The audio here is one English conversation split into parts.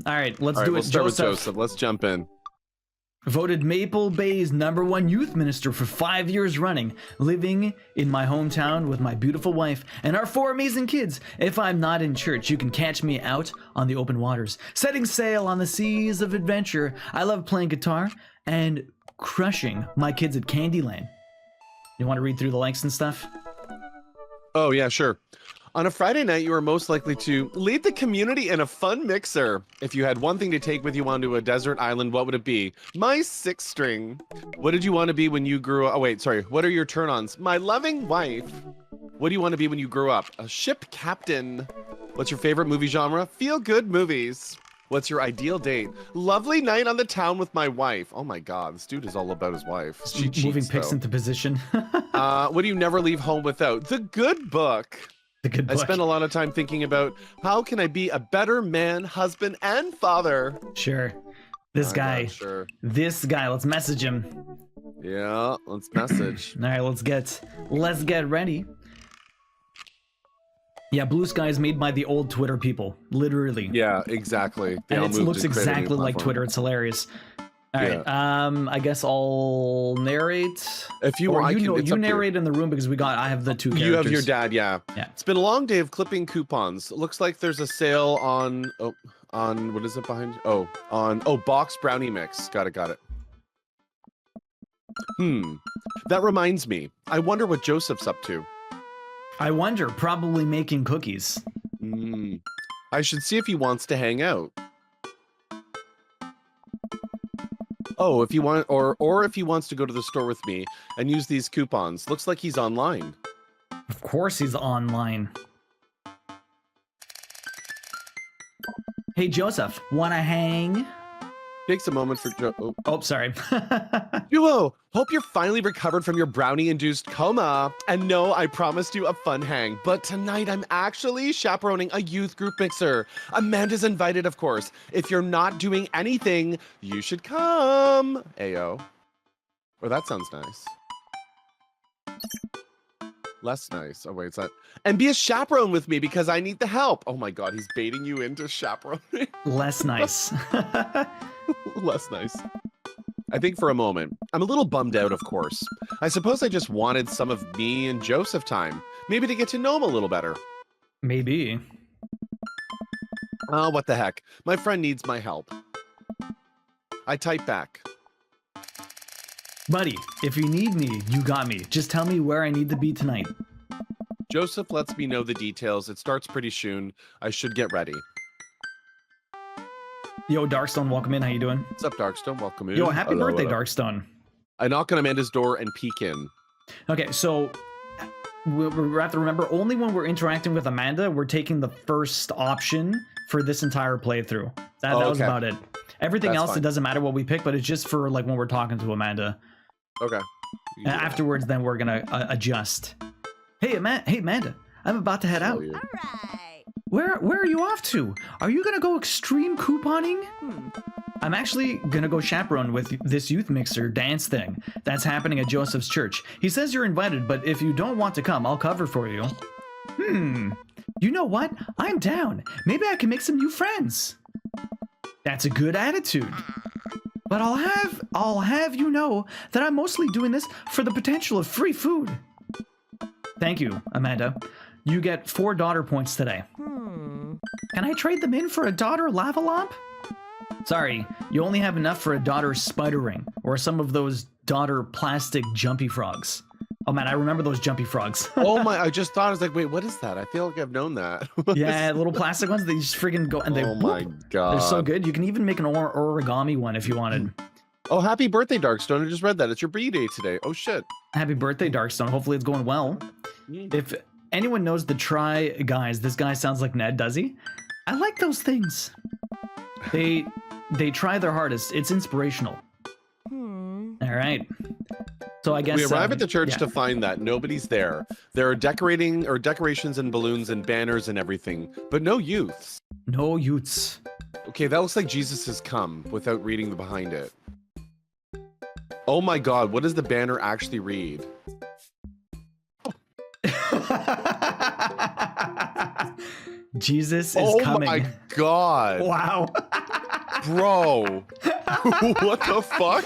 All right, let's All right, do we'll it. start with Joseph. Let's jump in. Voted Maple Bay's #1 youth minister for 5 years running, living in my hometown with my beautiful wife and our 4 amazing kids. If I'm not in church, you can catch me out on the open waters, setting sail on the seas of adventure. I love playing guitar and crushing my kids at Candyland. You want to read through the likes and stuff? Oh, yeah, sure. On a Friday night, you are most likely to lead the community in a fun mixer. If you had one thing to take with you onto a desert island, what would it be? My 6-string. What did you want to be when you grew up? Oh, wait, sorry. What are your turn-ons? My loving wife. What do you want to be when you grow up? A ship captain. What's your favorite movie genre? Feel-good movies. What's your ideal date? Lovely night on the town with my wife. Oh my God, this dude is all about his wife. She cheats, Moving pics though. into position. What do you never leave home without? The good book. The good book. I spend a lot of time thinking about how can I be a better man, husband, and father. Sure. This guy. Sure. This guy. Let's message him. Yeah, let's message. All right, let's get ready. Yeah, Blue Sky is made by the old Twitter people, literally. Yeah, exactly. They all And it moved looks and created a new exactly like platform. Twitter. It's hilarious. All right. Yeah. I guess I'll narrate. If you or want, you it's up to narrate in the room because I have the 2 characters. You have your dad, yeah. Yeah. It's been a long day of clipping coupons. Looks like there's a sale on what is it behind? Oh, box brownie mix. Got it. That reminds me. I wonder what Joseph's up to. I wonder, probably making cookies. I should see if he wants to hang out. Oh, if you want, or if he wants to go to the store with me and use these coupons. Looks like he's online. Of course he's online. Hey, Joseph, wanna hang? Takes a moment for Oh, sorry. Duo, hope you're finally recovered from your brownie-induced coma. And no, I promised you a fun hang, but tonight I'm actually chaperoning a youth group mixer. Amanda's invited, of course. If you're not doing anything, you should come. Ayo. Or that sounds nice. Less nice. Oh, wait, it's not. And be a chaperone with me because I need the help. Oh my God, he's baiting you into chaperoning. Less nice. Less nice. I think for a moment. I'm a little bummed out, of course. I suppose I just wanted some of me and Joseph time. Maybe to get to know him a little better. Maybe. Oh, what the heck. My friend needs my help. I type back. Buddy, if you need me, you got me. Just tell me where I need to be tonight. Joseph lets me know the details. It starts pretty soon. I should get ready. Yo, Darkstone, welcome in. How you doing? What's up, Darkstone? Welcome in. Yo, happy birthday, hello. Darkstone. I knock on Amanda's door and peek in. Okay, so we have to remember, only when we're interacting with Amanda, we're taking the first option for this entire playthrough. That was okay. about it. Everything That's else, fine. it doesn't matter what we pick, but it's just for like when we're talking to Amanda. Okay. And afterwards, then we're gonna adjust. Hey, Amanda, I'm about to head out. All right. Where are you off to? Are you gonna go extreme couponing? I'm actually gonna go chaperone with this youth mixer dance thing that's happening at Joseph's church. He says you're invited, but if you don't want to come, I'll cover for you. You know what? I'm down. Maybe I can make some new friends. That's a good attitude. But I'll have you know that I'm mostly doing this for the potential of free food. Thank you, Amanda. You get 4 daughter points today. Can I trade them in for a daughter lava lamp? Sorry, you only have enough for a daughter spider ring, or some of those daughter plastic jumpy frogs. Oh man, I remember those jumpy frogs. Oh my, I just thought, I was like, wait, what is that? I feel like I've known that. Yeah, little plastic ones, they just friggin' go, and they, oh my God. they're so good. You can even make an origami one if you wanted. Oh, happy birthday, Darkstone. I just read that. It's your birthday today. Oh shit. Happy birthday, Darkstone. Hopefully it's going well. If anyone knows the Try Guys, this guy sounds like Ned, does he? I like those things. They try their hardest. It's inspirational. All right. So I guess We arrive at the church yeah. to find that nobody's there. There are decorations and balloons and banners and everything, but no youths. No youths. Okay, that looks like Jesus has come without reading the behind it. Oh my God, what does the banner actually read? Jesus is coming. Oh my God. Wow. Bro. What the fuck?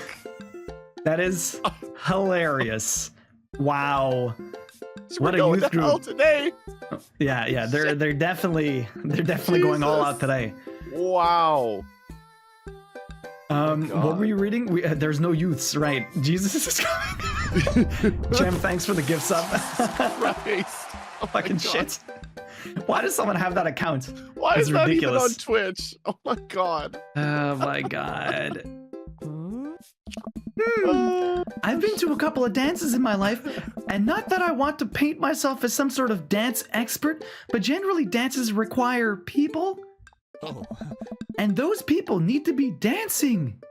That is hilarious. Wow. We're going to hell today. Yeah, they're definitely going all out today. Wow. What were you reading? There's no youths, right? Jesus is coming. Jem, thanks for the gifts up. Christ. Oh Fucking shit. Why does someone have that account? Why It's is that even ridiculous. on Twitch? Oh my god. Oh my god. I've been to a couple of dances in my life, and not that I want to paint myself as some sort of dance expert, but generally dances require people. Oh. And those people need to be dancing.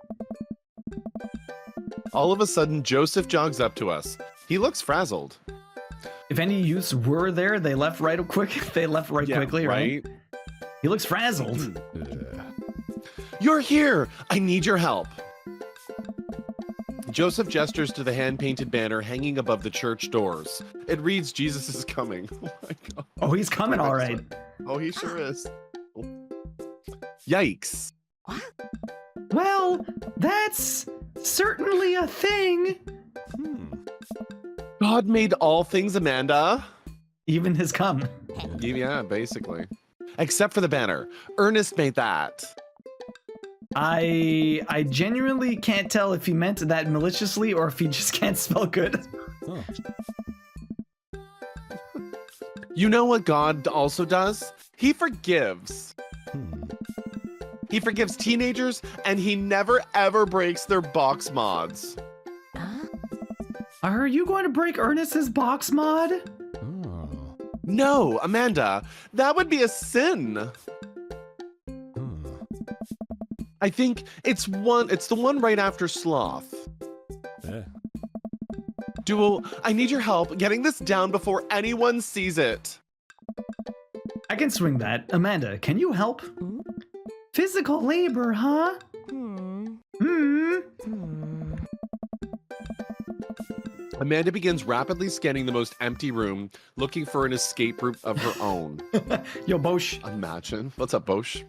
All of a sudden, Joseph jogs up to us. He looks frazzled. If any youths were there, they left right quick. They left quickly, right? He looks frazzled. You're here! I need your help. Joseph gestures to the hand-painted banner hanging above the church doors. It reads, Jesus is coming. Oh my god. Oh, he's coming all right. Oh, he sure is. Yikes. Well, that's certainly a thing. God made all things, Amanda. Even his cum. Yeah, basically. Except for the banner. Ernest made that. I genuinely can't tell if he meant that maliciously or if he just can't spell good. Oh. You know what God also does? He forgives. He forgives teenagers, and he never ever breaks their box mods. Are you going to break Ernest's box mod? Oh. No, Amanda, that would be a sin. I think it's the one right after sloth. Yeah. Duo, I need your help getting this down before anyone sees it. I can swing that. Amanda, can you help? Physical labor, huh? Amanda begins rapidly scanning the most empty room, looking for an escape route of her own. Yo, Bosch. Imagine. What's up, Bosch?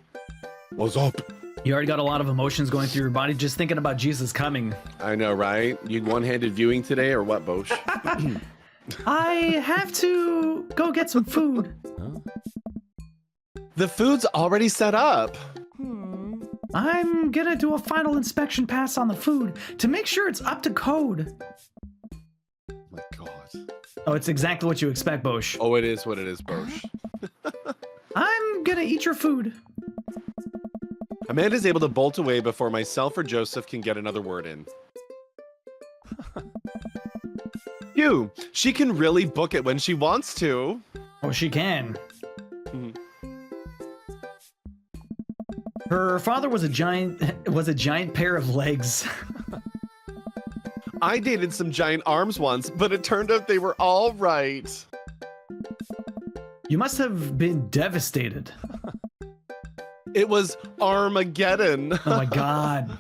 What's up? You already got a lot of emotions going through your body just thinking about Jesus coming. I know, right? You one-handed viewing today or what, Bosch? I have to go get some food. The food's already set up. I'm gonna do a final inspection pass on the food to make sure it's up to code. Oh my god. Oh, it's exactly what you expect, Bosch. Oh, it is what it is, Bosch. I'm gonna eat your food. Amanda's able to bolt away before myself or Joseph can get another word in. Phew, she can really book it when she wants to. Oh, she can. Mhm. Her father was a giant pair of legs. I dated some giant arms once, but it turned out they were all right. You must have been devastated. It was Armageddon. Oh my god.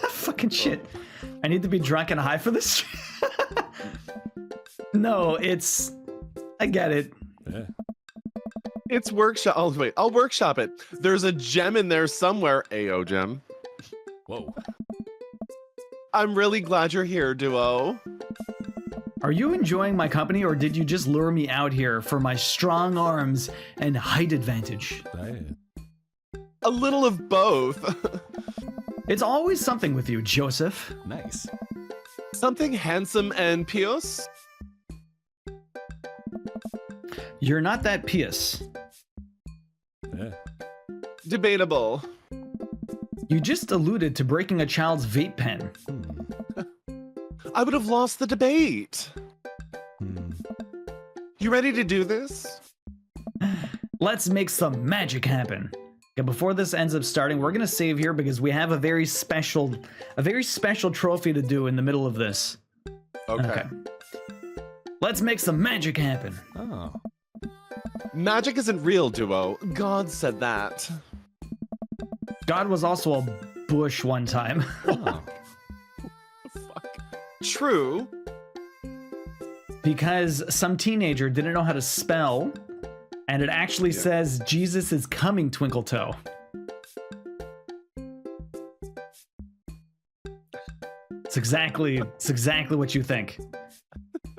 Fucking shit. I need to be drunk and high for this. No, it's... I get it. Yeah. It's workshop. Oh, wait, I'll workshop it. There's a gem in there somewhere. Ayo, gem. Whoa. I'm really glad you're here, Duo. Are you enjoying my company, or did you just lure me out here for my strong arms and height advantage? A little of both. It's always something with you, Joseph. Nice. Something handsome and pious? You're not that pious. Yeah. Debatable. You just alluded to breaking a child's vape pen. I would have lost the debate. You ready to do this? Let's make some magic happen. Okay, before this ends up starting, we're gonna save here because we have a very special trophy to do in the middle of this. Okay. Let's make some magic happen. Oh. Magic isn't real, Duo. God said that. God was also a bush one time. Oh. Fuck. True. Because some teenager didn't know how to spell, and it actually says Jesus is coming, Twinkle Toe. It's exactly what you think.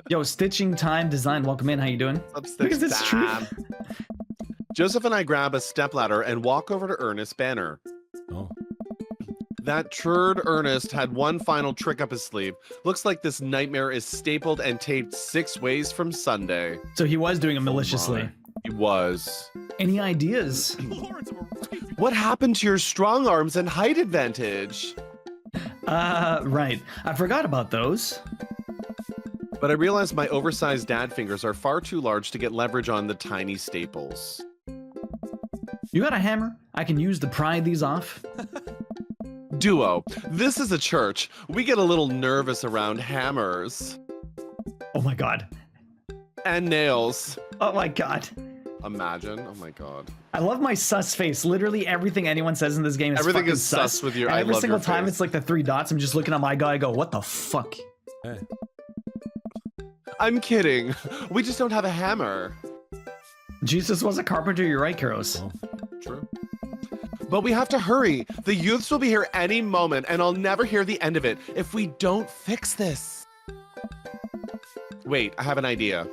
Yo, Stitching Time Design, welcome in. How you doing? Because it's true. Joseph and I grab a stepladder and walk over to Ernest's banner. Oh. That turd Ernest had one final trick up his sleeve. Looks like this nightmare is stapled and taped 6 ways from Sunday. So he was doing it maliciously. He was. Any ideas? What happened to your strong arms and height advantage? Right. I forgot about those. But I realized my oversized dad fingers are far too large to get leverage on the tiny staples. You got a hammer? I can use to pry these off. Duo, this is a church. We get a little nervous around hammers. Oh my god. And nails. Oh my god. Imagine. Oh my god. I love my sus face. Literally everything anyone says in this game is Everything fucking is sus with your. And I every love single your time face. it's like the 3 dots. I'm just looking at my guy. I go, what the fuck? Hey. I'm kidding. We just don't have a hammer. Jesus was a carpenter. You're right, Karos. Oh. True. But we have to hurry. The youths will be here any moment, and I'll never hear the end of it if we don't fix this. Wait, I have an idea.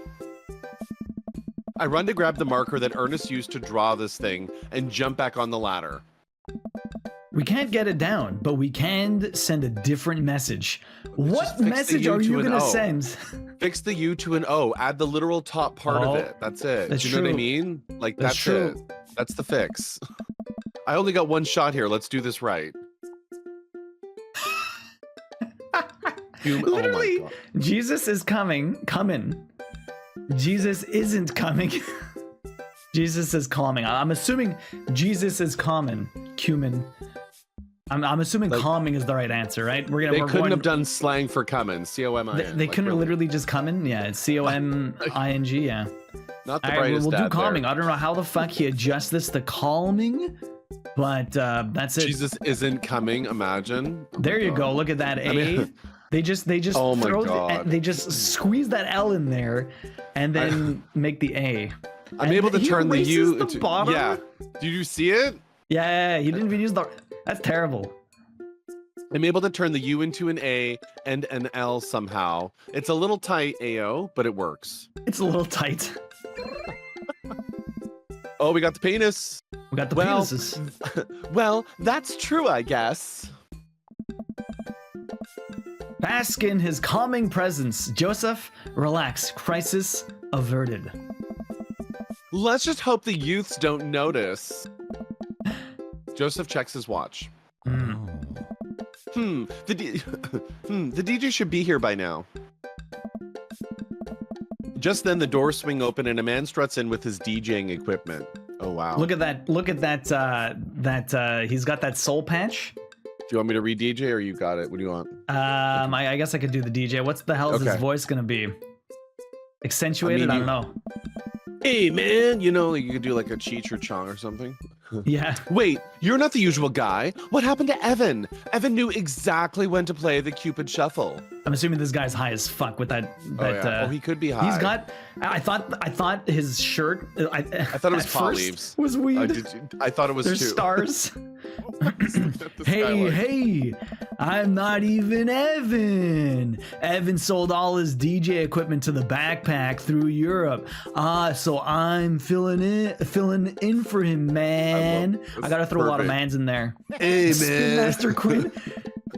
I run to grab the marker that Ernest used to draw this thing and jump back on the ladder. We can't get it down, but we can send a different message. What Just fix the message U are to you an gonna O. send? Fix the U to an O. Add the literal top part Oh, of it. That's it. that's Do you know what I true. mean? Like, That's that's true. it. That's the fix. I only got one shot here. Let's do this right. Literally, Oh my God. Jesus is coming. Jesus isn't coming. Jesus is calming. I'm assuming Jesus is common. Cumin. I'm assuming Like- calming is the right answer, right? They we're couldn't going, have done slang for coming. C-O-M-I-N. They Like, couldn't really. literally just come in. Yeah, it's C-O-M-I-N-G. Yeah. Not the All right, brightest we'll do dad calming. there. I don't know how the fuck he adjusts this to calming, but that's it. Jesus isn't coming. Imagine. Oh my There you God. go. Look at that A. mean- they just Oh my throw God. they just squeeze that L in there, and then make the A. I'm And able to he turn the erases U the into. bottom? Yeah. Do you see it? Yeah, he didn't even use the. That's terrible. I'm able to turn the U into an A and an L somehow. It's a little tight, AO, but it works. It's a little tight. Oh, we got the penis. We got the Well, penises. Well, that's true, I guess. Bask in his calming presence. Joseph, relax. Crisis averted. Let's just hope the youths don't notice. Joseph checks his watch. Mm. Oh. The DJ should be here by now. Just then, the doors swing open and a man struts in with his DJing equipment. Oh wow! Look at that! Look at that! He's got that soul patch. Do you want me to read DJ or you got it? What do you want? I guess I could do the DJ. What's the hell is his Okay. voice gonna be? Accentuated? I, you- don't know. Hey man, you know, like you could do like a Cheech or Chong or something. Yeah. Wait, you're not the usual guy. What happened to Evan? Evan knew exactly when to play the Cupid Shuffle. I'm assuming this guy's high as fuck with that. Oh yeah. He could be high. He's got. I thought his shirt. I thought it was at palm first leaves. Was weed. I thought it was There's too. stars. The Hey, skyline. hey, I'm not even Evan. Evan sold all his DJ equipment to the backpack through Europe. So I'm filling in for him, man. I gotta throw a lot of perfect. mans in there. Hey Spin man. Master Quinn.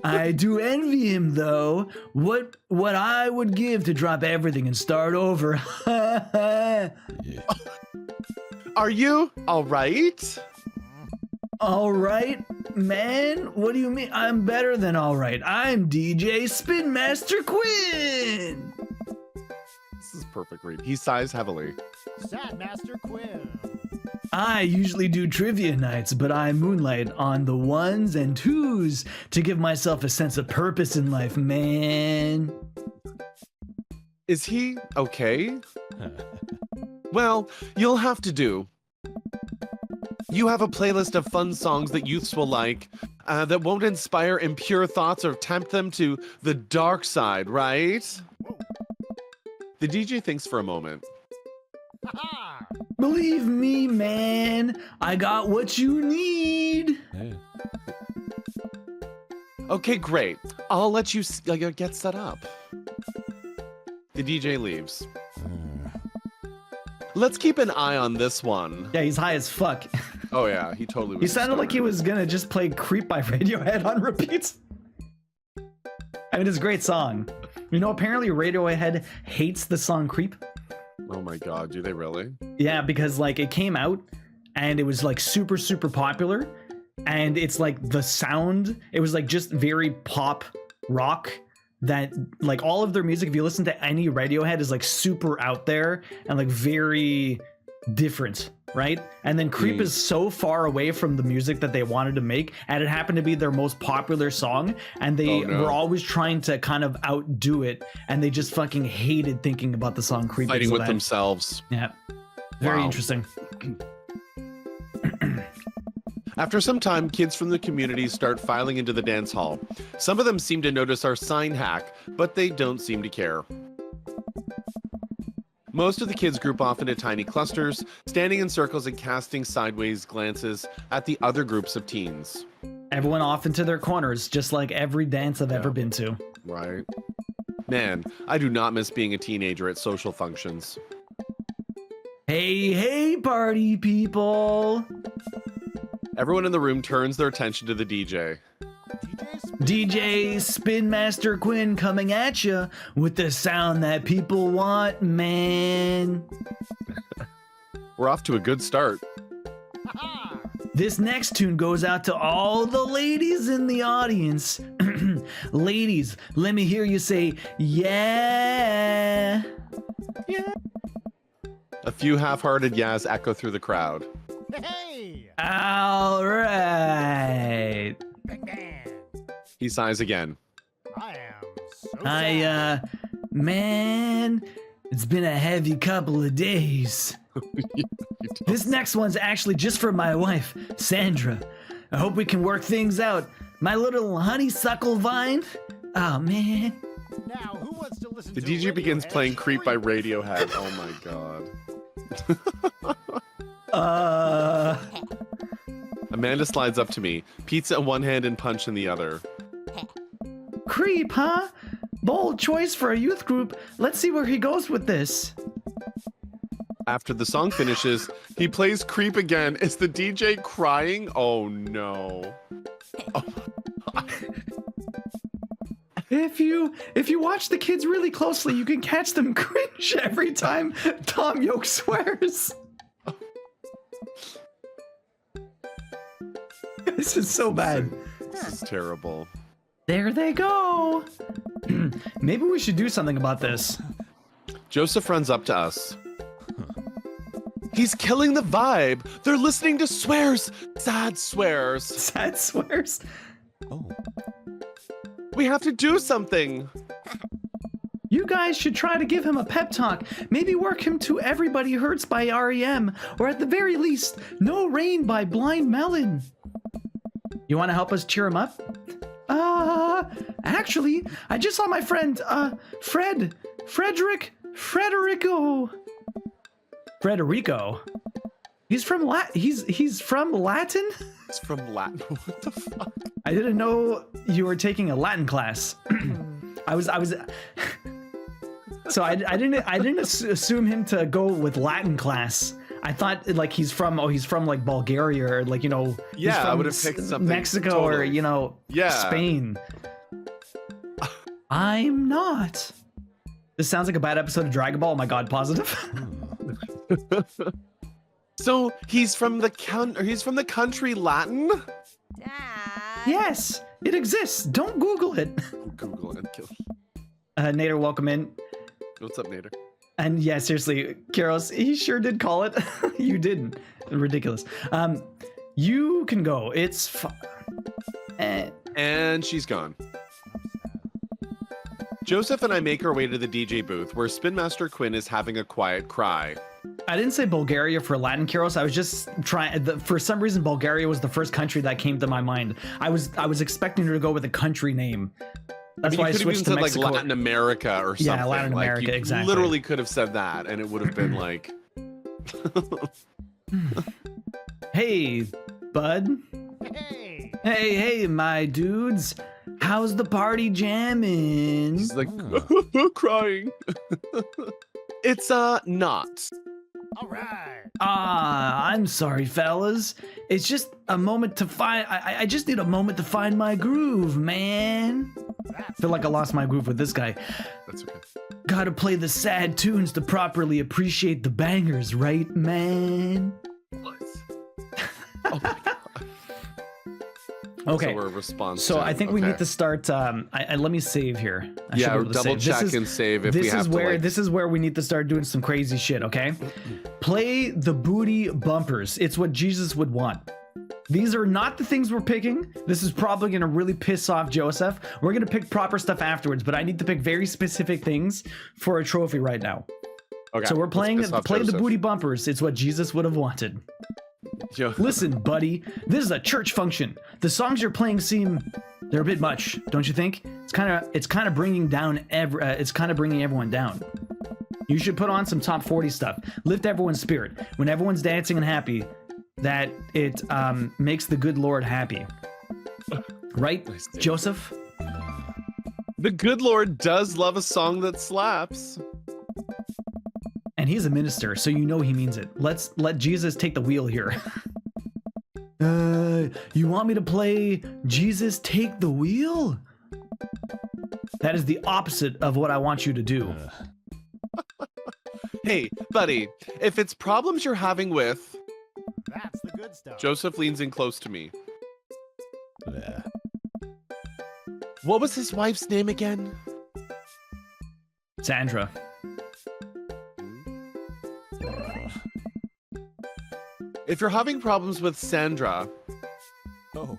I do envy him though. What I would give to drop everything and start over. Yeah. Are you all right? All right, man. What do you mean? I'm better than all right. I'm DJ Spin Master Quinn. This is perfect read. He sighs heavily. Sad Master Quinn. I usually do trivia nights, but I moonlight on the ones and twos to give myself a sense of purpose in life, man. Is he okay? Well, you'll have to do. You have a playlist of fun songs that youths will like, that won't inspire impure thoughts or tempt them to the dark side, right? The DJ thinks for a moment. Ha Believe me, man, I got what you need. Yeah. Okay, great. I'll let you get set up. The DJ leaves. Let's keep an eye on this one. Yeah, he's high as fuck. Oh yeah, he totally was. He sounded like he stoned. was gonna just play Creep by Radiohead on repeat. I mean, it's a great song. You know, apparently Radiohead hates the song Creep. Oh my god, do they really? Yeah, because like it came out and it was like super, super popular. And it's like the sound, it was like just very pop rock that like all of their music, if you listen to any Radiohead, is like super out there and like very different, right? And then Creep is so far away from the music that they wanted to make, and it happened to be their most popular song, and they were always trying to kind of outdo it, and they just fucking hated thinking about the song Creep. Fighting so with bad. themselves. Yeah. Very Wow. interesting. After some time, kids from the community start filing into the dance hall. Some of them seem to notice our sign hack, but they don't seem to care. Most of the kids group off into tiny clusters, standing in circles and casting sideways glances at the other groups of teens. Everyone off into their corners, just like every dance I've ever been to. Right. Man, I do not miss being a teenager at social functions. Hey, hey, party people! Everyone in the room turns their attention to the DJ. DJ Spin Master Quinn coming at you with the sound that people want, man. We're off to a good start. This next tune goes out to all the ladies in the audience. Ladies, let me hear you say, yeah. Yeah. A few half-hearted yeahs echo through the crowd. Hey! All right. Bang, bang. He sighs again. I am so sad. Man, it's been a heavy couple of days. This next one's actually just for my wife, Sandra. I hope we can work things out. My little honeysuckle vine. Oh, man. Now, who wants to listen The to DJ begins Radiohead's playing Creep by Creep? Radiohead. Oh my god. Amanda slides up to me, pizza in one hand and punch in the other. Creep, huh? Bold choice for a youth group. Let's see where he goes with this. After the song finishes, he plays Creep again. Is the DJ crying? Oh no. If you watch the kids really closely, you can catch them cringe every time Tom Yoke swears. This is so bad. This is terrible. There they go. Maybe we should do something about this. Joseph runs up to us. He's killing the vibe. They're listening to swears. Sad swears. Sad swears. We have to do something. You guys should try to give him a pep talk. Maybe work him to Everybody Hurts by REM, or at the very least, No Rain by Blind Melon. You want to help us cheer him up? Actually, I just saw my friend, Frederico. He's from he's from Latin? It's from Latin. What the fuck? I didn't know you were taking a Latin class. I was so I didn't assume him to go with Latin class. I thought like he's from like Bulgaria or like, you know, he's Yeah, I from would have picked something. Mexico or, totally. you know, Yeah. Spain. I'm not. This sounds like a bad episode of Dragon Ball. Oh my god, positive. So he's from the country Latin? Yes, it exists. Don't Google it. Google it and kill. Nader, welcome in. What's up, Nader? And yeah, seriously, Karos, he sure did call it. You didn't. Ridiculous. You can go. It's And she's gone. Joseph and I make our way to the DJ booth where Spin Master Quinn is having a quiet cry. I didn't say Bulgaria for Latin, Karos. I was just trying. For some reason, Bulgaria was the first country that came to my mind. I was expecting her to go with a country name. That's why I you could have switched even to said Mexico. like Latin America or something. Yeah, Latin Like, America, you exactly. Literally could have said that, and it would have been like. Hey, bud. Hey! Hey, my dudes. How's the party jamming? He's like crying. It's not. All right. I'm sorry, fellas. It's just a moment to find. I just need a moment to find my groove, man. Feel like I lost my groove with this guy. That's okay. Gotta play the sad tunes to properly appreciate the bangers, right, man? What? Oh my god. Okay. So we're a response. So to, I think we need to start. Let me save here. I should Yeah, be able to double save. check and save if we have to. Like... This is where we need to start doing some crazy shit. Okay. Play the booty bumpers. It's what Jesus would want. These are not the things we're picking. This is probably gonna really piss off Joseph. We're gonna pick proper stuff afterwards, but I need to pick very specific things for a trophy right now. Okay. So we're playing play the Joseph. booty bumpers. It's what Jesus would have wanted. Listen, buddy, this is a church function. The songs you're playing they're a bit much, don't you think? It's kind of bringing everyone down. You should put on some top 40 stuff. Lift everyone's spirit. When everyone's dancing and happy, that it makes the good Lord happy. Right, Joseph? The good Lord does love a song that slaps. And he's a minister, so you know he means it. Let's let Jesus take the wheel here. You want me to play Jesus Take the Wheel? That is the opposite of what I want you to do. Hey, buddy, if it's problems you're having with... That's the good stuff. Joseph leans in close to me. What was his wife's name again? Sandra. If you're having problems with Sandra, Oh.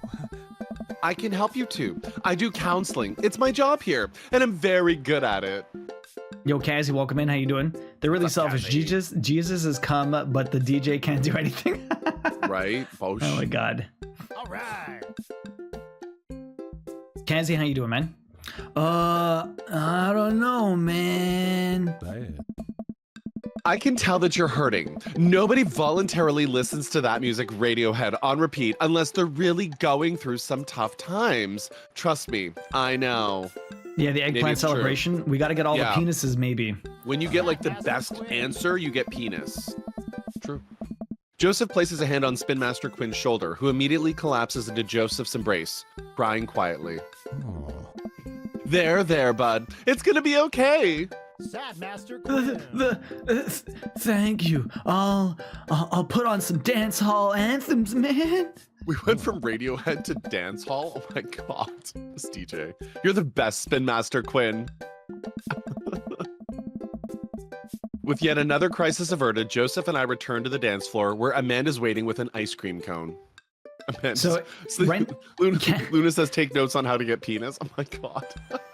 I can help you too. I do counseling. It's my job here, and I'm very good at it. Yo, Cassie, welcome in. How you doing? They're really selfish. Jesus has come, but the DJ can't do anything. Right? Bosh. Oh my god. All right. Cassie, how you doing, man? I don't know, man. I can tell that you're hurting. Nobody voluntarily listens to that music Radiohead on repeat unless they're really going through some tough times. Trust me, I know. Yeah, the Maybe eggplant it's true. celebration. We got to get all Yeah. the penises, maybe. When you get like the best answer, you get penis. True. Joseph places a hand on Spin Master Quinn's shoulder, who immediately collapses into Joseph's embrace, crying quietly. There, bud. It's gonna be okay. Sad Master Quinn. Thank you. I'll put on some dance hall anthems, man. We went from Radiohead to dance hall. Oh my god, this DJ. You're the best, Spin Master Quinn. With yet another crisis averted, Joseph and I return to the dance floor where Amanda's waiting with an ice cream cone. So, right- Luna says take notes on how to get penis. Oh my god.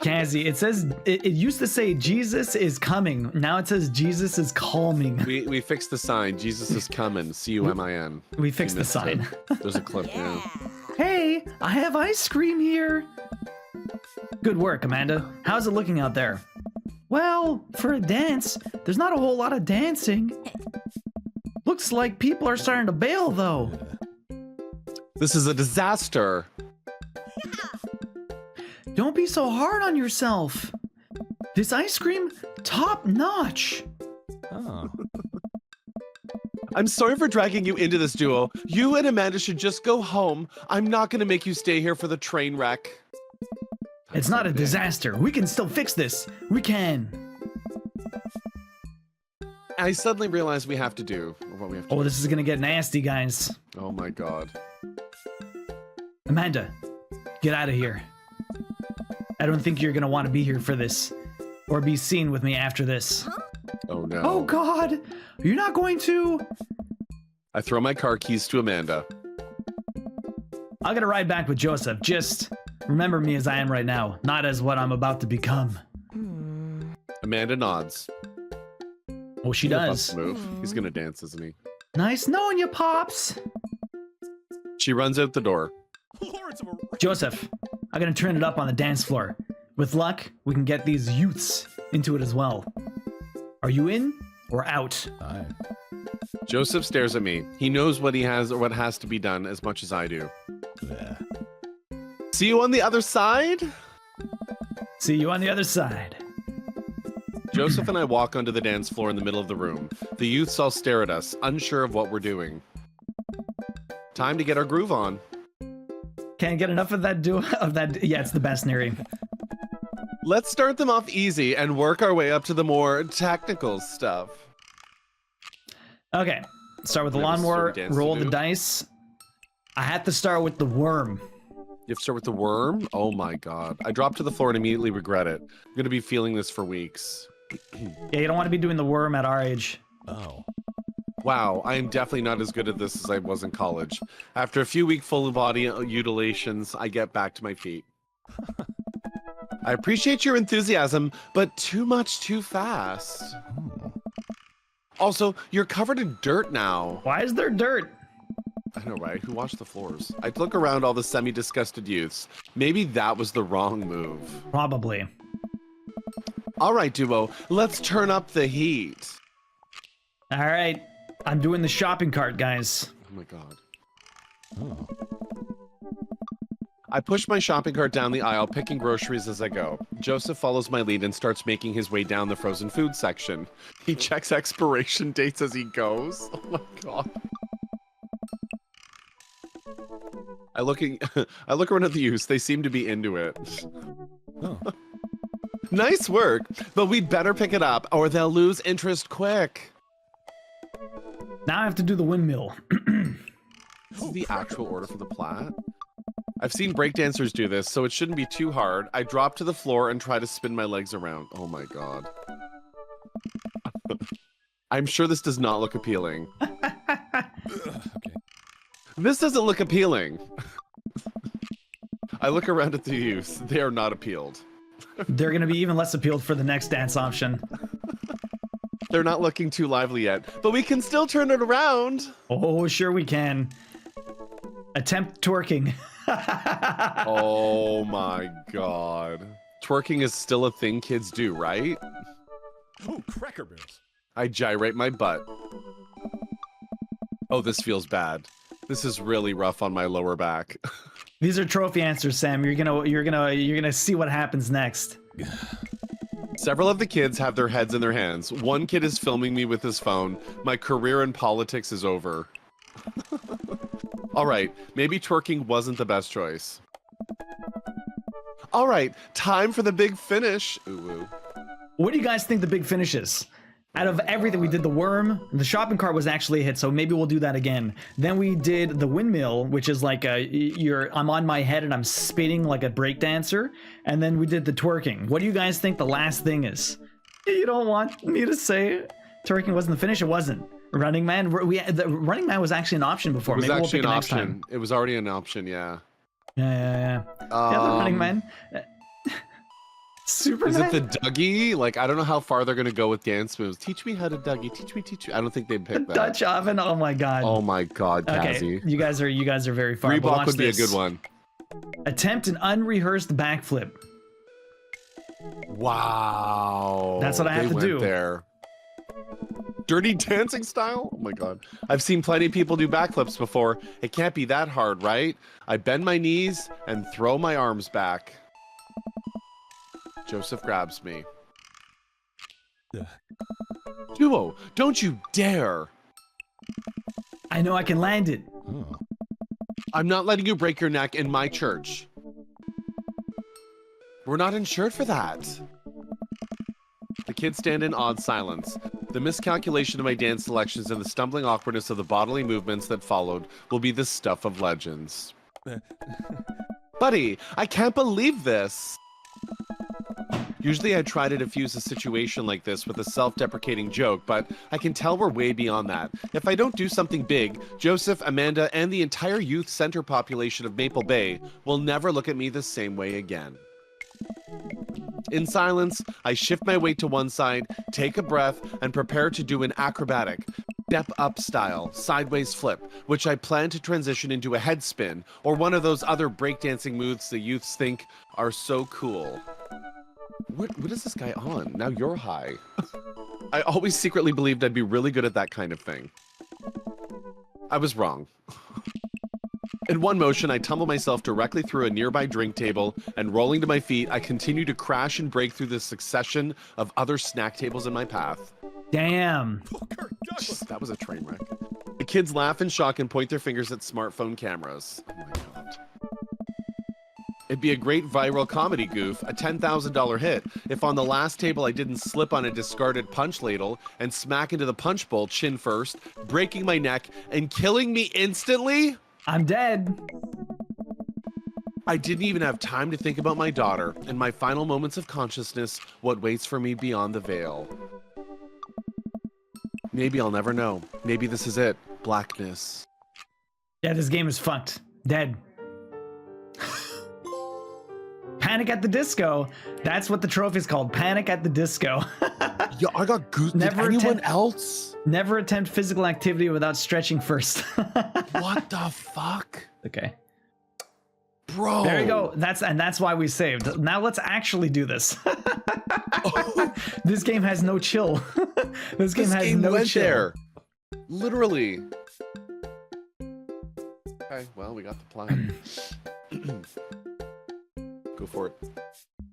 Cassie, it says it used to say Jesus is coming. Now it says Jesus is calming. We fixed the sign. Jesus is coming. C-U-M-I-N. We fixed the missed sign. it. There's a clip now. Hey, I have ice cream here. Good work, Amanda. How's it looking out there? Well, for a dance, there's not a whole lot of dancing. Looks like people are starting to bail, though. This is a disaster. Don't be so hard on yourself. This ice cream, top notch. Oh. I'm sorry for dragging you into this duo. You and Amanda should just go home. I'm not going to make you stay here for the train wreck. It's not a disaster. We can still fix this. We can. I suddenly realized we have to do what we have to Oh, do. this is gonna get nasty, guys. Oh my god. Amanda, get out of here. I don't think you're gonna want to be here for this, or be seen with me after this. Oh no. Oh God, you're not going to. I throw my car keys to Amanda. I'll get a ride back with Joseph. Just remember me as I am right now, not as what I'm about to become. Amanda nods. Oh, she He's a does. bust move. He's gonna dance, isn't he? Nice knowing you, Pops. She runs out the door. Joseph, I'm gonna turn it up on the dance floor. With luck, we can get these youths into it as well. Are you in or out? Aye. Joseph stares at me. He knows what he has or what has to be done as much as I do. See you on the other side? See you on the other side. Joseph and I walk onto the dance floor in the middle of the room. The youths all stare at us, unsure of what we're doing. Time to get our groove on. Can't get enough of that yeah, it's the best, Neri. Let's start them off easy and work our way up to the more technical stuff. Okay, start with the We have a lawnmower, certain dance roll to the do. dice. I have to start with the worm. You have to start with the worm? Oh my god. I dropped to the floor and immediately regret it. I'm gonna be feeling this for weeks. Yeah, you don't want to be doing the worm at our age. Oh. Wow, I am definitely not as good at this as I was in college. After a few week full body mutilations, I get back to my feet. I appreciate your enthusiasm, but too much too fast. Also, you're covered in dirt now. Why is there dirt? I know, right? Who washed the floors? I'd look around all the semi-disgusted youths. Maybe that was the wrong move. Probably. All right, duo, let's turn up the heat. All right, I'm doing the shopping cart, guys. Oh my god. Oh. I push my shopping cart down the aisle, picking groceries as I go. Joseph follows my lead and starts making his way down the frozen food section. He checks expiration dates as he goes. Oh my god. I look around at the youths. They seem to be into it. Oh. Nice work, but we'd better pick it up or they'll lose interest quick. Now I have to do the windmill. This is the actual order for the plat. I've seen breakdancers do this, so it shouldn't be too hard. I drop to the floor and try to spin my legs around. Oh my god. I'm sure this does not look appealing. Okay. This doesn't look appealing. I look around at the youths. They are not appealed. They're gonna be even less appealed for the next dance option. They're not looking too lively yet, but we can still turn it around. Oh, sure we can. Attempt twerking. Oh my god. Twerking is still a thing kids do, right? Oh, Cracker Barrels. I gyrate my butt. Oh, this feels bad. This is really rough on my lower back. These are trophy answers, Sam. You're gonna see what happens next. Several of the kids have their heads in their hands. One kid is filming me with his phone. My career in politics is over. All right, maybe twerking wasn't the best choice. All right, time for the big finish. Ooh, ooh. What do you guys think the big finish is? Out of everything, we did the worm. The shopping cart was actually a hit, so maybe we'll do that again. Then we did the windmill, which is like I'm on my head and I'm spinning like a breakdancer. And then we did the twerking. What do you guys think the last thing is? You don't want me to say twerking wasn't the finish? It wasn't. Running Man. The Running Man was actually an option before. It was Maybe we'll actually pick an it next option. time. It was already an option, yeah. Yeah. Yeah, the Running Man. Superman? Is it the Dougie? Like, I don't know how far they're going to go with dance moves. Teach me how to Dougie. Teach me. I don't think they'd pick that. Dutch oven? Oh my god. Oh my god, Cassie. Okay, you guys are very far. but Reebok watch would be this. a good one. Attempt an unrehearsed backflip. Wow. That's what I have They to went do. There. Dirty dancing style? Oh my god. I've seen plenty of people do backflips before. It can't be that hard, right? I bend my knees and throw my arms back. Joseph grabs me. Ugh. Duo, don't you dare! I know I can land it. Oh. I'm not letting you break your neck in my church. We're not insured for that. The kids stand in awed silence. The miscalculation of my dance selections and the stumbling awkwardness of the bodily movements that followed will be the stuff of legends. Buddy, I can't believe this! Usually I try to diffuse a situation like this with a self-deprecating joke, but I can tell we're way beyond that. If I don't do something big, Joseph, Amanda, and the entire youth center population of Maple Bay will never look at me the same way again. In silence, I shift my weight to one side, take a breath, and prepare to do an acrobatic, step-up style, sideways flip, which I plan to transition into a head spin, or one of those other breakdancing moves the youths think are so cool. What is this guy on? Now you're high. I always secretly believed I'd be really good at that kind of thing. I was wrong. In one motion, I tumble myself directly through a nearby drink table, and rolling to my feet, I continue to crash and break through the succession of other snack tables in my path. Damn. Oh, Kirk Douglas. That was a train wreck. The kids laugh in shock and point their fingers at smartphone cameras. Oh my god. It'd be a great viral comedy goof, a $10,000 hit, if on the last table I didn't slip on a discarded punch ladle and smack into the punch bowl chin first, breaking my neck and killing me instantly. I'm dead. I didn't even have time to think about my daughter and my final moments of consciousness, what waits for me beyond the veil. Maybe I'll never know. Maybe this is it. Blackness. Yeah, this game is fucked. Dead. Panic at the Disco. That's what the trophy's called. Panic at the Disco. Yo, I got goose. Did anyone else? Never attempt physical activity without stretching first. What the fuck? Okay. Bro. There you go. That's why we saved. Now let's actually do this. This game has no chill. This game has no went chill. there. Literally. Okay, well, we got the plan. Go for it.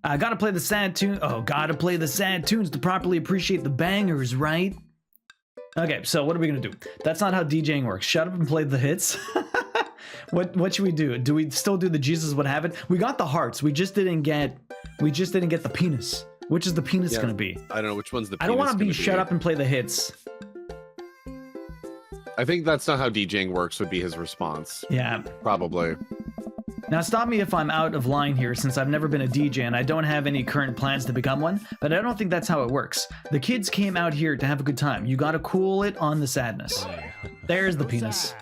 I gotta play the sad tune. Oh, gotta play the sad tunes to properly appreciate the bangers, right? Okay, so what are we gonna do? That's not how DJing works. Shut up and play the hits. What should we do? Do we still do the Jesus would have it? We got the hearts. We just didn't get the penis. Which is the penis gonna be? I don't know which one's the penis. I don't want to be gonna shut up and play the hits. I think that's not how DJing works would be his response. Yeah. Probably. Now stop me if I'm out of line here, since I've never been a DJ and I don't have any current plans to become one, but I don't think that's how it works. The kids came out here to have a good time. You gotta cool it on the sadness. There's the penis.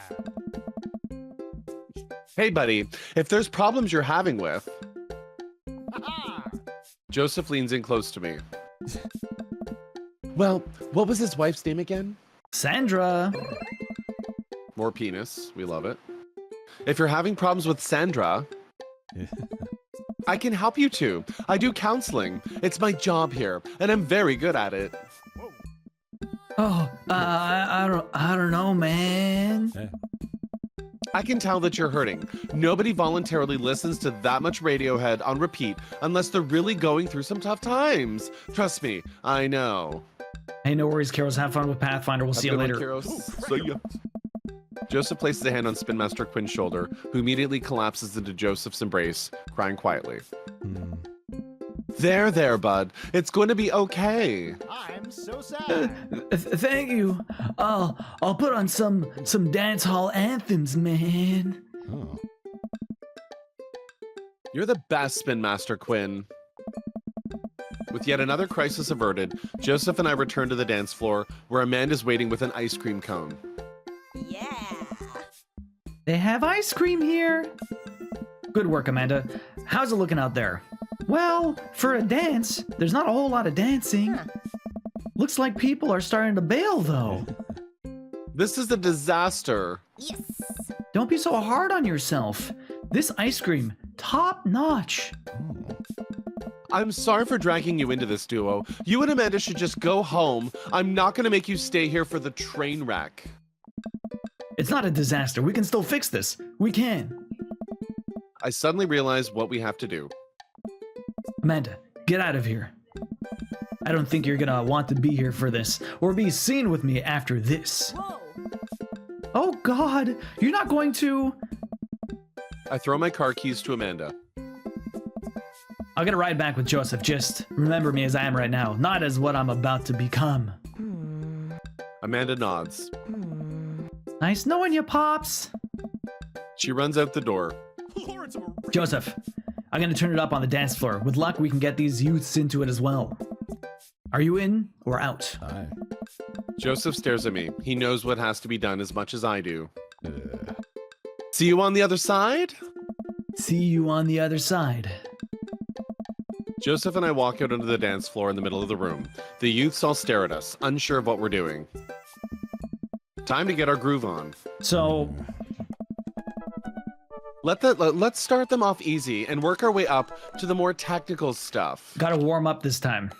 Hey, buddy, if there's problems you're having with... Joseph leans in close to me. Well, what was his wife's name again? Sandra. More penis. We love it. If you're having problems with Sandra, I can help you too. I do counseling. It's my job here, and I'm very good at it. Oh, I don't know, man. I can tell that you're hurting. Nobody voluntarily listens to that much Radiohead on repeat unless they're really going through some tough times. Trust me, I know. Hey, no worries, Carols. Have fun with Pathfinder. We'll see you later. See ya. Joseph places a hand on Spin Master Quinn's shoulder, who immediately collapses into Joseph's embrace, crying quietly. There, bud. It's going to be okay. I'm so sad. Thank you. I'll put on some dance hall anthems, man. Oh. You're the best, Spin Master Quinn. With yet another crisis averted, Joseph and I return to the dance floor, where Amanda's waiting with an ice cream cone. Yeah. They have ice cream here. Good work, Amanda. How's it looking out there? Well, for a dance, there's not a whole lot of dancing. Huh. Looks like people are starting to bail, though. This is a disaster. Yes. Don't be so hard on yourself. This ice cream, top notch. I'm sorry for dragging you into this duo. You and Amanda should just go home. I'm not going to make you stay here for the train wreck. It's not a disaster. We can still fix this. We can. I suddenly realize what we have to do. Amanda, get out of here. I don't think you're gonna want to be here for this, or be seen with me after this. Whoa. Oh God, you're not going to... I throw my car keys to Amanda. I'll get a ride back with Joseph. Just remember me as I am right now, not as what I'm about to become. Amanda nods. Nice knowing you, Pops. She runs out the door. Lawrence of Arabia. Joseph, I'm gonna turn it up on the dance floor. With luck, we can get these youths into it as well. Are you in or out? Aye. Joseph stares at me. He knows what has to be done as much as I do. Uh, See you on the other side? See you on the other side. Joseph and I walk out onto the dance floor in the middle of the room. The youths all stare at us, unsure of what we're doing. Time to get our groove on. So, Let's start them off easy and work our way up to the more technical stuff. gotta warm up this time.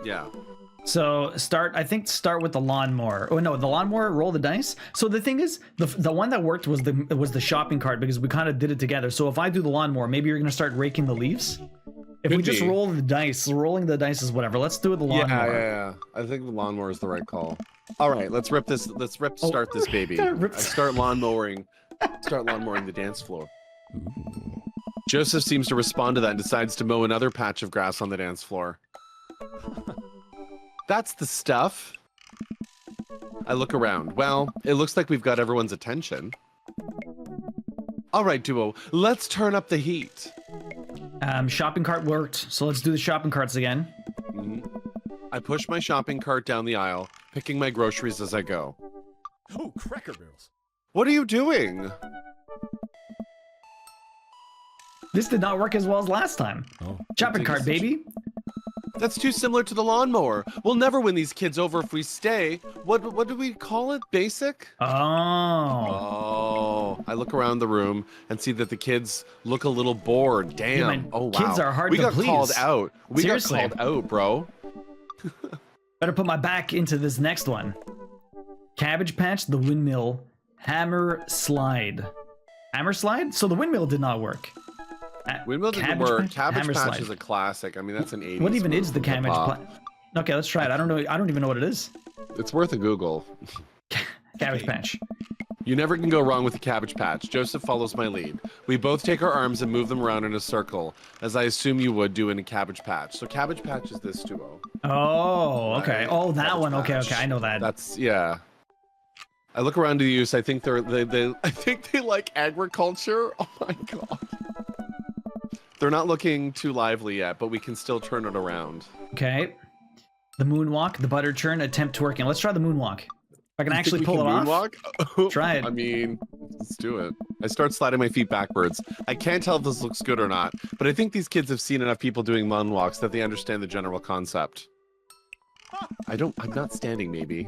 Yeah. So start with the lawnmower. Oh no, the lawnmower, roll the dice. So the thing is, the one that worked was the shopping cart because we kind of did it together. So if I do the lawnmower, maybe you're gonna start raking the leaves. If we just roll the dice, rolling the dice is whatever. Let's do it the lawnmower. Yeah. I think the lawnmower is the right call. All right, let's rip this. Start this baby. I start lawnmowering the dance floor. Joseph seems to respond to that and decides to mow another patch of grass on the dance floor. That's the stuff. I look around. Well, it looks like we've got everyone's attention. All right, duo, let's turn up the heat. Shopping cart worked, so let's do the shopping carts again. I push my shopping cart down the aisle, picking my groceries as I go. Oh, Cracker Barrels. What are you doing? This did not work as well as last time. Oh. Shopping cart, baby. That's too similar to the lawnmower. We'll never win these kids over if we stay. What do we call it? Basic? Oh. Oh. I look around the room and see that the kids look a little bored. Damn. Yeah, man, oh, wow. kids are hard to got please. Called out. We Seriously. got called out, bro. Better put my back into this next one. Cabbage Patch, the windmill, hammer slide. Hammer slide? So the windmill did not work. Windmill didn't work. Cabbage Patch is a classic. I mean, that's an 80s. What even move is the from cabbage hip-hop. patch? Okay, let's try it. I don't know. I don't even know what it is. It's worth a Google. Cabbage Patch. You never can go wrong with a Cabbage Patch. Joseph follows my lead. We both take our arms and move them around in a circle, as I assume you would do in a Cabbage Patch. So Cabbage Patch is this duo. Oh, okay. Right? Oh, that Cabbage one. Okay, Patch. okay. I know that. That's yeah. I look around to the use. I think they like agriculture. Oh my god. They're not looking too lively yet, but we can still turn it around. Okay. The moonwalk, the butter churn, attempt twerking. Let's try the moonwalk. If I can actually pull it off. Moonwalk? Try it. I mean, let's do it. I start sliding my feet backwards. I can't tell if this looks good or not, but I think these kids have seen enough people doing moonwalks that they understand the general concept. I'm not standing, maybe.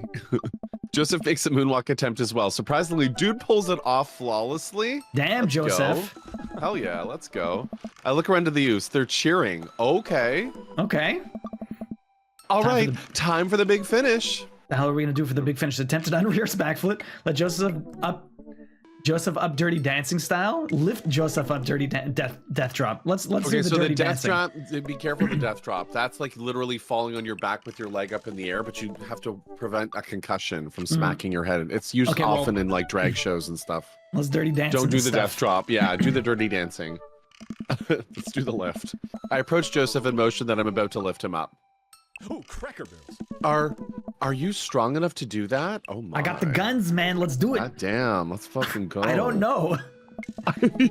Joseph makes a moonwalk attempt as well. Surprisingly, dude pulls it off flawlessly. Damn, Let's Joseph. go. Hell yeah, let's go. I look around to the youth. They're cheering. Okay. Okay. All right, time for the big finish. The hell are we gonna do for the big finish? Attempted unreverse backflip. Let Joseph up dirty dancing style. Lift Joseph up dirty death drop. Let's do the so dirty the death dancing. drop, be careful of the death drop. That's like literally falling on your back with your leg up in the air, but you have to prevent a concussion from smacking your head. It's used often in like drag shows and stuff. Let's dirty dance. Don't do the death drop. Yeah, do the dirty dancing. Let's do the lift. I approach Joseph in motion that I'm about to lift him up. Oh, Cracker Barrels. Are you strong enough to do that? Oh my. I got the guns, man. Let's do it. God damn, let's fucking go. I don't know.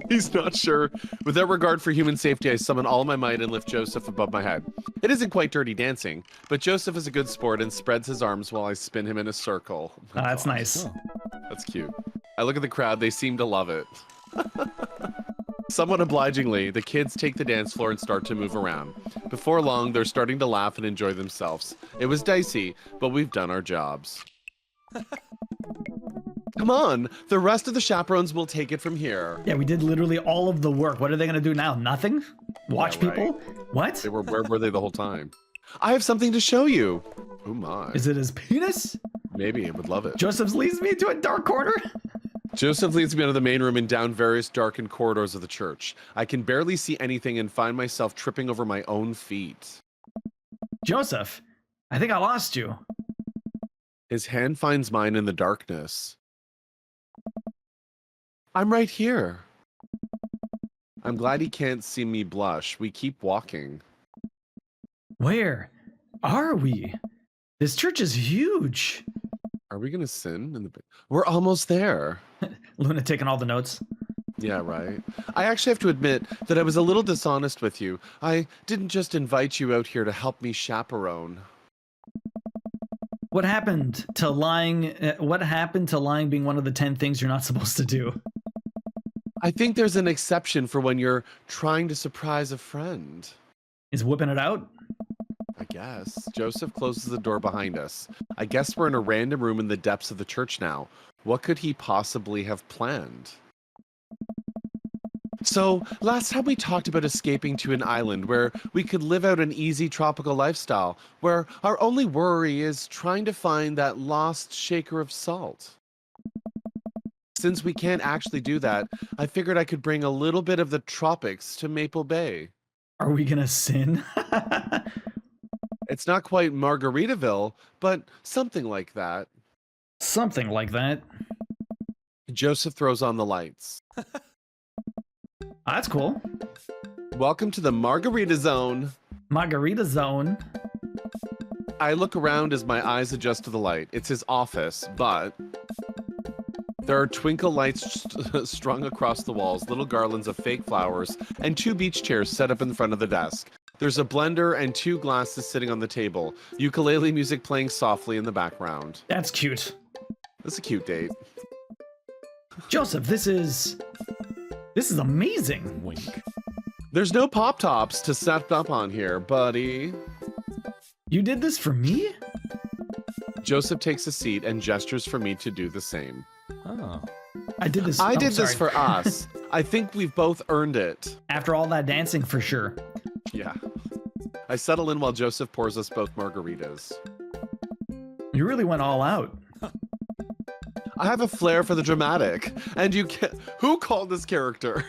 He's not sure. Without regard for human safety, I summon all my might and lift Joseph above my head. It isn't quite dirty dancing, but Joseph is a good sport and spreads his arms while I spin him in a circle. Oh my That's God. nice. That's cute. I look at the crowd. They seem to love it. Somewhat obligingly, the kids take the dance floor and start to move around. Before long, they're starting to laugh and enjoy themselves. It was dicey, but we've done our jobs. Come on, the rest of the chaperones will take it from here. Yeah, we did literally all of the work. What are they gonna do now? Nothing? Watch Yeah, right. people? What? Where were they the whole time? I have something to show you. Oh my. Is it his penis? Maybe, I would love it. Joseph leads me to a dark corner. Joseph leads me out of the main room and down various darkened corridors of the church. I can barely see anything and find myself tripping over my own feet. Joseph, I think I lost you. His hand finds mine in the darkness. I'm right here. I'm glad he can't see me blush. We keep walking. Where are we? This church is huge. Are we gonna sin in the? We're almost there. Luna taking all the notes. Yeah, right. I actually have to admit that I was a little dishonest with you. I didn't just invite you out here to help me chaperone. What happened to lying? What happened to lying being one of the 10 things you're not supposed to do? I think there's an exception for when you're trying to surprise a friend. Is whipping it out? I guess. Joseph closes the door behind us. I guess we're in a random room in the depths of the church now. What could he possibly have planned? So, last time we talked about escaping to an island where we could live out an easy tropical lifestyle, where our only worry is trying to find that lost shaker of salt. Since we can't actually do that, I figured I could bring a little bit of the tropics to Maple Bay. Are we gonna sin? It's not quite Margaritaville, but something like that. Something like that. Joseph throws on the lights. That's cool. Welcome to the Margarita Zone. Margarita Zone. I look around as my eyes adjust to the light. It's his office, but there are twinkle lights strung across the walls, little garlands of fake flowers, and 2 beach chairs set up in front of the desk. There's a blender and 2 glasses sitting on the table. Ukulele music playing softly in the background. That's cute. It's a cute date. Joseph, this is amazing. Wink. There's no pop tops to set up on here, buddy. You did this for me? Joseph takes a seat and gestures for me to do the same. Oh. I did this. I oh, did this sorry. for us. I think we've both earned it. After all that dancing, for sure. Yeah. I settle in while Joseph pours us both margaritas. You really went all out. I have a flair for the dramatic, and you can't. Who called this character?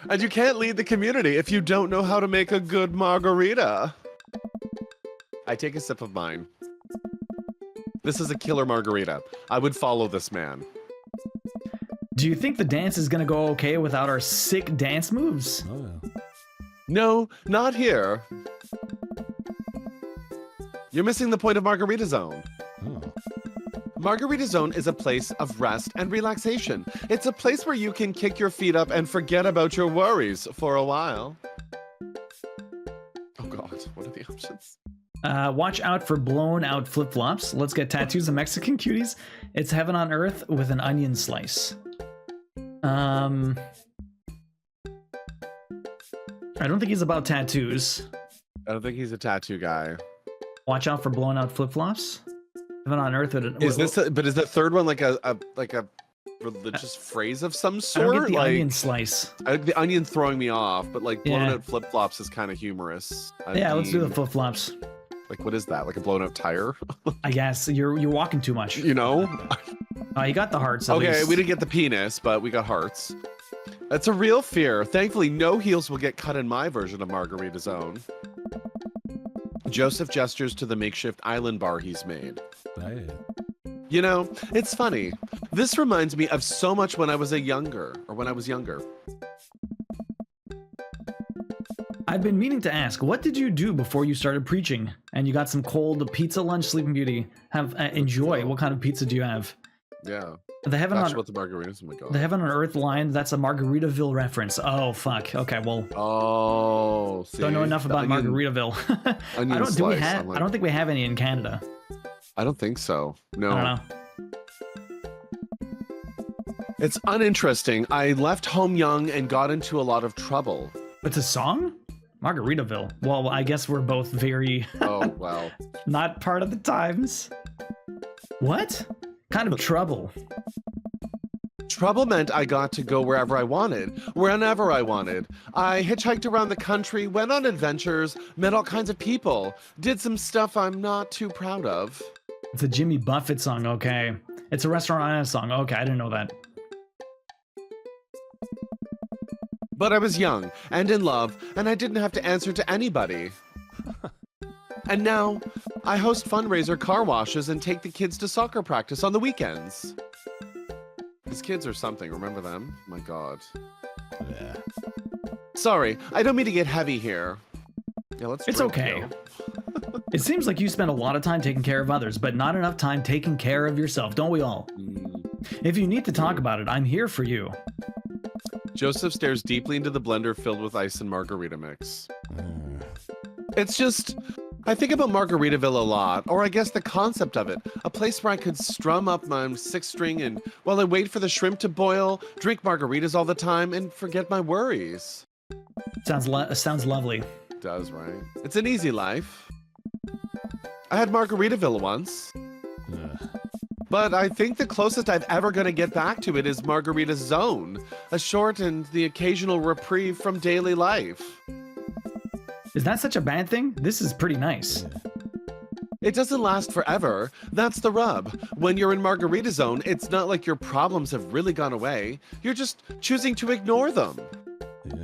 And you can't lead the community if you don't know how to make a good margarita. I take a sip of mine. This is a killer margarita. I would follow this man. Do you think the dance is gonna go okay without our sick dance moves? Oh, yeah. No, not here. You're missing the point of Margarita Zone. Oh. Margarita Zone is a place of rest and relaxation. It's a place where you can kick your feet up and forget about your worries for a while. Oh God, what are the options? Watch out for blown out flip-flops. Let's get tattoos of Mexican cuties. It's heaven on earth with an onion slice. I don't think he's about tattoos. I don't think he's a tattoo guy. Watch out for blown out flip-flops. Heaven on earth with an... Is this? But is the third one like a religious phrase of some I sort? don't get the like, onion slice. the onion throwing me off, but like blown Yeah. out flip flops is kind of humorous. Yeah, let's do the flip-flops. Like, what is that? Like a blown out tire? I guess you're walking too much. You know? You got the hearts. At Okay, least. we didn't get the penis, but we got hearts. That's a real fear. Thankfully, no heels will get cut in my version of Margarita Zone. Joseph gestures to the makeshift island bar he's made. Hey. You know, it's funny. This reminds me of so much when I was younger. I've been meaning to ask, what did you do before you started preaching? And you got some cold pizza lunch, Sleeping Beauty. Enjoy. What kind of pizza do you have? Yeah. The heaven That's on what the margaritas. Oh my God. the heaven on earth line. That's a Margaritaville reference. Oh fuck. Okay, well, Oh, see, don't know enough the about onion- Margaritaville. onion I don't. Do we slice, have? I'm like- I don't think we have any in Canada. I don't think so. No. I don't know. It's uninteresting. I left home young and got into a lot of trouble. It's a song. Margaritaville. Well, I guess we're both very Oh, wow. not part of the times. What kind of trouble? Trouble meant I got to go wherever I wanted, whenever I wanted. I hitchhiked around the country, went on adventures, met all kinds of people, did some stuff I'm not too proud of. It's a Jimmy Buffett song. Okay. It's a Restaurant Island song. Okay, I didn't know that. But I was young and in love, and I didn't have to answer to anybody. And now, I host fundraiser car washes and take the kids to soccer practice on the weekends. These kids are something, remember them? My God. Yeah. Sorry, I don't mean to get heavy here. Yeah, let's It's drink, okay. yo. It seems like you spend a lot of time taking care of others, but not enough time taking care of yourself, don't we all? If you need to talk about it, I'm here for you. Joseph stares deeply into the blender filled with ice and margarita mix. Mm. It's just, I think about Margaritaville a lot, or I guess the concept of it. A place where I could strum up my sixth string and, while I wait for the shrimp to boil, drink margaritas all the time, and forget my worries. Sounds lovely. It does, right? It's an easy life. I had Margaritaville once. Ugh. But I think the closest I've ever going to get back to it is Margarita Zone, a short and the occasional reprieve from daily life. Is that such a bad thing? This is pretty nice. It doesn't last forever. That's the rub. When you're in Margarita Zone, it's not like your problems have really gone away. You're just choosing to ignore them. Yeah.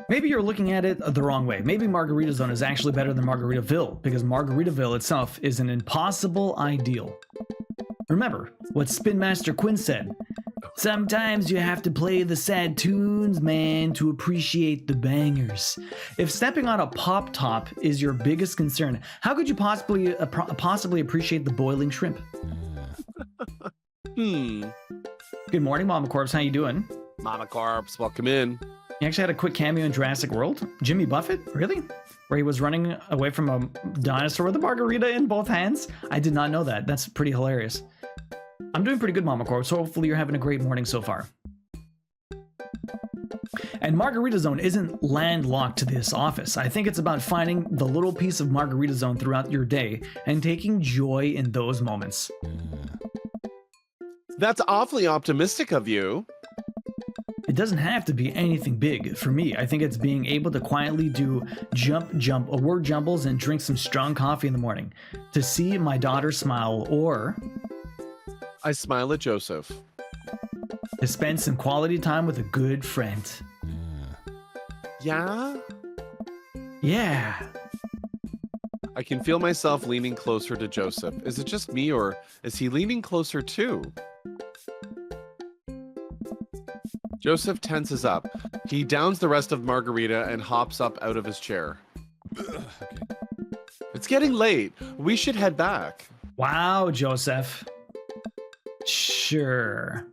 Maybe you're looking at it the wrong way. Maybe Margarita Zone is actually better than Margaritaville, because Margaritaville itself is an impossible ideal. Remember what Spin Master Quinn said. Sometimes you have to play the sad tunes, man, to appreciate the bangers. If stepping on a pop top is your biggest concern, how could you possibly appreciate the boiling shrimp? Good morning, Mama Corpse. How you doing? Mama Corpse, welcome in. He actually had a quick cameo in Jurassic World. Jimmy Buffett? Really? Where he was running away from a dinosaur with a margarita in both hands? I did not know that. That's pretty hilarious. I'm doing pretty good, Mama Corpse. So hopefully you're having a great morning so far. And Margarita Zone isn't landlocked to this office. I think it's about finding the little piece of Margarita Zone throughout your day and taking joy in those moments. That's awfully optimistic of you. It doesn't have to be anything big. For me, I think it's being able to quietly do word jumbles and drink some strong coffee in the morning. To see my daughter smile, or I smile at Joseph. to spend some quality time with a good friend. Yeah? Yeah. I can feel myself leaning closer to Joseph. Is it just me, or is he leaning closer too? Joseph tenses up. He downs the rest of margarita and hops up out of his chair. Okay. It's getting late. We should head back. Wow, Joseph. Sure.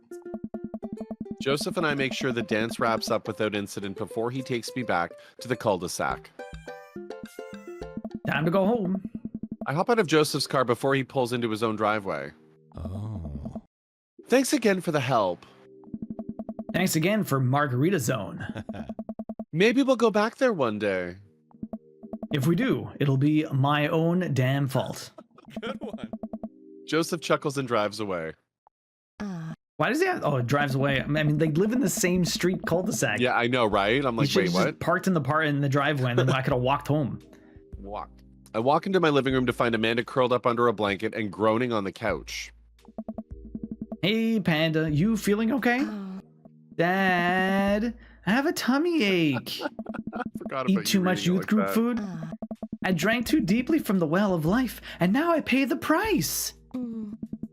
Joseph and I make sure the dance wraps up without incident before he takes me back to the cul-de-sac. Time to go home. I hop out of Joseph's car before he pulls into his own driveway. Oh. Thanks again for the help. Thanks again for Margarita Zone. Maybe we'll go back there one day. If we do, it'll be my own damn fault. Good one. Joseph chuckles and drives away. Why does he have... Oh, it drives away. I mean, they live in the same street cul-de-sac. Yeah, I know, right? I'm like, He wait, should've what? just parked in the driveway, and then I could have walked home. Walked. I walk into my living room to find Amanda curled up under a blanket and groaning on the couch. Hey, Panda, you feeling okay? Dad, I have a tummy ache. Forgot about Eat you too much reading it youth like group that. food? I drank too deeply from the well of life, and now I pay the price.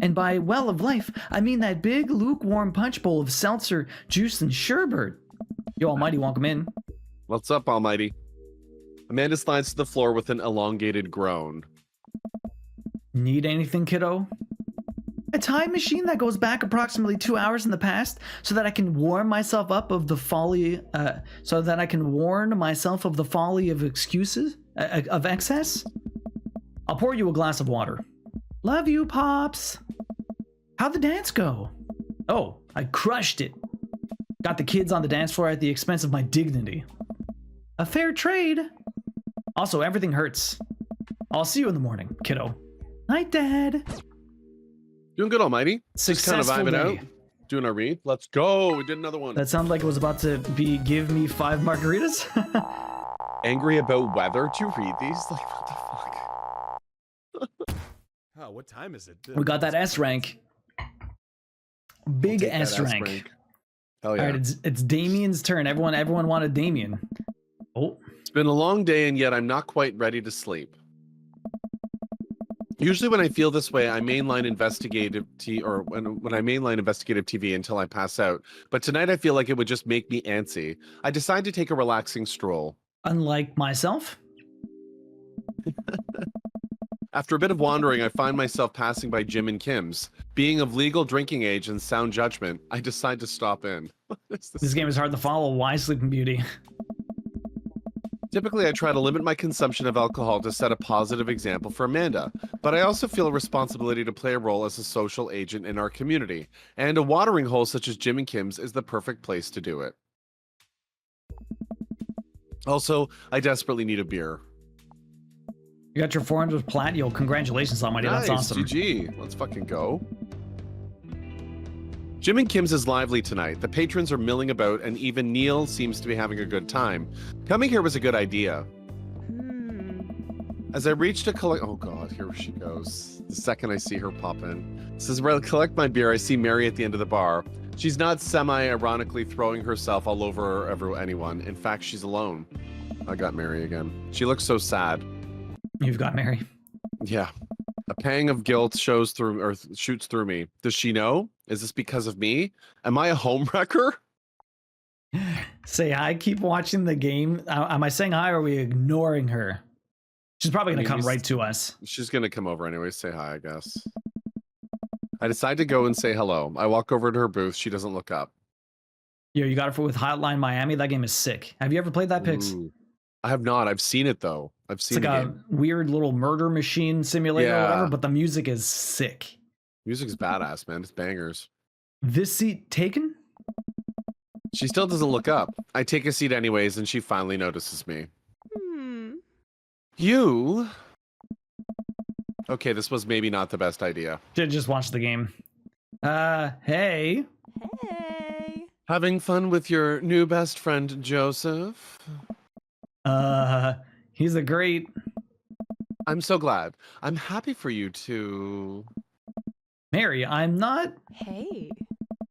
And by well of life, I mean that big lukewarm punch bowl of seltzer, juice, and sherbet. Yo, Almighty, welcome in. What's up, Almighty? Amanda slides to the floor with an elongated groan. Need anything, kiddo? A time machine that goes back approximately 2 hours in the past, so that I can warn myself up of the folly. So that I can warn myself of the folly of excuses, of excess. I'll pour you a glass of water. Love you, Pops. How'd the dance go? Oh, I crushed it. Got the kids on the dance floor at the expense of my dignity. A fair trade. Also, everything hurts. I'll see you in the morning, kiddo. Night, Dad. Doing good, Almighty. Just kind of Successful vibing day. out. Doing our read. Let's go. We did another one. That sounded like it was about to be give me 5 margaritas. Angry about weather. Do you read these? Like, what the fuck? Oh, what time is it? We got that S rank. Big Take that S rank. Hell yeah. All right, it's Damien's turn. Everyone wanted Damien. Oh, It's been a long day, and yet I'm not quite ready to sleep. Usually when I feel this way, I mainline investigative when I mainline investigative TV until I pass out. But tonight I feel like it would just make me antsy. I decide to take a relaxing stroll. unlike myself. After a bit of wandering, I find myself passing by Jim and Kim's. Being of legal drinking age and sound judgment, I decide to stop in. What is this? This game is hard to follow. Why Sleeping Beauty? Typically, I try to limit my consumption of alcohol to set a positive example for Amanda, but I also feel a responsibility to play a role as a social agent in our community, and a watering hole such as Jim and Kim's is the perfect place to do it. Also, I desperately need a beer. You got your 400 plat? Yo, congratulations, Almighty. Nice, That's awesome. GG. Let's fucking go. Jim and Kim's is lively tonight. The patrons are milling about, and even Neil seems to be having a good time. Coming here was a good idea. As I reach to collect... Oh, God, here she goes. The second I see her pop in. It says, well, collect my beer. I see Mary at the end of the bar. She's not semi-ironically throwing herself all over anyone. In fact, she's alone. I got Mary again. She looks so sad. You've got Mary. Yeah. A pang of guilt shoots through me. Does she know? Is this because of me? Am I a homewrecker? Say hi. Keep watching the game. Am I saying hi or are we ignoring her? She's probably going to come right to us. She's going to come over anyway. Say hi, I guess. I decide to go and say hello. I walk over to her booth. She doesn't look up. Yo, you got it for with Hotline Miami. That game is sick. Have you ever played that, Pix? Ooh. I have not. I've seen it, though. I've seen it's like a weird little murder machine simulator or whatever, but the music is sick. Music's badass, man. It's bangers. This seat taken? She still doesn't look up. I take a seat anyways, and she finally notices me. You... Okay, this was maybe not the best idea. Just watch the game. Hey. Hey. Having fun with your new best friend, Joseph? He's a great... I'm so glad. I'm happy for you to... Mary, I'm not... Hey.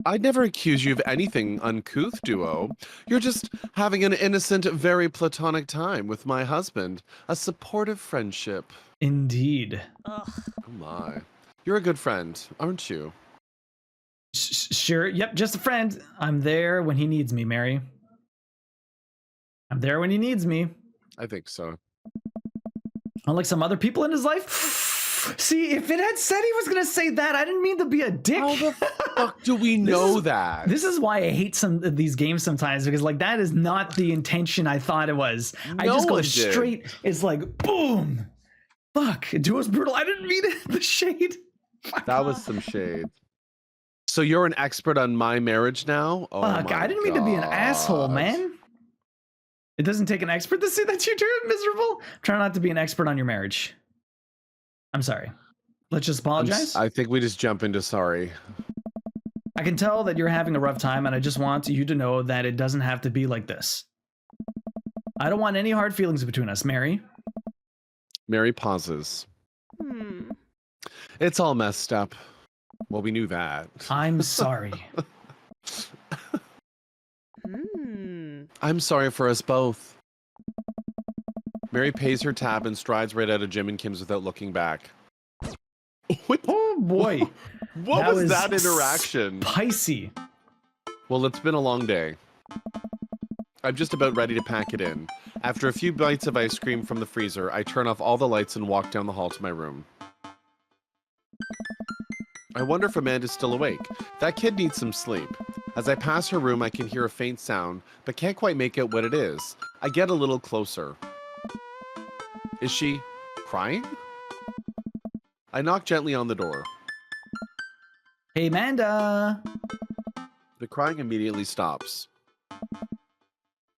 I'd never accuse you of anything uncouth, Duo. You're just having an innocent, very platonic time with my husband. A supportive friendship. Indeed. Ugh. Oh my. You're a good friend, aren't you? Sure. Yep, just a friend. I'm there when he needs me, Mary. I'm there when he needs me. I think so. Unlike some other people in his life. See, if it had said he was going to say that, I didn't mean to be a dick. How the fuck do we know that? This is why I hate some of these games sometimes, because like that is not the intention I thought it was. I just go straight. It's like, boom. Fuck. Duo's brutal. I didn't mean it. The shade. That was some shade. So you're an expert on my marriage now? Oh fuck, I didn't mean to be an asshole, man. It doesn't take an expert to see that you're miserable. Try not to be an expert on your marriage. I'm sorry. Let's just apologize. I think we just jump into sorry. I can tell that you're having a rough time, and I just want you to know that it doesn't have to be like this. I don't want any hard feelings between us, Mary. Mary pauses. It's all messed up. Well, we knew that. I'm sorry. I'm sorry for us both. Mary pays her tab and strides right out of Jim and Kim's without looking back. Oh boy. What was that interaction? Spicy. Well, it's been a long day. I'm just about ready to pack it in. After a few bites of ice cream from the freezer, I turn off all the lights and walk down the hall to my room. I wonder if Amanda's still awake. That kid needs some sleep. As I pass her room, I can hear a faint sound, but can't quite make out what it is. I get a little closer. Is she crying? I knock gently on the door. Hey, Amanda. The crying immediately stops.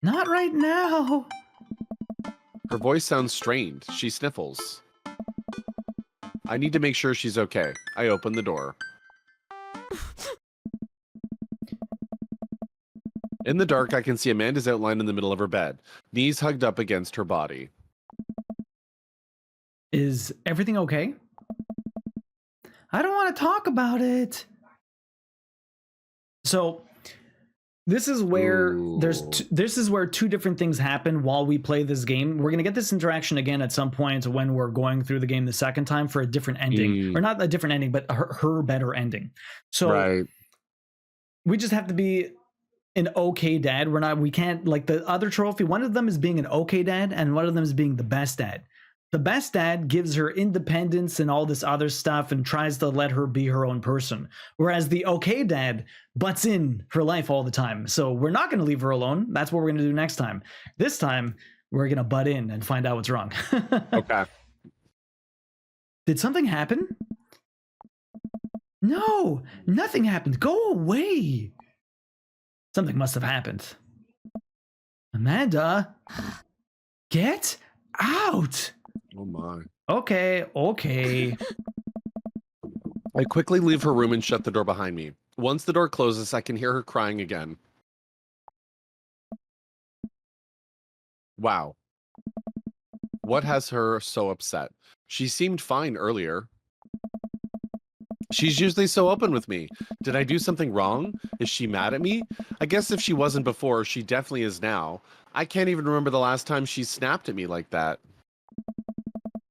Not right now. Her voice sounds strained. She sniffles. I need to make sure she's okay. I open the door. In the dark, I can see Amanda's outline in the middle of her bed, knees hugged up against her body. Is everything okay? I don't want to talk about it. So, this is where this is where two different things happen while we play this game. We're going to get this interaction again at some point when we're going through the game the second time for a different ending. Or not a different ending, but her better ending. So, we just have to be an okay dad. We can't, like the other trophy, one of them is being an okay dad and one of them is being the best dad. The best dad gives her independence and all this other stuff and tries to let her be her own person. Whereas the okay dad butts in her life all the time. So we're not going to leave her alone. That's what we're going to do next time. This time, we're going to butt in and find out what's wrong. Okay. Did something happen? No, nothing happened. Go away. Something must have happened. Amanda, get out. Oh my. Okay, okay. I quickly leave her room and shut the door behind me. Once the door closes, I can hear her crying again. Wow. What has her so upset? She seemed fine earlier. She's usually so open with me. Did I do something wrong? Is she mad at me? I guess if she wasn't before, she definitely is now. I can't even remember the last time she snapped at me like that.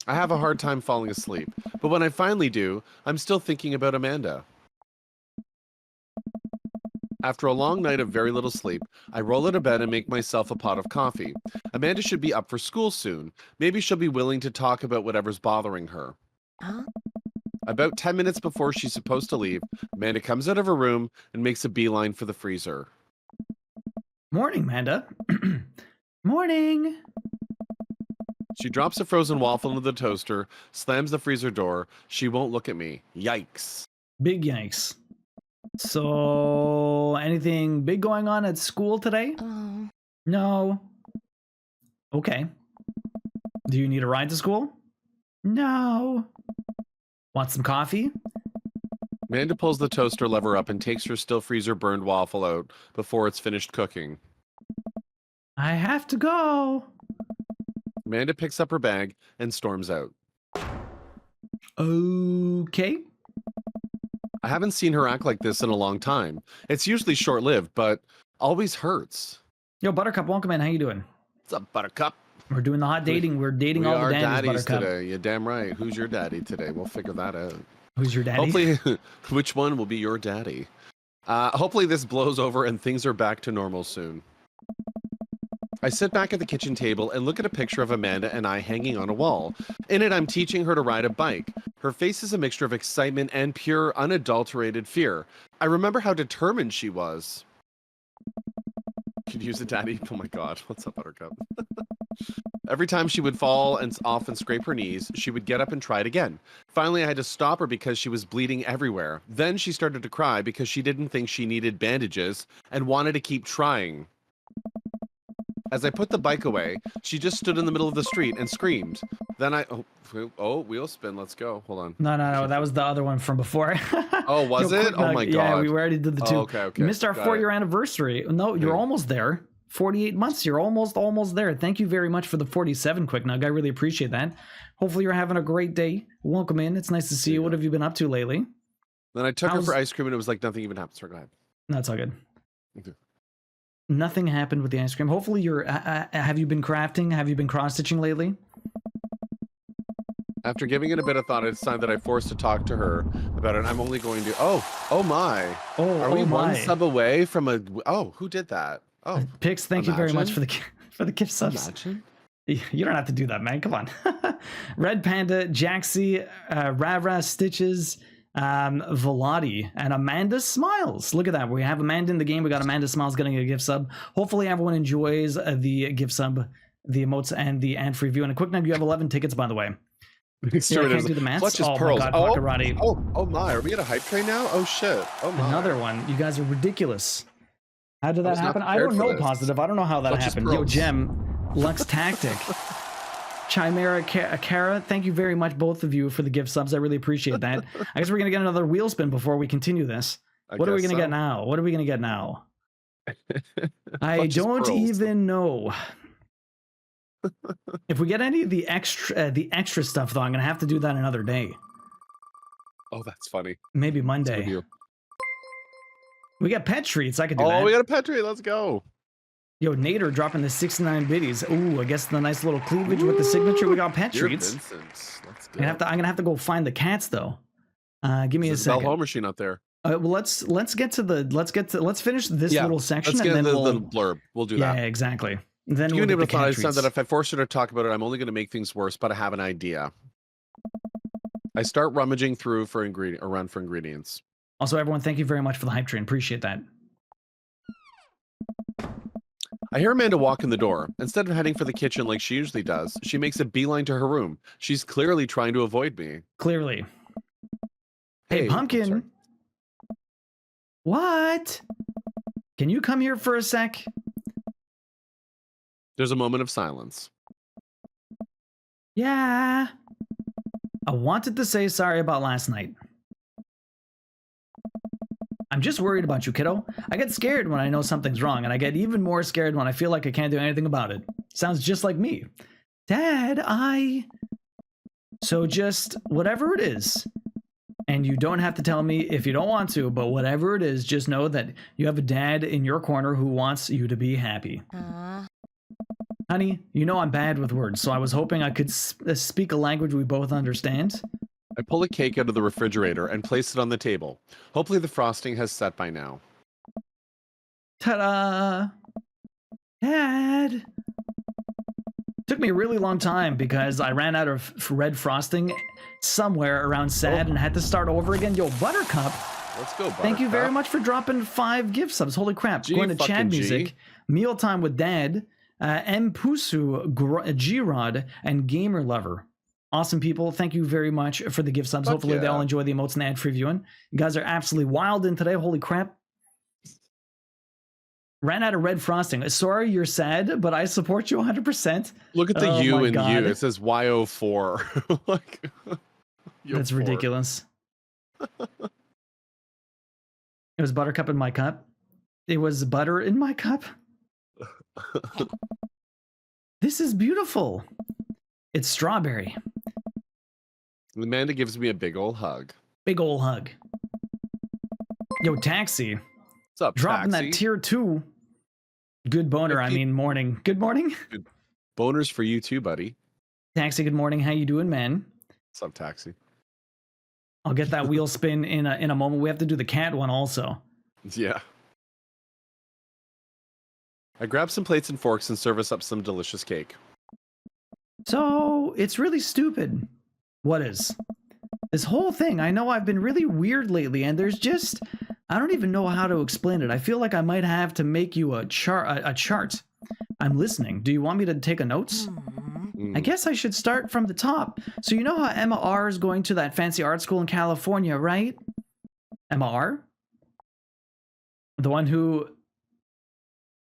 I have a hard time falling asleep, but when I finally do, I'm still thinking about Amanda. After a long night of very little sleep, I roll out of bed and make myself a pot of coffee. Amanda should be up for school soon. Maybe she'll be willing to talk about whatever's bothering her. Huh? About 10 minutes before she's supposed to leave, Amanda comes out of her room and makes a beeline for the freezer. Morning, Amanda. Morning. She drops a frozen waffle into the toaster, slams the freezer door. She won't look at me. Yikes. Big yikes. So, anything big going on at school today? Oh. No. Okay. Do you need a ride to school? No. Want some coffee? Amanda pulls the toaster lever up and takes her still freezer burned waffle out before it's finished cooking. I have to go. Amanda picks up her bag and storms out. Okay. I haven't seen her act like this in a long time. It's usually short-lived, but always hurts. Yo, Buttercup, welcome in. How you doing? What's up, Buttercup? We're doing the hot dating. We're dating We all are the daddies, daddies Buttercup. today. You're damn right. Who's your daddy today? We'll figure that out. Who's your daddy? Hopefully, which one will be your daddy? Hopefully this blows over and things are back to normal soon. I sit back at the kitchen table and look at a picture of Amanda and I hanging on a wall. In it, I'm teaching her to ride a bike. Her face is a mixture of excitement and pure, unadulterated fear. I remember how determined she was. Could use a daddy. Oh my god, what's up, Buttercup? Every time she would fall and often scrape her knees, she would get up and try it again. Finally, I had to stop her because she was bleeding everywhere. Then she started to cry because she didn't think she needed bandages and wanted to keep trying. As I put the bike away, she just stood in the middle of the street and screamed. Then wheel spin, let's go. Hold on. No, that was the other one from before. Oh, was Yo, it? quick Oh nug. my Yeah, god. we already did the two. Oh, okay. You missed our Got 4-year it. anniversary. No, you're Yeah. almost there. 48 months. You're almost there. Thank you very much for the 47 quick nug. I really appreciate that. Hopefully you're having a great day. Welcome in. It's nice to see you. What have you been up to lately? Then I took her How's- for ice cream and it was like nothing even happened. Sorry, go ahead. No, it's all good. Okay. Nothing happened with the ice cream. Hopefully you're. Have you been crafting? Have you been cross stitching lately? After giving it a bit of thought, I decided that I forced to talk to her about it. I'm only going to. Oh my. Oh, Are we oh one my. sub away from a? Oh, who did that? Oh, Pix, thank you very much imagine. for the gift subs. imagine. You don't have to do that, man. Come on. Red Panda, Jaxie, Rara, Stitches, Velati, and Amanda Smiles. Look at that. We have Amanda in the game. We got Amanda Smiles getting a gift sub. Hopefully everyone enjoys the gift sub, the emotes, and the ad-free view. And a quick note, you have 11 tickets, by the way. Yeah, I can't do the math. Clutches Oh pearls. my god, Oh, Pakarati. oh my. Are we at a hype train now? Oh shit. Oh my. Another one. You guys are ridiculous. How did that was not happen? I prepared don't for know, this. Positive. I don't know how that Clutches happened. Yo, pearls. Gem, Lux Tactic, Chimera, Kara, thank you very much, both of you, for the gift subs. I really appreciate that. I guess we're going to get another wheel spin before we continue this. What are we guess going to so. get now? What are we going to get now? I Clutches don't pearls. even know. If we get any of the extra stuff, though, I'm going to have to do that another day. Oh, that's funny. Maybe Good Monday. view. We got pet treats. I could do Oh, that. we got a pet tree. Let's go. Yo, Nader dropping the 69 biddies. Ooh, I guess the nice little cleavage with the signature. We got pet Dear treats. Vincent. Let's go. I'm gonna have to go find the cats though. Give me a There's a Bell second. Home machine out there. Well, let's finish this Yeah, little section Let's and get then the we'll. blurb. We'll do Yeah, that. exactly. Then You we'll didn't get even the thought I cat said treats. that if I force her to talk about it, I'm only going to make things worse, but I have an idea. I start rummaging through for around for ingredients. Also, everyone, thank you very much for the hype train. Appreciate that. I hear Amanda walk in the door. Instead of heading for the kitchen like she usually does, she makes a beeline to her room. She's clearly trying to avoid me. Clearly. Hey, Hey, Pumpkin. sorry. What? Can you come here for a sec? There's a moment of silence. Yeah. I wanted to say sorry about last night. I'm just worried about you, kiddo. I get scared when I know something's wrong, and I get even more scared when I feel like I can't do anything about it. Sounds just like me. Dad, So just whatever it is, and you don't have to tell me if you don't want to, but whatever it is, just know that you have a dad in your corner who wants you to be happy. Honey, you know I'm bad with words, so I was hoping I could speak a language we both understand. I pull a cake out of the refrigerator and place it on the table. Hopefully the frosting has set by now. Ta-da! Dad! Took me a really long time because I ran out of red frosting somewhere around sad and had to start over again. Yo, Buttercup! Let's go, Buttercup. Thank you very much for dropping 5 gift subs. Holy crap. G Going to Chad fucking G. Music, Mealtime with Dad, M. Pusu, G-Rod, and Gamer Lover. Awesome people. Thank you very much for the gift subs. Fuck Hopefully they all enjoy the emotes and ad previewing. You guys are absolutely wild in today. Holy crap. Ran out of red frosting. Sorry you're sad, but I support you 100%. Look at the Oh U my in God. U. It says YO4. Like, That's ridiculous. It was Buttercup in my cup. It was butter in my cup. This is beautiful. It's strawberry. Amanda gives me a big old hug. Big ol' hug. Yo, Taxi. What's up, Dropping Taxi? that tier 2. Good boner, I mean morning. Good morning. Boners for you too, buddy. Taxi, good morning. How you doing, man? What's up, Taxi? I'll get that wheel spin in a moment. We have to do the cat one also. Yeah. I grab some plates and forks and serve us up some delicious cake. So, it's really stupid. What is? This whole thing, I know I've been really weird lately, and there's just... I don't even know how to explain it. I feel like I might have to make you a chart. I'm listening. Do you want me to take a notes? I guess I should start from the top. So you know how Emma R is going to that fancy art school in California, right? Emma R? The one who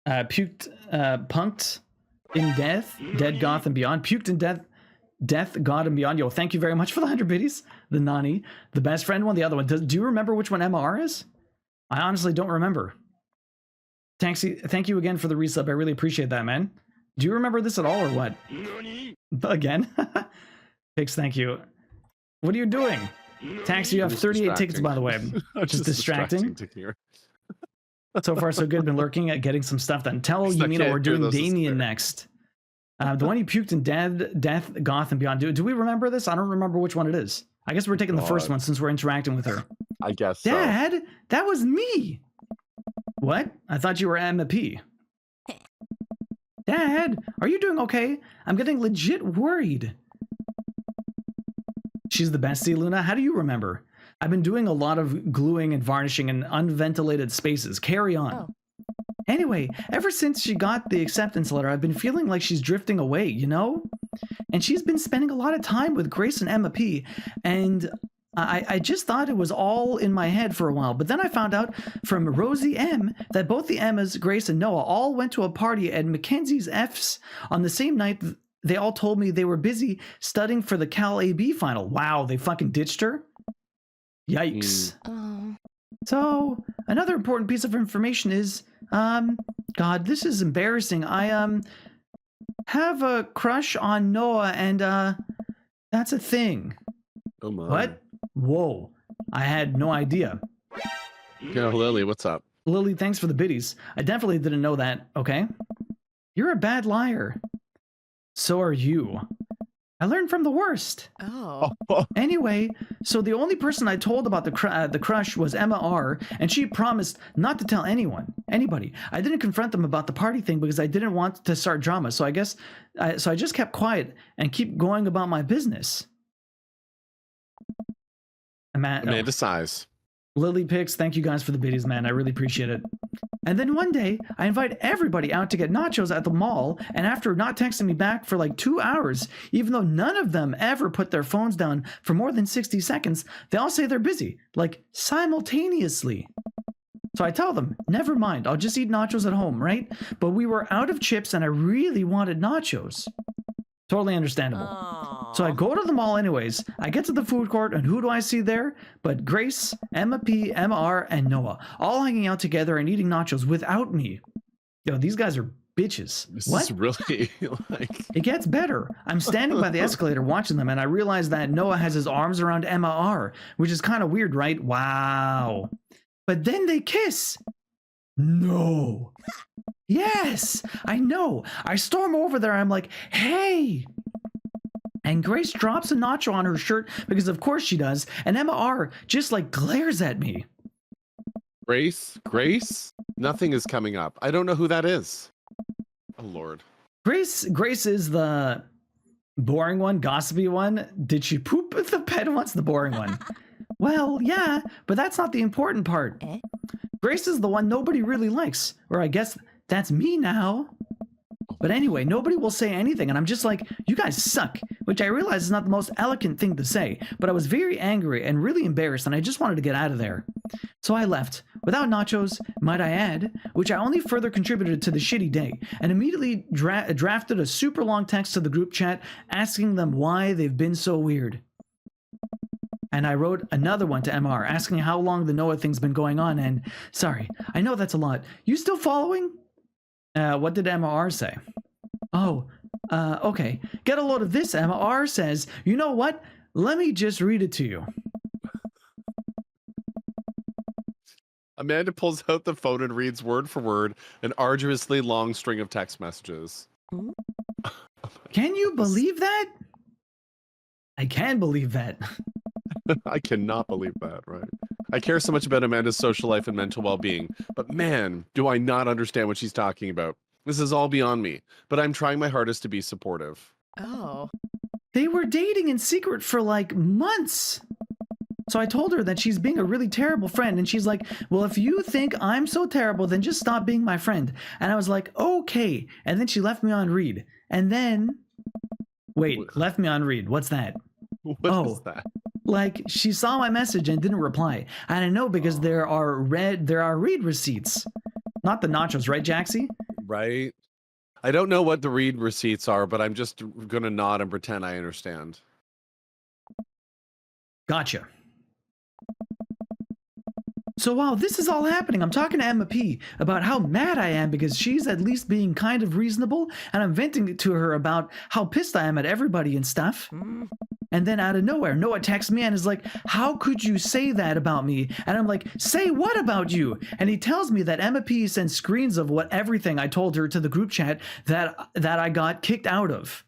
punked in death, dead, goth, and beyond. Puked in death, God, and beyond. Yo, thank you very much for the 100 biddies. The Nani. The best friend one, the other one. Do you remember which one Emma R is? I honestly don't remember. Taxi, thank you again for the resub. I really appreciate that, man. Do you remember this at all or what? Again? Pix, thank you. What are you doing? Taxi, you have 38 tickets, by the way. Just distracting. So far, so good. Been lurking at getting some stuff done. Tell Yumina we're doing Damien next. The one he puked in death, goth, and beyond. Do we remember this? I don't remember which one it is. I guess we're taking the first one since we're interacting with her. I guess so. Dad, that was me. What? I thought you were Emma P. Dad, are you doing okay? I'm getting legit worried. She's the bestie, Luna. How do you remember? I've been doing a lot of gluing and varnishing in unventilated spaces. Carry on. Oh. Anyway, ever since she got the acceptance letter, I've been feeling like she's drifting away, you know? And she's been spending a lot of time with Grace and Emma P. And I just thought it was all in my head for a while. But then I found out from Rosie M that both the Emmas, Grace and Noah, all went to a party at Mackenzie's F's on the same night. They all told me they were busy studying for the Cal AB final. Wow, they fucking ditched her? Yikes. Oh. So, another important piece of information is, God, this is embarrassing. I, have a crush on Noah, and, that's a thing. Oh my. What? Whoa. I had no idea. Yo, Lily, what's up? Lily, thanks for the biddies. I definitely didn't know that, okay? You're a bad liar. So are you. I learned from the worst. Oh. Anyway, so the only person I told about the crush was Emma R, and she promised not to tell anybody. I didn't confront them about the party thing because I didn't want to start drama. So I just kept quiet and keep going about my business. Amanda sighs. Lily Picks, thank you guys for the biddies, man. I really appreciate it. And then one day, I invite everybody out to get nachos at the mall, and after not texting me back for like 2 hours, even though none of them ever put their phones down for more than 60 seconds, they all say they're busy, like simultaneously. So I tell them, never mind, I'll just eat nachos at home, right? But we were out of chips and I really wanted nachos. Totally understandable. Oh. So I go to the mall anyways. I get to the food court, and who do I see there? But Grace, Emma P, MR, and Noah, all hanging out together and eating nachos without me. Yo, these guys are bitches. This What? is really like. It gets better. I'm standing by the escalator watching them, and I realize that Noah has his arms around Emma R, which is kind of weird, right? Wow. But then they kiss. No. Yes, I know. I storm over there. I'm like, hey. And Grace drops a nacho on her shirt because of course she does. And Emma R just like glares at me. Grace? Nothing is coming up. I don't know who that is. Oh, Lord. Grace is the boring one, gossipy one. Did she poop the bed once? The boring one. Well, yeah, but that's not the important part. Grace is the one nobody really likes. Or I guess that's me now. But anyway, nobody will say anything, and I'm just like, you guys suck, which I realize is not the most eloquent thing to say, but I was very angry and really embarrassed, and I just wanted to get out of there. So I left, without nachos, might I add, which I only further contributed to the shitty day, and immediately drafted a super long text to the group chat asking them why they've been so weird. And I wrote another one to MR asking how long the Noah thing's been going on, and sorry, I know that's a lot. You still following? What did MR say? Oh, okay. Get a load of this. MR says, you know what? Let me just read it to you. Amanda pulls out the phone and reads word for word an arduously long string of text messages. Can you believe that? I can believe that. I cannot believe that, right? I care so much about Amanda's social life and mental well-being, but man, do I not understand what she's talking about. This is all beyond me, but I'm trying my hardest to be supportive. Oh. They were dating in secret for like months. So I told her that she's being a really terrible friend, and she's like, well, if you think I'm so terrible, then just stop being my friend. And I was like, okay. And then she left me on read. And then, wait, left me on read. What's that? What is that? Like, she saw my message and didn't reply. And I know because there are read receipts. Not the nachos, right, Jaxie? Right? I don't know what the read receipts are, but I'm just gonna nod and pretend I understand. Gotcha. So while this is all happening, I'm talking to Emma P about how mad I am because she's at least being kind of reasonable, and I'm venting to her about how pissed I am at everybody and stuff. And then out of nowhere, Noah texts me and is like, how could you say that about me? And I'm like, say what about you? And he tells me that Emma P sent screens of what everything I told her to the group chat that I got kicked out of.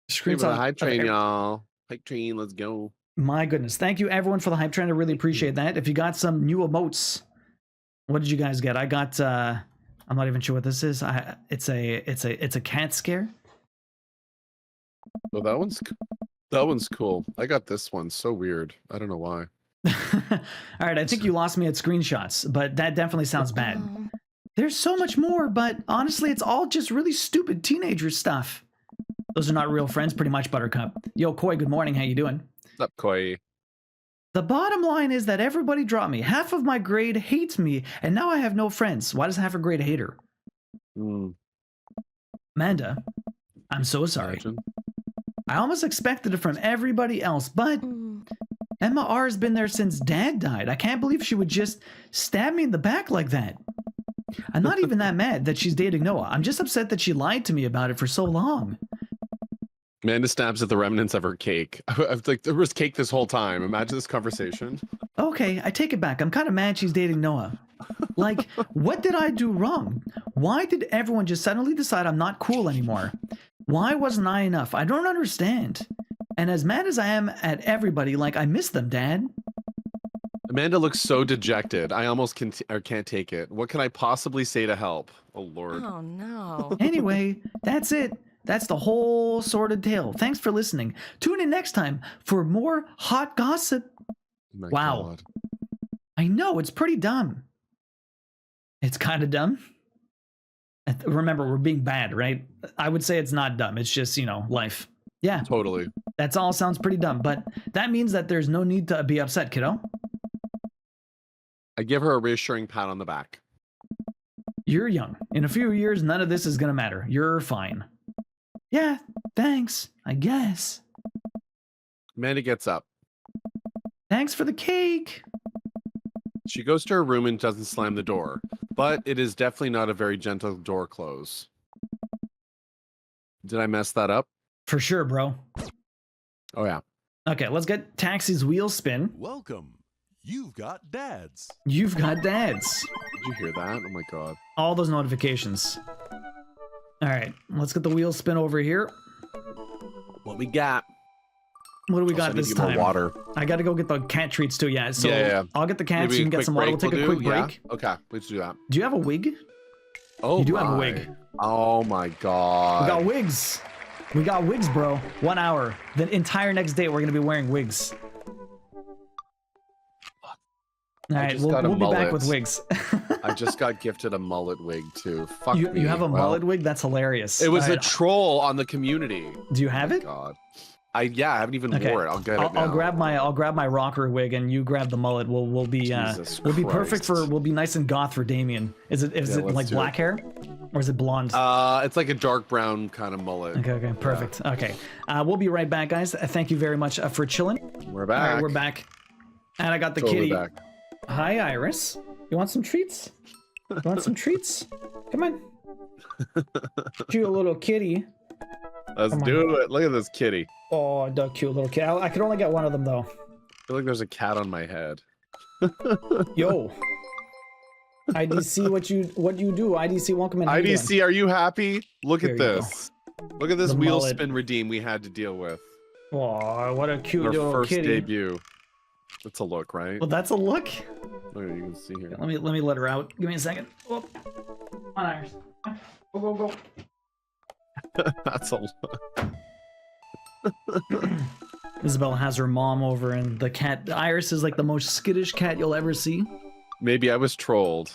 Screens on the hype train, y'all. Hype train, let's go. My goodness. Thank you everyone for the hype train. I really appreciate that. If you got some new emotes, what did you guys get? I got I'm not even sure what this is. It's a cat scare. Oh, that one's cool. I got this one. So weird. I don't know why. All right, I think you lost me at screenshots, but that definitely sounds bad. There's so much more, but honestly, it's all just really stupid teenager stuff. Those are not real friends, pretty much, Buttercup. Yo, Koi, good morning. How you doing? What's up, Koi? The bottom line is that everybody dropped me. Half of my grade hates me, and now I have no friends. Why does half a grade hate her? Amanda, I'm so sorry. Imagine. I almost expected it from everybody else, but Emma R has been there since Dad died. I can't believe she would just stab me in the back like that. I'm not even that mad that she's dating Noah. I'm just upset that she lied to me about it for so long. Amanda stabs at the remnants of her cake. I was like, there was cake this whole time. Imagine this conversation. Okay, I take it back. I'm kind of mad she's dating Noah. Like, what did I do wrong? Why did everyone just suddenly decide I'm not cool anymore? Why wasn't I enough? I don't understand. And as mad as I am at everybody, like, I miss them, Dad. Amanda looks so dejected. I almost can't take it. What can I possibly say to help? Oh, Lord. Oh, no. Anyway, that's it. That's the whole sordid tale. Thanks for listening. Tune in next time for more hot gossip. Oh my Wow. God. I know, it's pretty dumb. It's kind of dumb. Remember, we're being bad, right? I would say it's not dumb. It's just, you know, life. Yeah, Totally. that's all sounds pretty dumb, but that means that there's no need to be upset, kiddo. I give her a reassuring pat on the back. You're young. In a few years, none of this is going to matter. You're fine. Yeah, Thanks, I guess. Amanda gets up. Thanks for the cake. She goes to her room and doesn't slam the door, but it is definitely not a very gentle door close. Did I mess that up? For sure, bro. Oh, yeah. Okay, let's get Taxi's wheel spin. Welcome. You've got dads. You've got dads. Did you hear that? Oh, my God. All those notifications. All right, let's get the wheel spin over here. What we got? What do we Also, got I need this to get more time? water. I gotta go get the cat treats too. Yeah, so Yeah. I'll get the cats. Maybe You can a get quick some water. We'll break take a will quick do? Yeah? break. Okay, let's do that. Do you have a wig? Oh, You do have a my. wig. Oh, my God. We got wigs. We got wigs, bro. 1 hour. The entire next day, we're gonna be wearing wigs. All right, just got a we'll be back mullet. with wigs. I just got gifted a mullet wig, too. Fuck me. You have a Well, mullet wig? That's hilarious. It was All a right, troll on the community. do you have it? God. I haven't even Okay. wore it. I'll get it now. I'll grab my rocker wig and you grab the mullet. We'll be Jesus we'll be perfect Christ. for we'll be nice and goth for Damien. Is it let's like do black it. hair or is it blonde? It's like a dark brown kind of mullet. Okay, perfect. Okay, we'll be right back, guys. Thank you very much for chilling. We're All back. right, we're back, and I got the Totally kitty. back. Hi, Iris. You want some treats? You want some treats? Come on. Cute little kitty. Let's Come on. do it. Look at this kitty. Oh, the cute little kid. I could only get one of them though. I feel like there's a cat on my head. Yo. IDC, what you do? IDC, welcome in. How you doing? IDC, are you happy? Look Here at you go. this. Look at this The wheel mullet. spin redeem we had to deal with. Oh, what a cute Our little first kitty. debut. That's a look, right? Well, that's a look. Look, you can see here. Let me let her out. Give me a second. Oh. Come on, Iris. Go. That's a look. Isabel has her mom over, and the cat Iris is like the most skittish cat you'll ever see. Maybe I was trolled.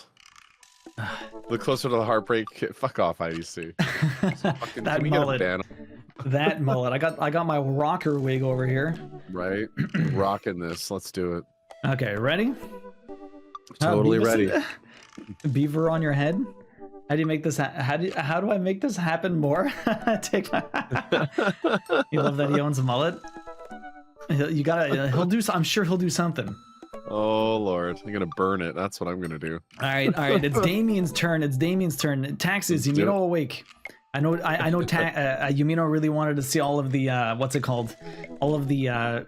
Look closer to the heartbreak. Fuck off, IDC. Fucking, That can we get a mullet. ban? That mullet. I got my rocker wig over here. Right? Rocking this. Let's do it. Okay, ready? Totally ready. Beaver on your head. How do you make this? How do I make this happen more? Take my. You love that he owns a mullet. You gotta. He'll do. I'm sure he'll do something. Oh Lord, I'm gonna burn it. That's what I'm gonna do. All right. It's Damien's turn. Taxes. Let's do Yumino awake. I know. Yumino really wanted to see all of the what's it called? All of the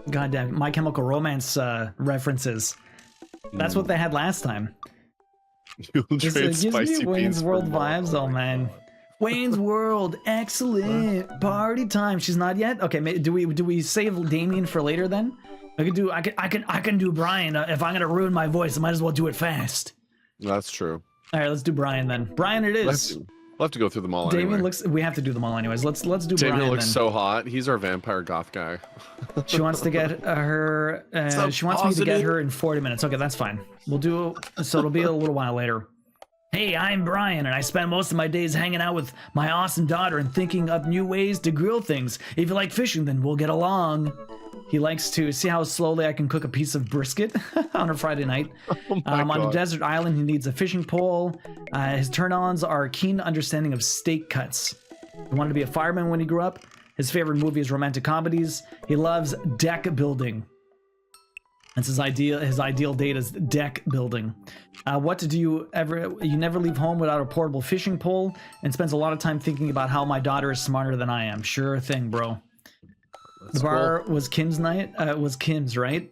goddamn My Chemical Romance references. That's what they had last time. You'll This trade gives me spicy Wayne's beans for World more. vibes. Oh man, Wayne's World, excellent party time. She's not yet. Okay, do we save Damien for later then? I can do Brian. If I'm gonna ruin my voice, I might as well do it fast. That's true. All right, let's do Brian then. Brian, it is. We'll have to go through them all Damien anyway. looks. We have to do them all anyways. Let's do Damien Brian looks then. so hot. He's our vampire goth guy. She wants to get her. So She wants me to get positive. her in 40 minutes. Okay, that's fine. We'll do. So it'll be a little while later. Hey, I'm Brian, and I spend most of my days hanging out with my awesome daughter and thinking up new ways to grill things. If you like fishing, then we'll get along. He likes to see how slowly I can cook a piece of brisket on a Friday night. Oh my On a God. desert island, he needs a fishing pole. His turn-ons are a keen understanding of steak cuts. He wanted to be a fireman when he grew up. His favorite movie is romantic comedies. He loves deck building. That's his ideal date is deck building. What do you never leave home without a portable fishing pole, and spends a lot of time thinking about how my daughter is smarter than I am. Sure thing, bro. That's The bar cool. was Kim's night. Was Kim's, right?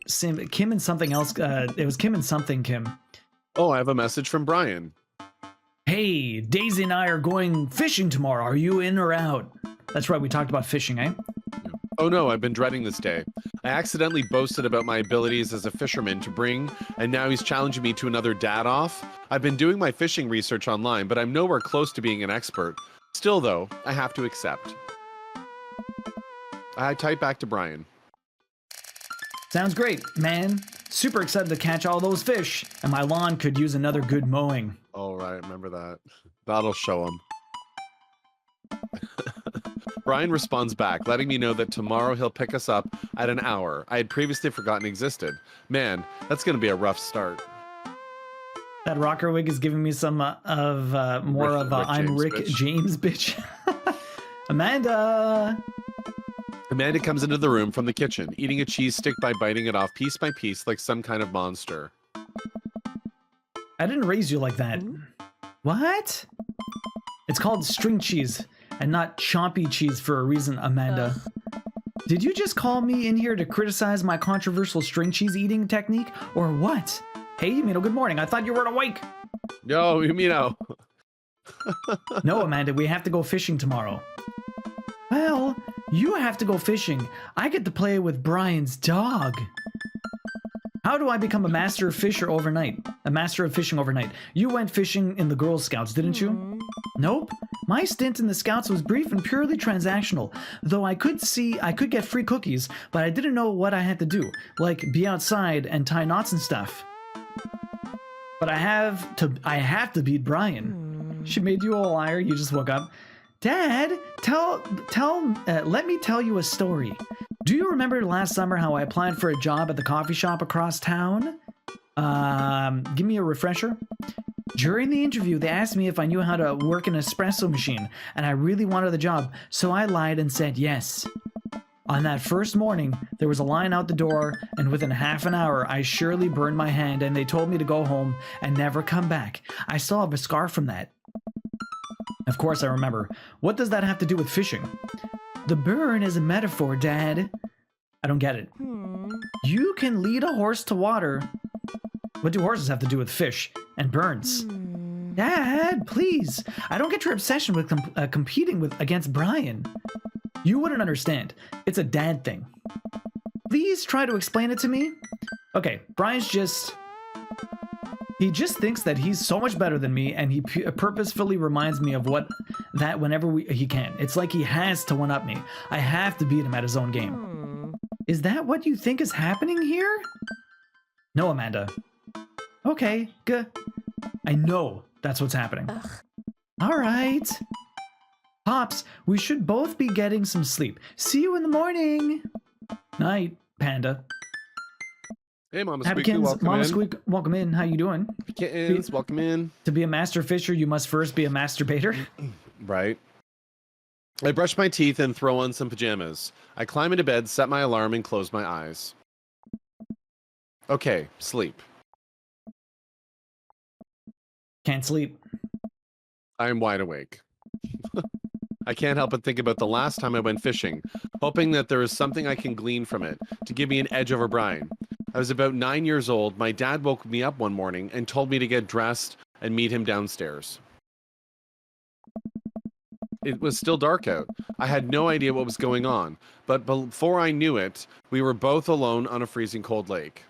Kim and something else. It was Kim and something Kim. Oh, I have a message from Brian. Hey, Daisy and I are going fishing tomorrow. Are you in or out? That's right, we talked about fishing, eh? Oh no, I've been dreading this day. I accidentally boasted about my abilities as a fisherman to bring, and now he's challenging me to another dad off. I've been doing my fishing research online, but I'm nowhere close to being an expert. Still though, I have to accept. I type back to Brian. Sounds great, man. Super excited to catch all those fish, and my lawn could use another good mowing. All right, remember that. That'll show him. Brian responds back, letting me know that tomorrow he'll pick us up at an hour I had previously forgotten existed. Man, that's going to be a rough start. That rocker wig is giving me some more of I'm Rick James bitch. Amanda! Amanda comes into the room from the kitchen, eating a cheese stick by biting it off piece by piece like some kind of monster. I didn't raise you like that. What? It's called string cheese and not chompy cheese for a reason, Amanda. Did you just call me in here to criticize my controversial string cheese eating technique, or what? Hey, Yumino, good morning. I thought you weren't awake. No, Yumino. No, Amanda, we have to go fishing tomorrow. Well, you have to go fishing. I get to play with Brian's dog. How do I become a master of fisher overnight? A master of fishing overnight. You went fishing in the Girl Scouts, didn't you? Nope. My stint in the Scouts was brief and purely transactional. Though I could get free cookies, but I didn't know what I had to do, like be outside and tie knots and stuff. But I have to beat Brian. She made you a liar. You just woke up. Dad, let me tell you a story. Do you remember last summer how I applied for a job at the coffee shop across town? Give me a refresher. During the interview, they asked me if I knew how to work an espresso machine, and I really wanted the job, so I lied and said yes. On that first morning, there was a line out the door, and within half an hour, I surely burned my hand, and they told me to go home and never come back. I still have a scar from that. Of course I remember. What does that have to do with fishing? The burn is a metaphor, Dad. I don't get it. You can lead a horse to water. What do horses have to do with fish and burns? Dad, please. I don't get your obsession with competing against Brian. You wouldn't understand. It's a dad thing. Please try to explain it to me. Okay, Brian's he just thinks that he's so much better than me, and he purposefully reminds me of that whenever he can. It's like he has to one-up me. I have to beat him at his own game. Is that what you think is happening here? No, Amanda. Okay, good. I know that's what's happening. All right. Pops, we should both be getting some sleep. See you in the morning. Night, Panda. Hey, Mama Squeaky, Happykins, welcome Mama in. Squeak, welcome in. How you doing? Kittens, welcome in. To be a master fisher, you must first be a masturbator. Right. I brush my teeth and throw on some pajamas. I climb into bed, set my alarm, and close my eyes. Okay, sleep. Can't sleep. I am wide awake. I can't help but think about the last time I went fishing, hoping that there is something I can glean from it to give me an edge over Brian. I was about 9 years old. My dad woke me up one morning and told me to get dressed and meet him downstairs. It was still dark out. I had no idea what was going on, but before I knew it, we were both alone on a freezing cold lake.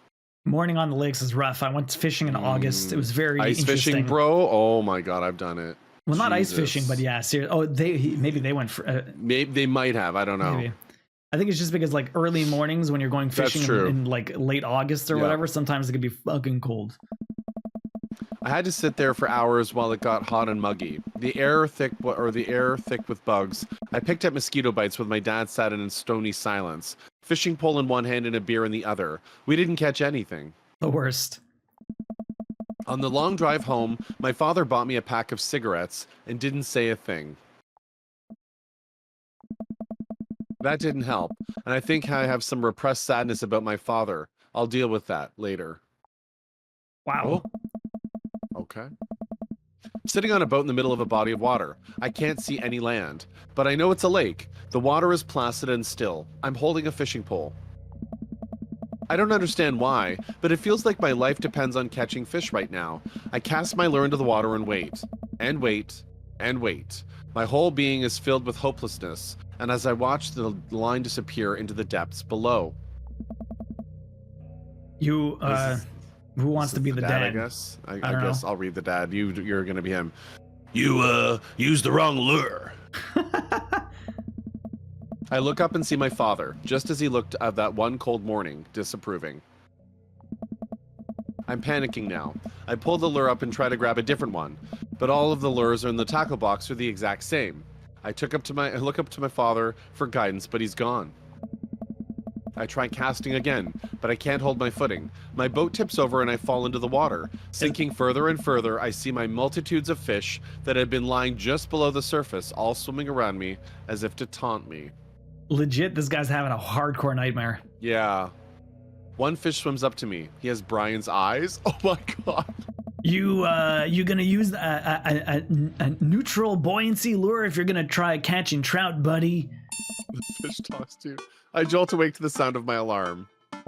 Morning on the lakes is rough. I went fishing in August. It was very Ice interesting. fishing, bro? Oh my god, I've done it. Well, not ice Jesus. fishing, but yeah, seriously. Oh, maybe they went for. Maybe they might have. I don't know. Maybe. I think it's just because like early mornings when you're going fishing in like late August or whatever, sometimes it can be fucking cold. I had to sit there for hours while it got hot and muggy. The air thick with bugs. I picked up mosquito bites with my dad sat in stony silence. Fishing pole in one hand and a beer in the other. We didn't catch anything. The worst. On the long drive home, my father bought me a pack of cigarettes and didn't say a thing. That didn't help, and I think I have some repressed sadness about my father. I'll deal with that later. Wow. Oh. Okay. Sitting on a boat in the middle of a body of water. I can't see any land, but I know it's a lake. The water is placid and still. I'm holding a fishing pole. I don't understand why, but it feels like my life depends on catching fish right now. I cast my lure into the water and wait. And wait. And wait. My whole being is filled with hopelessness, and as I watch the line disappear into the depths below. You, who wants to be the dad? I guess. I don't guess know. I'll read the dad. You're gonna be him. You, used the wrong lure. I look up and see my father, just as he looked at that one cold morning, disapproving. I'm panicking now. I pull the lure up and try to grab a different one, but all of the lures in the tackle box are the exact same. I look up to my father for guidance, but he's gone. I try casting again, but I can't hold my footing. My boat tips over and I fall into the water. Sinking further and further, I see my multitudes of fish that had been lying just below the surface, all swimming around me as if to taunt me. Legit, this guy's having a hardcore nightmare. Yeah. One fish swims up to me. He has Brian's eyes. Oh my god. You gonna use a neutral buoyancy lure if you're gonna try catching trout, buddy? The fish talks to you. I jolt awake to the sound of my alarm. Oh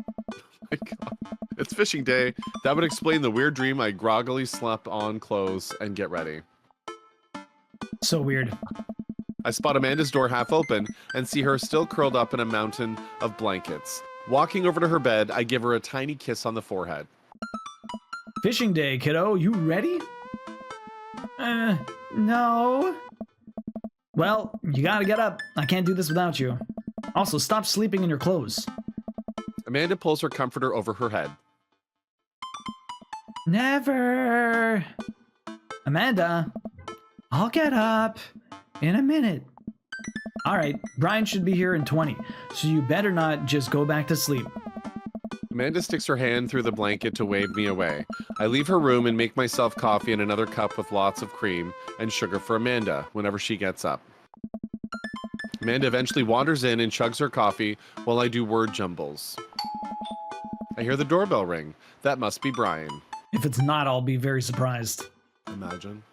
my god. It's fishing day. That would explain the weird dream. I groggily slap on clothes and get ready. So weird. I spot Amanda's door half open and see her still curled up in a mountain of blankets. Walking over to her bed, I give her a tiny kiss on the forehead. Fishing day, kiddo. You ready? No. Well, you gotta get up. I can't do this without you. Also, stop sleeping in your clothes. Amanda pulls her comforter over her head. Never. Amanda, I'll get up in a minute. All right, Brian should be here in 20, so you better not just go back to sleep. Amanda sticks her hand through the blanket to wave me away. I leave her room and make myself coffee and another cup with lots of cream and sugar for Amanda whenever she gets up. Amanda eventually wanders in and chugs her coffee while I do word jumbles. I hear the doorbell ring. That must be Brian. If it's not, I'll be very surprised. Imagine.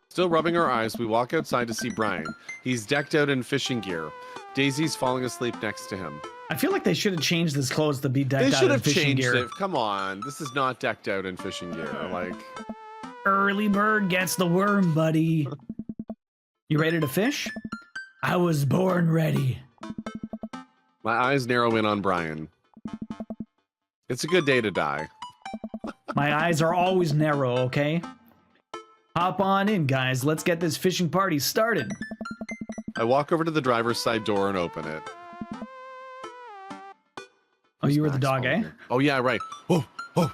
Still rubbing our eyes, we walk outside to see Brian. He's decked out in fishing gear. Daisy's falling asleep next to him. I feel like they should have changed his clothes to be They decked out should in have fishing changed gear. it. Come on. This is not decked out in fishing gear. Like, Early bird gets the worm, buddy. You ready to fish? I was born ready. my eyes narrow in on Brian. It's a good day to die. My eyes are always narrow, okay? Hop on in, guys. Let's get this fishing party started. I walk over to the driver's side door and open it. Oh, you were the Max dog, eh? Walker. Oh, yeah, right. Oh, oh.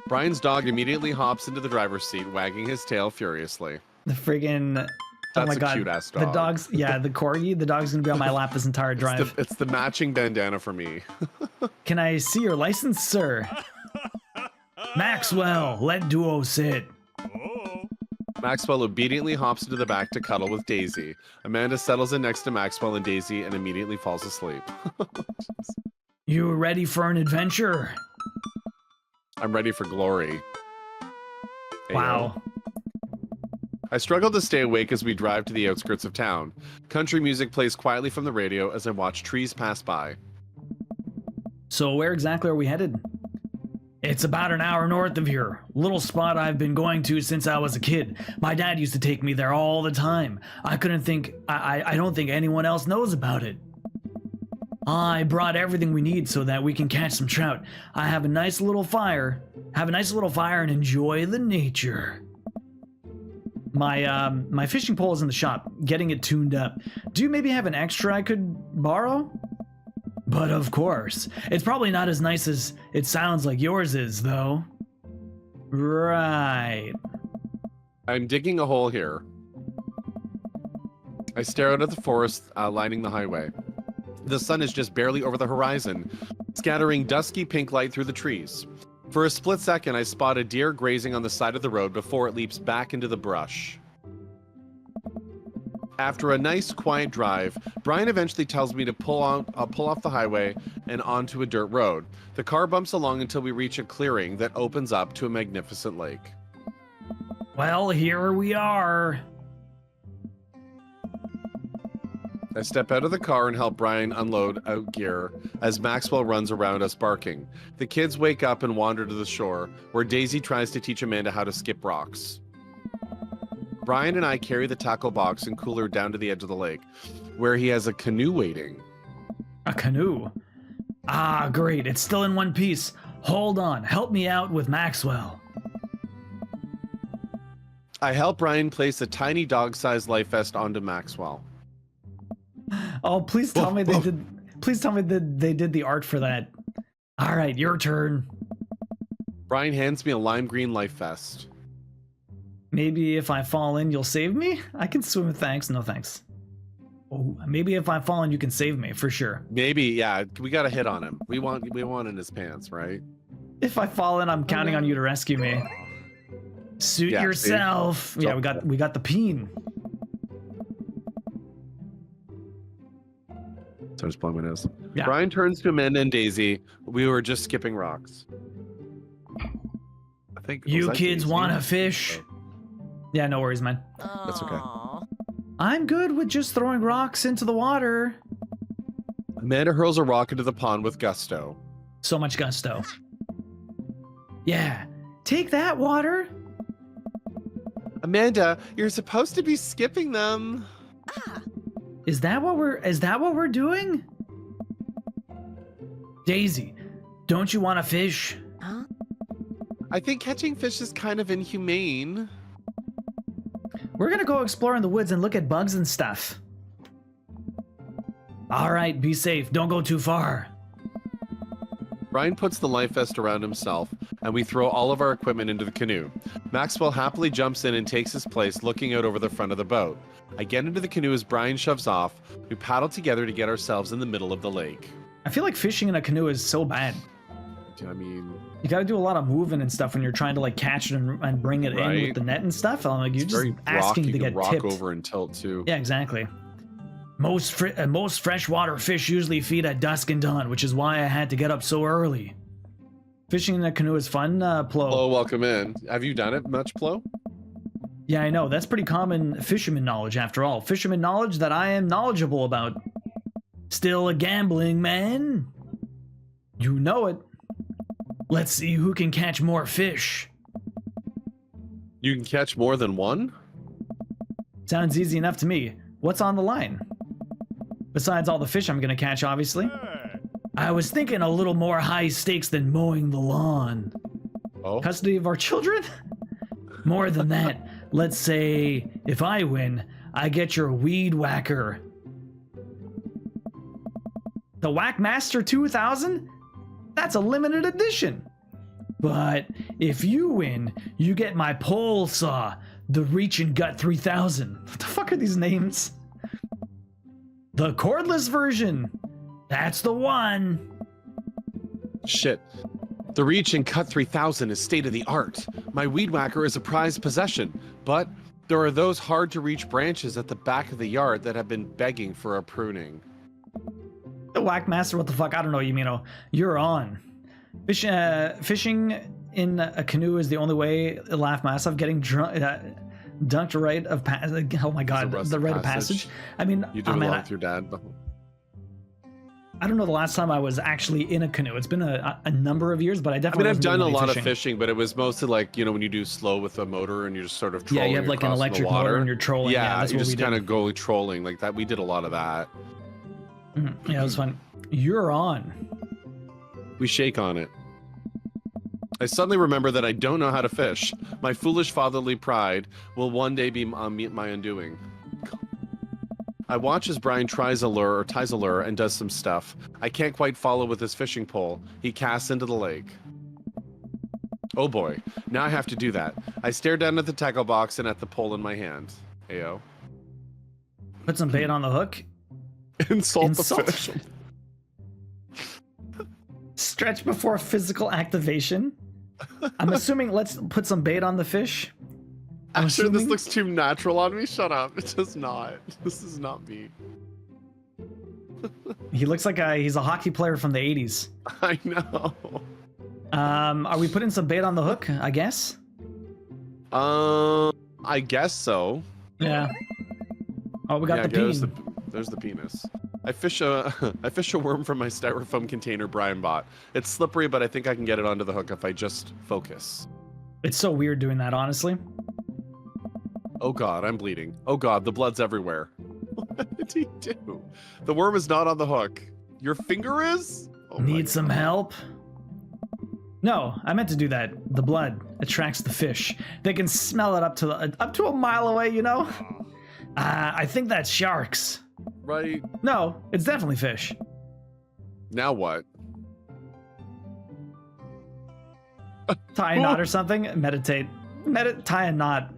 Brian's dog immediately hops into the driver's seat, wagging his tail furiously. The friggin'... oh That's my a god. cute-ass The dog. dog's... Yeah, the corgi. The dog's gonna be on my lap this entire drive. It's the matching bandana for me. Can I see your license, sir? Maxwell, let Duo sit. Maxwell obediently hops into the back to cuddle with Daisy. Amanda settles in next to Maxwell and Daisy and immediately falls asleep. You ready for an adventure? I'm ready for glory. Wow. I struggle to stay awake as we drive to the outskirts of town. Country music plays quietly from the radio as I watch trees pass by. So where exactly are we headed? It's about an hour north of here. Little spot I've been going to since I was a kid. My dad used to take me there all the time. I don't think anyone else knows about it. I brought everything we need so that we can catch some trout. I have a nice little fire. And enjoy the nature. My fishing pole is in the shop, getting it tuned up. Do you maybe have an extra I could borrow? But of course. It's probably not as nice as it sounds like yours is, though. Right. I'm digging a hole here. I stare out at the forest lining the highway. The sun is just barely over the horizon, scattering dusky pink light through the trees. For a split second, I spot a deer grazing on the side of the road before it leaps back into the brush. After a nice, quiet drive, Brian eventually tells me to pull off the highway and onto a dirt road. The car bumps along until we reach a clearing that opens up to a magnificent lake. Well, here we are. I step out of the car and help Brian unload out gear as Maxwell runs around us barking. The kids wake up and wander to the shore, where Daisy tries to teach Amanda how to skip rocks. Brian and I carry the tackle box and cooler down to the edge of the lake, where he has a canoe waiting. A canoe? Ah, great. It's still in one piece. Hold on. Help me out with Maxwell. I help Brian place a tiny dog-sized life vest onto Maxwell. Oh, please tell me they did. Please tell me that they did the art for that. All right, your turn. Brian hands me a lime green life vest. Maybe if I fall in, you'll save me? I can swim, thanks. No thanks. Oh, maybe if I fall in, you can save me for sure. Maybe, yeah. We got to hit on him. We want in his pants, right? If I fall in, I'm counting on you to rescue me. Suit Yeah, see? yourself. Yeah, we got the peen. So I'm just blowing my nose. Yeah. Brian turns to Amanda and Daisy. We were just skipping rocks. I think. was You that kids Daisy? want to fish? Yeah, no worries, man. That's okay. Aw. I'm good with just throwing rocks into the water. Amanda hurls a rock into the pond with gusto. So much gusto. Yeah, take that, water. Amanda, you're supposed to be skipping them. Is that what we're doing? Daisy, don't you want to fish? Huh? I think catching fish is kind of inhumane. We're gonna go explore in the woods and look at bugs and stuff. All right, be safe. Don't go too far. Brian puts the life vest around himself, and we throw all of our equipment into the canoe. Maxwell happily jumps in and takes his place, looking out over the front of the boat. I get into the canoe as Brian shoves off. We paddle together to get ourselves in the middle of the lake. I feel like fishing in a canoe is so bad. I mean, You gotta do a lot of moving and stuff when you're trying to like catch it and bring it in Right. with the net and stuff. I'm like, you're it's just very asking rocky. to You get can rock tipped. over and tilt too. Yeah, exactly. Most freshwater fish usually feed at dusk and dawn, which is why I had to get up so early. Fishing in a canoe is fun, Plo. Plo, welcome in. Have you done it much, Plo? Yeah, I know. That's pretty common fisherman knowledge, after all. Fisherman knowledge that I am knowledgeable about. Still a gambling man. You know it. Let's see who can catch more fish. You can catch more than one? Sounds easy enough to me. What's on the line? Besides all the fish I'm gonna catch, obviously. Hey. I was thinking a little more high stakes than mowing the lawn. Oh, Custody of our children? More than that, let's say if I win, I get your weed whacker. The Whackmaster 2000? That's a limited edition. But if you win, you get my pole saw, the Reach and Gut 3000. What the fuck are these names? The cordless version. That's the one. shit. The Reach and Cut 3000 is state of the art. My weed whacker is a prized possession, but there are those hard to reach branches at the back of the yard that have been begging for a pruning. The Whackmaster, what the fuck? I don't know, Yumino. You're on. Fishing in a canoe is the only way. Laugh massive. Getting dunked right of oh my god, the rite of passage. I mean, You do I it mean, along with your dad. I don't know the last time I was actually in a canoe. It's been a number of years, but I I definitely. mean, I've wasn't done doing a any lot of fishing, but it was mostly like, you know, when you do slow with a motor and you're just sort of Yeah, trolling you have like an across the electric water. motor and you're trolling. Yeah, that's you what we just did. kind of go trolling like that. We did a lot of that. Yeah, it was fun. You're on. We shake on it. I suddenly remember that I don't know how to fish. My foolish fatherly pride will one day be my undoing. I watch as Brian ties a lure and does some stuff. I can't quite follow with his fishing pole. He casts into the lake. Oh boy, now I have to do that. I stare down at the tackle box and at the pole in my hand. Ayo. Put some bait on the hook. Insult the Insult? fish. Stretch before physical activation. I'm assuming let's put some bait on the fish. I'm sure this assuming- looks too natural on me. Shut up. It does not. This is not me. He looks like he's a hockey player from the 80s. I know. Are we putting some bait on the hook? I guess. I guess so. Yeah. Oh, we got the peen. There's the penis. I fish a worm from my styrofoam container Brian bought. It's slippery, but I think I can get it onto the hook if I just focus. It's so weird doing that, honestly. Oh god, I'm bleeding. Oh god, the blood's everywhere. What did he do? The worm is not on the hook. Your finger is? Oh my Need some help? No, I meant to do that. The blood attracts the fish. They can smell it up to a mile away, you know? I think that's sharks. Right. No, it's definitely fish. Now what? Tie a knot or something. Meditate. Tie a knot.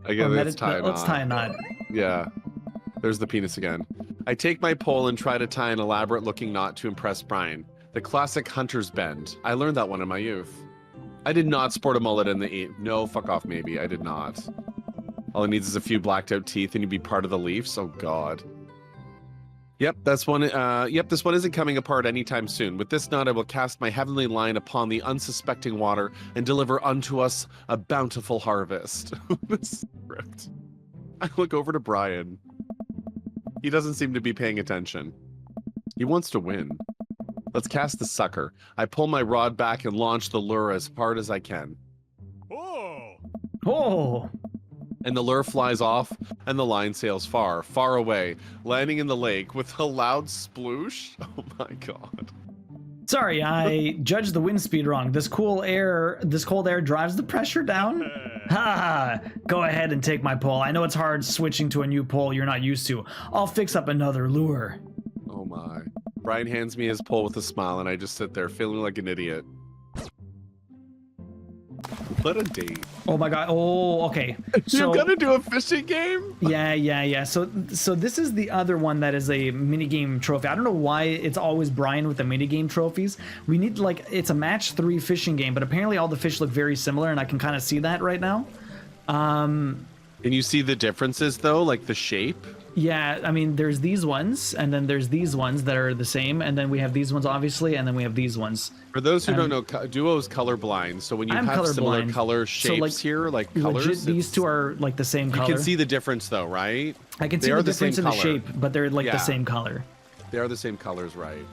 I guess Or it's tie a Let's knot. tie a knot. Yeah. There's the penis again. I take my pole and try to tie an elaborate-looking knot to impress Brian. The classic hunter's bend. I learned that one in my youth. I did not sport a mullet in the No, fuck off, maybe. I did not. All it needs is a few blacked-out teeth and you'd be part of the Leafs. Oh, God. Yep, this one isn't coming apart anytime soon. With this knot, I will cast my heavenly line upon the unsuspecting water and deliver unto us a bountiful harvest. This script. I look over to Brian. He doesn't seem to be paying attention. He wants to win. Let's cast the sucker. I pull my rod back and launch the lure as hard as I can. Oh! Oh. And the lure flies off, and the line sails far, far away, landing in the lake with a loud sploosh. Oh my God. Sorry, I judged the wind speed wrong. This cold air drives the pressure down. Ha! Go ahead and take my pole. I know it's hard switching to a new pole you're not used to. I'll fix up another lure. Oh my. Brian hands me his pole with a smile, and I just sit there feeling like an idiot. What a date. Oh my God. Oh, okay. So, You're gonna do a fishing game? Yeah. So this is the other one that is a minigame trophy. I don't know why it's always Brian with the minigame trophies. We need, like, it's a match 3 fishing game, but apparently all the fish look very similar, and I can kind of see that right now. And you see the differences, though, like the shape? Yeah, I mean, there's these ones, and then there's these ones that are the same, and then we have these ones, obviously, and then we have these ones. For those who don't know, Duo's colorblind, so when you have similar color shapes here, like colors... Legit, these two are, like, the same color. You can see the difference, though, right? I can see the difference in the shape, but they're, like, the same color. They are the same colors, right?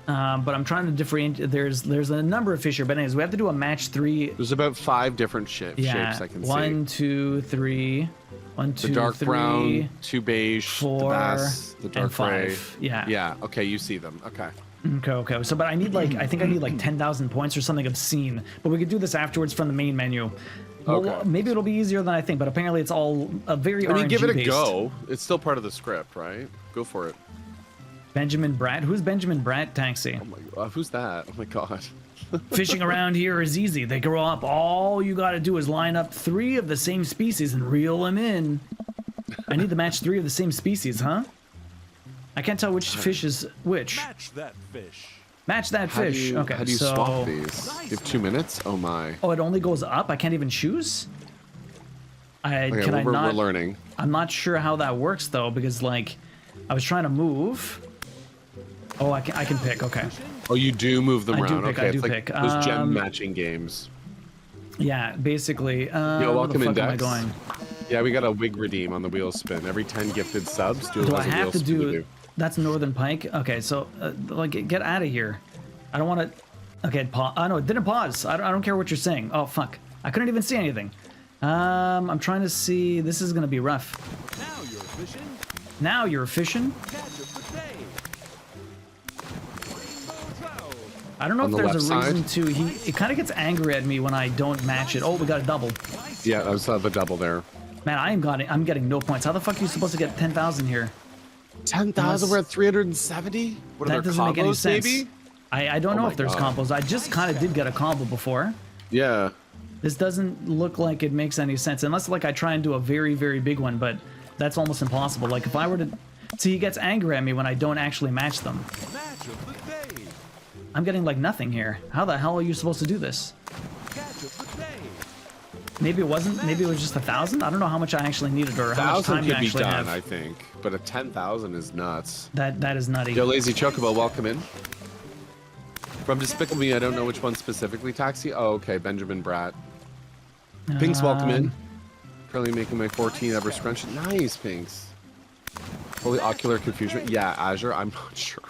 But I'm trying to differentiate. There's a number of fish here, but anyways, we have to do a match 3. There's about 5 different shapes I can see. 1, 2, 3. 1, 2, the dark 3, brown, 2 beige, 4, the bass, the dark and 5. gray. Yeah. Yeah. Okay, you see them. Okay. Okay. So, but I need I think I need like 10,000 points or something obscene. But we could do this afterwards from the main menu. Well, Okay. maybe it'll be easier than I think, but apparently it's all a very I mean, give it a RNG-based. go. It's still part of the script, right? Go for it. Benjamin Bratt? Who's Benjamin Bratt, Taxi? Oh my God, who's that? Oh my God. Fishing around here is easy. They grow up. All you gotta do is line up 3 of the same species and reel them in. I need to match 3 of the same species, huh? I can't tell which fish is which. Match that fish. Match that fish. Okay, How do you so... swap these? You have 2 minutes? Oh my. Oh, it only goes up? I can't even choose? Okay, Can I we're not... learning. I'm not sure how that works, though, because, like, I was trying to move. Oh, I can pick. Okay. Oh, you do move them I do around. pick, Okay, I do it's like pick. those gem matching games. Yeah, basically. Welcome where in, the fuck am I Dex. going? Yeah, we got a wig redeem on the wheel spin. Every 10 gifted subs, Do I has a have wheel to spin do... That's Northern Pike? Okay, so, like, get out of here. I don't want to... Okay, pause. Oh, no, it didn't pause. I don't care what you're saying. Oh, fuck. I couldn't even see anything. I'm trying to see... This is going to be rough. Now you're fishing. Now you're fishing? Catch of the day. Rainbow trout. I don't know On if the there's a left reason to... He kind of gets angry at me when I don't match it. Oh, we got a double. Yeah, I saw the double there. Man, I'm getting no points. How the fuck are you supposed to get 10,000 here? 10,000? We're at 370? What That are there, doesn't make any combos, sense. maybe? I don't know my if there's God. combos. I just kind of did get a combo before. Yeah. This doesn't look like it makes any sense unless like I try and do a very, very big one, but that's almost impossible. Like if I were to... See, he gets angry at me when I don't actually match them. Match of the day. I'm getting like nothing here. How the hell are you supposed to do this? Catch of the day. Maybe it wasn't. Maybe it was just 1,000. I don't know how much I actually needed or how much 1,000 time you could be actually done, have. I think. But a 10,000 is nuts. That is nutty. Yo, Lazy Chocobo, welcome in. From Despicable Me, I don't know which one specifically. Taxi? Oh, okay. Benjamin Bratt. Pinks, welcome in. Currently making my 14 ever scrunch. Nice, Pinks. Holy ocular confusion. Yeah, Azure, I'm not sure.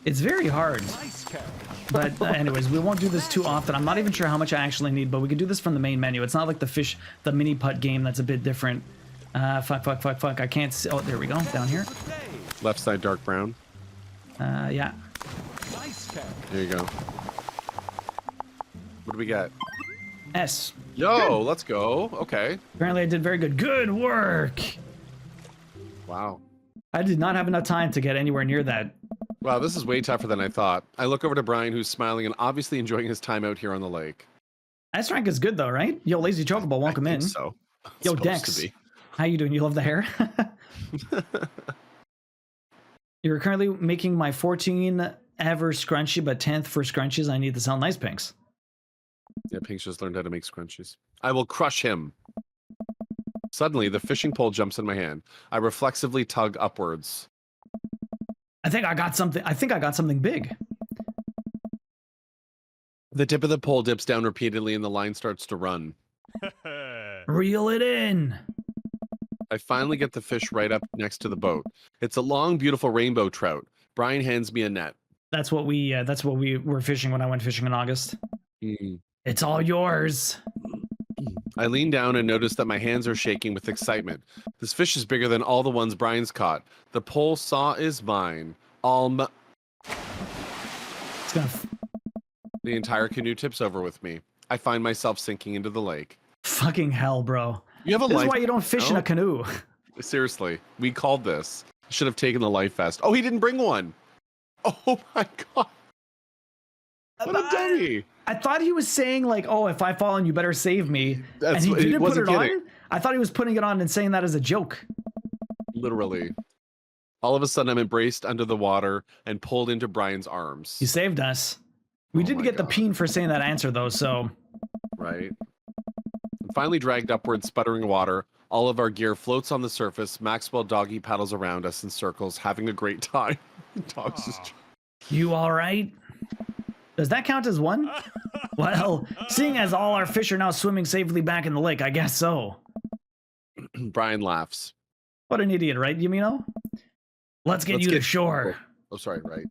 It's very hard. Nice catch. But anyways, we won't do this too often. I'm not even sure how much I actually need, but we could do this from the main menu. It's not like the mini putt game that's a bit different. Fuck. I can't see. Oh, there we go. Down here. Left side dark brown. Yeah. Nice catch. There you go. What do we get? S. Yo, let's go. Okay. Apparently I did very good. Good work. Wow. I did not have enough time to get anywhere near that. Wow, this is way tougher than I thought. I look over to Brian, who's smiling and obviously enjoying his time out here on the lake. S rank is good though, right? Yo, Lazy Chocobo, welcome I in. think so. It's Yo, supposed Dex. to be. How you doing? You love the hair? You're currently making my 14 ever scrunchie, but 10th for scrunchies. I need to sell nice pinks. Yeah, Pink's just learned how to make scrunchies. I will crush him. Suddenly, the fishing pole jumps in my hand. I reflexively tug upwards. I think I got something big. The tip of the pole dips down repeatedly and the line starts to run. Reel it in. I finally get the fish right up next to the boat. It's a long, beautiful rainbow trout. Brian hands me a net. That's what we were fishing when I went fishing in August. Mm. It's all yours. I lean down and notice that my hands are shaking with excitement. This fish is bigger than all the ones Brian's caught. The pole saw is mine. It's gonna. The entire canoe tips over with me. I find myself sinking into the lake. Fucking hell, bro. You have a This life. is why you don't fish in a canoe. Seriously, we called this. I should have taken the life vest. Oh, he didn't bring one. Oh my god. What a dummy. I thought he was saying like, "Oh, if I fall in, you better save me." That's and he what- he didn't put wasn't it kidding. on. I thought he was putting it on and saying that as a joke. Literally. All of a sudden, I'm embraced under the water and pulled into Brian's arms. You saved us. We Oh didn't my get the God. peen for saying that answer though, so Right? I'm finally dragged upward, sputtering water. All of our gear floats on the surface. Maxwell doggy paddles around us in circles, having a great time. Dogs just... you all right? Does that count as one? Well, seeing as all our fish are now swimming safely back in the lake, I guess so. Brian laughs. What an idiot, right, Yumino? Let's get you to shore. Oh, sorry, right.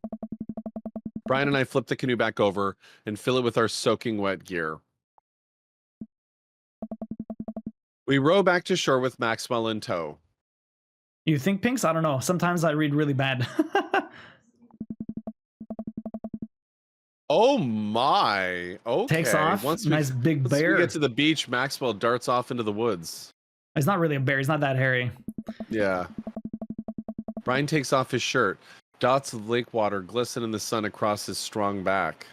Brian and I flip the canoe back over and fill it with our soaking wet gear. We row back to shore with Maxwell in tow. You think pinks? I don't know. Sometimes I read really bad. Oh my. Okay. Takes off. Once Nice big once we bear. get to the beach, Maxwell darts off into the woods. He's not really a bear. He's not that hairy. Yeah. Brian takes off his shirt. Dots of lake water glisten in the sun across his strong back.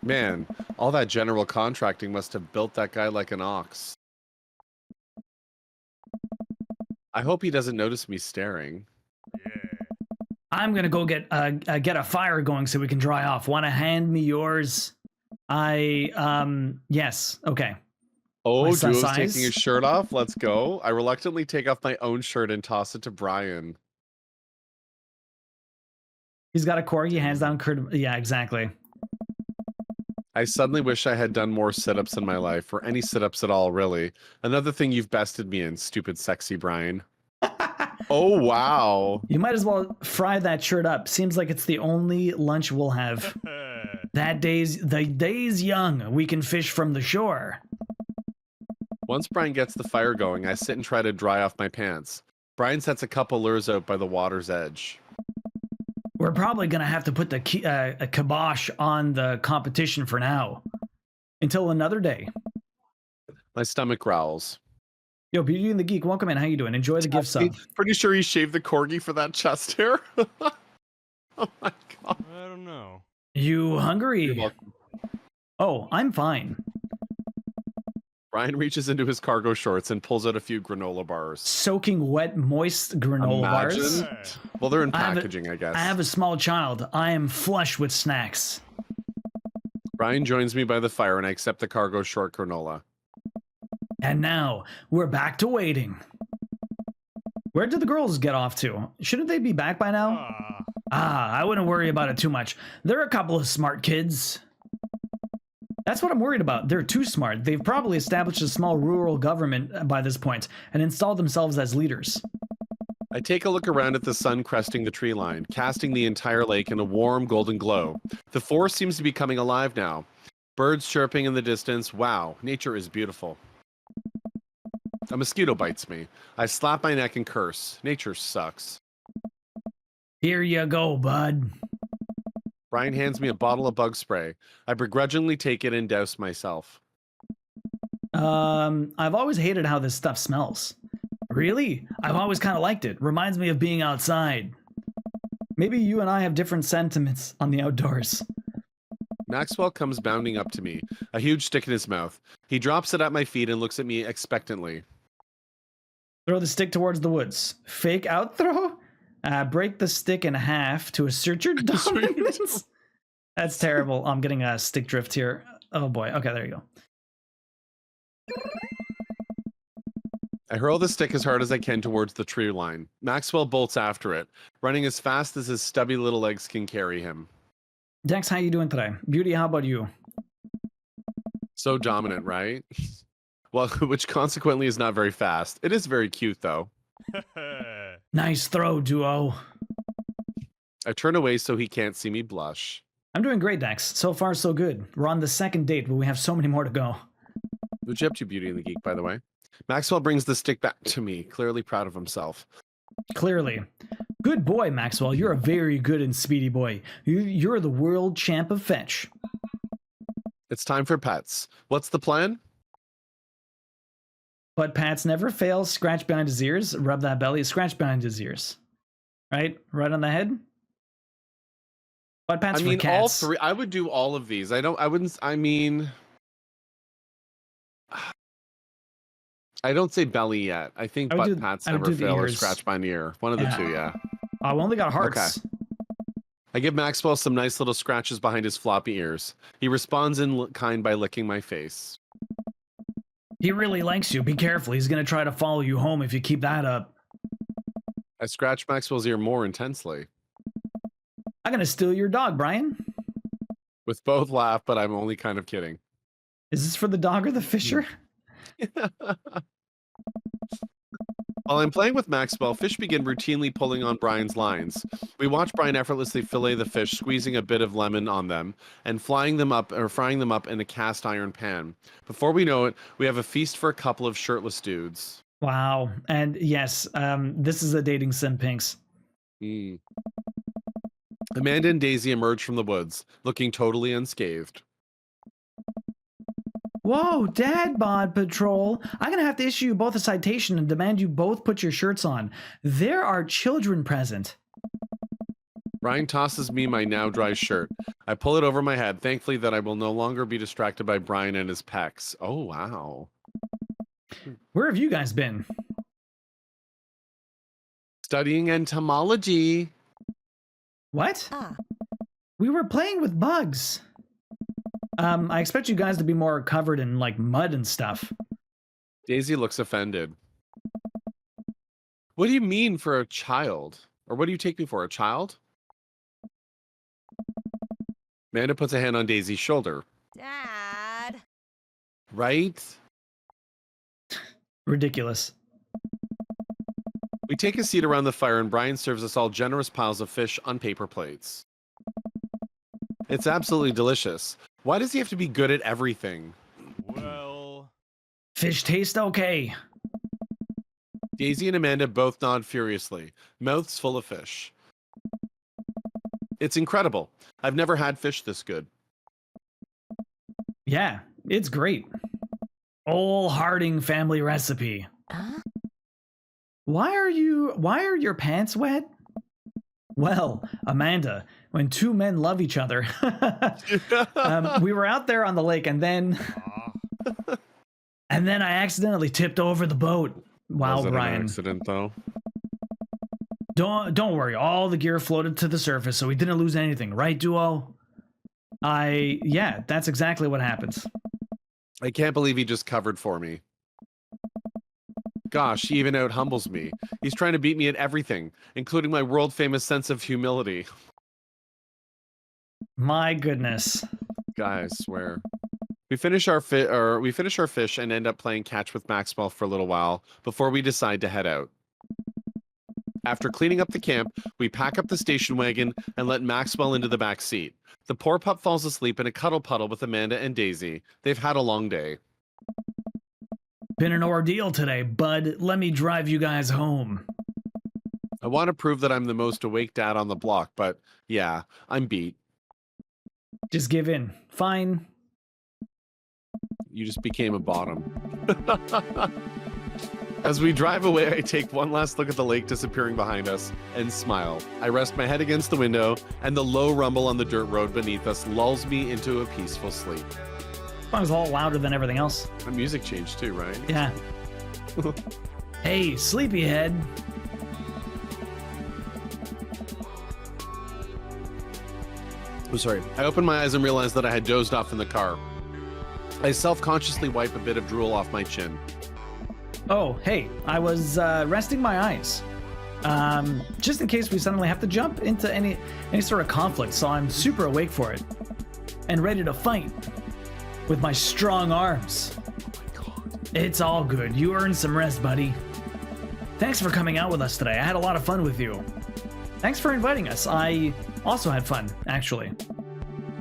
Man, all that general contracting must have built that guy like an ox. I hope he doesn't notice me staring. I'm gonna go get a fire going so we can dry off. Want to hand me yours? Yes. Okay. Oh, My son Duo's size? taking his shirt off. Let's go. I reluctantly take off my own shirt and toss it to Brian. He's got a corgi, hands down. Yeah, exactly. I suddenly wish I had done more sit-ups in my life, or any sit-ups at all, really. Another thing you've bested me in, stupid sexy Brian. Oh, wow. You might as well fry that shirt up. Seems like it's the only lunch we'll have. The day's young. We can fish from the shore. Once Brian gets the fire going, I sit and try to dry off my pants. Brian sets a couple lures out by the water's edge. We're probably gonna have to put a kibosh on the competition for now, until another day. My stomach growls. Yo, Beauty and the Geek, welcome in. How you doing? Enjoy the gift sub. Pretty sure he shaved the corgi for that chest hair. Oh my god. I don't know. You You're hungry? welcome. Oh, I'm fine. Brian reaches into his cargo shorts and pulls out a few granola bars. Soaking wet, moist granola bars. Imagine. Well, they're in I have a- packaging, I guess. I have a small child. I am flush with snacks. Brian joins me by the fire and I accept the cargo short granola. And now we're back to waiting. Where did the girls get off to? Shouldn't they be back by now? I wouldn't worry about it too much. They're a couple of smart kids. That's what I'm worried about. They're too smart. They've probably established a small rural government by this point and installed themselves as leaders. I take a look around at the sun cresting the tree line, casting the entire lake in a warm golden glow. The forest seems to be coming alive now. Birds chirping in the distance. Wow, nature is beautiful. A mosquito bites me. I slap my neck and curse. Nature sucks. Here you go, bud. Brian hands me a bottle of bug spray. I begrudgingly take it and douse myself. I've always hated how this stuff smells. Really? I've always kind of liked it. Reminds me of being outside. Maybe you and I have different sentiments on the outdoors. Maxwell comes bounding up to me, a huge stick in his mouth. He drops it at my feet and looks at me expectantly. Throw the stick towards the woods. Fake out throw? Break the stick in half to assert your dominance. That's terrible. I'm getting a stick drift here. Oh boy. Okay, there you go. I hurl the stick as hard as I can towards the tree line. Maxwell bolts after it, running as fast as his stubby little legs can carry him. Dex, how you doing today? Beauty, how about you? So dominant, right? Well, which consequently is not very fast. It is very cute, though. Nice throw, duo. I turn away so he can't see me blush. I'm doing great, Dex. So far, so good. We're on the second date, but we have so many more to go. What'd you up to, Beauty and the Geek, by the way? Maxwell brings the stick back to me, clearly proud of himself. Clearly. Good boy, Maxwell. You're a very good and speedy boy. You're the world champ of fetch. It's time for pets. What's the plan? But Pats never fails. Scratch behind his ears. Rub that belly. Scratch behind his ears. Right? Right on the head? But Pats I mean, for cats. all three. I would do all of these. I mean... I don't say belly yet. I think butt pats never fail or scratch by an ear. One of the two, yeah. I only got hearts. Okay. I give Maxwell some nice little scratches behind his floppy ears. He responds in kind by licking my face. He really likes you. Be careful. He's going to try to follow you home if you keep that up. I scratch Maxwell's ear more intensely. I'm going to steal your dog, Brian. With both laugh, but I'm only kind of kidding. Is this for the dog or the fisher? While I'm playing with Maxwell, fish begin routinely pulling on Brian's lines. We watch Brian effortlessly fillet the fish, squeezing a bit of lemon on them, and frying them up in a cast iron pan. Before we know it, we have a feast for a couple of shirtless dudes. Wow. And yes, this is a dating sim, Pinks. Amanda and Daisy emerge from the woods, looking totally unscathed. Whoa, Dad Bod Patrol. I'm going to have to issue you both a citation and demand you both put your shirts on. There are children present. Brian tosses me my now dry shirt. I pull it over my head, thankfully that I will no longer be distracted by Brian and his pecs. Oh, wow. Where have you guys been? Studying entomology. What? We were playing with bugs. I expect you guys to be more covered in, like, mud and stuff. Daisy looks offended. What do you mean for a child? Or what do you take me for, a child? Amanda puts a hand on Daisy's shoulder. Dad. Right? Ridiculous. We take a seat around the fire and Brian serves us all generous piles of fish on paper plates. It's absolutely delicious. Why does he have to be good at everything? Well... Fish taste okay. Daisy and Amanda both nod furiously, mouths full of fish. It's incredible. I've never had fish this good. Yeah, it's great. Old Harding family recipe. Why are your pants wet? Well, Amanda, when two men love each other. We were out there on the lake and then I accidentally tipped over the boat. Wow, Was it Brian. an accident though? Don't worry. All the gear floated to the surface, so we didn't lose anything, right, Duo? Yeah, that's exactly what happens. I can't believe he just covered for me. Gosh, he even out humbles me. He's trying to beat me at everything, including my world famous sense of humility. My goodness. Guy, I swear. We finish our fish and end up playing catch with Maxwell for a little while before we decide to head out. After cleaning up the camp, we pack up the station wagon and let Maxwell into the back seat. The poor pup falls asleep in a cuddle puddle with Amanda and Daisy. They've had a long day. Been an ordeal today, bud. Let me drive you guys home. I want to prove that I'm the most awake dad on the block, but yeah, I'm beat. Just give in. Fine. You just became a bottom. As we drive away, I take one last look at the lake disappearing behind us and smile. I rest my head against the window, and the low rumble on the dirt road beneath us lulls me into a peaceful sleep. That was a lot louder than everything else. The music changed too, right? Yeah. Hey, sleepyhead. I'm sorry. I opened my eyes and realized that I had dozed off in the car. I self-consciously wipe a bit of drool off my chin. Oh, hey, I was resting my eyes. Just in case we suddenly have to jump into any sort of conflict, so I'm super awake for it. And ready to fight. With my strong arms. Oh my god. It's all good. You earned some rest, buddy. Thanks for coming out with us today. I had a lot of fun with you. Thanks for inviting us. I also had fun, actually.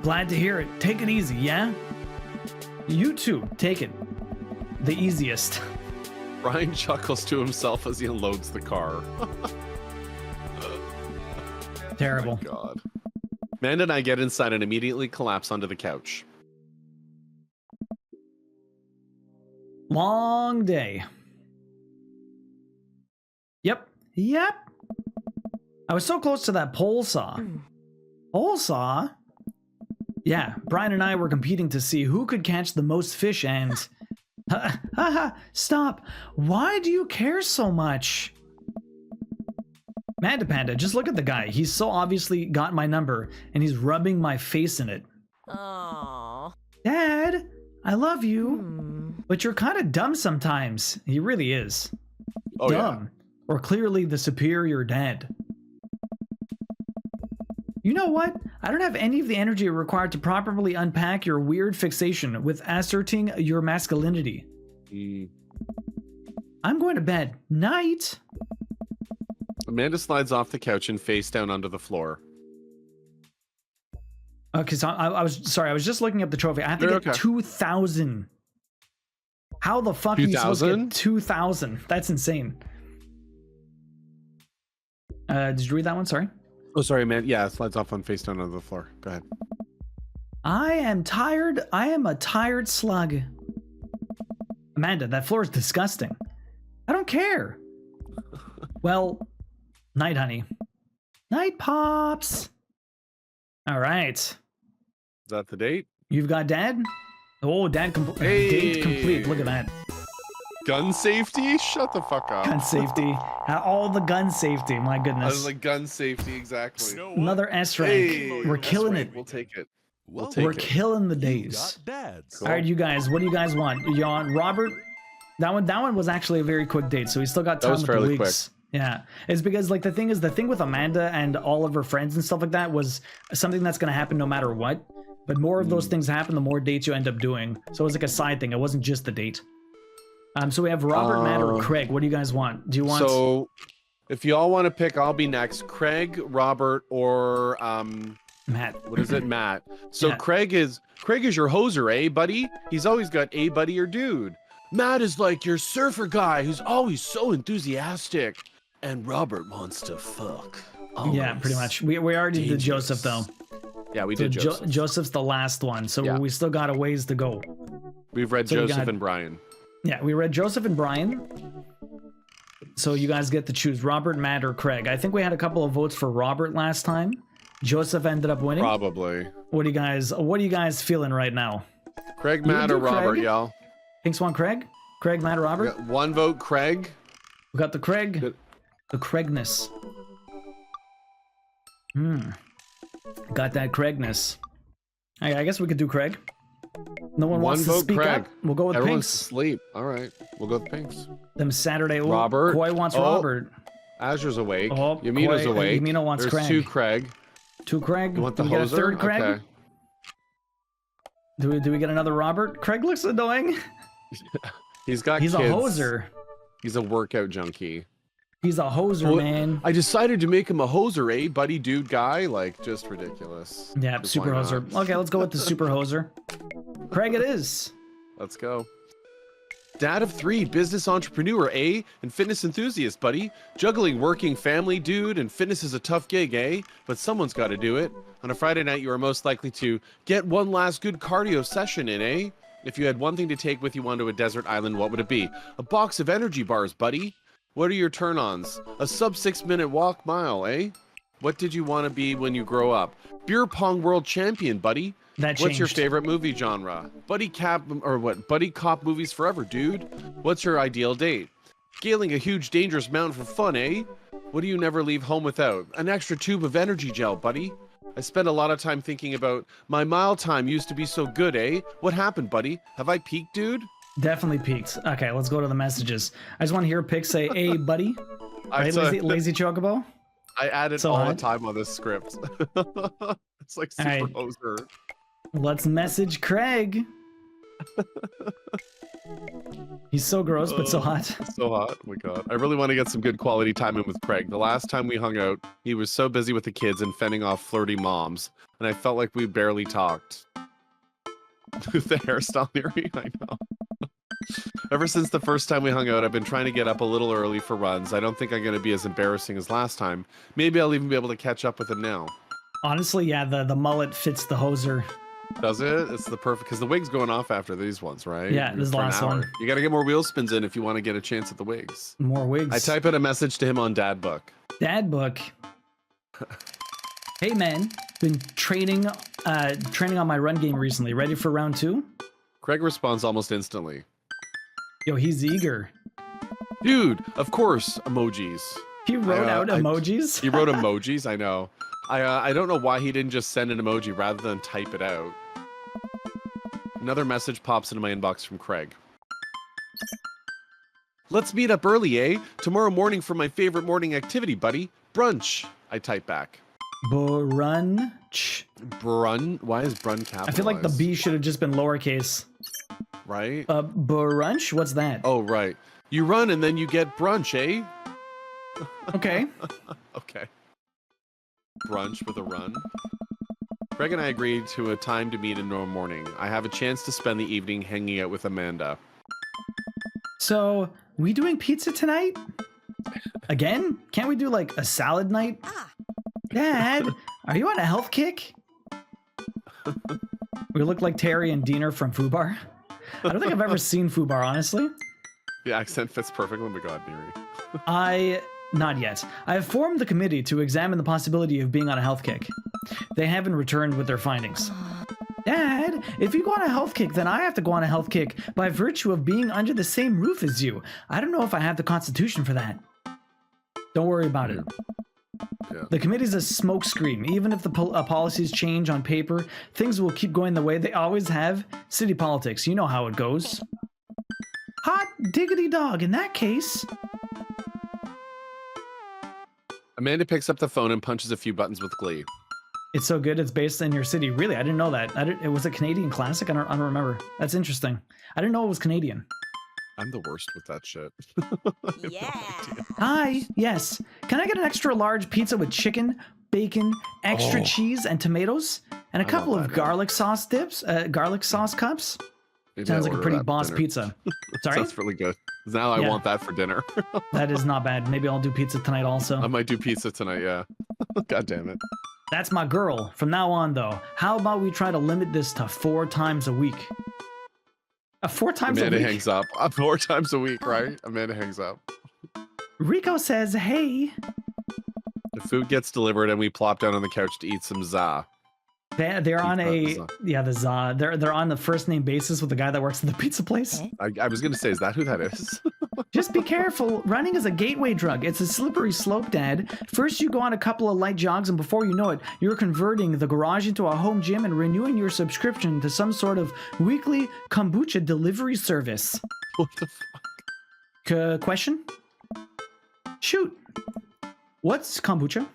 Glad to hear it. Take it easy, yeah? You too. Take it. The easiest. Brian chuckles to himself as he unloads the car. Terrible. Oh my god. Amanda and I get inside and immediately collapse onto the couch. Long day. Yep. I was so close to that pole saw. Pole saw? Yeah, Brian and I were competing to see who could catch the most fish and... Stop. Why do you care so much? Manda Panda, just look at the guy. He's so obviously got my number, and he's rubbing my face in it. Aww. Dad, I love you, but you're kind of dumb sometimes. He really is. Oh, Dumb. Or clearly the superior dad. You know what? I don't have any of the energy required to properly unpack your weird fixation with asserting your masculinity. I'm going to bed. Night. Amanda slides off the couch and face down onto the floor. Okay, so I was sorry. I was just looking up the trophy. I have to You're get okay. 2,000. How the fuck are you supposed to 2,000? get 2,000? That's insane. Did you read that one? Sorry. Oh, sorry, man. Yeah, it slides off on face down onto the floor. Go ahead. I am tired. I am a tired slug. Amanda, that floor is disgusting. I don't care. Well, night, honey. Night, Pops. All right. Is that the date? You've got Dad? Oh, Dad, date complete. Look at that. Gun safety? Shut the fuck up. Gun safety. All the gun safety. My I goodness. was like, gun safety, exactly. Another S rank. Hey, We're that's killing right. it. We'll take it. We'll Well, take We're it. killing the You days. got dads. All right, you guys. What do you guys want? You want Robert? That one was actually a very quick date, so he still got time was with the fairly weeks. Yeah, it's because like the thing with Amanda and all of her friends and stuff like that was something that's gonna happen no matter what. But more of those things happen, the more dates you end up doing. So it was like a side thing. It wasn't just the date. So we have Robert, Matt, or Craig. What do you guys want? Do you want? So, if you all want to pick, I'll be next. Craig, Robert, or Matt. what is it, Matt? So Yeah. Craig is your hoser, eh, buddy? He's always got a buddy or dude. Matt is like your surfer guy who's always so enthusiastic, and Robert wants to fuck. Yeah, pretty much. We already did Dangerous. Joseph though. Yeah, we So did Joseph. Joseph's the last one, so Yeah. we still got a ways to go. We've read So you Joseph got- and Brian. Yeah, we read Joseph and Brian. So you guys get to choose Robert, Matt, or Craig. I think we had a couple of votes for Robert last time. Joseph ended up winning. Probably. What are you guys feeling right now? Craig, You Matt, do or Robert, Craig? y'all. Pinks want Craig? Craig, Matt, or We Robert? got one vote, Craig. We got the Craig. Good. The Craigness. Got that Craigness. I guess we could do Craig. No one wants to vote, speak Craig. up. We'll go with Everyone's Pinks. asleep. All right, we'll go with Pinks. Them Saturday. Oh, Robert. Koi wants Oh. Robert. Azure's awake. Oh, Yamino's Koi- awake. Yamino wants There's Craig. two Craig. Two Craig. You want the do we get a hoser? third Craig? Okay. Do we get another Robert? Craig looks annoying. He's got He's kids. a hoser. He's a workout junkie. He's a hoser, Well, man. I decided to make him a hoser, eh, buddy, dude, guy? Like, just ridiculous. Yeah, Just super why not? hoser. Okay, let's go with the super hoser. Craig it is. Let's go. Dad of 3, business entrepreneur, eh? And fitness enthusiast, buddy. Juggling working family, dude, and fitness is a tough gig, eh? But someone's got to do it. On a Friday night, you are most likely to get one last good cardio session in, eh? If you had one thing to take with you onto a desert island, what would it be? A box of energy bars, buddy. What are your turn-ons? A sub 6-minute walk mile, eh? What did you want to be when you grow up? Beer pong world champion, buddy. That What's your changed. favorite movie genre? Buddy cop movies forever, dude. What's your ideal date? Scaling a huge dangerous mountain for fun, eh? What do you never leave home without? An extra tube of energy gel, buddy. I spend a lot of time thinking about my mile time used to be so good, eh? What happened, buddy? Have I peaked, dude? Definitely peaked. Okay, let's go to the messages. I just want to hear Pick say, "Hey, buddy." I Right, lazy chocobo. I added So all hot. the time on this script. It's like super Alright. hoser. Let's message Craig. He's so gross, but so hot. So hot. Oh my god. I really want to get some good quality time in with Craig. The last time we hung out, he was so busy with the kids and fending off flirty moms, and I felt like we barely talked. With the hairstyle theory, I know. Ever since the first time we hung out, I've been trying to get up a little early for runs. I don't think I'm going to be as embarrassing as last time. Maybe I'll even be able to catch up with him now. Honestly, yeah, the mullet fits the hoser. Does it? It's the perfect, because the wig's going off after these ones, right? Yeah, this is the For an last hour. one. You got to get more wheel spins in if you want to get a chance at the wigs. More wigs. I type in a message to him on Dad Book. Dad book. Hey man, been training on my run game recently. Ready for round 2? Craig responds almost instantly. Yo, he's eager. Dude, of course, emojis. He wrote out emojis. He wrote emojis, I know. I don't know why he didn't just send an emoji rather than type it out. Another message pops into my inbox from Craig. Let's meet up early, eh? Tomorrow morning for my favorite morning activity, buddy. Brunch. I type back. Brunch. Why is brun capitalized? I feel like the B should have just been lowercase. Right? Brunch? What's that? Oh, right. You run and then you get brunch, eh? Okay. Okay. Brunch with a run. Craig and I agreed to a time to meet in the morning. I have a chance to spend the evening hanging out with Amanda. So, we doing pizza tonight? Again? Can't we do like a salad night? Dad, are you on a health kick? We look like Terry and Diener from Fubar. I don't think I've ever seen Fubar, honestly. The accent fits perfectly. Oh my god, Neri. Not yet. I have formed the committee to examine the possibility of being on a health kick. They haven't returned with their findings. Dad, if you go on a health kick, then I have to go on a health kick by virtue of being under the same roof as you. I don't know if I have the constitution for that. Don't worry about it. Yeah. The committee's a smokescreen. Even if the policies change on paper, things will keep going the way they always have. City politics, you know how it goes. Hot diggity dog, in that case. Amanda picks up the phone and punches a few buttons with glee. It's so good it's based in your city. Really? I didn't know that. It was a Canadian classic? I don't remember. That's interesting. I didn't know it was Canadian. I'm the worst with that shit. Yeah. Hi, yes. Can I get an extra large pizza with chicken, bacon, extra cheese, and tomatoes? And a couple want of that, garlic sauce dips? Garlic sauce cups? Maybe Sounds I'll like a order pretty that for boss dinner. pizza. Sorry? Sounds really good. Now I Yeah. want that for dinner. That is not bad. Maybe I'll do pizza tonight also. I might do pizza tonight, yeah. God damn it. That's my girl. From now on, though, how about we try to limit this to 4 times a week? 4 times Amanda a week? hangs up. 4 times a week, right? Amanda hangs up. Rico says, hey. The food gets delivered and we plop down on the couch to eat some za. They're on Pizza. the za. They're on the first name basis with the guy that works at the pizza place. I was gonna say, is that who that is? Just be careful. Running is a gateway drug. It's a slippery slope, Dad. First, you go on a couple of light jogs, and before you know it, you're converting the garage into a home gym and renewing your subscription to some sort of weekly kombucha delivery service. What the fuck? Question? Shoot. What's kombucha?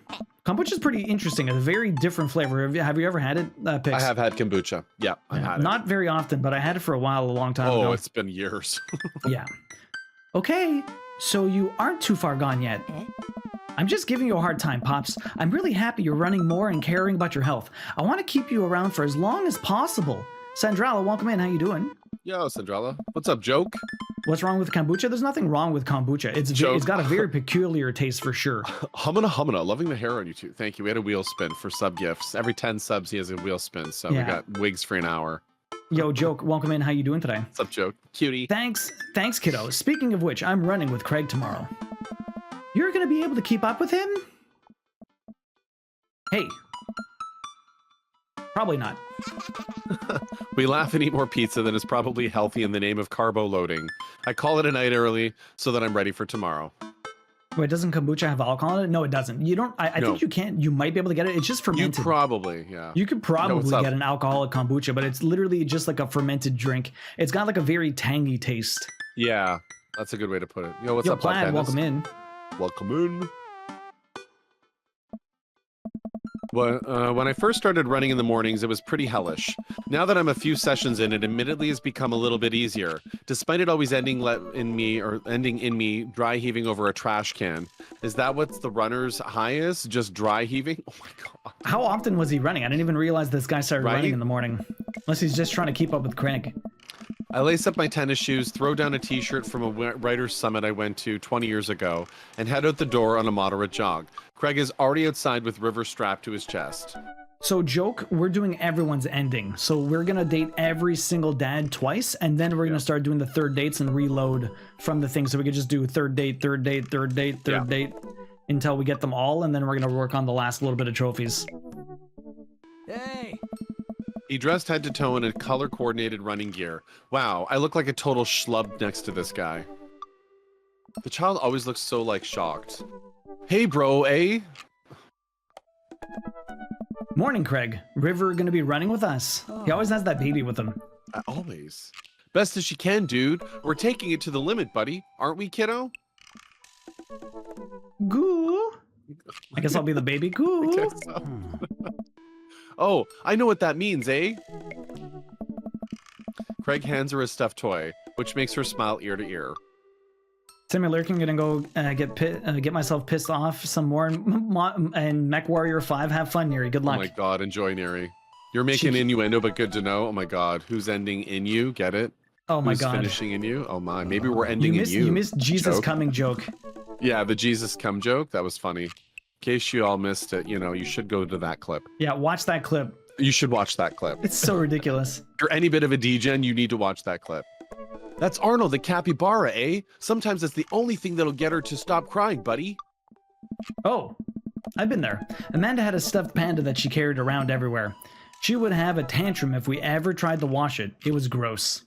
Kombucha's pretty interesting. It's a very different flavor. Have you ever had it, Pix? I have had kombucha. Yeah, I've had it. Not very often, but I had it for a while, a long time ago. Oh, it's been years. Yeah. Okay, so you aren't too far gone yet. I'm just giving you a hard time, Pops. I'm really happy you're running more and caring about your health. I want to keep you around for as long as possible. Sandrala, welcome in. How you doing? Yo, Cinderella. What's up, joke? What's wrong with kombucha? There's nothing wrong with kombucha. It's got a very peculiar taste for sure. Humana. Loving the hair on you too. Thank you. We had a wheel spin for sub gifts. Every 10 subs, he has a wheel spin. So we got wigs for an hour. Yo, Joke, welcome in. How you doing today? What's up, joke? Cutie. Thanks, kiddo. Speaking of which, I'm running with Craig tomorrow. You're gonna be able to keep up with him? Hey. Probably not. We laugh and eat more pizza than is probably healthy in the name of carbo loading. I call it a night early so that I'm ready for tomorrow. Wait, doesn't kombucha have alcohol in it? No, it doesn't. You don't. I No. think you can't. You might be able to get it. It's just You fermented. probably, yeah. You could Yo, what's probably up? get an alcoholic kombucha, but it's literally just like a fermented drink. It's got like a very tangy taste. Yeah, that's a good way to put it. Yo, what's Yo, up, Black Plaid, Dennis? welcome in. Welcome in. Well, when I first started running in the mornings, it was pretty hellish. Now that I'm a few sessions in, it admittedly has become a little bit easier, despite it always ending in me dry heaving over a trash can. Is that what's the runner's high is? Just dry heaving? Oh my god. How often was he running? I didn't even realize this guy started Right? running in the morning. Unless he's just trying to keep up with Craig. I lace up my tennis shoes, throw down a t-shirt from a writer's summit I went to 20 years ago, and head out the door on a moderate jog. Craig is already outside with River strapped to his chest. So, joke, we're doing everyone's ending. So we're going to date every single dad twice, and then we're going to start doing the third dates and reload from the thing. So we could just do third date, third date, third date, third date, until we get them all, and then we're going to work on the last little bit of trophies. Hey. He dressed head to toe in a color-coordinated running gear. Wow, I look like a total schlub next to this guy. The child always looks so, like, shocked. Hey, bro, eh? Morning, Craig. River going to be running with us. He always has that baby with him. Always. Best as she can, dude. We're taking it to the limit, buddy. Aren't we, kiddo? Goo. I guess I'll be the baby. Goo. I guess so. Oh, I know what that means, eh? Craig hands her a stuffed toy, which makes her smile ear to ear. Timmy Lurkin gonna go get myself pissed off some more, and Mech Warrior 5. Have fun, Neri. Good luck. Oh my god, enjoy, Neri. You're making innuendo, but good to know. Oh my god, who's ending in you? Get it? Oh my Who's god. finishing in you? Oh my, maybe we're ending in you. You missed Jesus joke. coming joke. Yeah, the Jesus come joke. That was funny. In case you all missed it, you know, you should go to that clip. Yeah, watch that clip. You should watch that clip. It's so ridiculous. If you're any bit of a degen, you need to watch that clip. That's Arnold, the capybara, eh? Sometimes it's the only thing that'll get her to stop crying, buddy. Oh, I've been there. Amanda had a stuffed panda that she carried around everywhere. She would have a tantrum if we ever tried to wash it. It was gross.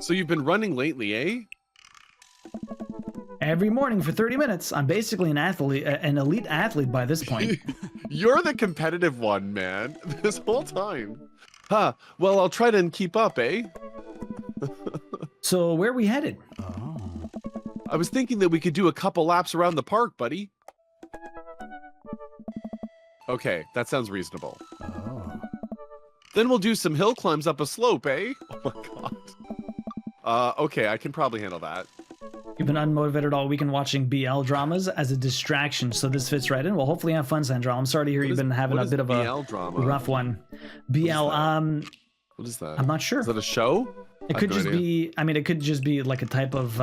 So you've been running lately, eh? Every morning for 30 minutes. I'm basically an elite athlete by this point. You're the competitive one, man. This whole time. Huh. Well, I'll try to keep up, eh? So where are we headed? I was thinking that we could do a couple laps around the park, buddy. Okay, that sounds reasonable. Then we'll do some hill climbs up a slope, eh? Oh my god. Okay, I can probably handle that. You've been unmotivated all weekend watching BL dramas as a distraction, so this fits right in. Well, hopefully you have fun, Sandra. I'm sorry to hear you've been having a bit of BL a drama? rough one. BL, What is that? I'm not sure. Is that a show? It could just be, I mean, it could just be like a type of,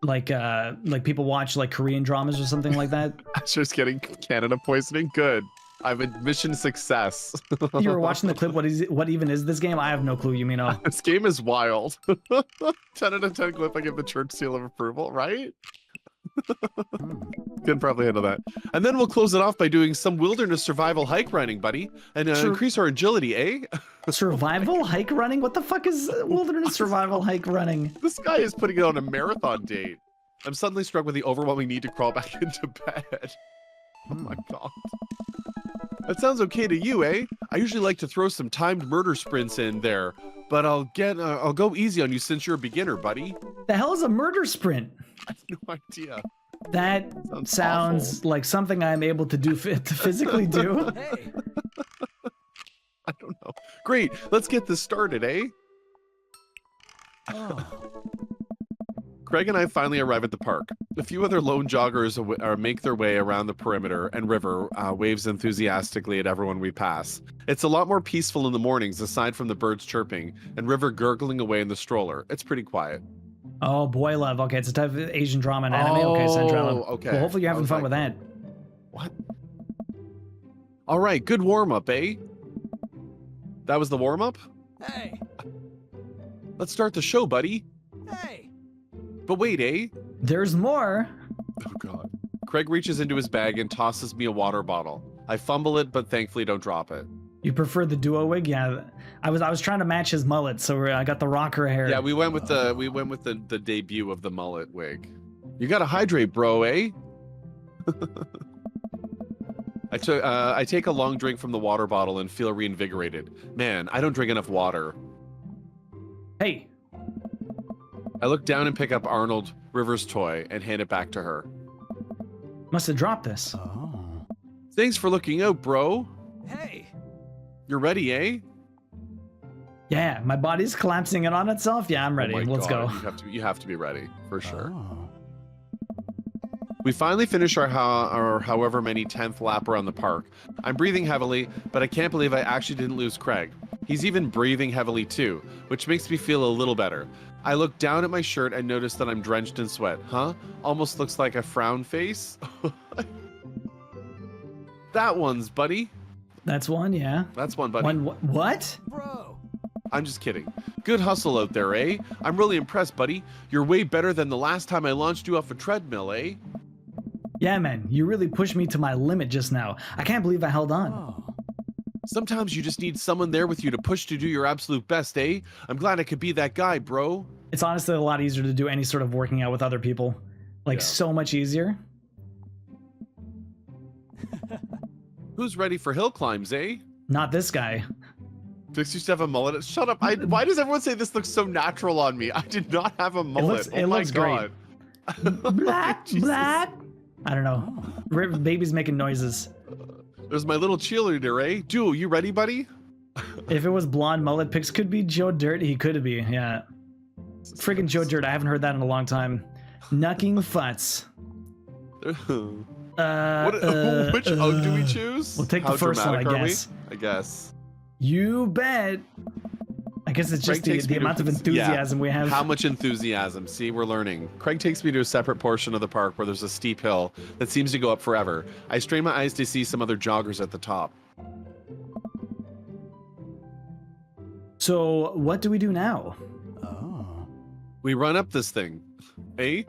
like people watch like Korean dramas or something like that. Just getting Canada poisoning? Good. I'm a mission success. You were watching the clip. What even is this game? I have no clue. You mean, oh, This game is wild. 10 out of 10 clip, I give the church seal of approval, right? Can probably handle that. And then we'll close it off by doing some wilderness survival hike running, buddy. And increase our agility, eh? survival hike running? What the fuck is wilderness survival hike running? This guy is putting it on a marathon date. I'm suddenly struck with the overwhelming need to crawl back into bed. Oh my god. That sounds okay to you, eh? I usually like to throw some timed murder sprints in there, but I'll go easy on you since you're a beginner, buddy. The hell is a murder sprint? I have no idea. That sounds like something I'm able to do to physically do. Hey. I don't know. Great, let's get this started, eh? Craig and I finally arrive at the park. A few other lone joggers make their way around the perimeter, and River waves enthusiastically at everyone we pass. It's a lot more peaceful in the mornings, aside from the birds chirping, and River gurgling away in the stroller. It's pretty quiet. Oh, boy love. Okay, it's a type of Asian drama and anime. Okay, Central. Okay. Well, hopefully you're having fun with that. What? All right, good warm-up, eh? That was the warm-up? Hey. Let's start the show, buddy. Hey. But wait, eh? There's more. Oh, God. Craig reaches into his bag and tosses me a water bottle. I fumble it, but thankfully don't drop it. You prefer the duo wig? Yeah, I was trying to match his mullet, so I got the rocker hair. Yeah, we went with the debut of the mullet wig. You gotta hydrate, bro, eh? I take a long drink from the water bottle and feel reinvigorated. Man, I don't drink enough water. Hey, I look down and pick up Arnold River's toy and hand it back to her. must have dropped this. Oh. Thanks for looking out, bro. Hey. You're ready, eh? Yeah, my body's collapsing in on itself. Yeah, I'm ready. Oh my Let's God, go. You have to be ready for sure. Oh. We finally finish our however many 10th lap around the park. I'm breathing heavily, but I can't believe I actually didn't lose Craig. He's even breathing heavily too, which makes me feel a little better. I look down at my shirt and notice that I'm drenched in sweat. Huh? Almost looks like a frown face. That one's, buddy. That's one, yeah. That's one, buddy. What? Bro. I'm just kidding. Good hustle out there, eh? I'm really impressed, buddy. You're way better than the last time I launched you off a treadmill, eh? Yeah, man, you really pushed me to my limit just now. I can't believe I held on. Oh. Sometimes you just need someone there with you to push to do your absolute best, eh? I'm glad I could be that guy, bro. It's honestly a lot easier to do any sort of working out with other people. Like, Yeah. so much easier. Who's ready for hill climbs, eh? Not this guy. Fix used to have a mullet. Shut up. Why does everyone say this looks so natural on me? I did not have a mullet. it looks great. Blah, Jesus. blah. I don't know. Baby's making noises. There's my little cheerleader, eh? Dude, you ready, buddy? If it was blonde mullet pics could be Joe Dirt, he could be, yeah. Friggin' Joe Dirt, I haven't heard that in a long time. Knucking futz. Which Ugg do we choose? We'll take the How first one, I dramatic are we? guess. I guess. You bet. I guess it's just Craig takes the me to amount of his- enthusiasm we have. How much enthusiasm? See, we're learning. Craig takes me to a separate portion of the park where there's a steep hill that seems to go up forever. I strain my eyes to see some other joggers at the top. So, what do we do now? Oh. We run up this thing. Eh?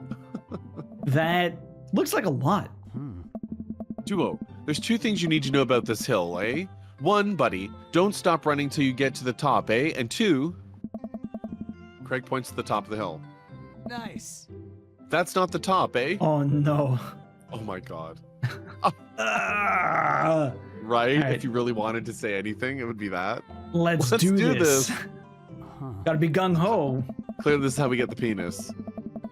That looks like a lot. Hmm. Duo, there's two things you need to know about this hill, eh? One, buddy, don't stop running till you get to the top, eh? And two, Craig points to the top of the hill. Nice. That's not the top, eh? Oh no. Oh my God. Ah, Right? All right. If you really wanted to say anything, it would be that. let's Let's do do this. Huh. Gotta be gung ho. Clearly, this is how we get the penis.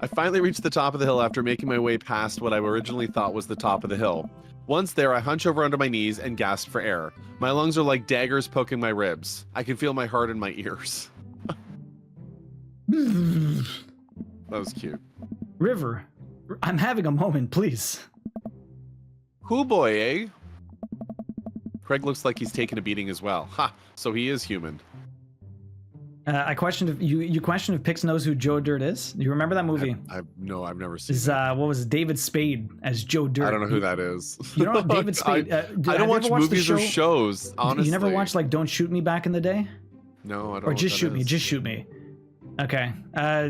I finally reached the top of the hill after making my way past what I originally thought was the top of the hill. Once there, I hunch over onto my knees and gasp for air. My lungs are like daggers poking my ribs. I can feel my heart in my ears. That was cute. River, I'm having a moment, please. Cool boy, eh? Craig looks like he's taken a beating as well. Ha! So he is human. I questioned if you questioned if Pix knows who Joe Dirt is. Do you remember that movie? I've never seen Is it. what was it, David Spade as Joe Dirt? I don't know who that is. You don't know David Spade? I don't watch movies or shows, honestly. You never watched like Don't Shoot Me back in the day? No, I don't. Or Just Shoot Me, Just Shoot Me. Okay.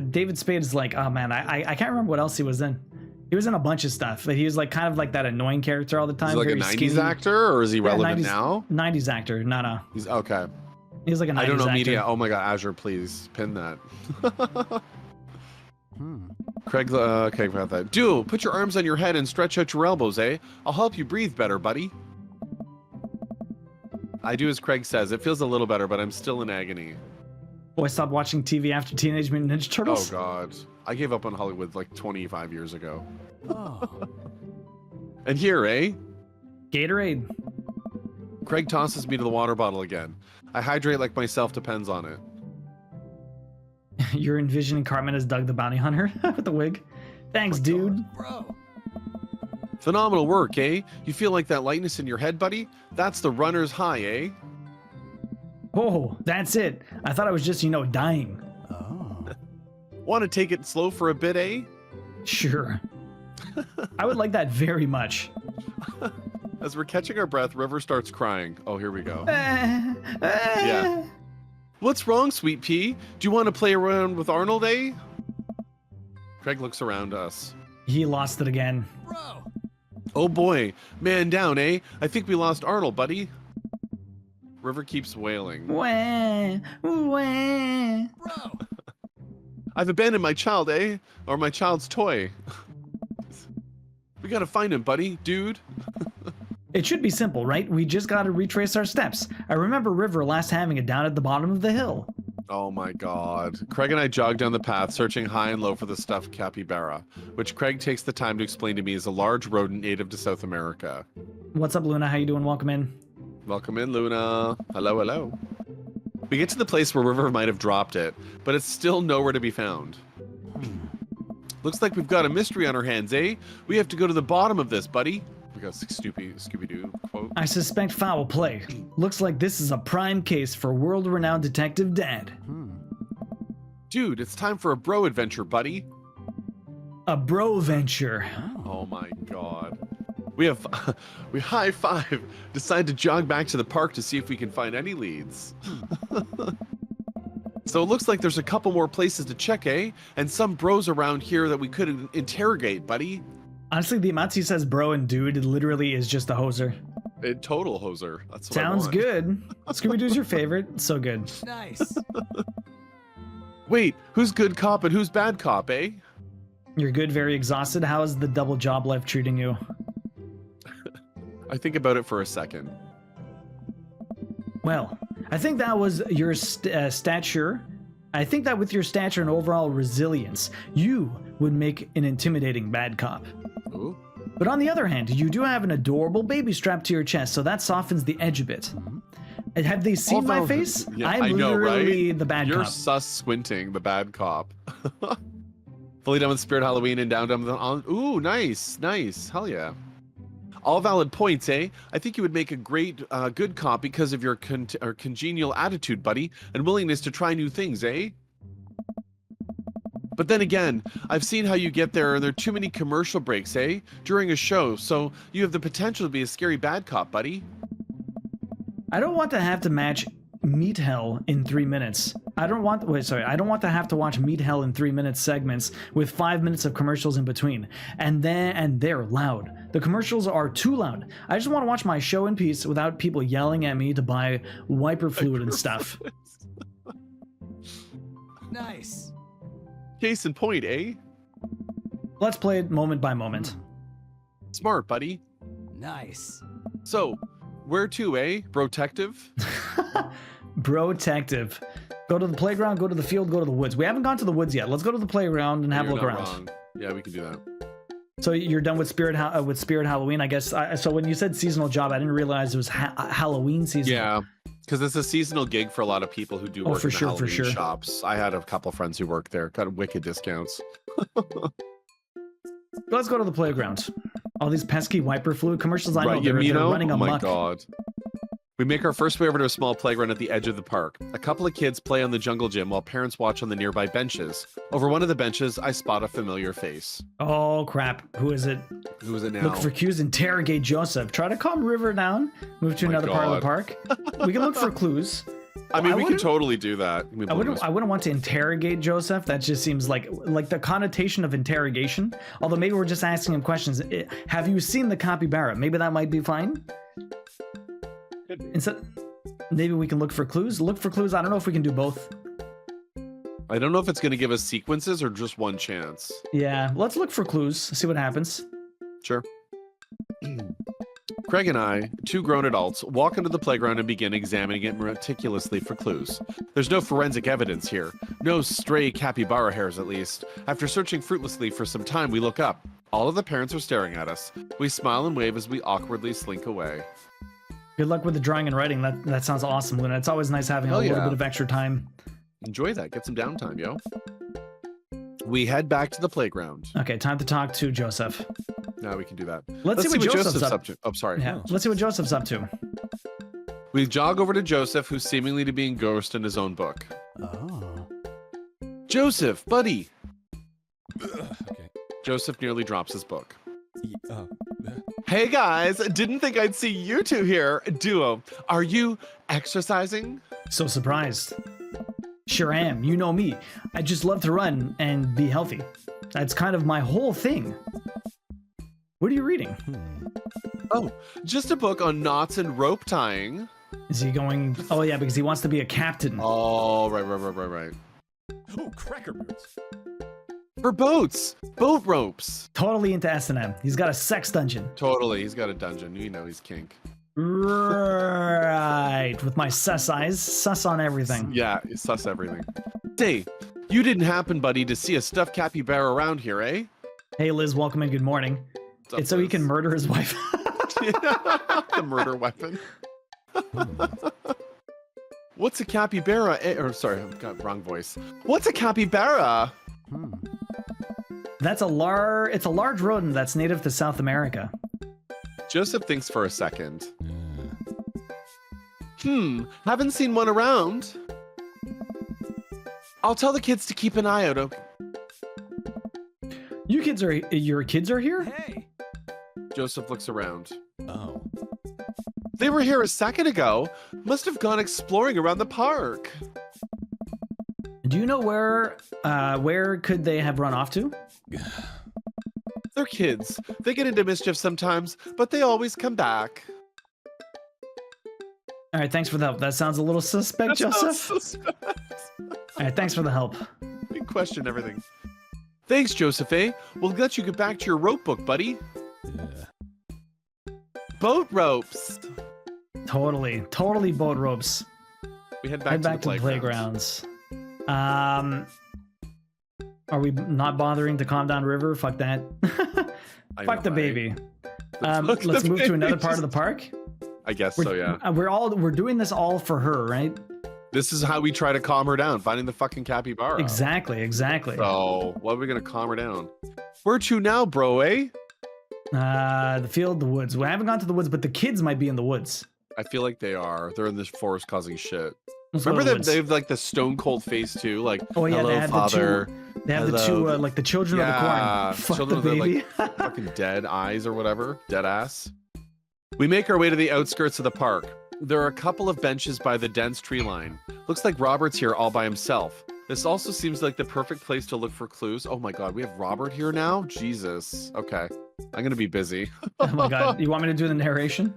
David Spade is like, oh man, I can't remember what else he was in. He was in a bunch of stuff, but he was like kind of like that annoying character all the time. Is he like a very 90s skinny. actor, or is he relevant 90s now? 90s actor. No. He's okay. He was like a 90s I don't know actor. media. Oh my god, Azure, please pin that. Craig, okay, about that. Dude, put your arms on your head and stretch out your elbows, eh? I'll help you breathe better, buddy. I do as Craig says. It feels a little better, but I'm still in agony. Oh, I stopped watching TV after Teenage Mutant Ninja Oh Turtles. god. I gave up on Hollywood like 25 years ago. Oh. And here, eh? Gatorade. Craig tosses me to the water bottle again. I hydrate like myself depends on it. You're envisioning Cartman as Doug the Bounty Hunter with the wig. Thanks, dude. Bro. Phenomenal work, eh? You feel like that lightness in your head, buddy? That's the runner's high, eh? Oh, that's it. I thought I was just, dying. Oh. Want to take it slow for a bit, eh? Sure. I would like that very much. As we're catching our breath, River starts crying. Oh, here we go. Yeah. Yeah. What's wrong, Sweet Pea? Do you want to play around with Arnold, eh? Craig looks around us. He lost it again. Bro. Oh boy, man down, eh? I think we lost Arnold, buddy. River keeps wailing. Wah, wah. Bro. I've abandoned my child, eh? Or my child's toy. We gotta find him, buddy, dude. It should be simple, right? We just gotta retrace our steps. I remember River last having it down at the bottom of the hill. Oh my god. Craig and I jogged down the path, searching high and low for the stuffed capybara, which Craig takes the time to explain to me is a large rodent native to South America. What's up, Luna? How you doing? Welcome in. Welcome in, Luna. Hello, hello. We get to the place where River might have dropped it, but it's still nowhere to be found. Looks like we've got a mystery on our hands, eh? We have to go to the bottom of this, buddy. We got Scooby-Doo quote. I suspect foul play. Looks like this is a prime case for world-renowned Detective Dad. Dude, it's time for a bro adventure, buddy. A bro venture. Oh my god. We high five, decide to jog back to the park to see if we can find any leads. So it looks like there's a couple more places to check, eh? And some bros around here that we could interrogate, buddy. Honestly, the amount he says bro and dude literally is just a hoser. A total hoser. That's what Sounds I want. good. Scooby-Doo's your favorite. So good. Nice. Wait, who's good cop and who's bad cop, eh? You're good, very exhausted. How is the double job life treating you? I think about it for a second. Well, I think that was your stature. I think that with your stature and overall resilience, you would make an intimidating bad cop. Ooh. But on the other hand, you do have an adorable baby strapped to your chest, so that softens the edge a bit. And have they seen my face? Yeah, I'm I know, literally right? the bad You're cop. sus squinting, the bad cop. Fully done with Spirit Halloween and down on. Ooh, nice, nice. Hell yeah. All valid points, eh? I think you would make a great good cop because of your congenial attitude, buddy, and willingness to try new things, eh? But then again, I've seen how you get there, and there are too many commercial breaks, eh? During a show, so you have the potential to be a scary bad cop, buddy. I don't want to have to match Meat Hell in 3 minutes. I don't want to have to watch Meat Hell in 3 minute segments with 5 minutes of commercials in between. And they're loud. The commercials are too loud. I just want to watch my show in peace without people yelling at me to buy wiper fluid and stuff. Nice. Case in point, eh? Let's play it moment by moment. Smart, buddy. Nice. So, where to, eh? Protective? Brotective. Go to the playground, go to the field, go to the woods. We haven't gone to the woods yet. Let's go to the playground and have a You're look not around. wrong. Yeah, we can do that. So you're done with Spirit Halloween, I guess. So when you said seasonal job, I didn't realize it was Halloween season. Yeah, because it's a seasonal gig for a lot of people who do work for in the sure, for Halloween sure. shops. I had a couple friends who worked there, got wicked discounts. Let's go to the playground. All these pesky wiper fluid commercials, I know Right, they're Yamino? running Oh my amok. god. We make our first way over to a small playground at the edge of the park. A couple of kids play on the jungle gym while parents watch on the nearby benches. Over one of the benches, I spot a familiar face. Oh crap, who is it? Who is it now? Look for cues, interrogate Joseph. Try to calm River down, move to Oh my another part of the God. park. We can look for clues. I mean, we could wouldn't- totally do that. I wouldn't want to interrogate Joseph. That just seems like the connotation of interrogation. Although maybe we're just asking him questions. Have you seen the capybara? Maybe that might be fine. Instead, maybe we can look for clues. Look for clues. I don't know if we can do both. I don't know if it's going to give us sequences or just one chance. Yeah, let's look for clues. See what happens. Sure. Craig and I, two grown adults, walk into the playground and begin examining it meticulously for clues. There's no forensic evidence here. No stray capybara hairs, at least. After searching fruitlessly for some time, we look up. All of the parents are staring at us. We smile and wave as we awkwardly slink away. Good luck with the drawing and writing. That sounds awesome, Luna. It's always nice having a Hell little yeah. bit of extra time. Enjoy that. Get some downtime, yo. We head back to the playground. Okay, time to talk to Joseph. Now we can do that. Let's see what Joseph's up to. Oh, sorry. Yeah, let's see what Joseph's up to. We jog over to Joseph, who's seemingly to be engrossed in his own book. Oh. Joseph, buddy! Okay. Joseph nearly drops his book. Uh, Hey guys, didn't think I'd see you two here. Duo, are you exercising? So surprised. Sure am. You know me. I just love to run and be healthy. That's kind of my whole thing. What are you reading? Oh, just a book on knots and rope tying. Is he going... Oh, yeah, because he wants to be a captain. Oh, right. oh, Cracker Boots. For boats. Boat ropes. Totally into S&M. He's got a sex dungeon. Totally. He's got a dungeon. You know he's kink. Right. With my sus eyes. Sus on everything. Yeah, you suss everything. Say, you didn't happen, buddy, to see a stuffed capybara around here, eh? Hey, Liz, welcome and good morning. What's up, It's so he Liz? can murder his wife. The murder weapon. What's a capybara? Or sorry, I've got wrong voice. What's a capybara? Hmm. It's a large rodent that's native to South America. Joseph thinks for a second. Yeah. Haven't seen one around. I'll tell the kids to keep an eye out. Okay. Your kids are here? Hey. Joseph looks around. Oh. They were here a second ago. Must have gone exploring around the park. Do you know where could they have run off to? They're kids. They get into mischief sometimes, but they always come back. All right, thanks for the help. That sounds a little suspect, Joseph. All right, thanks for the help. We question everything. Thanks, Joseph, eh? We'll let you get back to your rope book, buddy. Yeah. Boat ropes. Totally boat ropes. We head back, Head back to the playgrounds. Are we not bothering to calm down River? Fuck that. I Fuck know, the right? baby. Fuck Let's the move to baby. another part of the park. I guess so, yeah. We're doing this all for her, right? This is how we try to calm her down, finding the fucking capybara. Exactly. So, what are we gonna calm her down? Where to now, bro, eh? The field, the woods. We haven't gone to the woods, but the kids might be in the woods. I feel like they are. They're in this forest causing shit. Let's go to Remember the that woods. they have like the stone cold face too? Like, Oh yeah, hello, they have father. They have the Hello. two like the children of the Yeah, corn. Fuck children the of the, baby. fucking dead eyes or whatever. Dead ass. We make our way to the outskirts of the park. There are a couple of benches by the dense tree line. Looks like Robert's here all by himself. This also seems like the perfect place to look for clues. Oh my god, we have Robert here now? Jesus. Okay. I'm gonna be busy. Oh my god, you want me to do the narration?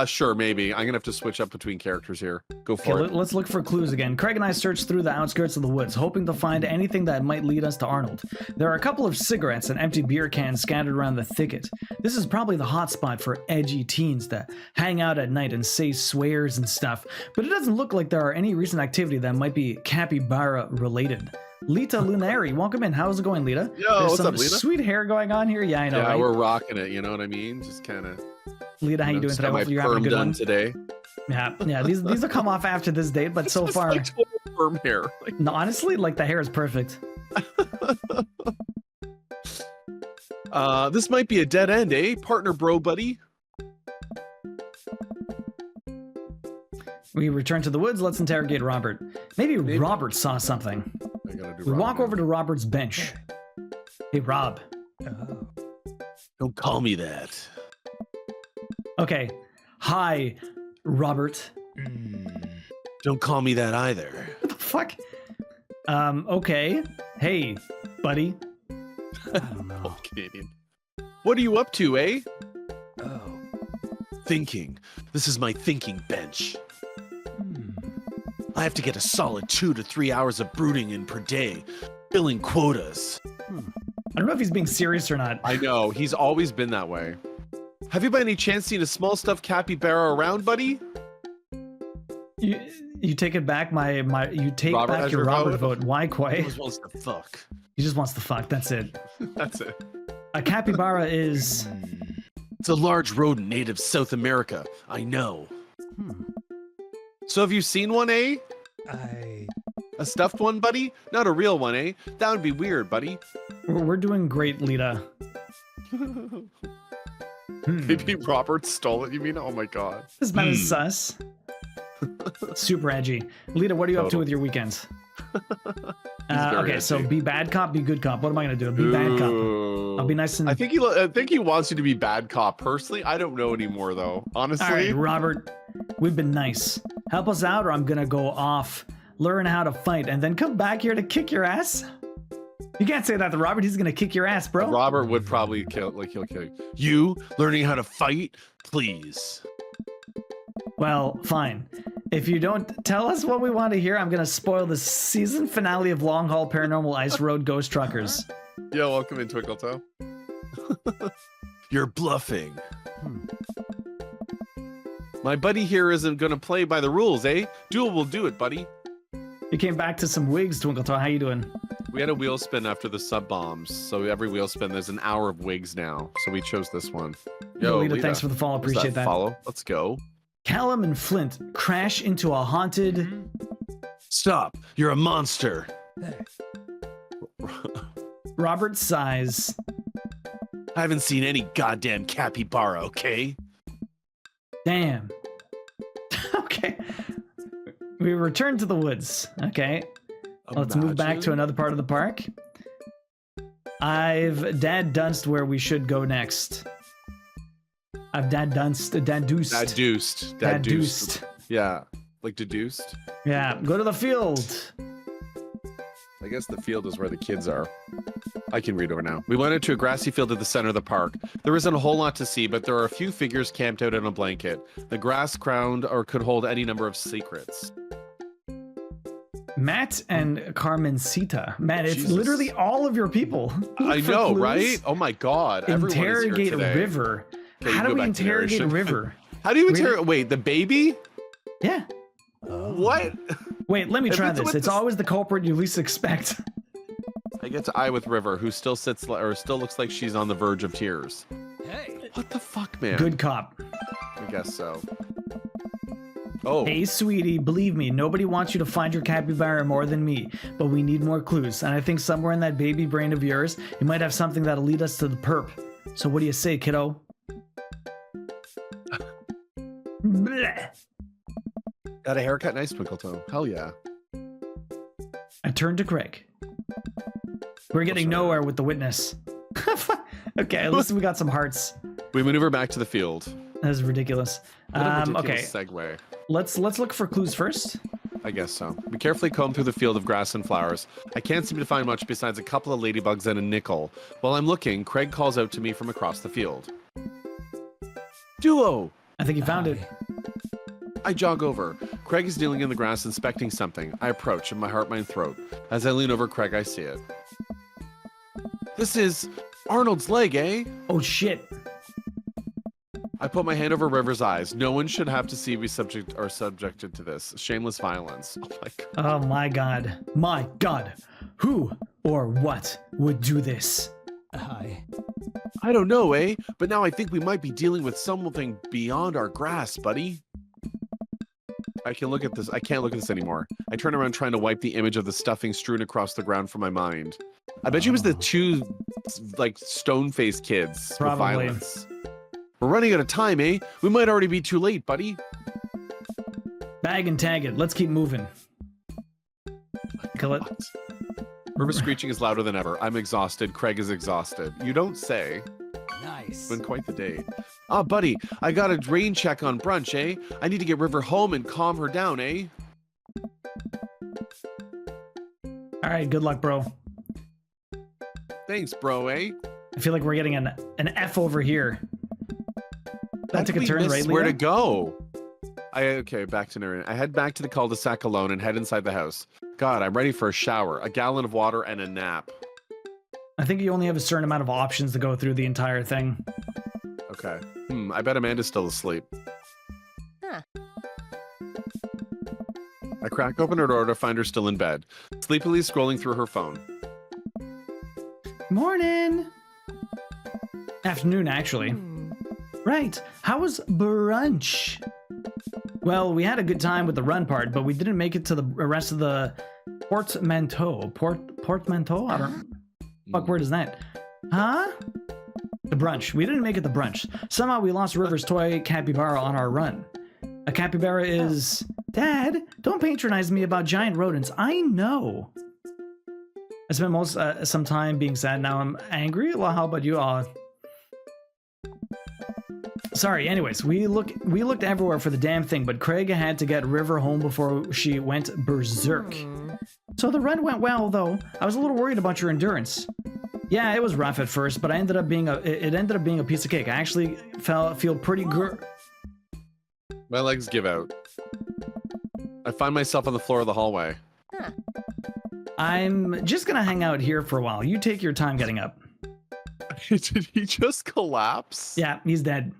Sure, maybe. I'm gonna have to switch up between characters here. Go Okay, for it. let's look for clues again. Craig and I searched through the outskirts of the woods, hoping to find anything that might lead us to Arnold. There are a couple of cigarettes and empty beer cans scattered around the thicket. This is probably the hot spot for edgy teens that hang out at night and say swears and stuff, but it doesn't look like there are any recent activity that might be capybara related. Lita Lunari, welcome in. How's it going, Lita? Yo, There's what's some up, Lita? sweet hair going on here. Yeah, I know. Yeah, right? we're rocking it, you know what I mean? Just kind of. Lita, how you doing Just today? got my Hopefully you're having a perm good done one. today. Yeah. These will come off after this date, but so It's far, like total perm hair. Like, no, honestly, like the hair is perfect. this might be a dead end, eh? Partner, bro, buddy. We return to the woods. Let's interrogate Robert. Maybe Robert saw something. I gotta do. We Rob walk now. over to Robert's bench. Hey, Rob. Oh. Don't call me that. Okay. Hi, Robert. Don't call me that either. What the fuck? Okay. Hey, buddy. I don't know. Oh, Canadian. What are you up to, eh? Oh. Thinking. This is my thinking bench. Hmm. I have to get a solid 2 to 3 hours of brooding in per day, filling quotas. I don't know if he's being serious or not. I know, he's always been that way. Have you by any chance seen a small stuffed capybara around, buddy? You take it back, you take Robert back has your your Robert vote? vote. Why He Quay? always wants to fuck. He just wants to fuck. That's it. That's it. A capybara is. It's a large rodent native South America. I know. Hmm. So have you seen one, eh? I. A stuffed one, buddy? Not a real one, eh? That would be weird, buddy. We're doing great, Lita. Maybe Robert stole it, you mean? Oh my god. This man is sus. Super edgy. Lita, what are you up to Total. with your weekends? very Okay, so edgy. be bad cop, be good cop. What am I gonna do? Be bad cop. I'll be nice and. I think he wants you to be bad cop. Personally, I don't know anymore though. Honestly. All right, Robert. We've been nice. Help us out, or I'm gonna go off, learn how to fight, and then come back here to kick your ass. You can't say that to Robert. He's gonna kick your ass, bro. Robert would probably he'll kill you. You learning how to fight, please. Well, fine. If you don't tell us what we want to hear, I'm gonna spoil the season finale of Long Haul Paranormal Ice Road Ghost Truckers. Yo, welcome in, Twinkletoe. You're bluffing. My buddy here isn't gonna play by the rules, eh? Duel will do it, buddy. You came back to some wigs, Twinkletoe. How you doing? We had a wheel spin after the sub bombs, so every wheel spin there's an hour of wigs now. So we chose this one. Yo, Lita, thanks for the follow. What's Appreciate that. Follow. Let's go. Callum and Flint crash into a haunted. Stop! You're a monster. Hey. Robert sighs. I haven't seen any goddamn capybara, okay? Damn. Okay. We return to the woods. Okay. Let's move back to another part of the park. I've dad-dunced where we should go next. I've dad-dunced. Dad-deuced. Yeah, like deduced. Yeah, go to the field. I guess the field is where the kids are. I can read over now. We went into a grassy field at the center of the park. There isn't a whole lot to see, but there are a few figures camped out in a blanket. The grass crowned or could hold any number of secrets. Matt and Carmencita. Matt, it's Jesus. literally all of your people. I For know, clues. right? Oh my god. Everyone is here Interrogate today. River. Okay, How you do go we back to interrogate narration. River? How do you Really? interrogate? Wait, the baby? Yeah. What? Wait, let me If try it's this. with It's the- always the culprit you least expect. I get to eye with River, who still sits or still looks like she's on the verge of tears. Hey. What the fuck, man? Good cop. I guess so. Oh. Hey, sweetie, believe me, nobody wants you to find your capybara more than me, but we need more clues. And I think somewhere in that baby brain of yours, you might have something that'll lead us to the perp. So what do you say, kiddo? Bleh. Got a haircut, nice Twinkletoe. Hell yeah. I turned to Craig. We're getting nowhere with the witness. Okay, at least we got some hearts. We maneuver back to the field. That is ridiculous. What a Okay, ridiculous segue. let's look for clues first. I guess so. We carefully comb through the field of grass and flowers. I can't seem to find much besides a couple of ladybugs and a nickel. While I'm looking, Craig calls out to me from across the field. Duo! I think you found it. I jog over. Craig is kneeling in the grass inspecting something. I approach, and my heart, my throat. As I lean over Craig, I see it. This is Arnold's leg, eh? Oh shit. I put my hand over River's eyes. No one should have to see me subjected to this. Shameless violence. Oh my god. Oh my god. My god. Who or what would do this? I don't know, eh? But now I think we might be dealing with something beyond our grasp, buddy. I can't look at this anymore. I turn around trying to wipe the image of the stuffing strewn across the ground from my mind. I bet you it was the two, like, stone-faced kids Probably. with violence. We're running out of time, eh? We might already be too late, buddy. Bag and tag it. Let's keep moving. Kill it. River's screeching is louder than ever. I'm exhausted. Craig is exhausted. You don't say. Nice. It's been quite the day. Ah, buddy, I got a rain check on brunch, eh? I need to get River home and calm her down, eh? All right, good luck, bro. Thanks, bro, eh? I feel like we're getting an F over here. That took a turn, right, Where to Leah? go? Okay, back to narrating. I head back to the cul-de-sac alone and head inside the house. God, I'm ready for a shower, a gallon of water, and a nap. I think you only have a certain amount of options to go through the entire thing. Okay. I bet Amanda's still asleep. Huh. I crack open her door to find her still in bed, sleepily scrolling through her phone. Morning. Afternoon, actually. Right. How was brunch? Well, we had a good time with the run part, but we didn't make it to the rest of the portmanteau. Portmanteau? I don't. Fuck word is that? Huh? The brunch. We didn't make it to brunch. Somehow we lost River's toy capybara on our run. A capybara is... Dad, don't patronize me about giant rodents. I know. I spent some time being sad. Now I'm angry. Well, how about you all? Sorry. Anyways, we looked everywhere for the damn thing, but Craig had to get River home before she went berserk. So the run went well, though. I was a little worried about your endurance. Yeah, it was rough at first, but it ended up being a piece of cake. I actually feel pretty good. My legs give out. I find myself on the floor of the hallway. I'm just gonna hang out here for a while. You take your time getting up. Did he just collapse? Yeah, he's dead.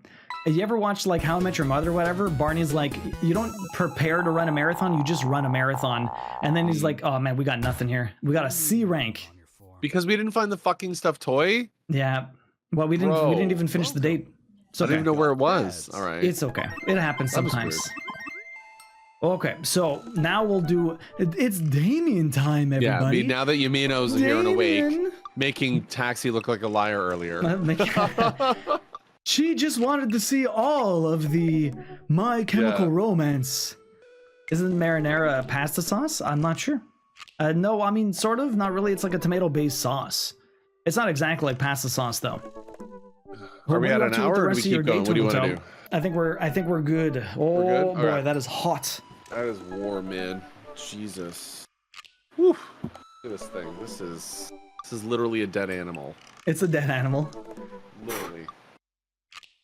You ever watched like How I Met Your Mother or whatever? Barney's like, you don't prepare to run a marathon, you just run a marathon. And then he's like, oh man, we got nothing here. We got a C rank. On your form. Because we didn't find the fucking stuffed toy? Yeah. Well, we didn't even finish the date. It's I okay. didn't even know where it was. All right. It's okay. It happens That was sometimes. Okay, so now we'll do. It's Damien time, yeah, everybody. now that Yumino's here and awake, Damien. making Taxi look like a liar earlier. She just wanted to see all of the My Chemical Romance. Isn't marinara a pasta sauce? I'm not sure. No, I mean, sort of. Not really. It's like a tomato-based sauce. It's not exactly like pasta sauce, though. Are we at an hour or do we keep going? What do you want to do? I think we're good. Oh We're good? boy, Alright. that is hot. That is warm, man. Jesus. Whew. Look at this thing. This is literally a dead animal. It's a dead animal. Literally.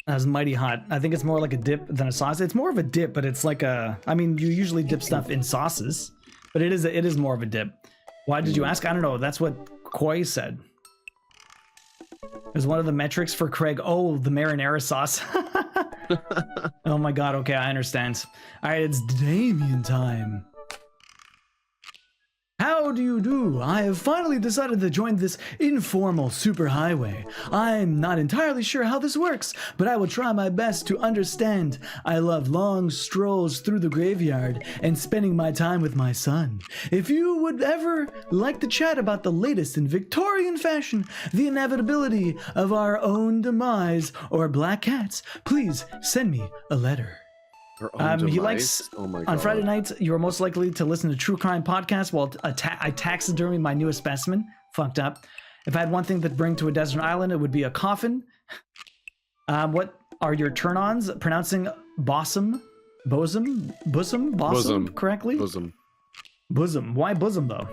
That's mighty hot. I think it's more like a dip than a sauce. It's more of a dip, but it's like a. I mean, you usually dip stuff in sauces, but it is more of a dip. Why did you ask? I don't know. That's what Koi said. Is one of the metrics for Craig. Oh, the marinara sauce. Oh my god. Okay, I understand. All right, it's Damien time. How do you do? I have finally decided to join this informal superhighway. I'm not entirely sure how this works, but I will try my best to understand. I love long strolls through the graveyard and spending my time with my son. If you would ever like to chat about the latest in Victorian fashion, the inevitability of our own demise, or black cats, please send me a letter. Her own He device? likes Oh my on God. Friday nights. You are most likely to listen to true crime podcasts while I taxidermy my newest specimen. Fucked up. If I had one thing to bring to a desert island, it would be a coffin. What are your turn-ons? Pronouncing bosom correctly? Bosom. Bosom. Why bosom though?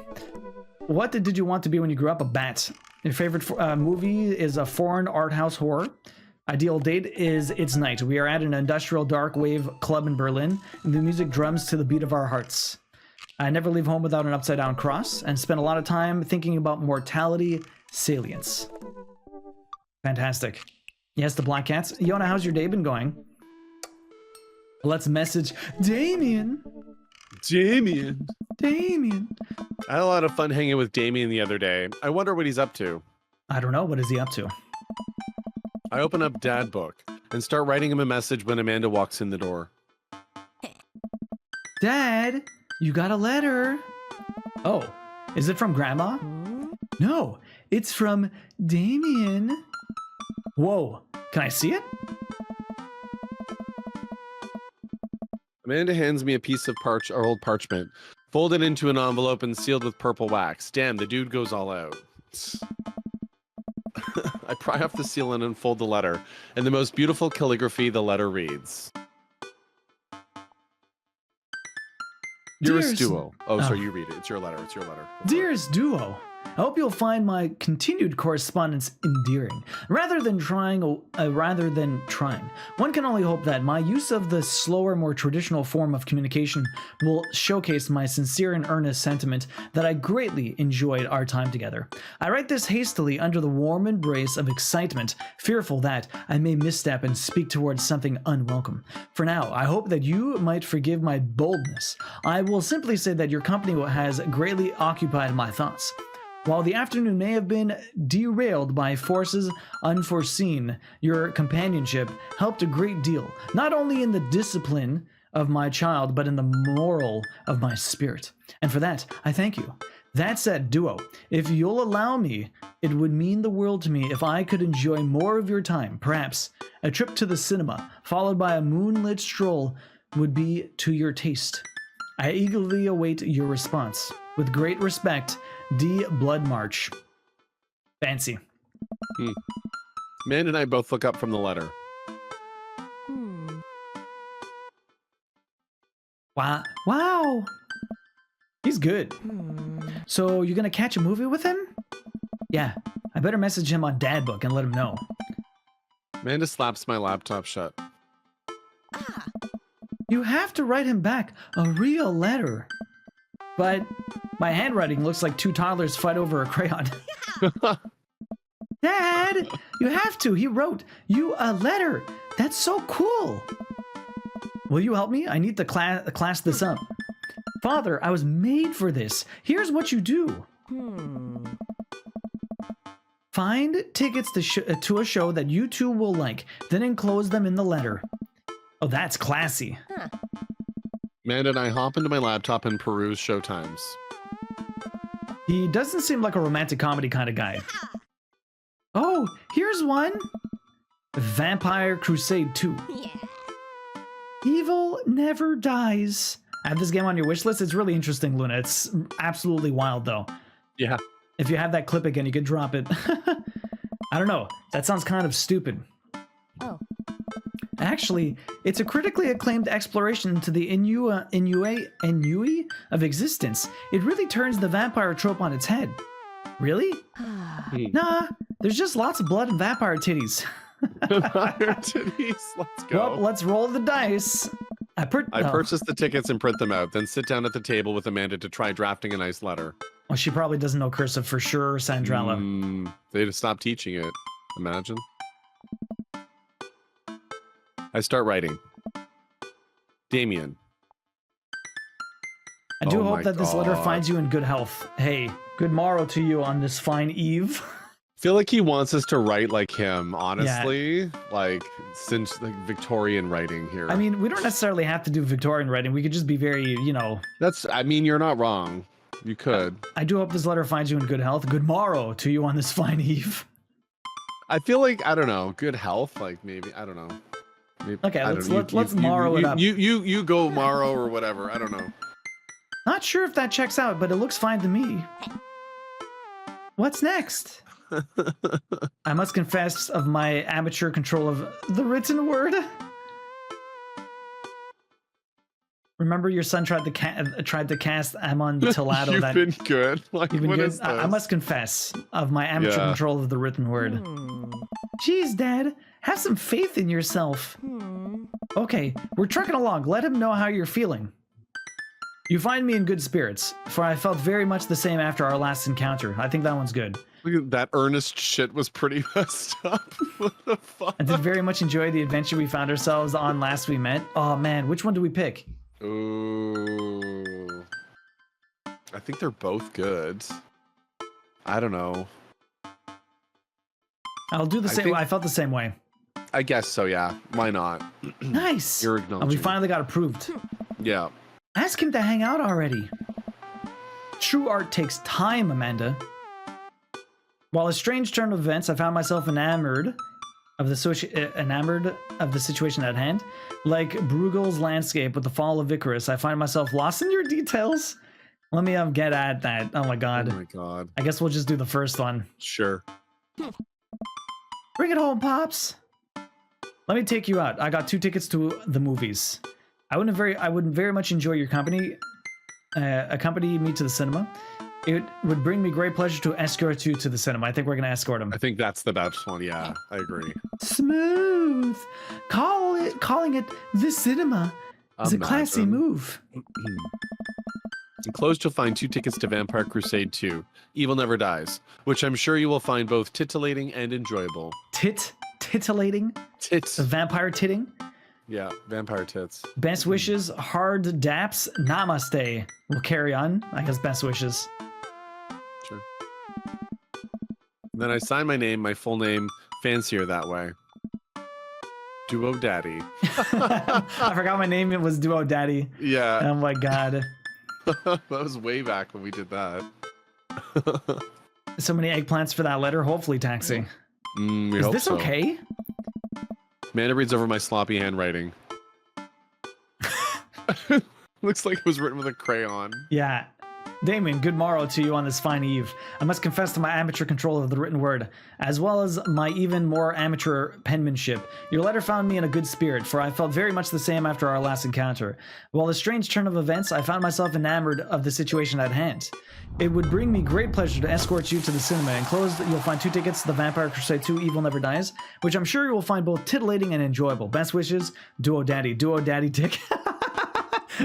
What did you want to be when you grew up? A bat. Your favorite movie is a foreign art house horror. Ideal date is It's Night. We are at an industrial dark wave club in Berlin, and the music drums to the beat of our hearts. I never leave home without an upside down cross, and spend a lot of time thinking about mortality salience. Fantastic. Yes, the Black Cats. Yona, how's your day been going? Let's message Damien. Damien. Damien. I had a lot of fun hanging with Damien the other day. I wonder what he's up to. I don't know. What is he up to? I open up Dad Book and start writing him a message when Amanda walks in the door. Dad, you got a letter. Oh, is it from Grandma? No, it's from Damien. Whoa, can I see it? Amanda hands me a piece of old parchment, folded into an envelope and sealed with purple wax. Damn, the dude goes all out. I pry off the seal and unfold the letter. In the most beautiful calligraphy, the letter reads. Dearest Duo. Oh, sorry, you read it. It's your letter. It's your letter. Dearest Duo, I hope you'll find my continued correspondence endearing, rather than trying. One can only hope that my use of the slower, more traditional form of communication will showcase my sincere and earnest sentiment that I greatly enjoyed our time together. I write this hastily under the warm embrace of excitement, fearful that I may misstep and speak towards something unwelcome. For now, I hope that you might forgive my boldness. I will simply say that your company has greatly occupied my thoughts. While the afternoon may have been derailed by forces unforeseen, your companionship helped a great deal, not only in the discipline of my child, but in the moral of my spirit. And for that, I thank you. That said, Duo, if you'll allow me, it would mean the world to me if I could enjoy more of your time. Perhaps a trip to the cinema, followed by a moonlit stroll, would be to your taste. I eagerly await your response. With great respect, D. Blood March. Fancy. Amanda and I both look up from the letter. Wow. He's good. So you're gonna catch a movie with him? Yeah. I better message him on Dad Book and let him know. Amanda slaps my laptop shut. You have to write him back a real letter. But My handwriting looks like two toddlers fight over a crayon. Dad, you have to. He wrote you a letter. That's so cool. Will you help me? I need to class this up. Father, I was made for this. Here's what you do. Find tickets to a show that you two will like, then enclose them in the letter. Oh, that's classy. Amanda and I hop into my laptop and peruse showtimes. He doesn't seem like a romantic comedy kind of guy. Oh, here's one. Vampire Crusade 2. Evil never dies. I have this game on your wish list. It's really interesting, Luna. It's absolutely wild, though. Yeah. If you have that clip again, you could drop it. I don't know. That sounds kind of stupid. Oh. Actually, it's a critically acclaimed exploration into the ennui of existence. It really turns the vampire trope on its head. Really? Nah, there's just lots of blood and vampire titties. Vampire titties. Let's go. Well, let's roll the dice. I purchase the tickets and print them out, then sit down at the table with Amanda to try drafting a nice letter. Well, she probably doesn't know cursive for sure, Sandrella. They'd stop teaching it. Imagine. I start writing. Damien. I do Oh hope my that this letter God. finds you in good health. Hey, good morrow to you on this fine eve. Feel like he wants us to write like him, honestly. Like, since like Victorian writing here. I mean, we don't necessarily have to do Victorian writing. We could just be very, you know. I mean, you're not wrong. You could. I do hope this letter finds you in good health. Good morrow to you on this fine eve. I feel like, I don't know, good health, like maybe, I don't know. Maybe, Okay, I let's don't know. let's morrow it up. You go morrow or whatever. I don't know. Not sure if that checks out, but it looks fine to me. What's next? I must confess of my amateur control of the written word. Remember, your son tried to cast Amon Talato. You've been good. Like, You've been what good. is this? I must confess of my amateur Yeah. control of the written word. Jeez, Dad, have some faith in yourself. Okay, we're trucking along. Let him know how you're feeling. You find me in good spirits, for I felt very much the same after our last encounter. I think that one's good. Look at that earnest shit was pretty messed up. What the fuck? I did very much enjoy the adventure we found ourselves on last we met. Oh man, which one do we pick? Ooh. I think they're both good. I don't know. I'll do the same. I felt the same way. I guess so, yeah. Why not? Nice. You're And acknowledging. we finally got approved. Yeah. Ask him to hang out already. True art takes time, Amanda. While a strange turn of events, I found myself enamored of the situation at hand. Like Bruegel's landscape with the fall of Icarus, I find myself lost in your details. Let me get at that. Oh my god. Oh my god. I guess we'll just do the first one. Sure. Bring it home, Pops. Let me take you out. I got 2 tickets to the movies. I would very much enjoy your company. Accompany me to the cinema. It would bring me great pleasure to escort you to the cinema. I think we're gonna escort him. I think that's the best one. Yeah, I agree. Smooth. Calling it the cinema is a classy Imagine. move. Enclosed, you'll find 2 tickets to Vampire Crusade 2, Evil Never Dies, which I'm sure you will find both titillating and enjoyable. Titillating. Tits. Vampire titting. Yeah, vampire tits. Best wishes. Hard daps. Namaste. We'll carry on. I guess best wishes. Sure. And then I sign my name, my full name, fancier that way. Duo Daddy. I forgot my name. It was Duo Daddy. Yeah, Oh my god. that was way back when we did that. So many eggplants for that letter. Hopefully, Taxi. We Is hope this so. okay? Amanda reads over my sloppy handwriting. Looks like it was written with a crayon. Yeah. Damien, good morrow to you on this fine eve. I must confess to my amateur control of the written word, as well as my even more amateur penmanship. Your letter found me in a good spirit, for I felt very much the same after our last encounter. While a strange turn of events, I found myself enamored of the situation at hand. It would bring me great pleasure to escort you to the cinema. Enclosed, you'll find 2 tickets to the Vampire Crusade 2 Evil Never Dies, which I'm sure you will find both titillating and enjoyable. Best wishes, Duo Daddy. Duo Daddy Dick.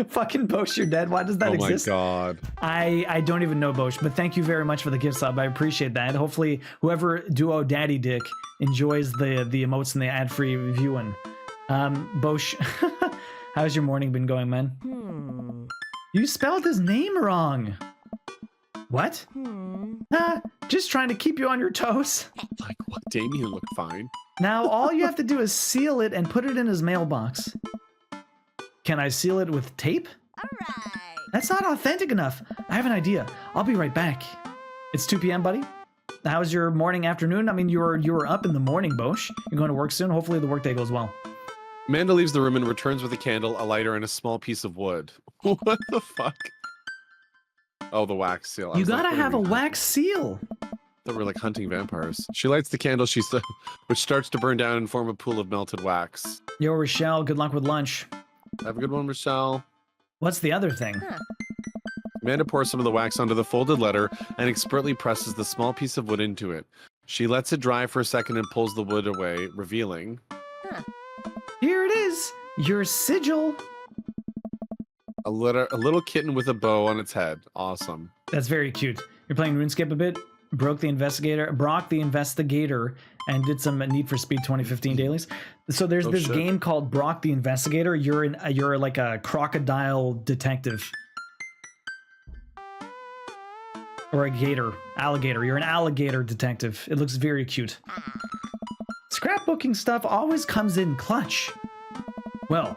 Fucking Bosch, you're dead. Why does that Oh my exist? god. I don't even know Bosch, but thank you very much for the gift sub. I appreciate that. Hopefully, whoever duo Daddy Dick enjoys the emotes and the ad-free viewing. Bosch, how's your morning been going, man? You spelled his name wrong. What? Just trying to keep you on your toes. Like what? Damien looked fine. Now, all you have to do is seal it and put it in his mailbox. Can I seal it with tape? Alright. That's not authentic enough. I have an idea. I'll be right back. It's 2 p.m., buddy. How's your morning, afternoon? I mean, you were up in the morning, Bosch. You're going to work soon. Hopefully the workday goes well. Amanda leaves the room and returns with a candle, a lighter, and a small piece of wood. What the fuck? Oh, the wax seal. You gotta have a wax seal. That we're like hunting vampires. She lights the candle, which starts to burn down and form a pool of melted wax. Yo, Rochelle, good luck with lunch. Have a good one, Michelle. What's the other thing? Amanda pours some of the wax onto the folded letter and expertly presses the small piece of wood into it. She lets it dry for a second and pulls the wood away, revealing... Here it is, your sigil. A little kitten with a bow on its head. Awesome. That's very cute. You're playing RuneScape a bit? Brock the Investigator, and did some Need for Speed 2015 dailies. So there's this game called Brock the Investigator. You're like a crocodile detective. Or a alligator. You're an alligator detective. It looks very cute. Scrapbooking stuff always comes in clutch. Well,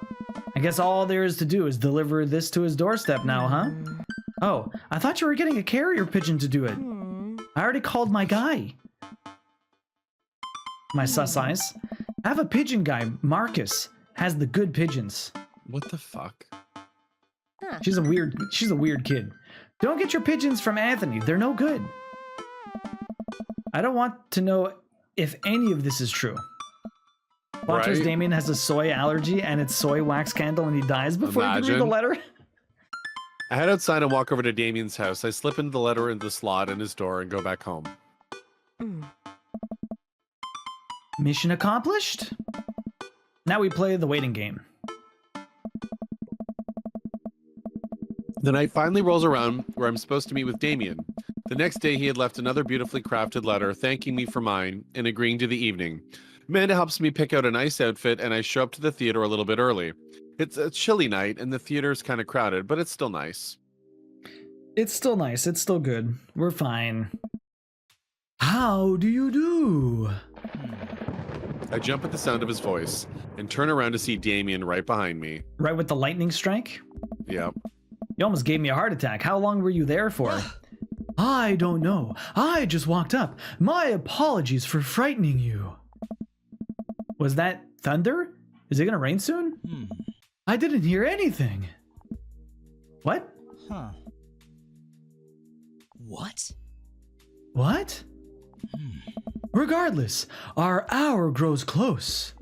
I guess all there is to do is deliver this to his doorstep now, huh? Oh, I thought you were getting a carrier pigeon to do it. I already called my guy. My sus eyes. I have a pigeon guy, Marcus. Has the good pigeons. What the fuck? She's a weird kid. Don't get your pigeons from Anthony. They're no good. I don't want to know if any of this is true. Watch as Damien has a soy allergy and it's soy wax candle and he dies before he can read the letter. I head outside and walk over to Damien's house. I slip into the letter into the slot in his door and go back home. Mission accomplished? Now we play the waiting game. The night finally rolls around where I'm supposed to meet with Damien. The next day he had left another beautifully crafted letter thanking me for mine and agreeing to the evening. Amanda helps me pick out a nice outfit and I show up to the theater a little bit early. It's a chilly night and the theater's kind of crowded, but it's still nice. It's still nice. It's still good. We're fine. How do you do? I jump at the sound of his voice and turn around to see Damien right behind me. Right with the lightning strike? Yep. You almost gave me a heart attack. How long were you there for? I don't know. I just walked up. My apologies for frightening you. Was that thunder? Is it gonna rain soon? I didn't hear anything. What? Huh. What? What? Regardless, our hour grows close.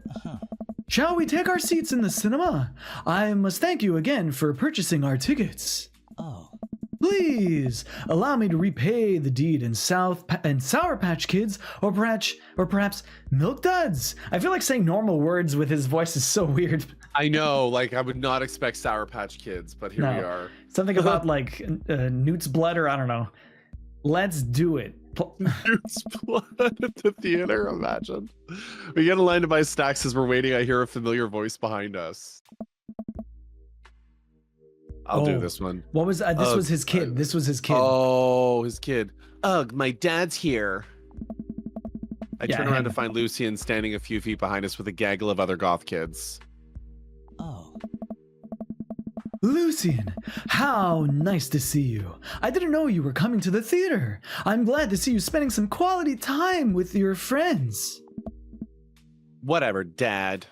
Shall we take our seats in the cinema? I must thank you again for purchasing our tickets. Oh. Please allow me to repay the deed in Sour Patch Kids, or perhaps Milk Duds. I feel like saying normal words with his voice is so weird. I know, like I would not expect Sour Patch Kids, but here we are. Something about like Newt's blood, or I don't know. Let's do it. Newt's blood at the theater, imagine. We get a line to buy stacks as we're waiting. I hear a familiar voice behind us. I'll do this one. What was this? Was his kid. This was his kid. Oh, his kid. Ugh, my dad's here. I turn around to find Lucian standing a few feet behind us with a gaggle of other goth kids. Oh. Lucian, how nice to see you. I didn't know you were coming to the theater. I'm glad to see you spending some quality time with your friends. Whatever, Dad.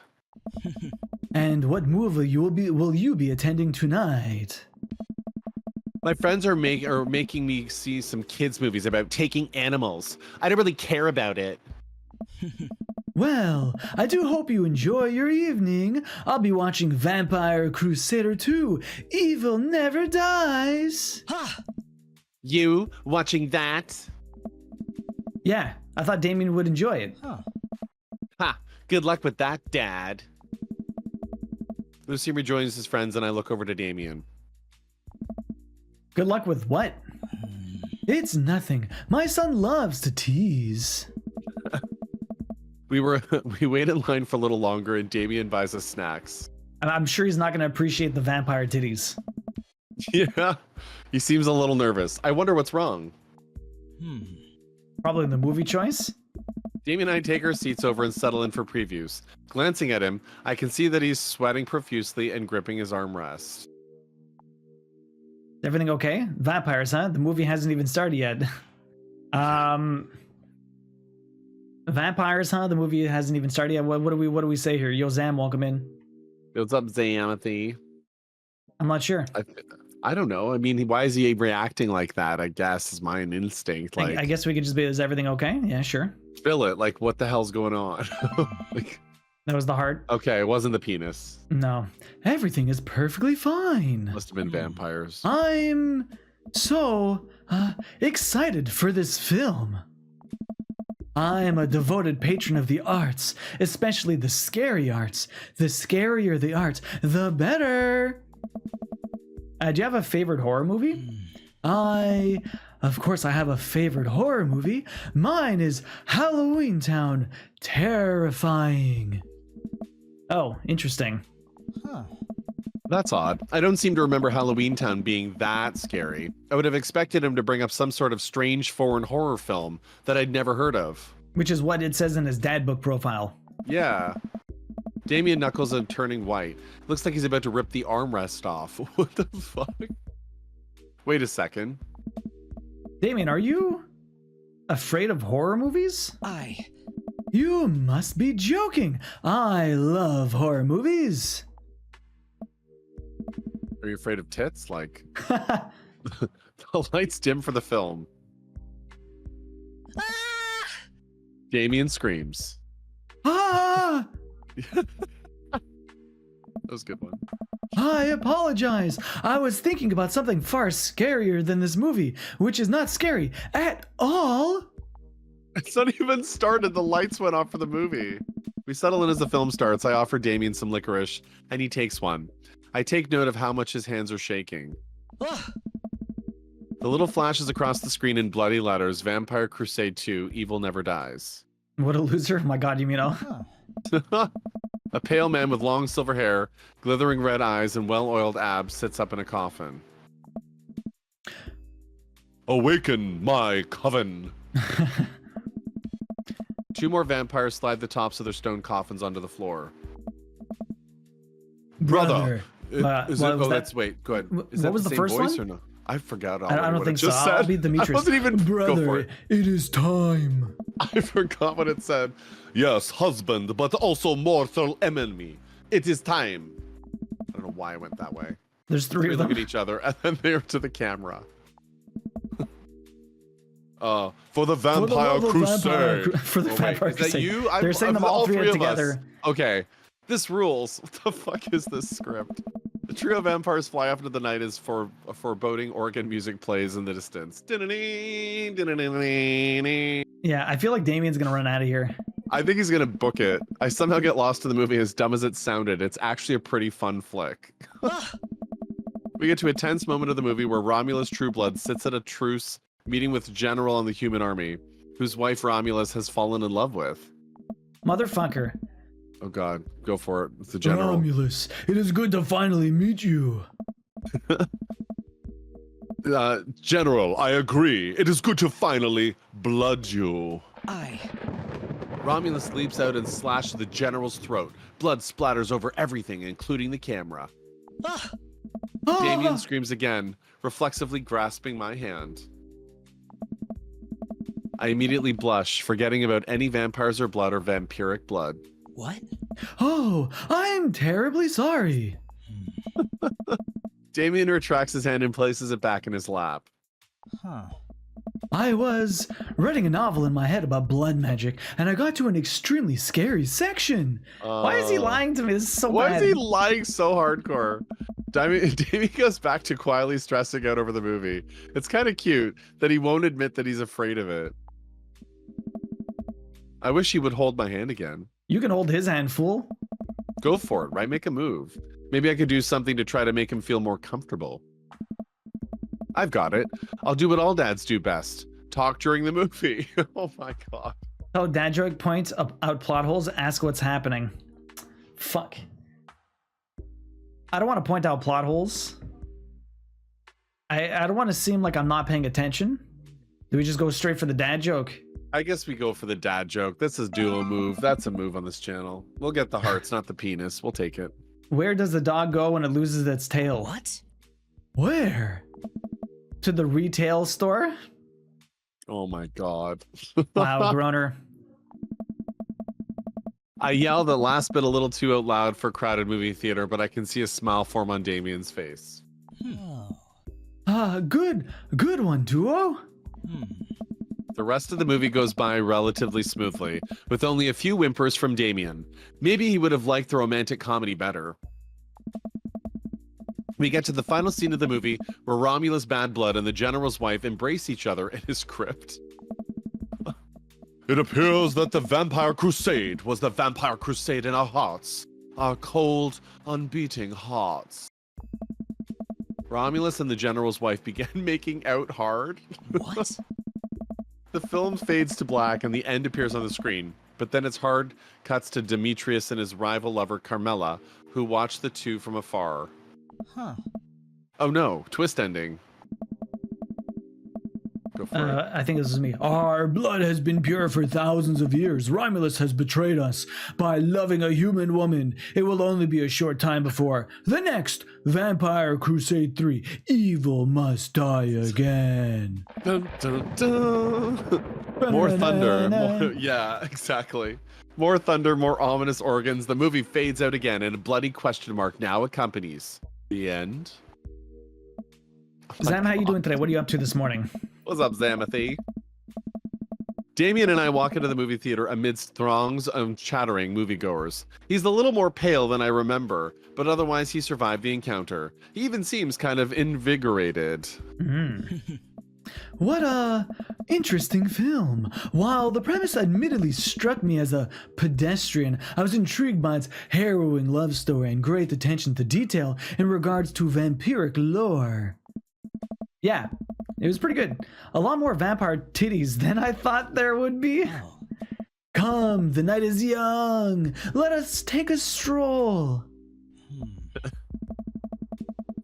And what movie will you be attending tonight? My friends are making me see some kids movies about taking animals. I don't really care about it. Well, I do hope you enjoy your evening. I'll be watching Vampire Crusader 2, Evil Never Dies. You watching that? Yeah, I thought Damien would enjoy it. Ha! Good luck with that, Dad. Lucy rejoins his friends, and I look over to Damien. Good luck with what? It's nothing. My son loves to tease. We wait in line for a little longer, and Damien buys us snacks. I'm sure he's not going to appreciate the vampire titties. Yeah, he seems a little nervous. I wonder what's wrong. Probably the movie choice. Damien and I take our seats over and settle in for previews. Glancing at him, I can see that he's sweating profusely and gripping his armrest. Everything okay? Vampires, huh? The movie hasn't even started yet. Vampires, huh? The movie hasn't even started yet. What do we say here? Yo, Zam, welcome in. What's up, Zamothy? I'm not sure. I don't know. I mean, why is he reacting like that? I guess is my instinct. Like, I guess we could just be, is everything okay? Yeah, sure. fill it. Like, what the hell's going on? Like, That was the heart. okay, it wasn't the penis. No. Everything is perfectly fine. Must have been vampires. I'm so excited for this film. I'm a devoted patron of the arts, especially the scary arts. The scarier the art, the better. Do you have a favorite horror movie? Of course, I have a favorite horror movie. Mine is Halloween Town. Terrifying. Oh, interesting. That's odd. I don't seem to remember Halloween Town being that scary. I would have expected him to bring up some sort of strange foreign horror film that I'd never heard of. Which is what it says in his dad book profile. Yeah. Damien knuckles are turning white. Looks like he's about to rip the armrest off. What the fuck? Wait a second. Damien, are you afraid of horror movies? You must be joking. I love horror movies. Are you afraid of tits? Like, the lights dim for the film. Damien screams. Ah! That was a good one. I apologize. I was thinking about something far scarier than this movie, which is not scary at all. It's not even started. The lights went off for the movie. We settle in as the film starts. I offer Damien some licorice, and he takes one. I take note of how much his hands are shaking. The little flashes across the screen in bloody letters, Vampire Crusade 2, Evil Never Dies. What a loser. My God, you mean, A pale man with long silver hair, glithering red eyes, and well-oiled abs sits up in a coffin. Awaken my coven. Two more vampires slide the tops of their stone coffins onto the floor. Brother. Wait, go ahead. Is that was the same first voice one? or no? I forgot. I don't think so. Just I'll said. be Demetrius. I wasn't even. Brother, Go for it. it is time. I forgot what it said. Yes, husband, but also mortal enemy. It is time. I don't know why I went that way. There's three We of look them. at each other, and then they're to the camera. For the Vampire Crusade. For the Oh, wait, Vampire is that Crusade. you? They're saying them all three of us. together. Okay, this rules. What the fuck is this script? The trio of vampires fly off into the night as foreboding organ music plays in the distance. Yeah, I feel like Damien's gonna run out of here. I think he's gonna book it. I somehow get lost in the movie. As dumb as it sounded, it's actually a pretty fun flick. We get to a tense moment of the movie where Romulus Trueblood sits at a truce meeting with General and the human army, whose wife Romulus has fallen in love with. Motherfucker. Oh god, go for it. It's the General. Romulus, it is good to finally meet you. General, I agree. It is good to finally blood you. Romulus leaps out and slashes the General's throat. Blood splatters over everything, including the camera. Damien screams again, reflexively grasping my hand. I immediately blush, forgetting about any vampires or blood or vampiric blood. What? Oh, I'm terribly sorry. Damien retracts his hand and places it back in his lap. I was writing a novel in my head about blood magic, and I got to an extremely scary section. Why is he lying to me? This is so Why bad. is he lying so hardcore? Damien goes back to quietly stressing out over the movie. It's kind of cute that he won't admit that he's afraid of it. I wish he would hold my hand again. You can hold his hand, fool. Go for it, right? Make a move. Maybe I could do something to try to make him feel more comfortable. I've got it. I'll do what all dads do best. Talk during the movie. Oh my god. Tell dad joke, point out plot holes, ask what's happening. Fuck. I don't want to point out plot holes. I don't want to seem like I'm not paying attention. Do we just go straight for the dad joke? I guess we go for the dad joke. This is duo move. That's a move on this channel. We'll get the hearts, not the penis. We'll take it. Where does the dog go when it loses its tail? What? Where? To the retail store? Oh my god. Wow, groaner. I yelled the last bit a little too out loud for crowded movie theater, but I can see a smile form on Damien's face. Oh. Good one, duo. The rest of the movie goes by relatively smoothly, with only a few whimpers from Damien. Maybe he would have liked the romantic comedy better. We get to the final scene of the movie where Romulus Bad Blood and the General's wife embrace each other in his crypt. It appears that the Vampire Crusade was the Vampire Crusade in our hearts. Our cold, unbeating hearts. Romulus and the General's wife began making out hard. What? The film fades to black and the end appears on the screen, but then its hard cuts to Demetrius and his rival lover Carmela, who watch the two from afar. Huh. Oh no, twist ending. Go for it. I think this is me. Our blood has been pure for thousands of years. Romulus has betrayed us by loving a human woman. It will only be a short time before the next Vampire Crusade 3. Evil must die again. Dun, dun, dun. More thunder. More, yeah, exactly. More thunder, more ominous organs. The movie fades out again, and a bloody question mark now accompanies the end. Zam, how you doing today? What are you up to this morning? What's up, Zamathy? Damien and I walk into the movie theater amidst throngs of chattering moviegoers. He's a little more pale than I remember, but otherwise he survived the encounter. He even seems kind of invigorated. What a interesting film. While the premise admittedly struck me as a pedestrian, I was intrigued by its harrowing love story and great attention to detail in regards to vampiric lore. Yeah, it was pretty good. A lot more vampire titties than I thought there would be. Oh. Come, the night is young. Let us take a stroll.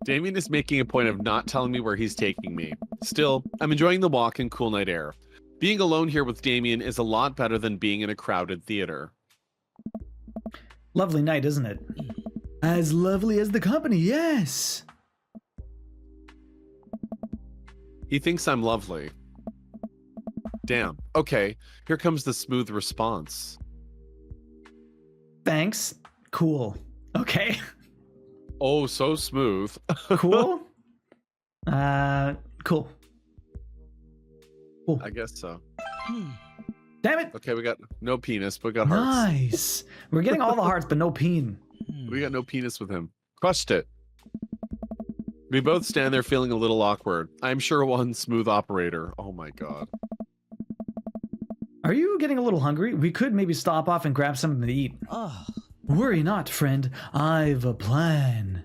Damien is making a point of not telling me where he's taking me. Still, I'm enjoying the walk in cool night air. Being alone here with Damien is a lot better than being in a crowded theater. Lovely night, isn't it? As lovely as the company, yes. He thinks I'm lovely. Damn. Okay, here comes the smooth response. Thanks. Cool. Okay. Oh, so smooth. Cool. Cool. Cool. I guess so. Damn it. Okay, we got no penis, but we got hearts. Nice. We're getting all the hearts, but no peen. We got no penis with him. Crushed it. We both stand there feeling a little awkward. I'm sure one smooth operator. Oh my god. Are you getting a little hungry? We could maybe stop off and grab something to eat. Oh. Worry not, friend. I've a plan.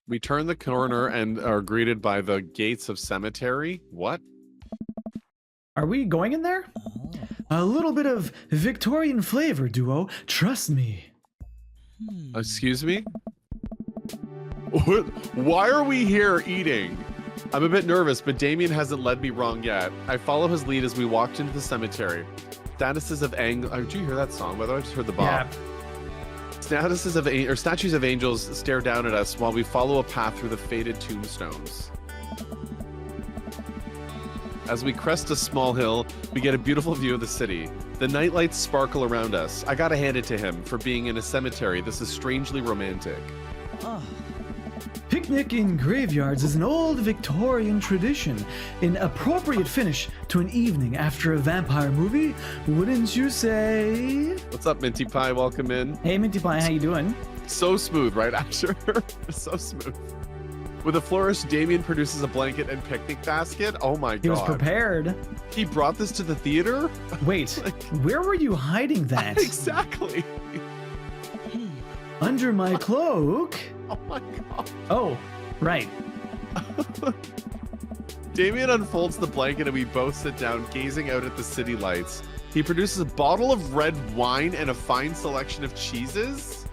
We turn the corner and are greeted by the gates of cemetery. What? Are we going in there? Oh. A little bit of Victorian flavor, duo. Trust me. Excuse me? What? Why are we here eating? I'm a bit nervous, but Damien hasn't led me wrong yet. I follow his lead as we walked into the cemetery. Statues of did you hear that song? By the way, I just heard the bop. Yeah. Statues of angels stare down at us while we follow a path through the faded tombstones. As we crest a small hill, we get a beautiful view of the city. The nightlights sparkle around us. I gotta hand it to him for being in a cemetery. This is strangely romantic. Oh. Picnic in graveyards is an old Victorian tradition, an appropriate finish to an evening after a vampire movie, wouldn't you say? What's up, Minty Pie? Welcome in. Hey, Minty Pie, how you doing? So smooth, right, Asher? So smooth. With a flourish, Damien produces a blanket and picnic basket. Oh my god. He was prepared. He brought this to the theater? Wait, where were you hiding that? Exactly. under my cloak. Oh my god. Oh, right. Damien unfolds the blanket and we both sit down, gazing out at the city lights. He produces a bottle of red wine and a fine selection of cheeses.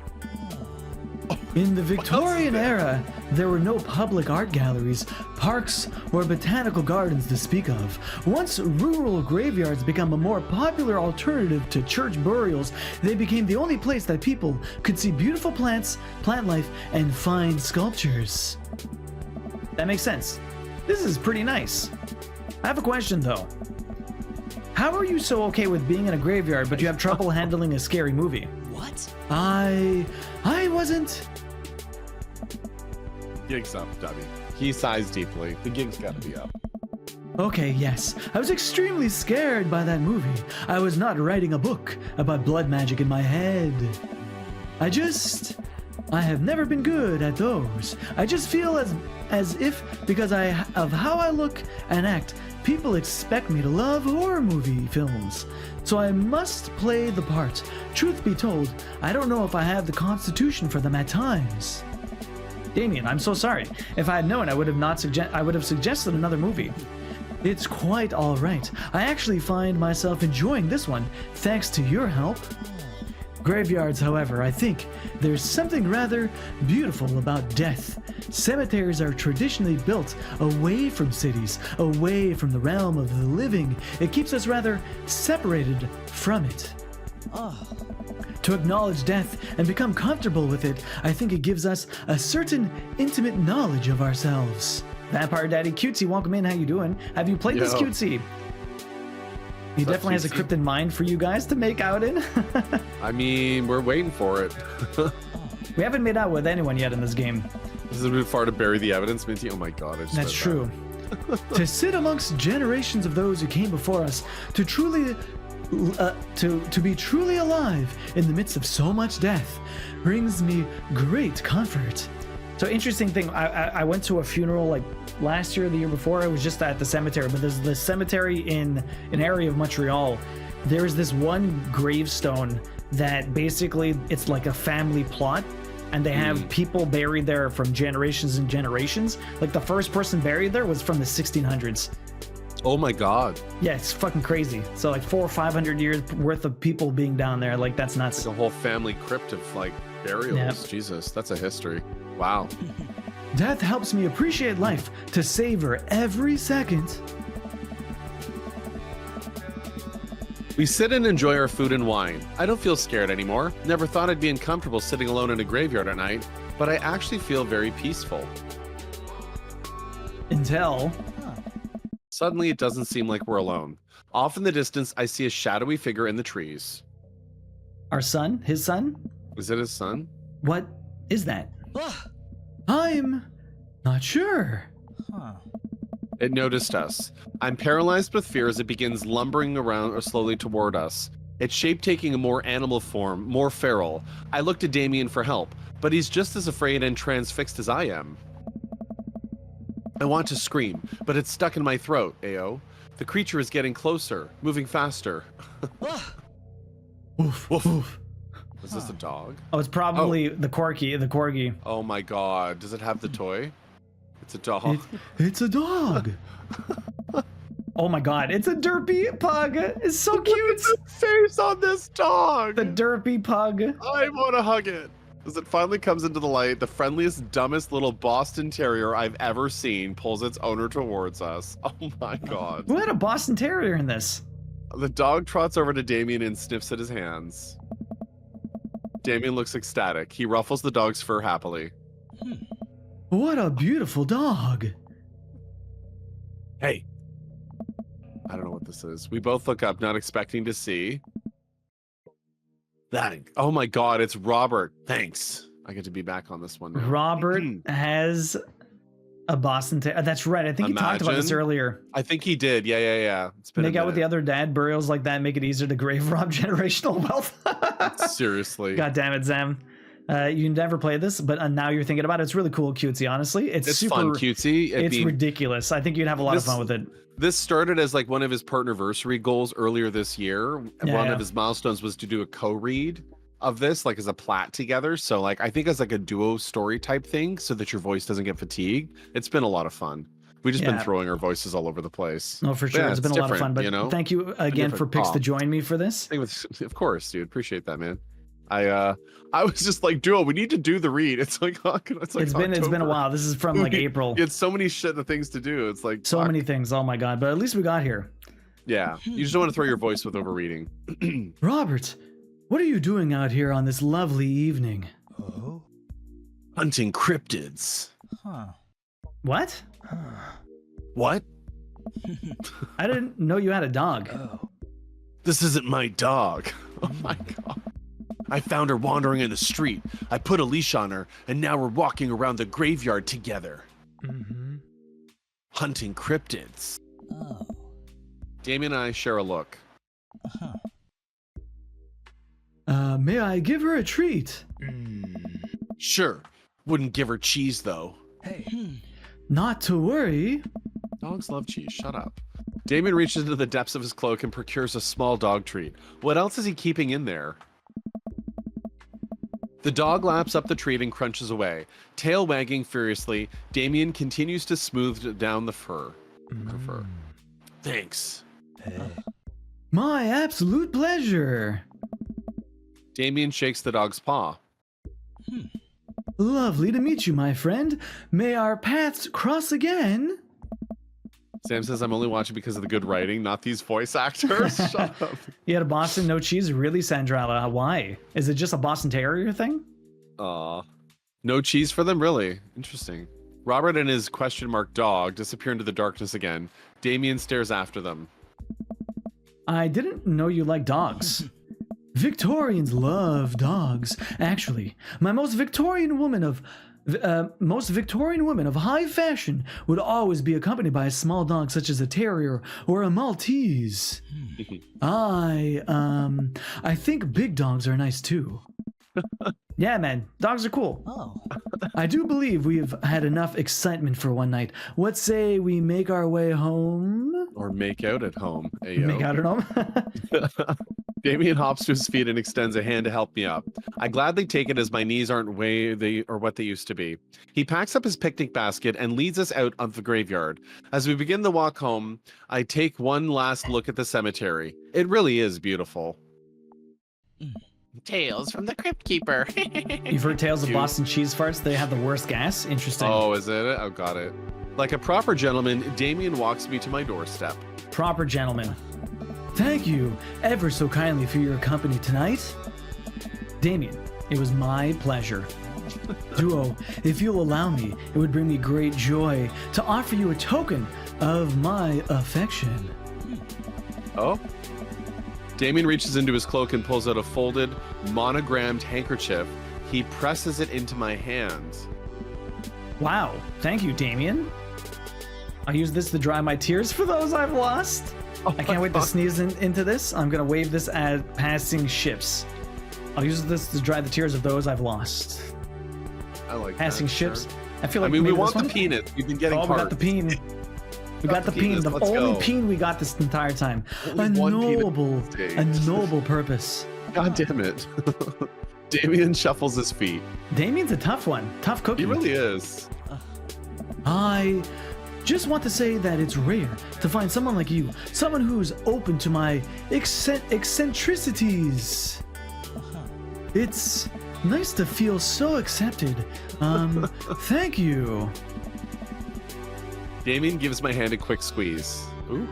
In the Victorian era, there were no public art galleries, parks, or botanical gardens to speak of. Once rural graveyards became a more popular alternative to church burials, they became the only place that people could see beautiful plants, plant life, and fine sculptures. That makes sense. This is pretty nice. I have a question though. How are you so okay with being in a graveyard, but you have trouble handling a scary movie? What? I wasn't. Gig's up, Dubby. He sighs deeply. The gig's gotta be up. Okay, yes. I was extremely scared by that movie. I was not writing a book about blood magic in my head. I have never been good at those. I just feel as if because of how I look and act, people expect me to love horror movie films. So I must play the part. Truth be told, I don't know if I have the constitution for them at times. Damien, I'm so sorry. If I had known, I would have suggested another movie. It's quite all right. I actually find myself enjoying this one, thanks to your help. Graveyards, however, I think there's something rather beautiful about death. Cemeteries are traditionally built away from cities, away from the realm of the living. It keeps us rather separated from it. To acknowledge death and become comfortable with it, I think it gives us a certain intimate knowledge of ourselves. Vampire Daddy Cutesy, welcome in. How you doing? Have you played this Yo. Cutesy? He definitely has a Cutesy? cryptid mind for you guys to make out in. I mean, we're waiting for it. We haven't made out with anyone yet in this game. This is a bit far to bury the evidence, Minty. Oh my god, I just That's read true. To sit amongst generations of those who came before us, to truly, to be truly alive in the midst of so much death, brings me great comfort. So interesting thing, I went to a funeral like last year or the year before. I was just at the cemetery, but there's this cemetery in an area of Montreal. There's this one gravestone that basically it's like a family plot, and they have people buried there from generations and generations. Like the first person buried there was from the 1600s. Oh my god. Yeah, it's fucking crazy. So like 400 or 500 years worth of people being down there. Like that's nuts. It's like a whole family crypt of like burials. Yep. Jesus, that's a history. Wow. Death helps me appreciate life, to savor every second. We sit and enjoy our food and wine. I don't feel scared anymore. Never thought I'd be uncomfortable sitting alone in a graveyard at night, but I actually feel very peaceful. Until Suddenly, it doesn't seem like we're alone. Off in the distance, I see a shadowy figure in the trees. our son, his son? Is it his son? What is that? Ah, I'm not sure. huh. It noticed us. I'm paralyzed with fear as it begins lumbering around or slowly toward us. Its shape taking a more animal form, more feral. I look to Damien for help, but he's just as afraid and transfixed as I am. I want to scream, but it's stuck in my throat, Ao. The creature is getting closer, moving faster. Ah, Oof, oof. Is this a dog? Oh, it's probably the corgi. Oh my god, does it have the toy? It's a dog. It's a dog. Oh my god, it's a derpy pug. It's so cute. Look at the face on this dog! The derpy pug. I want to hug it. As it finally comes into the light, the friendliest, dumbest little Boston Terrier I've ever seen pulls its owner towards us. Oh my god. Who had a Boston Terrier in this? The dog trots over to Damien and sniffs at his hands. Damien looks ecstatic. He ruffles the dog's fur happily. What a beautiful dog. Hey. I don't know what this is. We both look up, not expecting to see. That. Oh my god, it's Robert. Thanks. I get to be back on this one now. Robert has a Boston Terrier. That's right. I think you talked about this Imagine. earlier. I think he did. Yeah. It's been Make a out with the minute. other dad, burials like that make it easier to grave rob generational wealth. Seriously. God damn it, Zam. You never played this, but now you're thinking about it. It's really cool, cutesy, honestly. It's super fun, cutesy. It's ridiculous. I think you'd have a lot of fun with it. This started as like one of his partnerversary goals earlier this year. Yeah, One yeah. of his milestones was to do a co-read. of this, like as a plot together. So like I think as like a duo story type thing, so that your voice doesn't get fatigued. It's been a lot of fun. We've just been Yeah. throwing our voices all over the place. No, for But sure. yeah, It's been a lot of fun. different, But you know? thank you again for different Pix to talk. join me for this. Thing with, of course, dude. Appreciate that, man. I was just like, duo, we need to do the read. It's like, it's like It's been a October. while. This is from like We- April. It's so many shit the things to do. It's like So fuck. many things. Oh my god! But at least we got here. Yeah, you just don't want to throw your voice with overreading. Robert, what are you doing out here on this lovely evening? Oh. Hunting cryptids. Huh. What? What? I didn't know you had a dog. Oh. This isn't my dog. Oh my god. I found her wandering in the street. I put a leash on her, and now we're walking around the graveyard together, Mm-hmm. hunting cryptids. Oh. Damien and I share a look. Huh. May I give her a treat? Sure. Wouldn't give her cheese, though. Hey. Not to worry. Dogs love cheese. Shut up. Damien reaches into the depths of his cloak and procures a small dog treat. What else is he keeping in there? The dog laps up the treat and crunches away. Tail wagging furiously, Damien continues to smooth down the fur. Her fur. Thanks. Hey. My absolute pleasure. Damien shakes the dog's paw. Lovely to meet you, my friend. May our paths cross again. Sam says, I'm only watching because of the good writing, not these voice actors. Shut up. You had a Boston no cheese? Really, Sandrala? Why? Is it just a Boston Terrier thing? Aw. No cheese for them, really? Interesting. Robert and his question mark dog disappear into the darkness again. Damien stares after them. I didn't know you liked dogs. Victorians love dogs. Actually, my most Victorian woman of high fashion would always be accompanied by a small dog such as a terrier or a Maltese. I think big dogs are nice too. Yeah, man, dogs are cool. Oh. I do believe we've had enough excitement for one night. What say we make our way home? Or make out at home. Ayo. Make out at home? Damien hops to his feet and extends a hand to help me up. I gladly take it as my knees aren't what they used to be. He packs up his picnic basket and leads us out of the graveyard. As we begin the walk home, I take one last look at the cemetery. It really is beautiful. Tales from the Crypt Keeper. You've heard tales of Cute. Boston cheese farts? They have the worst gas? Interesting. Oh, is it? Oh, got it. Like a proper gentleman, Damien walks me to my doorstep. Proper gentleman. Thank you ever so kindly for your company tonight. Damien, it was my pleasure. Duo, if you'll allow me, it would bring me great joy to offer you a token of my affection. Oh? Damien reaches into his cloak and pulls out a folded, monogrammed handkerchief. He presses it into my hands. Wow, thank you, Damien. I'll use this to dry my tears for those I've lost. I can't wait to sneeze into this. I'm gonna wave this at passing ships. I'll use this to dry the tears of those I've lost. I like Passing that, ships. sure. I feel I like mean, we maybe want this the one? peanut. We've been getting Oh, we got the parts. peen. We got the peen. penis, The let's only go. peen we got this entire time. Only one peanut noble, stage. a noble purpose. God damn it. Damien shuffles his feet. Damien's a tough one. Tough cookie. He really is. I just want to say that it's rare to find someone like you, someone who's open to my eccentricities. It's nice to feel so accepted. Thank you. Damien gives my hand a quick squeeze. Ooh.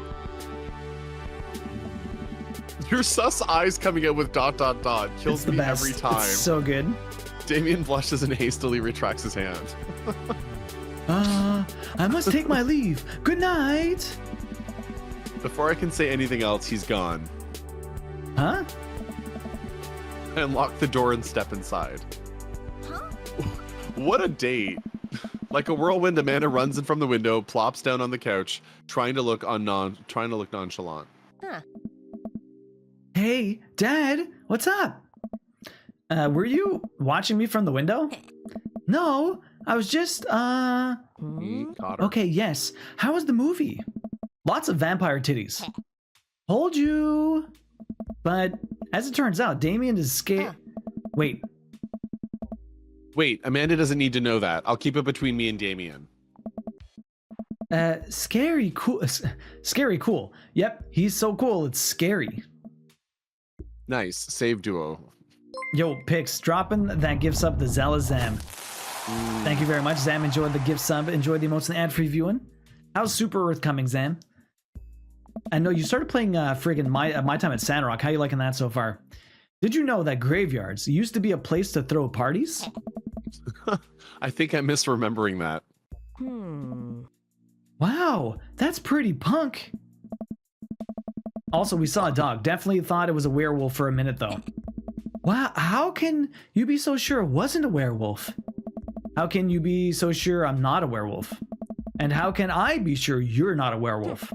Your sus eyes coming out with ... kills It's the me best. every time. It's so good. Damien blushes and hastily retracts his hand. I must take my leave. Good night. Before I can say anything else, he's gone. Huh? I unlock the door and step inside. What a date. Like a whirlwind, Amanda runs in from the window, plops down on the couch, trying to look nonchalant. Hey, Dad, what's up? Were you watching me from the window? No, I was just, He caught her. Okay, yes. How was the movie? Lots of vampire titties. Told you. But as it turns out, Damien is scared. Wait. Wait, Amanda doesn't need to know that. I'll keep it between me and Damien. Scary cool. Scary cool. Yep, he's so cool. It's scary. Nice. Save duo. Yo, Pix, dropping that gift sub to Zella Zam. Thank you very much. Zam enjoyed the gift sub. Enjoyed the emotes and ad-free viewing. How's Super Earth coming, Zam? I know you started playing friggin' my time at Sandrock. How you liking that so far? Did you know that graveyards used to be a place to throw parties? I think I'm misremembering that. Wow, that's pretty punk. Also, we saw a dog. Definitely thought it was a werewolf for a minute, though. Wow, how can you be so sure it wasn't a werewolf? How can you be so sure I'm not a werewolf? And how can I be sure you're not a werewolf?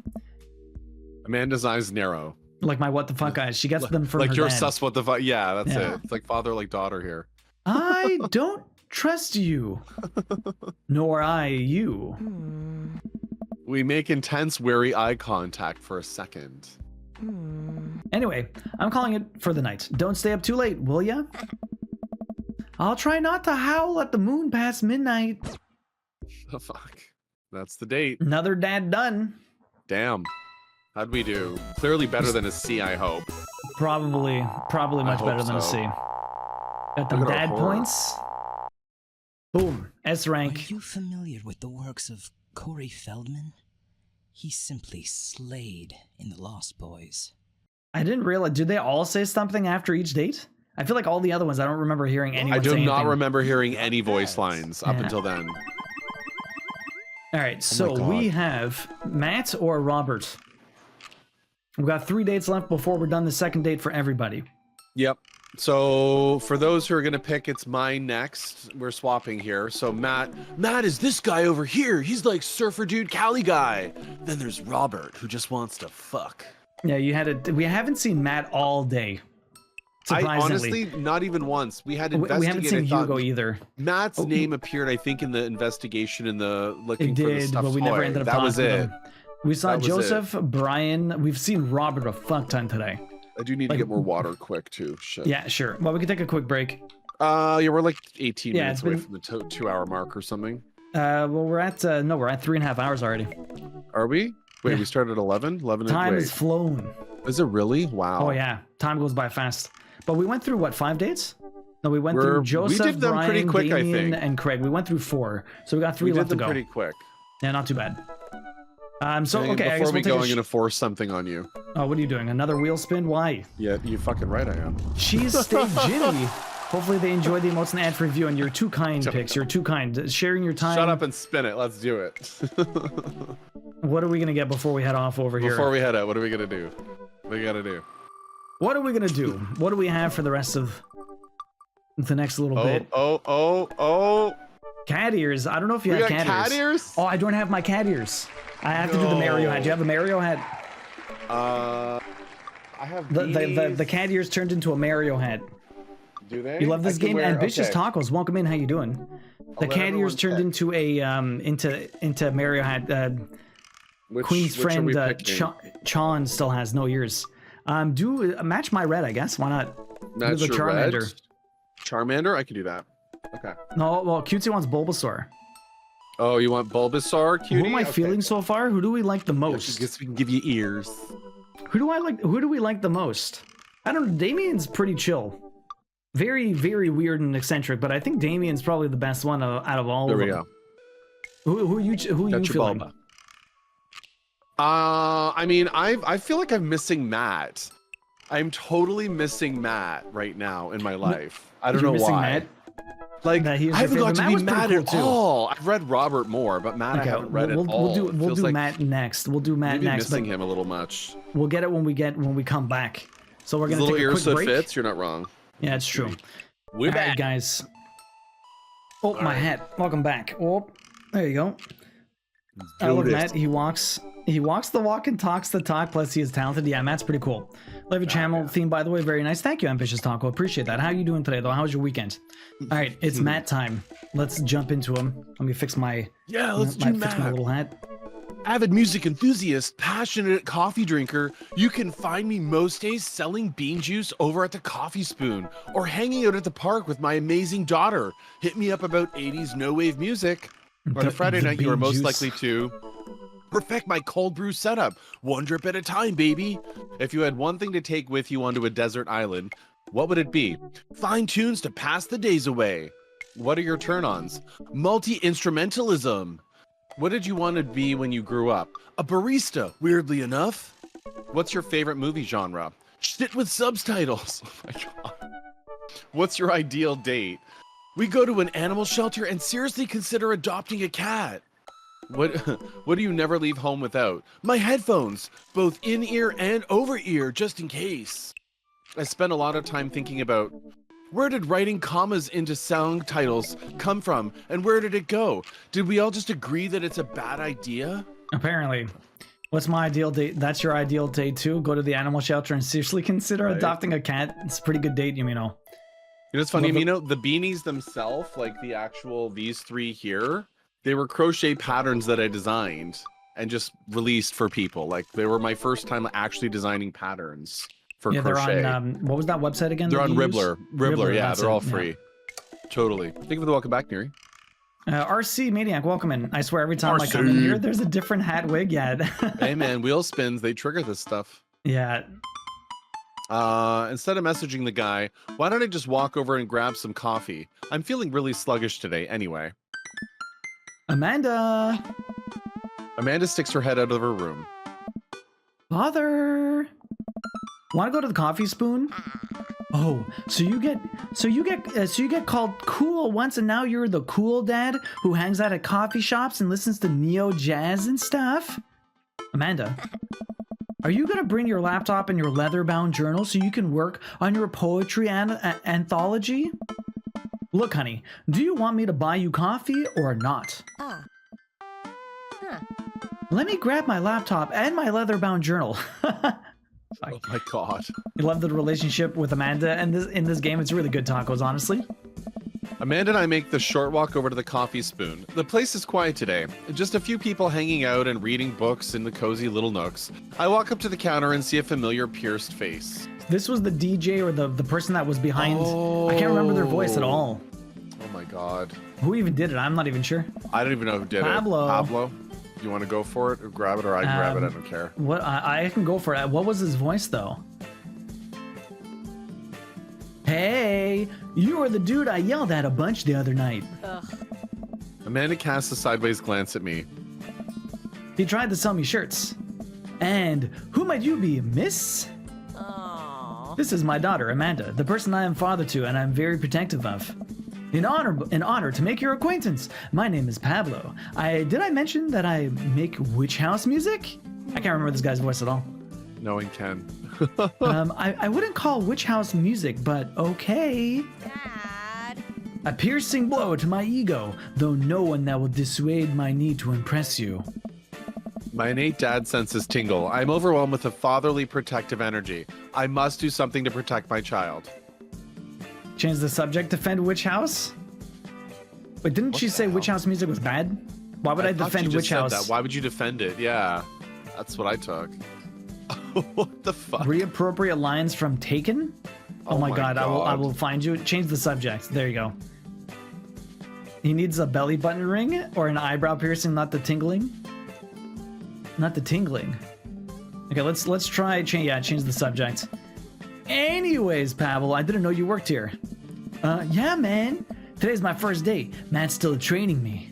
Amanda's eyes narrow. Like my what the fuck eyes. She gets them from like her you're dad. sus what the fuck. Yeah, that's Yeah. it. It's like father, like daughter here. I don't trust you. Nor I you. We make intense, wary eye contact for a second. Anyway, I'm calling it for the night. Don't stay up too late, will ya? I'll try not to howl at the moon past midnight. Oh, fuck. That's the date. Another dad done. Damn. How'd we do? Clearly better than a C, I hope. Probably much hope better than a so. C. Got them Look at our dad horror. points. Boom. S Are rank. you familiar with the works of Corey Feldman? He simply slayed in The Lost Boys. I didn't realize. Did they all say something after each date? I feel like all the other ones, I don't remember hearing anyone I do say not anything. remember hearing any voice lines up Yeah. until then. All right, so God. we have Matt or Robert. We've got 3 dates left before we're done the second date for everybody. Yep. So for those who are gonna pick, it's mine next. We're swapping here. So Matt is this guy over here. He's like surfer dude, Cali guy. Then there's Robert, who just wants to fuck. Yeah, you had it. We haven't seen Matt all day. I Surprisingly. honestly, not even once. We had We haven't investigated. seen I thought Hugo either. Matt's Oh, name appeared, I think, in the investigation in the looking It for the did, stuffed but we never toy. ended up That talking was to it. them. We saw That was Joseph, Brian. We've seen Robert a fuck ton today. I do need Like- to get more water quick too. Shit. Yeah, sure. Well, we can take a quick break. Yeah, we're like 18 Yeah, minutes it's away been- from the 2-hour mark or something. Well, we're at no, we're at 3.5 hours already. Are we? Wait, Yeah. we started at 11? 11 Time wait. has flown. Is it really? Wow. Oh yeah, time goes by fast. But we went through what, 5 dates? No, we went We through Joseph, did them Brian, pretty quick, I Damien, think. and Craig. We went through 4, so we got 3 We did left to them go. pretty quick. Yeah, not too bad. So Dang, okay, I guess before we'll we take go, a I'm gonna force something on you. Oh, what are you doing? Another wheel spin? Why? Yeah, you fucking right I am. Cheese steak Ginny. Hopefully they enjoy the emotes and ad free view, and you're too kind, Pix. You're too kind. Sharing your time. Shut up and spin it. Let's do it. What are we gonna get before we head off over here? Before we head out, what are we gonna do? What do we gotta do? What are we gonna do? What do we have for the rest of the next little bit? Oh. Cat ears. I don't know if you We have got cat ears? Oh, I don't have my cat ears. I have to do the Mario hat. Do you have a Mario hat? I have The these. cat ears turned into a Mario hat. Do they? You love this I can game? wear- Ambitious okay. Tacos. Welcome in. How you doing? The let cat everyone ears turned pick. into a into Mario hat. Queen's which are friend we picking? Chon still has no ears. Do match my red, I guess. Why not? That's the your red. Charmander. Charmander? I can do that. Okay. No, well, Cutesy wants Bulbasaur. Oh, you want Bulbasaur, cutie? Who am I Okay. feeling so far? Who do we like the I most? guess we can give you ears. Who do we like the most? I don't know. Damien's pretty chill. Very, very weird and eccentric, but I think Damien's probably the best one out of all There of we them. go. Who are you Got your feeling? Bulba. I mean, I feel like I'm missing Matt. I'm totally missing Matt right now in my life. I don't You're know missing why. Matt? Like, That he is I your haven't got favorite. to Matt be was pretty mad cool, at too. all. I've read Robert more, but Matt I haven't read we'll at all. do Feels like Matt next. We'll do Matt maybe next, but missing him a little much. we'll get it when we come back. So we're His gonna little take a ear quick so break. fits. You're not wrong. Yeah, it's true. We're All right, back. guys. Oh, my hat. Welcome back. Oh, there you go. I love Matt. He walks the walk and talks the talk. Plus, he is talented. Yeah, Matt's pretty cool. Love your channel theme, by the way. Very nice. Thank you, Ambitious Taco. Appreciate that. How are you doing today, though? How was your weekend? All right, it's Matt time. Let's jump into him. Let me fix my Yeah, let's my do fix my Matt. little hat. Avid music enthusiast, passionate coffee drinker, you can find me most days selling bean juice over at the Coffee Spoon or hanging out at the park with my amazing daughter. Hit me up about 80s no-wave music. On a Friday night, you are most likely to perfect my cold brew setup, one drip at a time, baby. If you had one thing to take with you onto a desert island, what would it be? Find tunes to pass the days away. What are your turn-ons? Multi-instrumentalism. What did you want to be when you grew up? A barista, weirdly enough. What's your favorite movie genre? Shit with subtitles. Oh my god. What's your ideal date? We go to an animal shelter and seriously consider adopting a cat. What do you never leave home without? My headphones, both in-ear and over-ear, just in case. I spent a lot of time thinking about where did writing commas into song titles come from, and where did it go? Did we all just agree that it's a bad idea? Apparently. What's my ideal date? That's your ideal date too? Go to the animal shelter and seriously consider adopting a cat? It's a pretty good date, you know. You know, it's funny, the beanies themselves, like the actual, these three here, they were crochet patterns that I designed and just released for people. Like, they were my first time actually designing patterns for crochet. They're on, what was that website again? They're on Ribbler. Ribbler, yeah, they're all it, free. Totally. Thank you for the welcome back, Neri. RC Maniac, welcome in. I swear every time I come in here, there's a different hat wig. Yeah. Hey man, wheel spins, they trigger this stuff. Yeah. Instead of messaging the guy, why don't I just walk over and grab some coffee? I'm feeling really sluggish today anyway. Amanda Sticks her head out of her room. Father, want to go to the Coffee Spoon? Oh, so you get called cool once, and now you're the cool dad who hangs out at coffee shops and listens to neo jazz and stuff? Amanda, are you gonna bring your laptop and your leather-bound journal so you can work on your poetry anthology? Look, honey, do you want me to buy you coffee or not? Let me grab my laptop and my leather-bound journal. Oh my god. You love the relationship with Amanda, and in this game, it's really good tacos, honestly. Amanda and I make the short walk over to the Coffee Spoon. The place is quiet today. Just a few people hanging out and reading books in the cozy little nooks. I walk up to the counter and see a familiar pierced face. This was the DJ or the person that was behind. I can't remember their voice at all. Oh my god. Who even did it? I'm not even sure. I don't even know who did Pablo. it. Pablo. You want to go for it or grab it, or I can grab it? I don't care. What I can go for it. What was his voice though? Hey, you were the dude I yelled at a bunch the other night. Amanda casts a sideways glance at me. He tried to sell me shirts. And who might you be, miss? This is my daughter, Amanda, the person I am father to and I'm very protective of. In honor to make your acquaintance, my name is Pablo. Did I mention that I make witch house music? I can't remember this guy's voice at all. Knowing Ken. I wouldn't call witch house music, but okay. Dad. A piercing blow to my ego, though no one that will dissuade my need to impress you. My innate dad senses tingle. I'm overwhelmed with a fatherly protective energy. I must do something to protect my child. Change the subject, defend witch house? Wait, didn't she say witch house music was bad? Why would I defend witch house? That. Why would you defend it? Yeah, that's what I took. What the fuck? Reappropriate lines from Taken? Oh my god, I will find you. Change the subject. There you go. He needs a belly button ring or an eyebrow piercing, not the tingling. Not the tingling. Okay, let's try change the subject. Anyways, Pavel, I didn't know you worked here. Yeah, man. Today's my first day. Matt's still training me.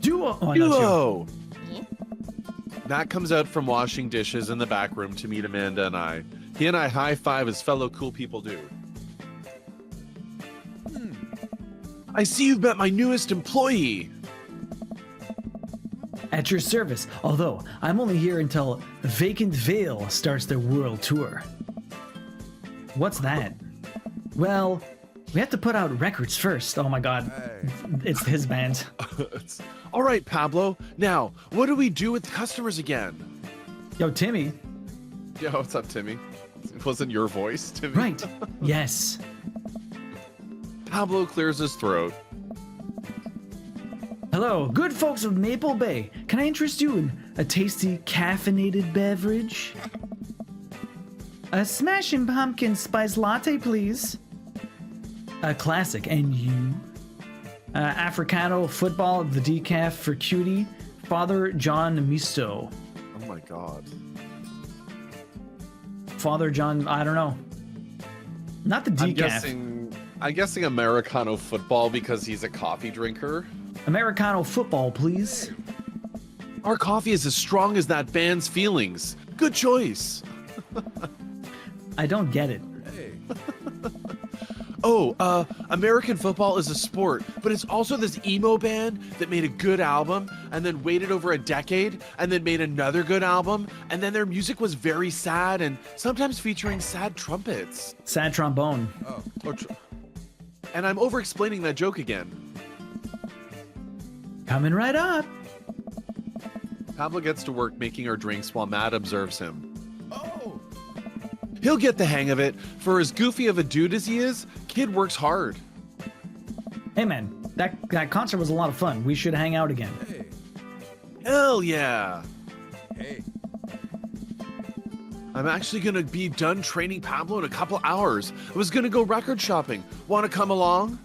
Duo! Matt comes out from washing dishes in the back room to meet Amanda and I. He and I high-five as fellow cool people do. I see you've met my newest employee. At your service, although I'm only here until Vacant Veil starts their world tour. What's that? Well, we have to put out records first. Oh my god. It's his band. All right, Pablo. Now, what do we do with customers again? Yo, Timmy. Yo, what's up, Timmy? It wasn't your voice, Timmy. Right. Yes. Pablo clears his throat. Hello, good folks of Maple Bay. Can can I interest you in a tasty caffeinated beverage? A smashing pumpkin spice latte, please. A classic. And you? Africano football, the decaf for cutie. Father John Misto. Oh my god. Father John, I don't know. Not the decaf. I'm guessing Americano football because he's a coffee drinker. Americano football, please. Our coffee is as strong as that band's feelings. Good choice. I don't get it. Oh, American football is a sport, but it's also this emo band that made a good album and then waited over a decade and then made another good album, and then their music was very sad and sometimes featuring sad trumpets. Sad trombone. And I'm over-explaining that joke again. Coming right up. Pablo gets to work making our drinks while Matt observes him. He'll get the hang of it. For as goofy of a dude as he is, kid works hard. Hey man, that concert was a lot of fun. We should hang out again. Hell yeah. Hey. I'm actually gonna be done training Pablo in a couple hours. I was gonna go record shopping. Wanna come along?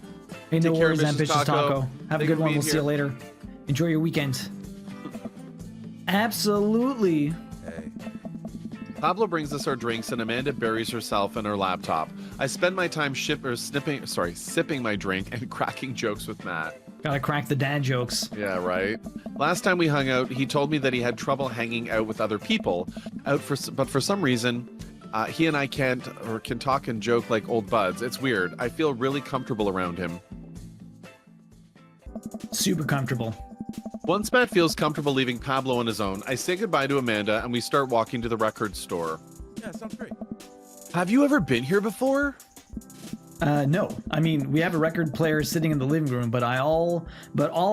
Hey, no Take care, worries, ambitious taco. Have a Thank good you for one. being We'll see you here. later. Enjoy your weekend. Absolutely. Hey. Pablo brings us our drinks and Amanda buries herself in her laptop. I spend my time sipping my drink and cracking jokes with Matt. Gotta crack the dad jokes. Yeah, right. Last time we hung out, he told me that he had trouble hanging out with other people, but for some reason, he and I can talk and joke like old buds. It's weird. I feel really comfortable around him. Super comfortable. Once Matt feels comfortable leaving Pablo on his own, I say goodbye to Amanda and we start walking to the record store. Yeah, sounds great. Have you ever been here before? No. I mean, we have a record player sitting in the living room, but all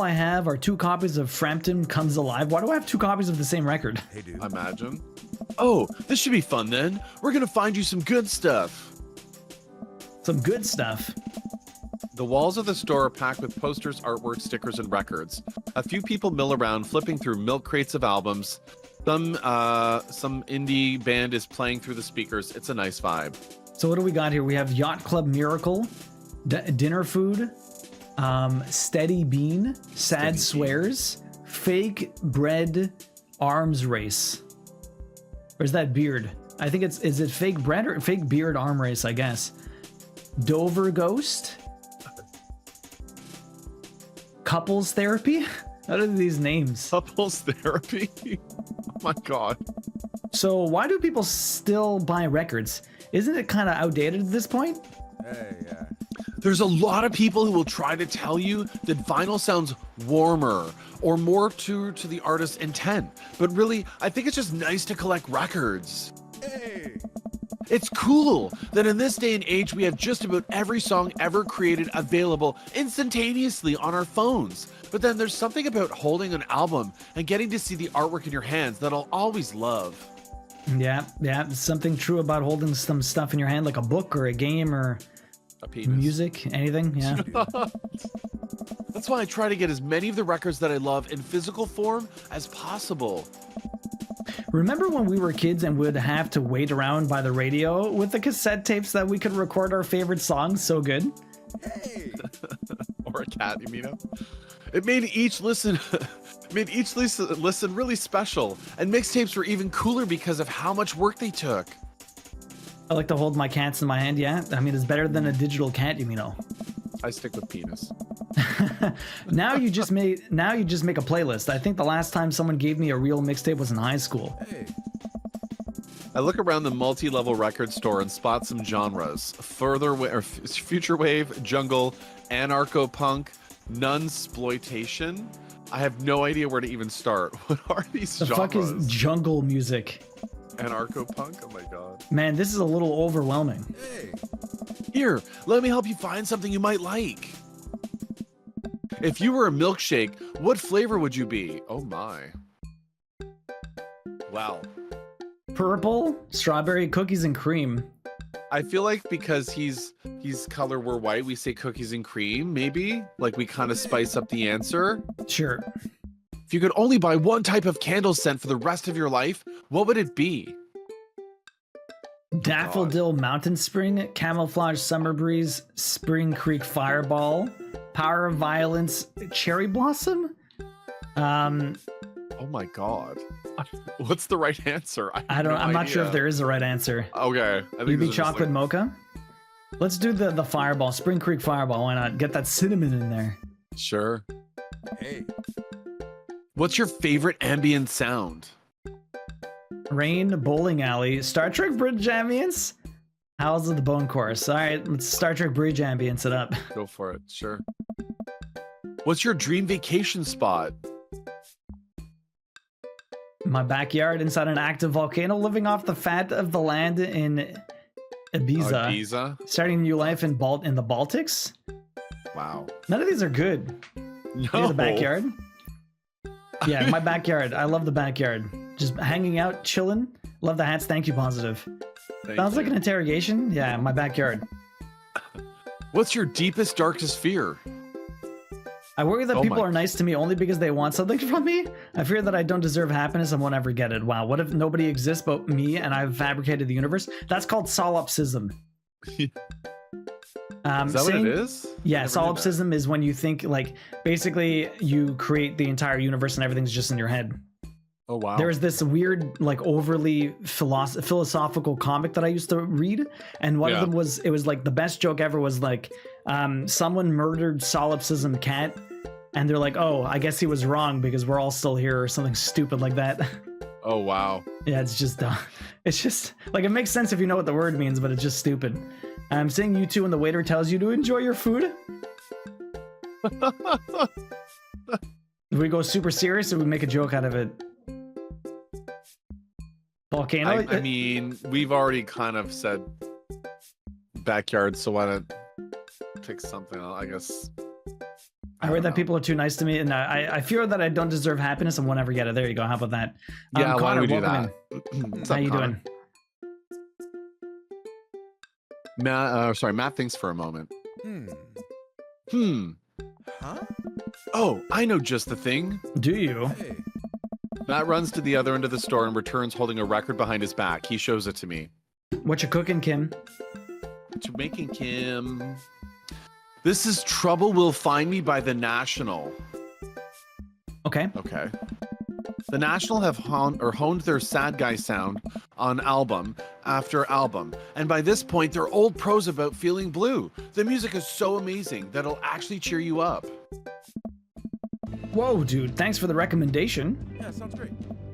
I have are 2 copies of Frampton Comes Alive. Why do I have 2 copies of the same record? Hey, dude. Imagine. Oh, this should be fun then. We're gonna find you some good stuff. Some good stuff. The walls of the store are packed with posters, artwork, stickers, and records. A few people mill around, flipping through milk crates of albums. Some indie band is playing through the speakers. It's a nice vibe. So what do we got here? We have Yacht Club Miracle, Dinner Food, Steady Bean, Sad Swears, Fake Bread Arms Race. Where's that beard? I think is it Fake Bread or Fake Beard Arm Race, I guess. Dover Ghost. Couples Therapy? What are these names? Couples therapy? Oh my god. So why do people still buy records? Isn't it kind of outdated at this point? Hey, yeah. There's a lot of people who will try to tell you that vinyl sounds warmer or more true to the artist's intent. But really, I think it's just nice to collect records. Hey. It's cool that in this day and age, we have just about every song ever created available instantaneously on our phones. But then there's something about holding an album and getting to see the artwork in your hands that I'll always love. Yeah, there's something true about holding some stuff in your hand, like a book or a game or A penis. music, anything. Yeah. That's why I try to get as many of the records that I love in physical form as possible. Remember when we were kids and would have to wait around by the radio with the cassette tapes that we could record our favorite songs so good? Hey. Or a cat, you mean? It made each listen really special, and mixtapes were even cooler because of how much work they took. I like to hold my cats in my hand, yeah. I mean, it's better than a digital cat, you know. I stick with penis. Now you just make a playlist. I think the last time someone gave me a real mixtape was in high school. Hey. I look around the multi-level record store and spot some genres: future wave, jungle, anarcho-punk, nunsploitation. I have no idea where to even start. What are these The genres? fuck is jungle music? Anarcho-punk? Oh my god. Man, this is a little overwhelming. Hey. Here, let me help you find something you might like. If you were a milkshake, what flavor would you be? Oh my. Wow. Purple, strawberry, cookies and cream. I feel like because he's color, we're white, we say cookies and cream, maybe? Like we kind of spice up the answer. Sure. If you could only buy one type of candle scent for the rest of your life, what would it be? Daffodil Mountain Spring, Camouflage Summer Breeze, Spring Creek Fireball, Power of Violence, Cherry Blossom. Oh my god. What's the right answer? I don't. I'm not sure if there is a right answer. Okay. I think Maybe this is just chocolate like- mocha. Let's do the Fireball, Spring Creek Fireball. Why not? Get that cinnamon in there. Sure. Hey. What's your favorite ambient sound? Rain, bowling alley, Star Trek bridge ambience. Howls of the Bone Chorus. All right, let's Star Trek bridge ambience it up. Go for it. Sure. What's your dream vacation spot? My backyard inside an active volcano, living off the fat of the land in Ibiza. Ibiza? Starting a new life in the Baltics. Wow. None of these are good. No. Here's the backyard. Yeah, my backyard. I love the backyard. Just hanging out, chilling. Love the hats. Thank you, positive. Thank Sounds you. like an interrogation. Yeah, my backyard. What's your deepest, darkest fear? I worry that Oh people my- are nice to me only because they want something from me. I fear that I don't deserve happiness and won't ever get it. Wow, what if nobody exists but me and I've fabricated the universe? That's called solipsism. Is that what it is? Yeah, Never knew that. solipsism is when you think, like, basically you create the entire universe and everything's just in your head. Oh, wow. There's this weird, like, overly philosophical comic that I used to read, and one of Yeah. them was, it was like the best joke ever was like, someone murdered solipsism cat, and they're like, oh, I guess he was wrong because we're all still here, or something stupid like that. Oh, wow. Yeah, it's just it's just like, it makes sense if you know what the word means, but it's just stupid. I'm seeing you two when the waiter tells you to enjoy your food. Do we go super serious or we make a joke out of it? Volcano? I mean, we've already kind of said backyard, so why not pick something else, I guess. I heard that people are too nice to me, and I fear that I don't deserve happiness and won't ever get it. There you go. How about that? Yeah, why Connor, don't we do welcome that? in. What's How up, you Connor? doing? Matt thinks for a moment. Huh? Oh, I know just the thing. Do you? Hey. Matt runs to the other end of the store and returns holding a record behind his back. He shows it to me. What you cooking, Kim? What you making, Kim? This is Trouble Will Find Me by The National. Okay. Okay. The National have honed their sad guy sound on album after album, and by this point, they're old pros about feeling blue. The music is so amazing that it'll actually cheer you up. Whoa, dude. Thanks for the recommendation. Yeah, sounds great.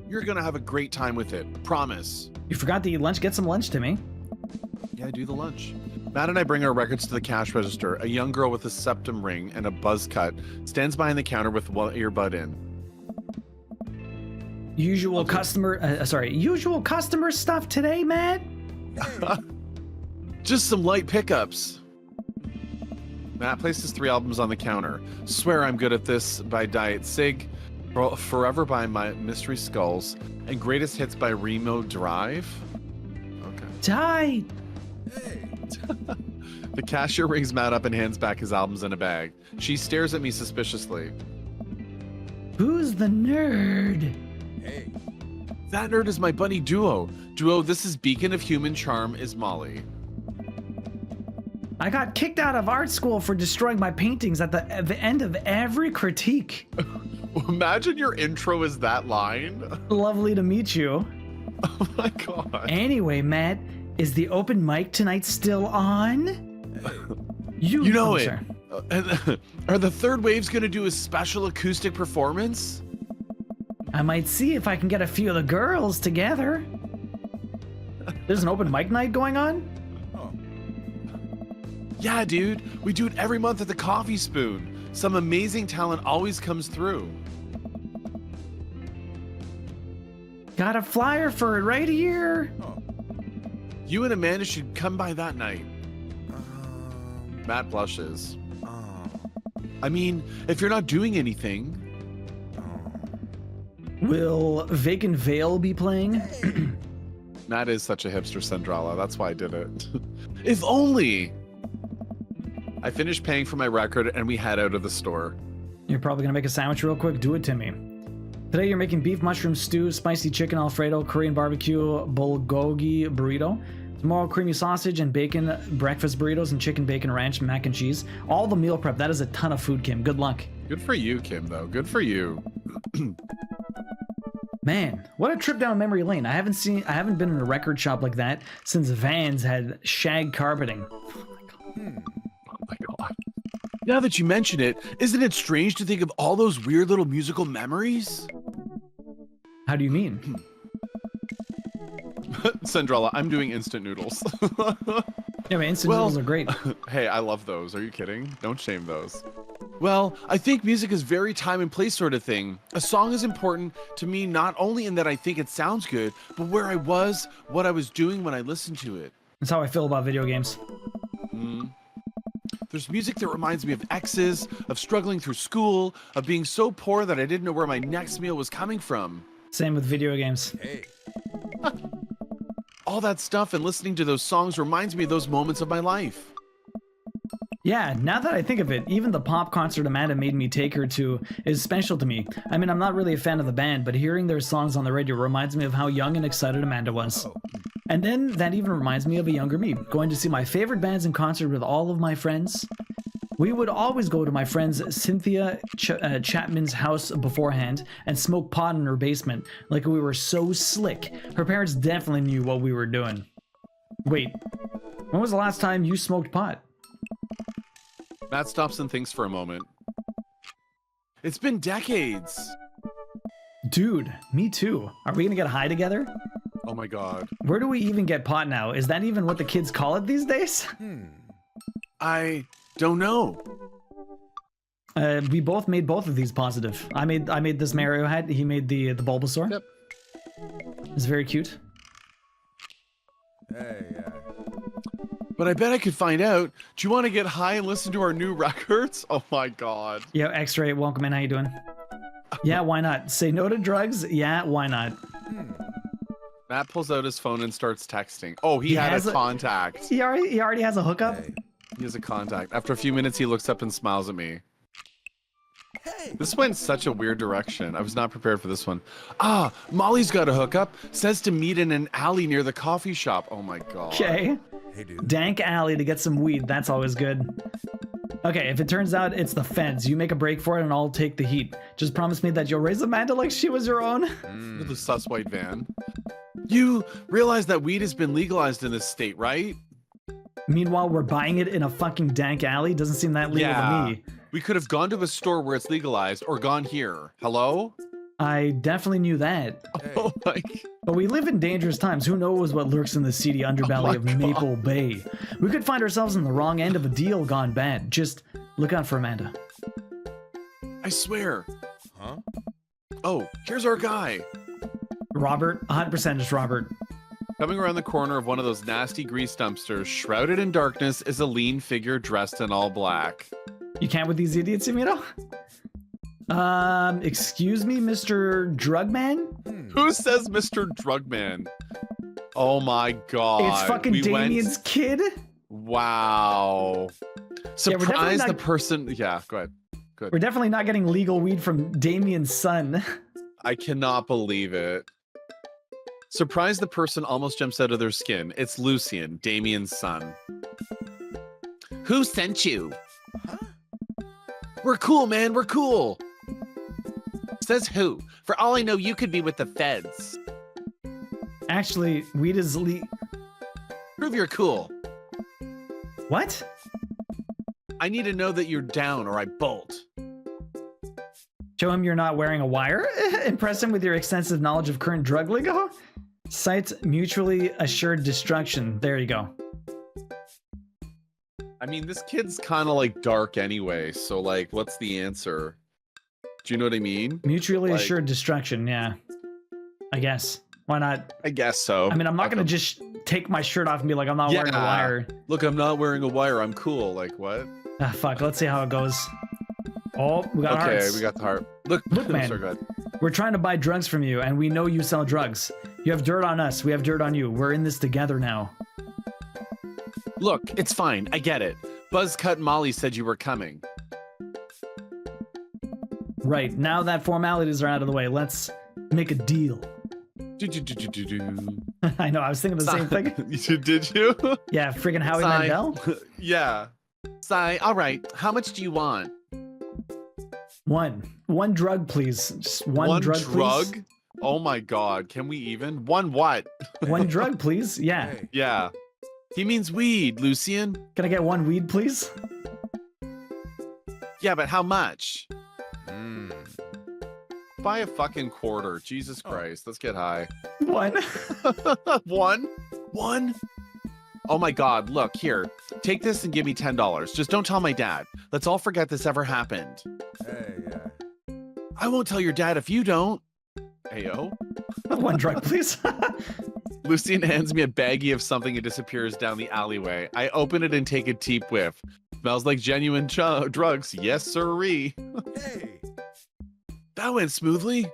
You're gonna have a great time with it. Promise. You forgot to eat lunch. Get some lunch to me. Yeah, do the lunch. Matt and I bring our records to the cash register. A young girl with a septum ring and a buzz cut stands behind the counter with one earbud in. Usual usual customer stuff today, Matt. Just some light pickups. Matt places 3 albums on the counter. Swear I'm Good at This by Diet Sig, Forever by My Mystery Skulls, and Greatest Hits by Remo Drive. Okay. Die. Hey. The cashier rings Matt up and hands back his albums in a bag. She stares at me suspiciously. Who's the nerd? Hey. That nerd is my buddy Duo. Duo, this is Beacon of Human Charm is Molly. I got kicked out of art school for destroying my paintings at the end of every critique. Imagine your intro is that line. Lovely to meet you. Oh my god. Anyway, Matt, is the open mic tonight still on? Hey. You know it. Sorry. Are the Third Waves gonna do a special acoustic performance? I might see if I can get a few of the girls together. There's an open mic night going on? Oh. Yeah, dude. We do it every month at the Coffee Spoon. Some amazing talent always comes through. Got a flyer for it right here. Oh. You and Amanda should come by that night. Um. Matt blushes. Oh. I mean, if you're not doing anything. Oh. Will Vacant Veil be playing? Matt is such a hipster Cinderella. That's why I did it. If only. I finish paying for my record and we head out of the store. You're probably gonna make a sandwich real quick. Do it to me. Today you're making beef mushroom stew, spicy chicken alfredo, Korean barbecue, bulgogi burrito. Tomorrow, creamy sausage and bacon breakfast burritos and chicken bacon ranch mac and cheese. All the meal prep. That is a ton of food, Kim. Good luck. Good for you, Kim, though. Good for you. Man, what a trip down memory lane. I haven't been in a record shop like that since Vans had shag carpeting. Oh my god. Now that you mention it, isn't it strange to think of all those weird little musical memories? How do you mean? Cinderella, I'm doing instant noodles. Yeah, man, instant noodles are great. Hey, I love those. Are you kidding? Don't shame those. Well, I think music is very time and place sort of thing. A song is important to me not only in that I think it sounds good, but where I was, what I was doing when I listened to it. That's how I feel about video games. There's music that reminds me of exes, of struggling through school, of being so poor that I didn't know where my next meal was coming from. Same with video games. Hey. All that stuff and listening to those songs reminds me of those moments of my life. Yeah, now that I think of it, even the pop concert Amanda made me take her to is special to me. I mean, I'm not really a fan of the band, but hearing their songs on the radio reminds me of how young and excited Amanda was. Oh. And then that even reminds me of a younger me, going to see my favorite bands in concert with all of my friends. We would always go to my friend's Cynthia Chapman's house beforehand and smoke pot in her basement like we were so slick. Her parents definitely knew what we were doing. Wait, when was the last time you smoked pot? Matt stops and thinks for a moment. It's been decades. Dude, me too. Are we gonna get high together? Oh my god. Where do we even get pot now? Is that even what the kids call it these days? I don't know. We both made both of these positive. I made this Mario hat. He made the Bulbasaur. Yep. It's very cute. Hey, But I bet I could find out. Do you want to get high and listen to our new records? Oh my god. Yo, X-Ray, welcome in. How you doing? Yeah, why not? Say no to drugs? Yeah, why not? Matt pulls out his phone and starts texting. Oh, he had has a a- contact. He already has a hookup. hey. He has a contact. After a few minutes, he looks up and smiles at me. Hey. This went such a weird direction. I was not prepared for this one. Ah, Molly's got a hookup. Says to meet in an alley near the coffee shop. Oh my god. Okay. Hey, dude. Dank alley to get some weed. That's always good. Okay, if it turns out it's the feds, you make a break for it and I'll take the heat. Just promise me that you'll raise Amanda like she was your own. With the sus white van. You realize that weed has been legalized in this state, right? Meanwhile, we're buying it in a fucking dank alley. Doesn't seem that legal to me. We could have gone to a store where it's legalized or gone here. Hello? I definitely knew that. Hey. Oh my. But we live in dangerous times. Who knows what lurks in the seedy underbelly of Maple Bay? We could find ourselves on the wrong end of a deal gone bad. Just look out for Amanda. I swear. Huh? Oh, here's our guy. Robert, 100% just Robert. Coming around the corner of one of those nasty grease dumpsters, shrouded in darkness, is a lean figure dressed in all black. You can't with these idiots, Yamito? Excuse me, Mr. Drugman? Who says Mr. Drugman? Oh my god. It's fucking we Damien's kid? Wow. definitely Surprise the not- person. Yeah, go ahead. Good. We're definitely not getting legal weed from Damien's son. I cannot believe it. Surprise the person almost jumps out of their skin. It's Lucian, Damien's son. Who sent you? We're cool, man. We're cool. Says who? For all I know, you could be with the feds. Actually, weed is Prove you're cool. What? I need to know that you're down or I bolt. Show him you're not wearing a wire? Impress him with your extensive knowledge of current drug lingo? Cite mutually assured destruction. There you go. I mean, this kid's kind of like dark anyway, so like, what's the answer? Do you know what I mean? Mutually Like- assured destruction, yeah. I guess. Why not? I guess so. I mean, I'm not gonna just take my shirt off and be like, I'm not wearing a Yeah. wire. Look, I'm not wearing a wire. I'm cool. Like, what? Ah, fuck, let's see how it goes. Oh, we got Okay, hearts. we got the heart. Look, Look, man. Sorry, go ahead. We're trying to buy drugs from you, and we know you sell drugs. You have dirt on us, we have dirt on you. We're in this together now. Look, it's fine. I get it. Buzzcut Molly said you were coming. Right, now that formalities are out of the way, let's make a deal. Do-do-do-do-do-do. I know, I was thinking the same thing. Did you? Yeah, freaking Howie Sigh. Mandel. Yeah. Sigh. All right. How much do you want? One drug, please. Just one drug, drug? please. Oh my god. Can we even? One what? One drug, please. Yeah. Hey. Yeah. He means weed, Lucian. Can I get one weed, please? Yeah, but how much? Hmm. Buy a fucking quarter. Jesus Christ. Let's get high. One. One? Oh my god. Look, here. Take this and give me $10. Just don't tell my dad. Let's all forget this ever happened. Hey, yeah. I won't tell your dad if you don't. Heyo. One drug, please. Lucian hands me a baggie of something and disappears down the alleyway. I open it and take a deep whiff. Smells like genuine drugs. Yes, sirree. Hey. That went smoothly.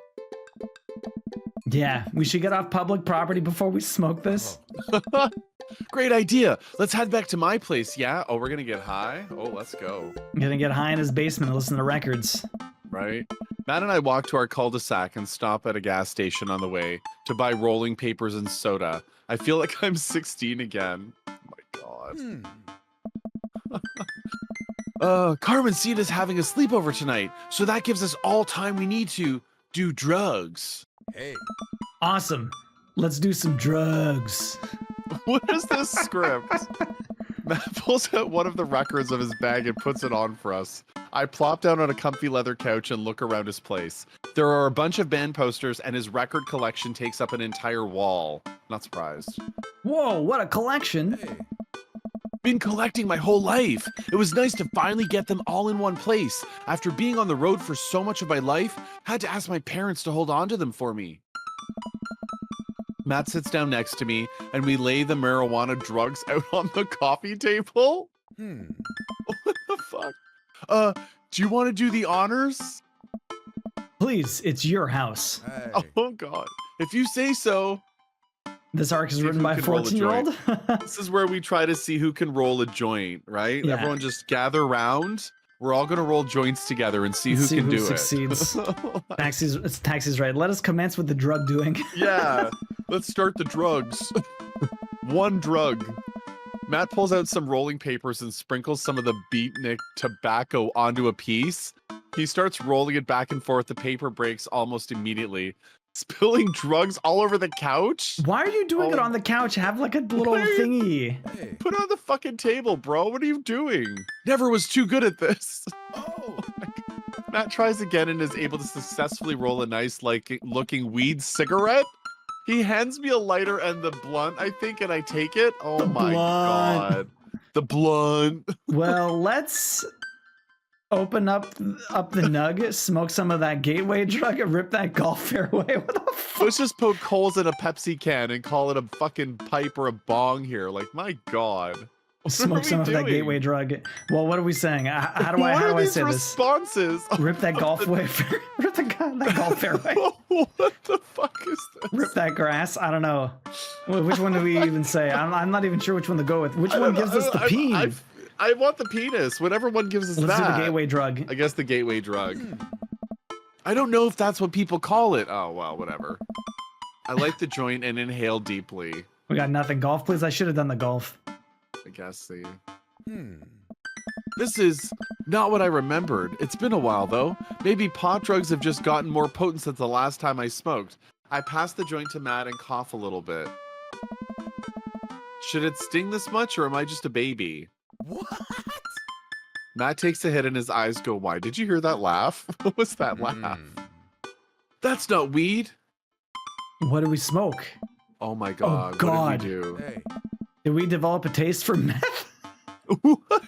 Yeah, we should get off public property before we smoke this. Great idea. Let's head back to my place, yeah? Oh, we're gonna get high? Oh, let's go. I'm gonna get high in his basement and listen to records. Right? Matt and I walk to our cul-de-sac and stop at a gas station on the way to buy rolling papers and soda. I feel like I'm 16 again. Oh my god. Carmen Cena's having a sleepover tonight, so that gives us all time we need to do drugs. Hey. Awesome. Let's do some drugs. What is this script? Matt pulls out one of the records of his bag and puts it on for us. I plop down on a comfy leather couch and look around his place. There are a bunch of band posters and his record collection takes up an entire wall. Not surprised. Whoa, what a collection. Hey. Been collecting my whole life. It was nice to finally get them all in one place. After being on the road for so much of my life, had to ask my parents to hold on to them for me. Matt sits down next to me and we lay the marijuana drugs out on the coffee table. What the fuck? Do you want to do the honors? Please, it's your house. Hey. Oh god. If you say so. This arc is See written who by a can roll a 14-year-old. This is where we try to see who can roll a joint, right? Yeah. Everyone just gather around. We're all gonna roll joints together and see who can do succeeds. it. Taxi's right. Let us commence with the drug doing. Yeah, let's start the drugs. One drug. Matt pulls out some rolling papers and sprinkles some of the beatnik tobacco onto a piece. He starts rolling it back and forth. The paper breaks almost immediately. Spilling drugs all over the couch? Why are you doing it on the couch? Have like a little thingy. Hey. Put it on the fucking table, bro. What are you doing? Never was too good at this. Oh. Matt tries again and is able to successfully roll a nice looking weed cigarette. He hands me a lighter and the blunt, I think, and I take it. Oh The my blunt. god. The blunt. Well, let's open up the nug, smoke some of that gateway drug, and rip that golf fairway. What the fuck? Let's just poke holes in a Pepsi can and call it a fucking pipe or a bong here. Like, my god. What Smoke are some we of that doing? gateway drug. Well, what are we saying? How do What are I these say this? responses? Rip that golf way. Rip that golf fairway. What the fuck is this? Rip that grass. I don't know. Which one do we even say? I'm not even sure which one to go with. Which one gives us the peen? I want the penis. Whatever one gives us Let's that. do the gateway drug. I guess the gateway drug. I don't know if that's what people call it. Oh, well, whatever. I light the joint and inhale deeply. We got nothing. Golf, please. I should have done the golf. I guess the... This is not what I remembered. It's been a while, though. Maybe pot drugs have just gotten more potent since the last time I smoked. I pass the joint to Matt and cough a little bit. Should it sting this much, or am I just a baby? What? Matt takes a hit and his eyes go wide. Did you hear that laugh? What was that laugh? That's not weed. What do we smoke? Oh my god. God. What did we do? Hey. Did we develop a taste for meth? What?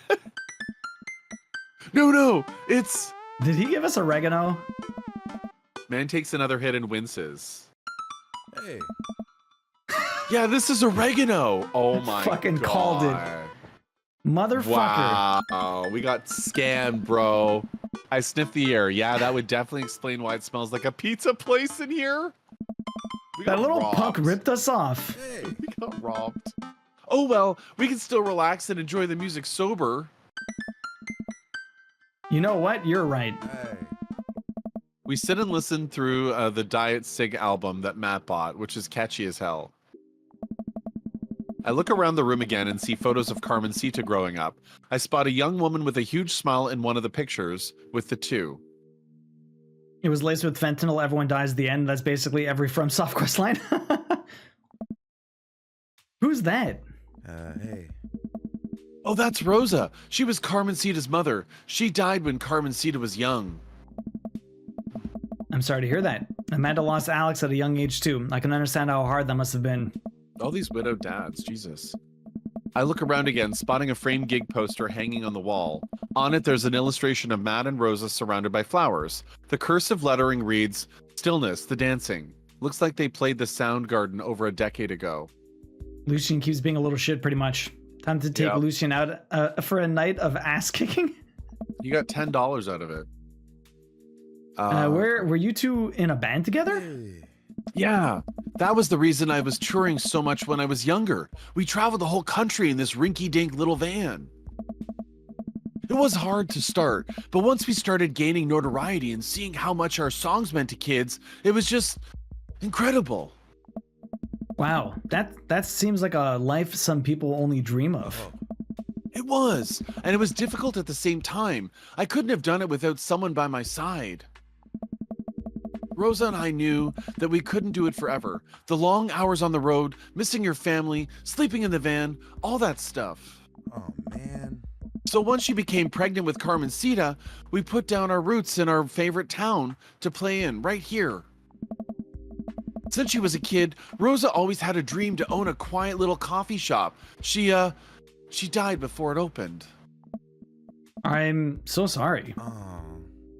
No, it's... Did he give us oregano? Man takes another hit and winces. Hey. Yeah, this is oregano. Oh my Fucking god. called it. Motherfucker. Wow, we got scammed, bro. I sniffed the air. Yeah, that would definitely explain why it smells like a pizza place in here. We That got little robbed. punk ripped us off. Hey. We got robbed. Oh well, we can still relax and enjoy the music sober. You know what? You're right. Hey. We sit and listen through the Diet Sig album that Matt bought, which is catchy as hell. I look around the room again and see photos of Carmencita growing up. I spot a young woman with a huge smile in one of the pictures with the two. It was laced with fentanyl, everyone dies at the end. That's basically every FromSoft quest line. Who's that? Hey. Oh, that's Rosa. She was Carmencita's mother. She died when Carmencita was young. I'm sorry to hear that. Amanda lost Alex at a young age too. I can understand how hard that must have been. All these widowed dads, Jesus. I look around again, spotting a framed gig poster hanging on the wall. On it, there's an illustration of Matt and Rosa surrounded by flowers. The cursive lettering reads, "Stillness, the dancing." Looks like they played the Soundgarden over a decade ago. Lucian keeps being a little shit pretty much. Time to take Yep. Lucian out for a night of ass kicking. You got $10 out of it. Where were you two in a band together? Hey. Yeah, that was the reason I was touring so much when I was younger. We traveled the whole country in this rinky-dink little van. It was hard to start, but once we started gaining notoriety and seeing how much our songs meant to kids, it was just incredible. Wow, that seems like a life some people only dream of. Oh. It was, and it was difficult at the same time. I couldn't have done it without someone by my side. Rosa and I knew that we couldn't do it forever. The long hours on the road, missing your family, sleeping in the van, all that stuff. Oh, man. So once she became pregnant with Carmencita, we put down our roots in our favorite town to play in, right here. Since she was a kid, Rosa always had a dream to own a quiet little coffee shop. She died before it opened. I'm so sorry. Oh.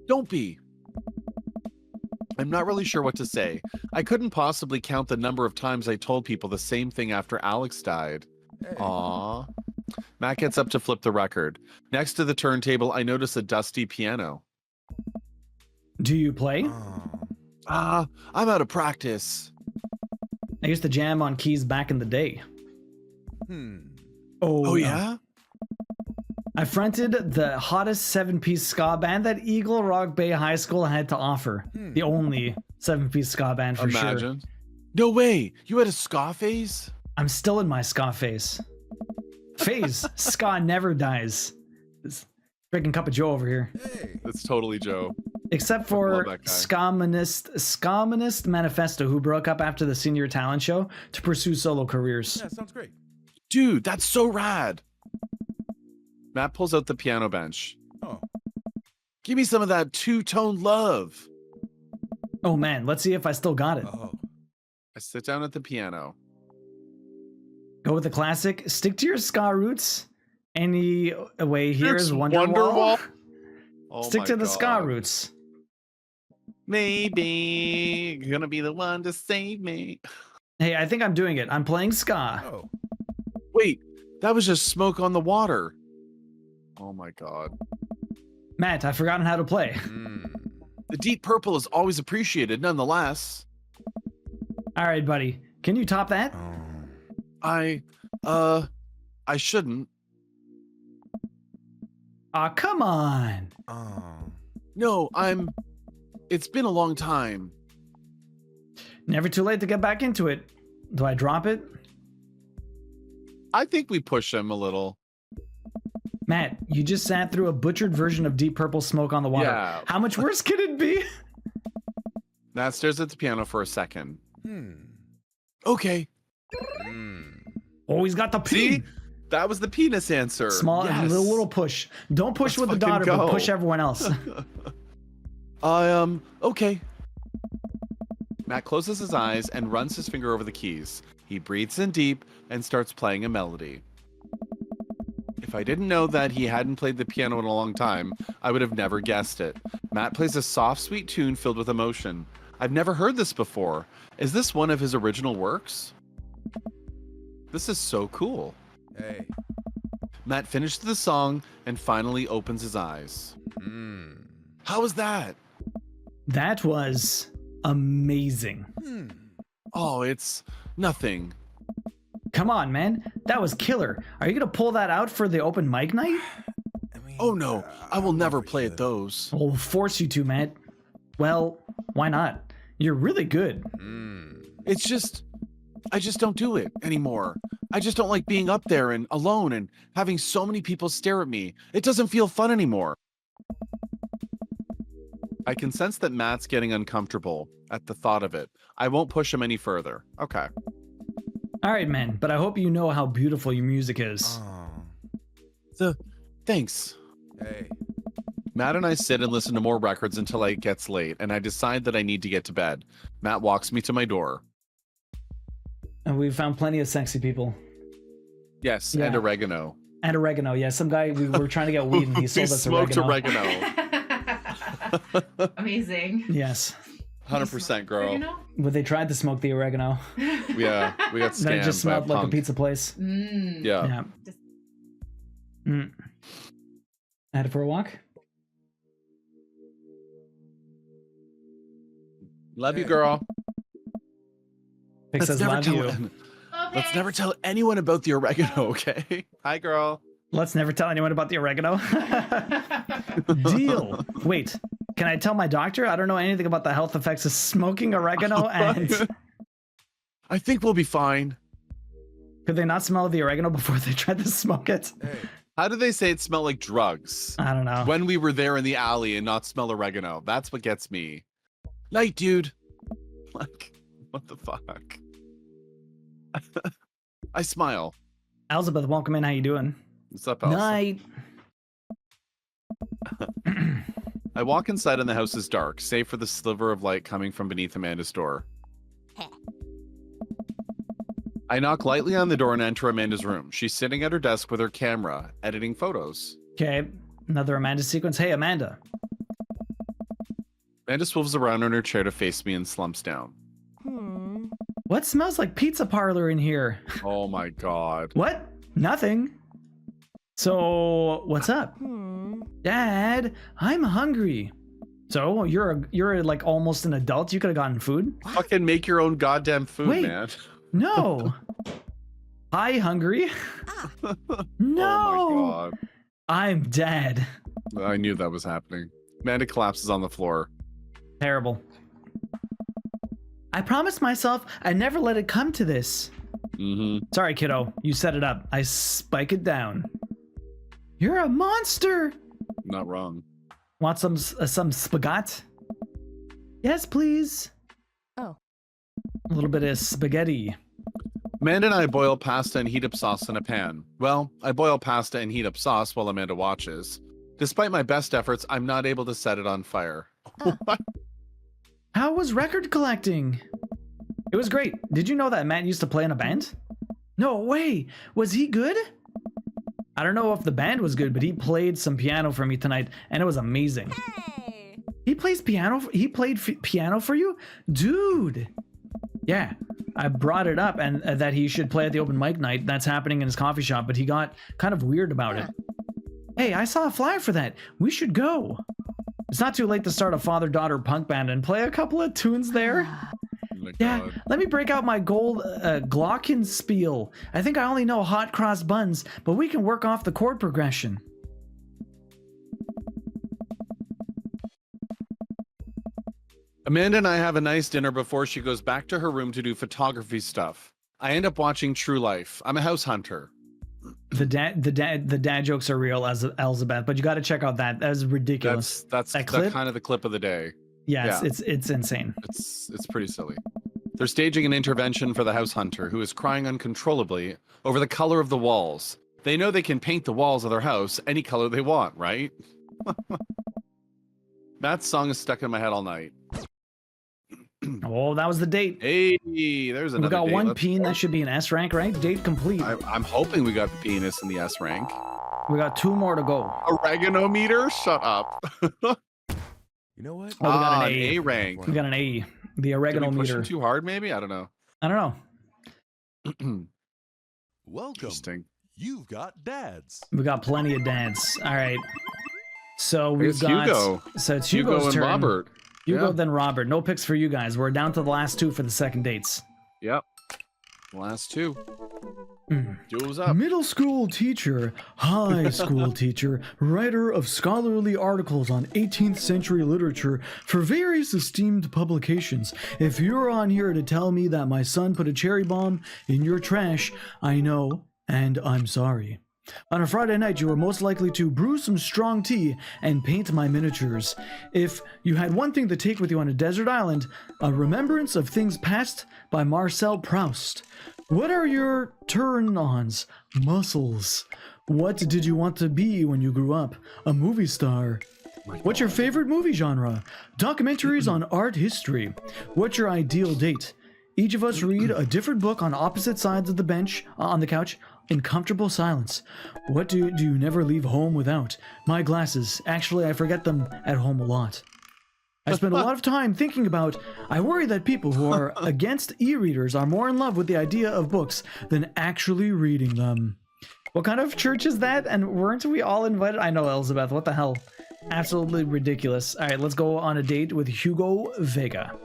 Don't be. I'm not really sure what to say. I couldn't possibly count the number of times I told people the same thing after Alex died. Hey. Aww. Matt gets up to flip the record. Next to the turntable, I notice a dusty piano. Do you play? Oh. I'm out of practice. I used to jam on keys back in the day. Oh, yeah? I fronted the hottest 7-piece ska band that Eagle Rock Bay High School had to offer. The only 7-piece ska band for sure. Imagine. No way. You had a ska phase? I'm still in my ska phase. Ska never dies. This freaking cup of Joe over here. Hey. That's totally Joe. Except for Love that guy. Skamanist Manifesto, who broke up after the senior talent show to pursue solo careers. Yeah, sounds great. Dude, that's so rad. Matt pulls out the piano bench. Oh. Give me some of that two-tone love. Oh man, let's see if I still got it. Oh. I sit down at the piano. Go with the classic. Stick to your ska roots. Any way here is It's Wonderwall. Oh Stick my to the ska God. roots. Maybe you're gonna be the one to save me. Hey, I think I'm doing it. I'm playing ska. Oh. Wait, that was just smoke on the water. Oh my God. Matt, I've forgotten how to play. The deep purple is always appreciated nonetheless. All right, buddy. Can you top that? Oh. I shouldn't. Aw, come on. Oh. No, it's been a long time. Never too late to get back into it. Do I drop it? I think we push him a little. Matt, you just sat through a butchered version of Deep Purple Smoke on the Water. Yeah. How much worse could it be? Matt stares at the piano for a second. Hmm. Okay. Oh, he's got the See? P. That was the penis answer. Small, Yes. little push. Don't push Let's with the fucking daughter, but go. push everyone else. Okay. Matt closes his eyes and runs his finger over the keys. He breathes in deep and starts playing a melody. If I didn't know that he hadn't played the piano in a long time, I would have never guessed it. Matt plays a soft, sweet tune filled with emotion. I've never heard this before. Is this one of his original works? This is so cool. Hey. Matt finishes the song and finally opens his eyes. How was that? That was amazing. Oh, it's nothing. Come on, man. That was killer. Are you going to pull that out for the open mic night? I mean, Oh no, I will I'm never over play here. at those. We'll force you to, Matt. Well, why not? You're really good. It's just, I just don't do it anymore. I just don't like being up there and alone and having so many people stare at me. It doesn't feel fun anymore. I can sense that Matt's getting uncomfortable at the thought of it. I won't push him any further. Okay. All right, man, but I hope you know how beautiful your music is. Thanks. Hey. Matt and I sit and listen to more records until it gets late, and I decide that I need to get to bed. Matt walks me to my door. And we found plenty of sexy people. Yes, Yeah. and oregano. And oregano, yeah. Some guy, we were trying to get weed and he sold us smoked oregano. Amazing. Yes. 100% girl. You know? But they tried to smoke the oregano. Yeah, we got Then it scammed just by a smelled like a punk. pizza place. Yeah. Yeah. Headed for a walk? Love you, girl. Vic says, love you. Let's never tell anyone about the oregano, okay? Hi, girl. Let's never tell anyone about the oregano. Deal. Wait, can I tell my doctor? I don't know anything about the health effects of smoking oregano, and I think we'll be fine. could they not smell the oregano before they tried to smoke it? Hey. How did they say it smelled like drugs? I don't know. When we were there in the alley and not smell oregano. That's what gets me. Night, dude. Like, what the fuck? I smile. Elizabeth, welcome in. How you doing? What's up, Elsa? Night. I walk inside and the house is dark, save for the sliver of light coming from beneath Amanda's door. I knock lightly on the door and enter Amanda's room. She's sitting at her desk with her camera, editing photos. Okay, another Amanda sequence. Hey, Amanda. Amanda swivels around in her chair to face me and slumps down. What smells like pizza parlor in here? Oh my god. What? Nothing. So, what's up? Dad, I'm hungry. So, you're like almost an adult. You could have gotten food? Fucking make your own goddamn food, Wait. man. No. Hi, hungry. No. Oh my god. I'm dead. I knew that was happening. Amanda collapses on the floor. Terrible. I promised myself I'd never let it come to this. Mm-hmm. Sorry, kiddo. You set it up. I spike it down. You're a monster. Not wrong. Want some spaghetti? Yes, please. Oh. A little bit of spaghetti. Amanda and I boil pasta and heat up sauce in a pan. Well, I boil pasta and heat up sauce while Amanda watches. Despite my best efforts, I'm not able to set it on fire. What? How was record collecting? It was great. Did you know that Matt used to play in a band? No way. Was he good? I don't know if the band was good, but he played some piano for me tonight, and it was amazing. Hey. He plays piano. He played piano for you, dude. Yeah, I brought it up and that he should play at the open mic night. That's happening in his coffee shop, but he got kind of weird about it. Hey, I saw a flyer for that. We should go. It's not too late to start a father-daughter punk band and play a couple of tunes there. Oh my Yeah, God. let me break out my gold glockenspiel. I think I only know hot cross buns, but we can work off the chord progression. Amanda and I have a nice dinner before she goes back to her room to do photography stuff. I end up watching True Life. I'm a house hunter. The dad jokes are real, as Elizabeth, but you got to check out that. That is ridiculous. That's That clip? kind of the clip of the day. Yeah, yeah. it's insane. It's pretty silly. They're staging an intervention for the house hunter who is crying uncontrollably over the color of the walls. They know they can paint the walls of their house any color they want, right? Matt's song is stuck in my head all night. Oh, that was the date. Hey, there's another We got date. one Let's- peen that should be an S rank, right? Date complete. I'm hoping we got the penis in the S rank. We got 2 more to go. Oregano meter? Shut up. You know what? Oh, we got an an A. A rank. We got an A. The Did oregano we push meter. him too hard, maybe? I don't know. I don't know. Welcome. Interesting. You've got dads. We got plenty of dads. All right. So we've It's got Hugo. So it's Hugo Hugo's and turn. Robert. Hugo, Yeah. then Robert. No picks for you guys. We're down to the last 2 for the second dates. Yep. Last two. Mm. Duels up. Middle school teacher, high school teacher, writer of scholarly articles on 18th century literature for various esteemed publications. If you're on here to tell me that my son put a cherry bomb in your trash, I know, and I'm sorry. On a Friday night, you were most likely to brew some strong tea and paint my miniatures. If you had one thing to take with you on a desert island, a remembrance of things past by Marcel Proust. What are your turn-ons? Muscles. What did you want to be when you grew up? A movie star. What's your favorite movie genre? Documentaries on art history. What's your ideal date? Each of us read a different book on opposite sides of the bench, on the couch, in comfortable silence. What do you never leave home without? My glasses. Actually, I forget them at home a lot. I spend a lot of time thinking about, I worry that people who are against e-readers are more in love with the idea of books than actually reading them. What kind of church is that? And weren't we all invited? I know, Elizabeth, what the hell? Absolutely ridiculous. All right, let's go on a date with Hugo Vega.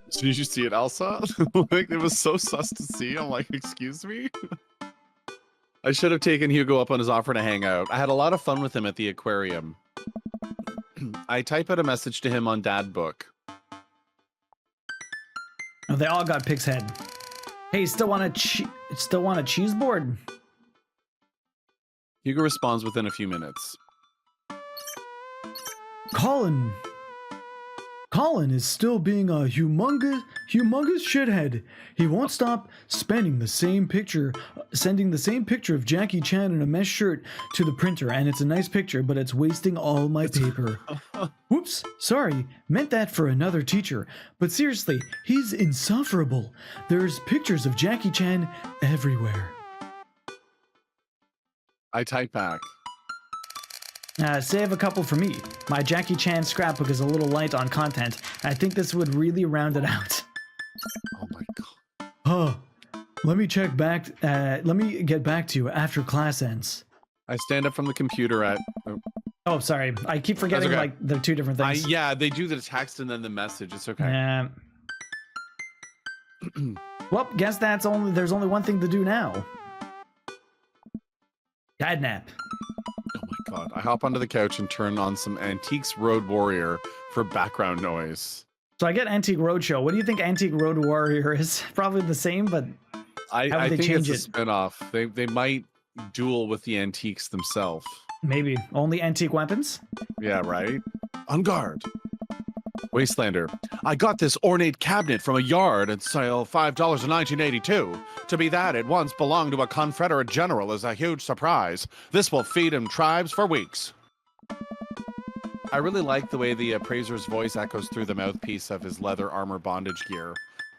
Did you see it, Elsa? Like, it was so sus to see. I'm like, excuse me? I should have taken Hugo up on his offer to hang out. I had a lot of fun with him at the aquarium. I type out a message to him on Dad Book. Oh, they all got pig's head. Hey, still want a cheese board? Hugo responds within a few minutes. Colin is still being a humongous shithead. He won't stop sending the same picture of Jackie Chan in a mesh shirt to the printer, and it's a nice picture, but it's wasting all my paper. Whoops, sorry, meant that for another teacher. But seriously, he's insufferable. There's pictures of Jackie Chan everywhere. I type back. Save a couple for me. My Jackie Chan scrapbook is a little light on content. I think this would really round it out. Oh my god. Huh. Let me get back to you after class ends. I stand up from the computer at... Oh, sorry. I keep forgetting, okay. like, they're two different things. Yeah, they do the text and then the message. It's okay. Well, guess there's only one thing to do now. Dadnap. Oh my god. I hop onto the couch and turn on some Antiques Road Warrior for background noise. So I get Antique Roadshow. What do you think Antique Road Warrior is? Probably the same, but I think it's a spin-off. They might duel with the antiques themselves. Maybe. Only antique weapons? Yeah, right? On guard. Wastelander. I got this ornate cabinet from a yard at sale $5 in 1982. To be that, it once belonged to a Confederate general is a huge surprise. This will feed him tribes for weeks. I really like the way the appraiser's voice echoes through the mouthpiece of his leather armor bondage gear.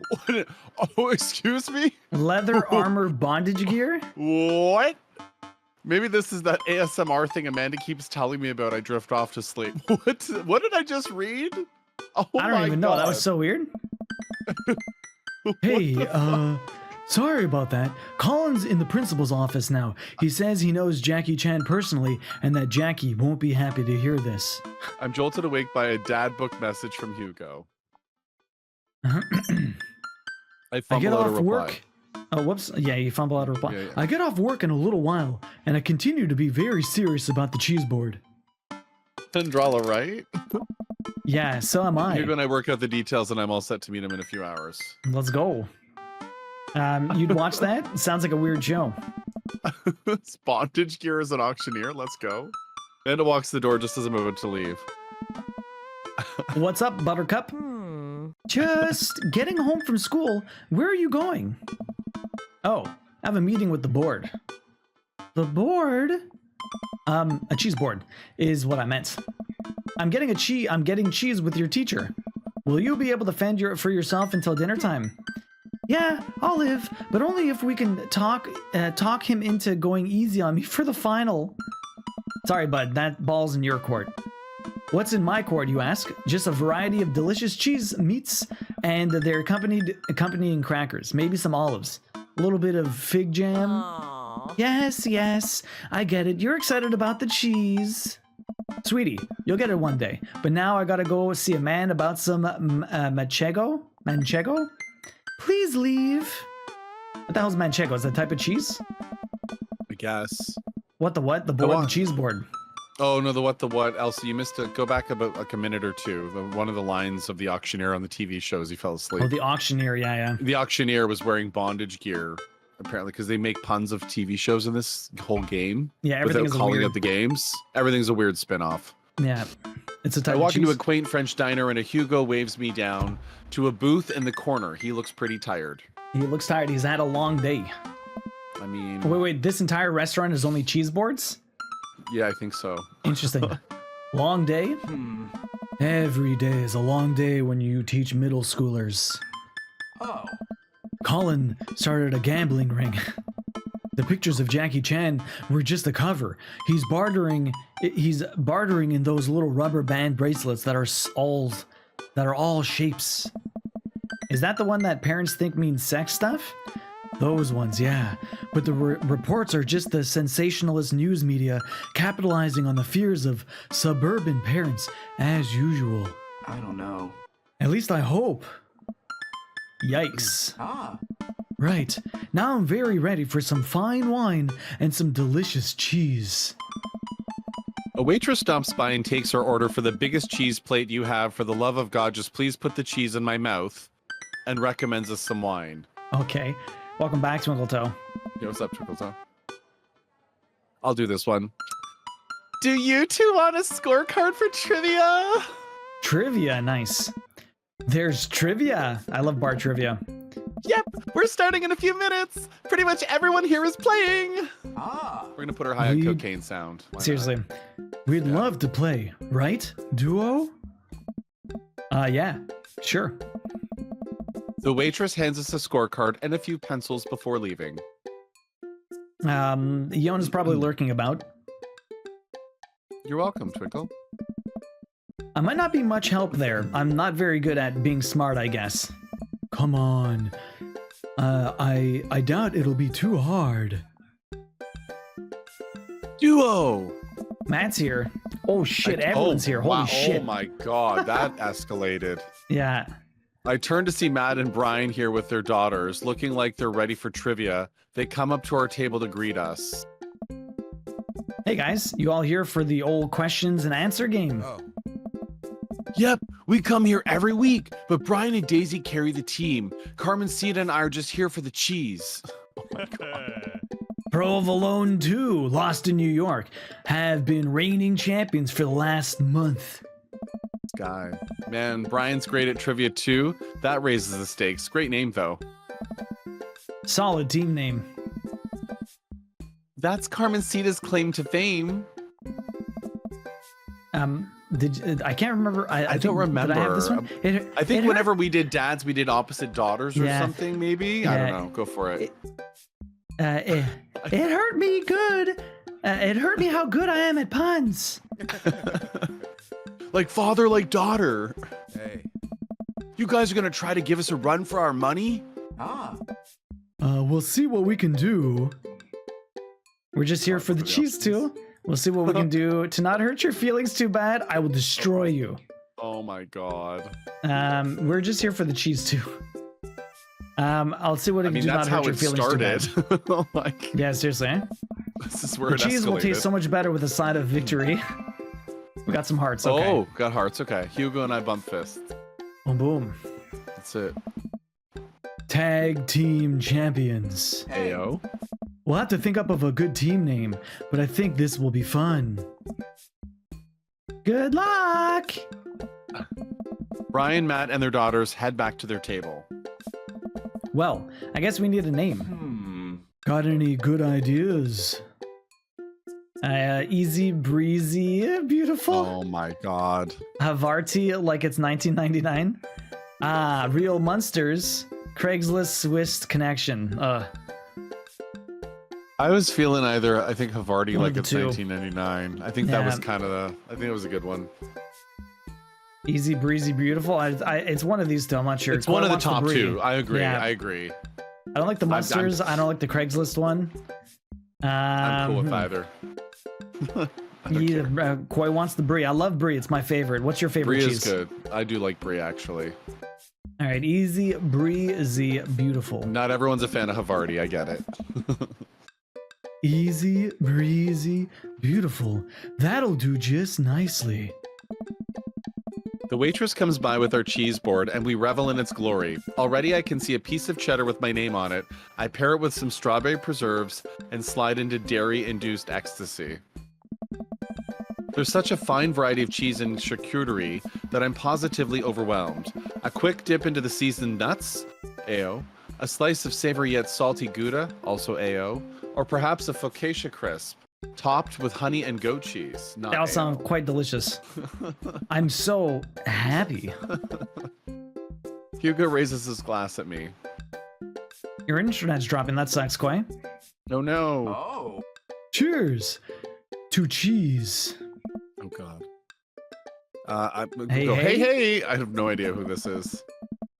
What? Oh, excuse me? Leather armor bondage gear? What? Maybe this is that ASMR thing Amanda keeps telling me about. I drift off to sleep. What did I just read? Oh, I don't even know. That was so weird. Hey, sorry about that. Colin's in the principal's office now. He says he knows Jackie Chan personally and that Jackie won't be happy to hear this. I'm jolted awake by a dad book message from Hugo. I get off work. Oh, whoops. Yeah, you fumble out a reply. Yeah. I get off work in a little while, and I continue to be very serious about the cheese board. Tendrala, right? Yeah, so am I. Hugo and I work out the details, and I'm all set to meet him in a few hours. Let's go. You'd watch that? Sounds like a weird show. Bondage gear as an auctioneer. Let's go. Amanda walks the door just as I'm about to leave. What's up, Buttercup? Just getting home from school. Where are you going? Oh, I have a meeting with the board. The board? A cheese board is what I meant. I'm getting cheese with your teacher. Will you be able to fend for yourself until dinner time? Yeah, I'll live, but only if we can talk him into going easy on me for the final. Sorry, bud, that ball's in your court. What's in my court, you ask? Just a variety of delicious cheese meats and their accompanying crackers, maybe some olives, a little bit of fig jam. Aww. Yes, I get it. You're excited about the cheese. Sweetie, you'll get it one day. But now I gotta go see a man about some manchego? Please leave. What the hell's manchego? Is that type of cheese? I guess. What the what? The board, on. the cheese board. Oh no, the what, Elsie? You missed it. Go back about like a minute or two. One of the lines of the auctioneer on the TV shows, he fell asleep. Oh, the auctioneer. Yeah, yeah. The auctioneer was wearing bondage gear, apparently, because they make puns of TV shows in this whole game. Yeah, everything without is calling weird. it the games. Everything's a weird spin-off. Yeah, it's a type I of walk into a cheese. quaint French diner and a Hugo waves me down to a booth in the corner. He looks pretty tired. He looks tired. He's had a long day. I mean, Wait. This entire restaurant is only cheese boards? yeah, I think so. Interesting. Long day? Every day is a long day when you teach middle schoolers. Oh. Colin started a gambling ring. The pictures of Jackie Chan were just a cover. He's bartering in those little rubber band bracelets that are all shapes. Is that the one that parents think means sex stuff? Those ones, yeah. But the reports are just the sensationalist news media capitalizing on the fears of suburban parents, as usual. I don't know. At least I hope. Yikes. Ah. Right. Now I'm very ready for some fine wine and some delicious cheese. A waitress stops by and takes her order for the biggest cheese plate you have. For the love of God, just please put the cheese in my mouth, and recommends us some wine. Okay. Welcome back, Twinkletoe. Yo, what's up, Twinkletoe? I'll do this one. Do you two want a scorecard for trivia? Trivia, nice. There's trivia. I love bar trivia. Yep, we're starting in a few minutes. Pretty much everyone here is playing. Ah. We're gonna put our high on We- cocaine sound. Why not? Seriously. We'd Yeah. love to play, right? Duo? Yeah, sure. The waitress hands us a scorecard and a few pencils before leaving. Yona's probably lurking about. You're welcome, Twinkle. I might not be much help there. I'm not very good at being smart, I guess. Come on. I doubt it'll be too hard. Duo! Matt's here. Oh shit, everyone's here. Holy wow. shit. Oh my god, that escalated. Yeah. I turn to see Matt and Brian here with their daughters, looking like they're ready for trivia. They come up to our table to greet us. Hey guys, you all here for the old questions and answer game? Oh. Yep, we come here every week, but Brian and Daisy carry the team. Carmen Cita and I are just here for the cheese. Provolone 2, Lost in New York, have been reigning champions for the last month. Guy. Man, Brian's great at trivia too. That raises the stakes. Great name though. Solid team name. That's Carmen Cita's claim to fame. I can't remember. I don't think, Did I have this remember. one? I think whenever we did dads, we did opposite daughters or Yeah. something, maybe? I Yeah. don't know. Go for it. It hurt me good. It hurt me how good I am at puns. Like father, like daughter. Hey. You guys are gonna try to give us a run for our money? Ah. We'll see what we can do. We're just here for the cheese too. We'll see what we can do to not hurt your feelings too bad. I will destroy you. Oh my god. We're just here for the cheese too. I'll see what I I can mean, do not that's how hurt your it feelings too started. bad. Like, Yeah, seriously. Eh? this is where The it cheese will escalated. taste so much better with a side of victory. We got some hearts. Okay. Oh, got hearts. Okay. Hugo and I bump fists. Boom, boom. That's it. Tag team champions. Ayo. We'll have to think up of a good team name, but I think this will be fun. Good luck! Brian, Matt, and their daughters head back to their table. Well, I guess we need a name. Got any good ideas? Easy breezy, beautiful. Oh my god. Havarti like it's 1999. Real Munsters. Craigslist Swiss connection. I was feeling either, I think Havarti One of like the it's two. 1999. I think that was Yeah. kind of I think it was a good one. Easy breezy, beautiful. It's one of these two. I'm not sure. It's one of the Wants top Brie. two. I agree. Yeah. I agree. I don't like the Munsters. I don't like the Craigslist one. I'm cool with either. I don't care. Koi wants the brie. I love brie. It's my favorite. What's your favorite Brie cheese? is good. I do like brie actually. All right, easy, breezy, beautiful. Not everyone's a fan of Havarti. I get it. Easy, breezy, beautiful. That'll do just nicely. The waitress comes by with our cheese board, and we revel in its glory. Already I can see a piece of cheddar with my name on it. I pair it with some strawberry preserves and slide into dairy-induced ecstasy. There's such a fine variety of cheese and charcuterie that I'm positively overwhelmed. A quick dip into the seasoned nuts, AO. A slice of savory yet salty Gouda, also AO. Or perhaps a focaccia crisp, topped with honey and goat cheese. Not They all AO. sound quite delicious. I'm so happy. Hugo raises his glass at me. Your internet's dropping. That sucks, Quay. No, no. Oh. Cheers to cheese. Oh, God. Hey, go, hey. hey! I have no idea who this is.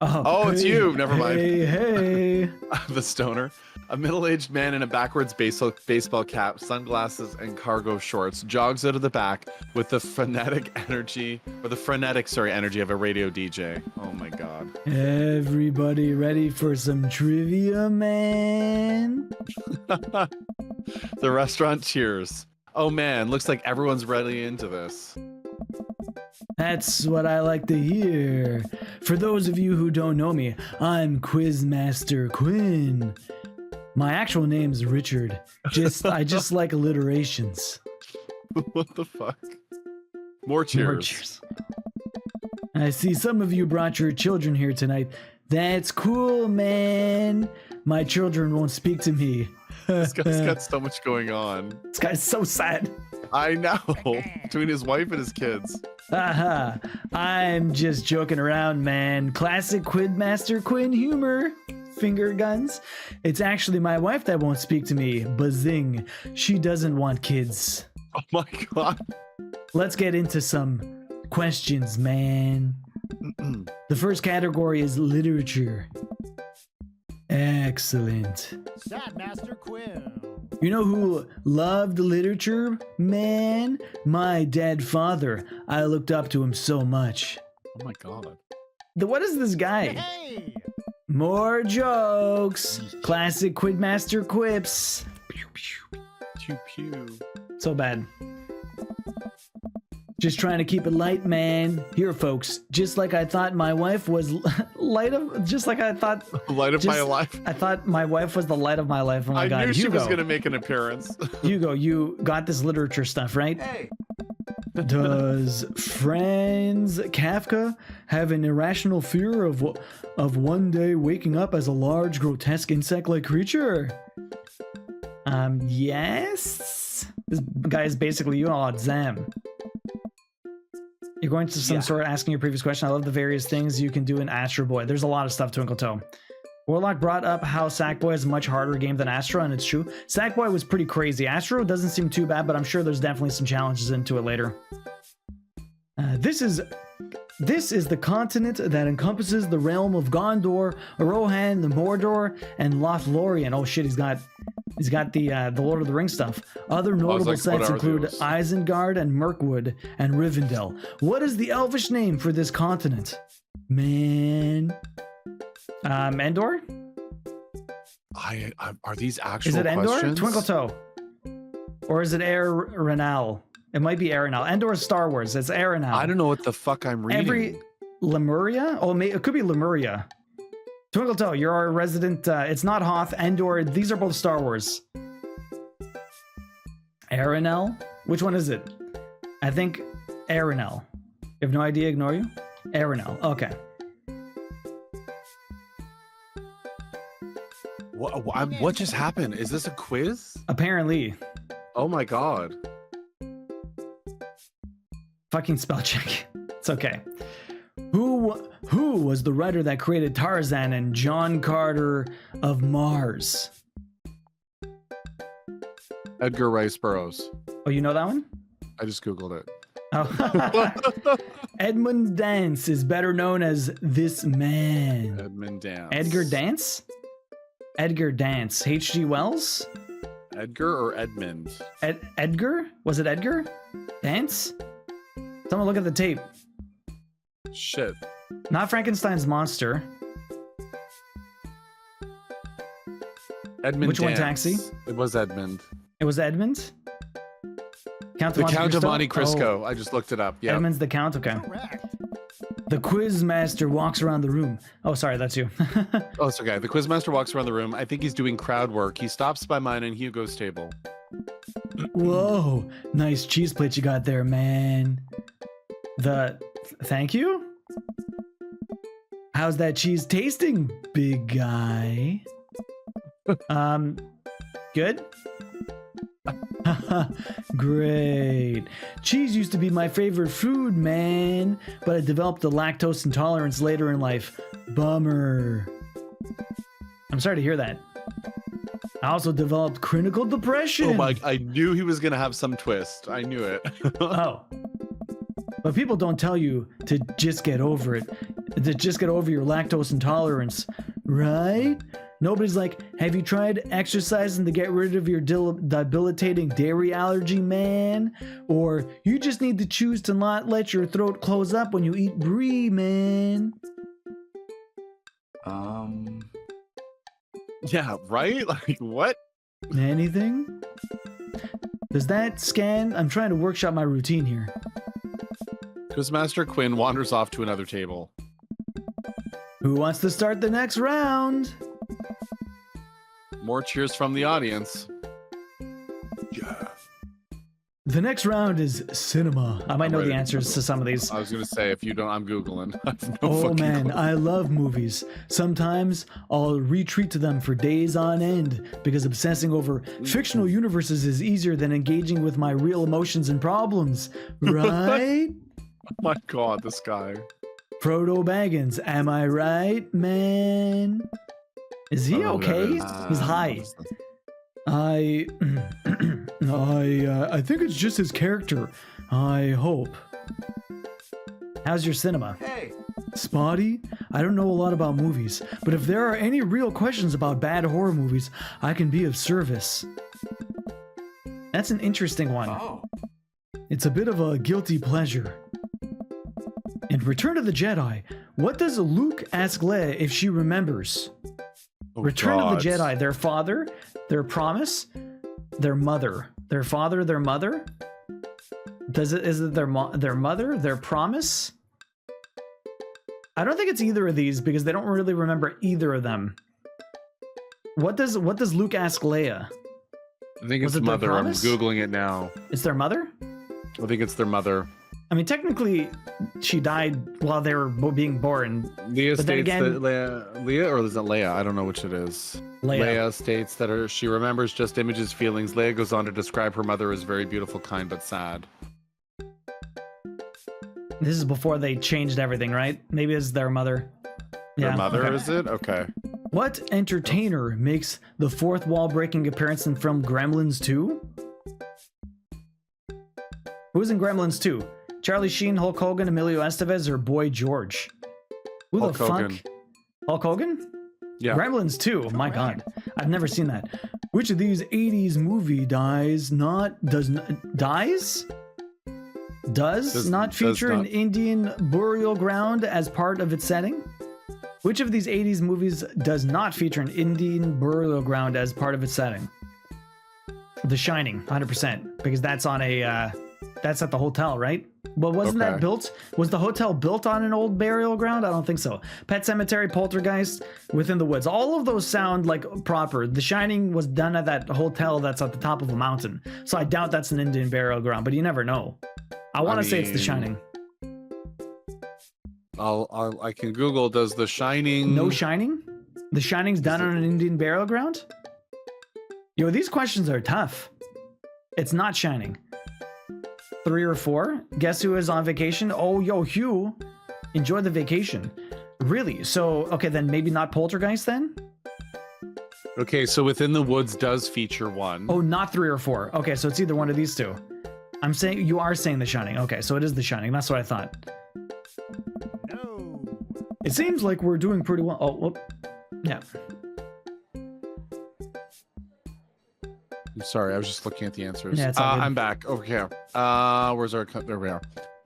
Oh, it's you. Never mind. Hey, hey. The stoner. A middle-aged man in a backwards baseball cap, sunglasses, and cargo shorts jogs out of the back with the frenetic energy of a radio DJ. Oh my God. Everybody ready for some trivia, man? The restaurant cheers. Oh man, looks like everyone's really into this. That's what I like to hear. For those of you who don't know me, I'm Quizmaster Quinn. My actual name's Richard. I just like alliterations. What the fuck? More cheers. More cheers. I see some of you brought your children here tonight. That's cool, man. My children won't speak to me. This guy's got so much going on. This guy's so sad. I know. Between his wife and his kids. Haha. I'm just joking around, man. Classic Quidmaster Quinn humor. Finger guns. It's actually my wife that won't speak to me. Bazing. She doesn't want kids. Oh my God. Let's get into some questions, man. The first category is literature. Excellent. Sad Master Quinn. You know who loved literature, man? My dead father. I looked up to him so much. Oh my God. What is this guy? Hey! More jokes. Classic Quidmaster quips. Pew, pew. Pew pew. So bad. Just trying to keep it light, man. Here, folks. Just like I thought my wife was light of. Just like I thought. Light of my life. I thought my wife was the light of my life. Oh my I God, knew she Hugo. was gonna make an appearance. Hugo, you got this literature stuff, right? Hey. Does Franz Kafka have an irrational fear of one day waking up as a large, grotesque insect-like creature? Yes. This guy is basically you all exam. You're going to some sort of asking your previous question. I love the various things you can do in Astro Boy. There's a lot of stuff, Twinkle Toe. Warlock brought up how Sackboy is a much harder game than Astro, and it's true. Sackboy was pretty crazy. Astro doesn't seem too bad, but I'm sure there's definitely some challenges into it later. This is the continent that encompasses the realm of Gondor, Rohan, the Mordor, and Lothlorien. Oh shit, he's got the Lord of the Rings stuff. Other notable like, sets what are include those? Isengard and Mirkwood and Rivendell. What is the Elvish name for this continent? Man. Endor? Are these actual Is it Endor? questions? Twinkle Toe. Or is it Arenal? It might be Arenal. Endor is Star Wars. It's Arenal. I don't know what the fuck I'm reading. Lemuria? Oh, it could be Lemuria. Twinkle Toe, you're our resident. It's not Hoth, Endor. These are both Star Wars. Arenal? Which one is it? I think Arenal. You have no idea, ignore you? Arenal. Okay. What just happened? Is this a quiz? Apparently. Oh my God. Fucking spell check. It's okay. Who was the writer that created Tarzan and John Carter of Mars? Edgar Rice Burroughs. Oh, you know that one? I just Googled it. Oh. Edmund Dance is better known as this man. Edmund Dance. Edgar Dance? Edgar Dance. H.G. Wells? Edgar or Edmund? Edgar? Was it Edgar? Dance? Someone look at the tape. Shit. Not Frankenstein's monster. Edmund Which one, Dance. Taxi? It was Edmund. It was Edmund? Count The Monte Count of Cristo? Monte Cristo. Oh, I just looked it up. Yeah. Edmund's the Count? Okay. Correct. The quiz master walks around the room. Oh, sorry, that's you. Oh, it's okay. The Quizmaster walks around the room. I think he's doing crowd work. He stops by mine and Hugo's table. Whoa, nice cheese plate you got there, man. Thank you? How's that cheese tasting, big guy? Good? Great. Cheese used to be my favorite food, man, but I developed a lactose intolerance later in life. Bummer. I'm sorry to hear that. I also developed clinical depression. Oh my, I knew he was going to have some twist. I knew it. Oh. But people don't tell you to just get over it. To just get over your lactose intolerance, right? Nobody's like, have you tried exercising to get rid of your debilitating dairy allergy, man? Or you just need to choose to not let your throat close up when you eat brie, man. Yeah, right? Like, what? Anything? Does that scan? I'm trying to workshop my routine here. Quizmaster Quinn wanders off to another table. Who wants to start the next round? More cheers from the audience. Yeah. The next round is cinema. I might I'm know the ready. answers to some of these. I was going to say, if you don't, I'm Googling. I have no Oh fucking man, clue. I love movies. Sometimes I'll retreat to them for days on end because obsessing over fictional universes is easier than engaging with my real emotions and problems. Right? Oh my god, this guy. Frodo Baggins, am I right, man? Is he I don't know who okay? that is. He's high. I think it's just his character. I hope. How's your cinema? Hey. Spotty? I don't know a lot about movies, but if there are any real questions about bad horror movies, I can be of service. That's an interesting one. Oh. It's a bit of a guilty pleasure. In Return of the Jedi, what does Luke ask Leia if she remembers? Oh, Return of the God. Jedi, their father, their promise, their mother. Their father, their mother? Is it their mother, their promise? I don't think it's either of these because they don't really remember either of them. What does Luke ask Leia? I think Was it's it their mother. I'm promise? Googling it now. It's their mother? I think it's their mother. I mean, technically, she died while they were being born. Leah But then states again- that Leah, or is it Leia? I don't know which it is. Leia. Leia states that she remembers just images, feelings. Leia goes on to describe her mother as very beautiful, kind, but sad. This is before they changed everything, right? Maybe it's their mother. Their mother, okay. is it? Okay. What entertainer makes the fourth wall breaking appearance in film Gremlins 2? Who's in Gremlins 2? Charlie Sheen, Hulk Hogan, Emilio Estevez, or Boy George? Who Hulk the fuck? Hogan. Hulk Hogan? Yeah. Gremlins 2. My god. I've never seen that. Which of these 80s movie dies not feature an not. Indian burial ground as part of its setting? Which of these 80s movies does not feature an Indian burial ground as part of its setting? The Shining, 100%, because that's on a that's at the hotel, right? Well, wasn't that Okay. built? Was the hotel built on an old burial ground? I don't think so. Pet Cemetery, Poltergeist, Within the Woods. All of those sound like proper. The Shining was done at that hotel that's at the top of a mountain. So I doubt that's an Indian burial ground, but you never know. I want to say it's The mean- Shining. I can Google. Does The Shining? No Shining? The Shining's done on an Indian burial ground? Yo, these questions are tough. It's not Shining. 3 or 4? Guess who is on vacation? Oh, yo, Hugh. Enjoy the vacation. Really? So, okay, then maybe not Poltergeist then? Okay, so Within the Woods does feature one. Oh, not 3 or 4. Okay, so it's either one of these two. I'm saying, you are saying The Shining. Okay, so it is The Shining. That's what I thought. No. It seems like we're doing pretty well. Oh, whoop. Yeah. I'm sorry, I was just looking at the answers. Yeah, it's all good. I'm back over here. Where's our? There we are.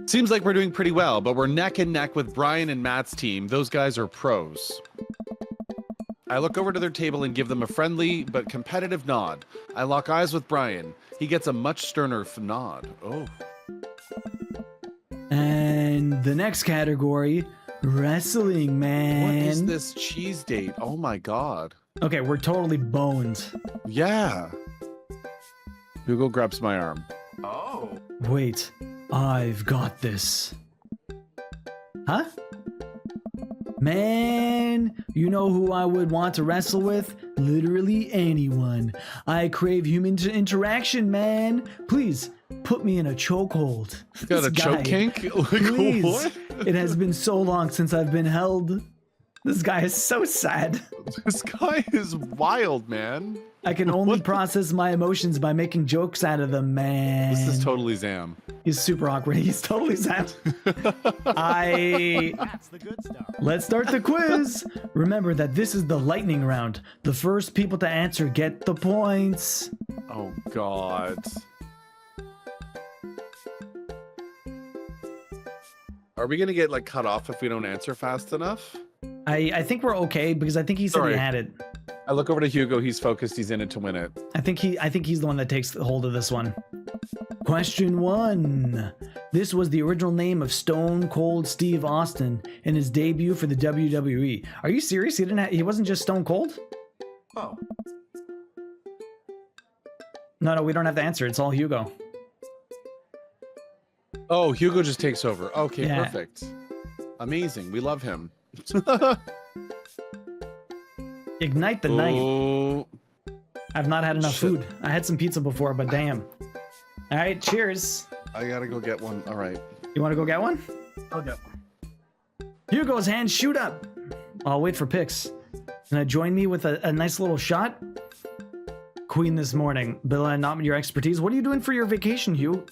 Seems like we're doing pretty well, but we're neck and neck with Brian and Matt's team. Those guys are pros. I look over to their table and give them a friendly but competitive nod. I lock eyes with Brian. He gets a much sterner nod. Oh. And the next category, wrestling, man. What is this cheese date? Oh my god. Okay, we're totally boned. Yeah. Hugo grabs my arm. Oh. Wait, I've got this. Huh? Man, you know who I would want to wrestle with? Literally anyone. I crave human interaction, man. Please, put me in a chokehold. You got This a choke guy, kink? Like, Please. what? It has been so long since I've been held. This guy is so sad. This guy is wild, man. I can only process my emotions by making jokes out of them, man. This is totally Zam. He's super awkward. He's totally sad. That's the good stuff. Let's start the quiz. Remember that this is the lightning round. The first people to answer get the points. Oh god. Are we gonna get like cut off if we don't answer fast enough? I think we're okay because I think he said Sorry. he had it. I look over to Hugo. He's focused. He's in it to win it. I think he's the one that takes hold of this one. Question 1. This was the original name of Stone Cold Steve Austin in his debut for the WWE. Are you serious? He wasn't just Stone Cold? Oh. No, we don't have to answer. It's all Hugo. Oh, Hugo just takes over. Okay, Yeah. perfect. Amazing. We love him. Ignite the night. Oh, I've not had enough Shit. food. I had some pizza before, but damn. All right, cheers. I gotta go get one. All right. You want to go get one? Oh no. Hugo's hands shoot up. I'll wait for picks. Gonna join me with a nice little shot? Queen this morning. Bill, not your expertise. What are you doing for your vacation, Hugh?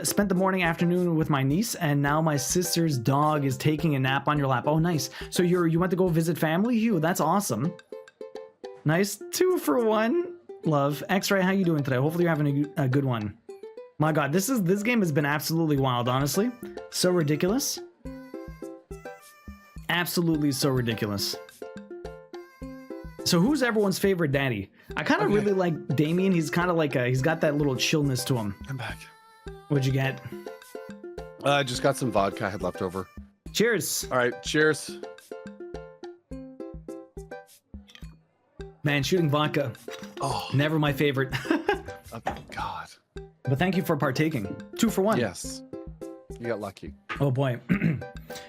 Spent the morning afternoon with my niece, and now my sister's dog is taking a nap on your lap. Oh, nice. So you went to go visit family, Hugh? That's awesome. Nice. 2 for 1. Love. X-Ray, how you doing today? Hopefully you're having a good one. My God, this game has been absolutely wild, honestly. So ridiculous. Absolutely so ridiculous. So who's everyone's favorite daddy? I kind of really like Damien. He's kind of like he's got that little chillness to him. I'm back. What'd you get? I just got some vodka I had left over. Cheers. All right. Cheers. Man, shooting vodka. Oh, Never my favorite. oh God. But thank you for partaking. 2 for 1. Yes. You got lucky. Oh boy.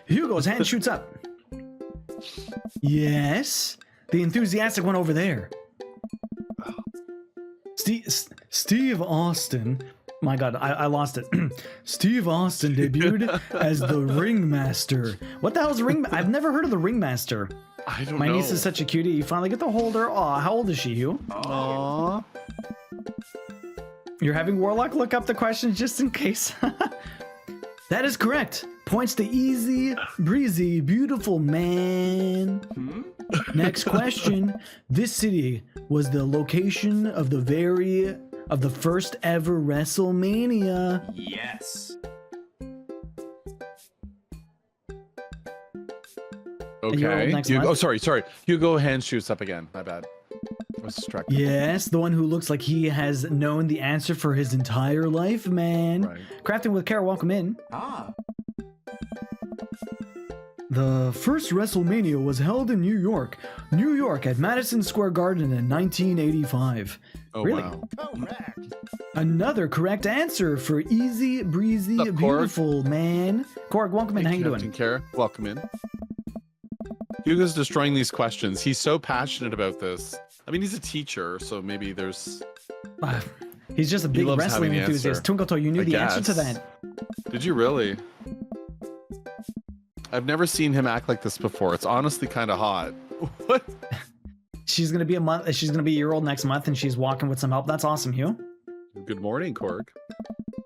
Hugo's hand shoots up. Yes. The enthusiastic one over there. Steve Austin. My God, I lost it. Steve Austin debuted as the Ringmaster. What the hell is a ring? I've never heard of the Ringmaster. I don't My know. niece is such a cutie. You finally get to hold her. Aw, how old is she, Hugh? Aww. You're having Warlock look up the questions just in case. That is correct. Points to easy, breezy, beautiful man. Next question. This city was the location of the first ever WrestleMania. Yes. year old Okay. next Hugo, month. oh, sorry. Hugo hand shoots up again. My bad. I was distracted. Yes, the one who looks like he has known the answer for his entire life, man. Right. Crafting with Care, welcome in. Ah. The first WrestleMania was held in New York at Madison Square Garden in 1985. Oh, Really? wow. Correct. Another correct answer for easy, breezy, What's up, Korg? beautiful, man. Korg, welcome in. How you Captain doing? Care, welcome in. Hugo's destroying these questions. He's so passionate about this. I mean, he's a teacher, so maybe there's... He's just a big loves wrestling having the enthusiast. answer. Twinkle Toe, you knew I the answer to guess. that. Did you really? I've never seen him act like this before. It's honestly kind of hot. What? She's gonna be a year old next month, and she's walking with some help. That's awesome, Hugh. Good morning, Korg.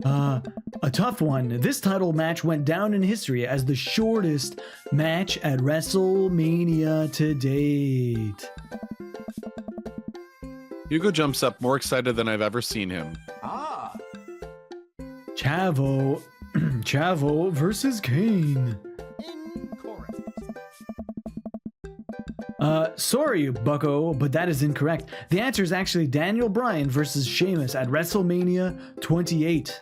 A tough one. This title match went down in history as the shortest match at WrestleMania to date. Hugo jumps up more excited than I've ever seen him. Ah. Chavo, Chavo versus Kane. Incorrect. Sorry, bucko, but that is incorrect. The answer is actually Daniel Bryan versus Sheamus at WrestleMania 28.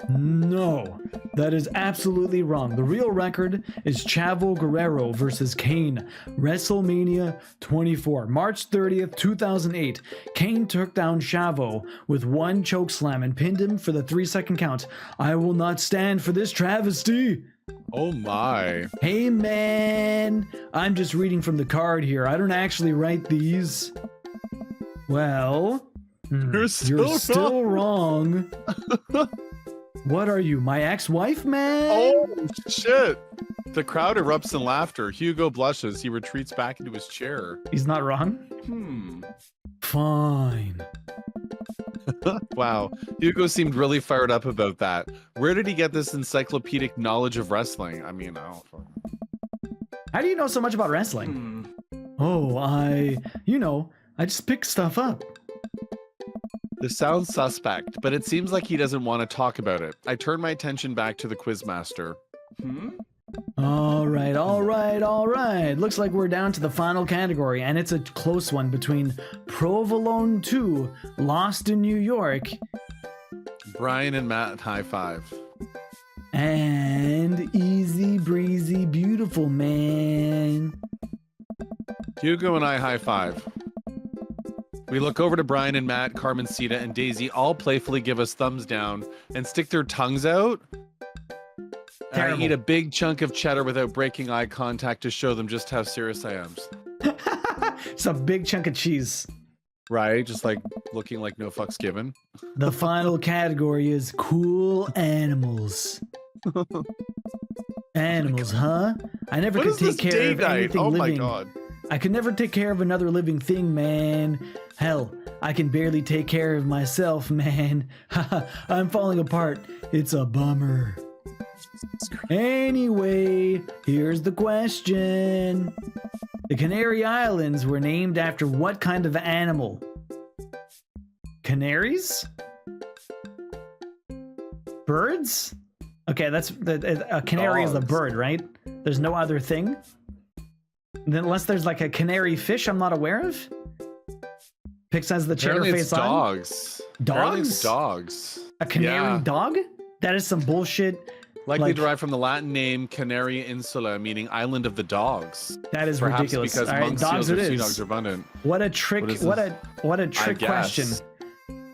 No, that is absolutely wrong. The real record is Chavo Guerrero versus Kane, WrestleMania 24, March 30th, 2008. Kane took down Chavo with one chokeslam and pinned him for the 3-second count. I will not stand for this travesty. Oh my. Hey man, I'm just reading from the card here. I don't actually write these. Well, You're still wrong. What are you, my ex-wife, man? Oh shit. The crowd erupts in laughter. Hugo blushes. He retreats back into his chair. He's not wrong. Fine. Wow. Hugo seemed really fired up about that. Where did he get this encyclopedic knowledge of wrestling? I mean, I don't How do you know so much about wrestling? Oh, I just pick stuff up. This sounds suspect, but it seems like he doesn't want to talk about it. I turn my attention back to the quizmaster. All right. Looks like we're down to the final category, and it's a close one between Provolone 2, Lost in New York, Brian and Matt high five. and Easy Breezy Beautiful Man. Hugo and I high five. We look over to Brian and Matt, Carmencita, and Daisy all playfully give us thumbs down and stick their tongues out. And I eat a big chunk of cheddar without breaking eye contact to show them just how serious I am. It's a big chunk of cheese. Right? Just like looking like no fucks given. The final category is cool animals. Animals, huh? I never What could is this take care date of night? anything Oh living. my god. I could never take care of another living thing, man. Hell, I can barely take care of myself, man. I'm falling apart. It's a bummer. Anyway, here's the question. The Canary Islands were named after what kind of animal? Canaries? Birds? Okay, that's a canary is a Dogs. bird, right? There's no other thing? Unless there's like a canary fish I'm not aware of? Pix has the chair Apparently it's face on. dogs. Apparently it's Dogs? dogs. A canary Yeah. dog? That is some bullshit. Likely Like- derived from the Latin name Canary Insula, meaning island of the dogs. That is Perhaps ridiculous. because All right, monk dogs seals it or sea is. dogs are abundant. What a trick! What is What a trick guess. question.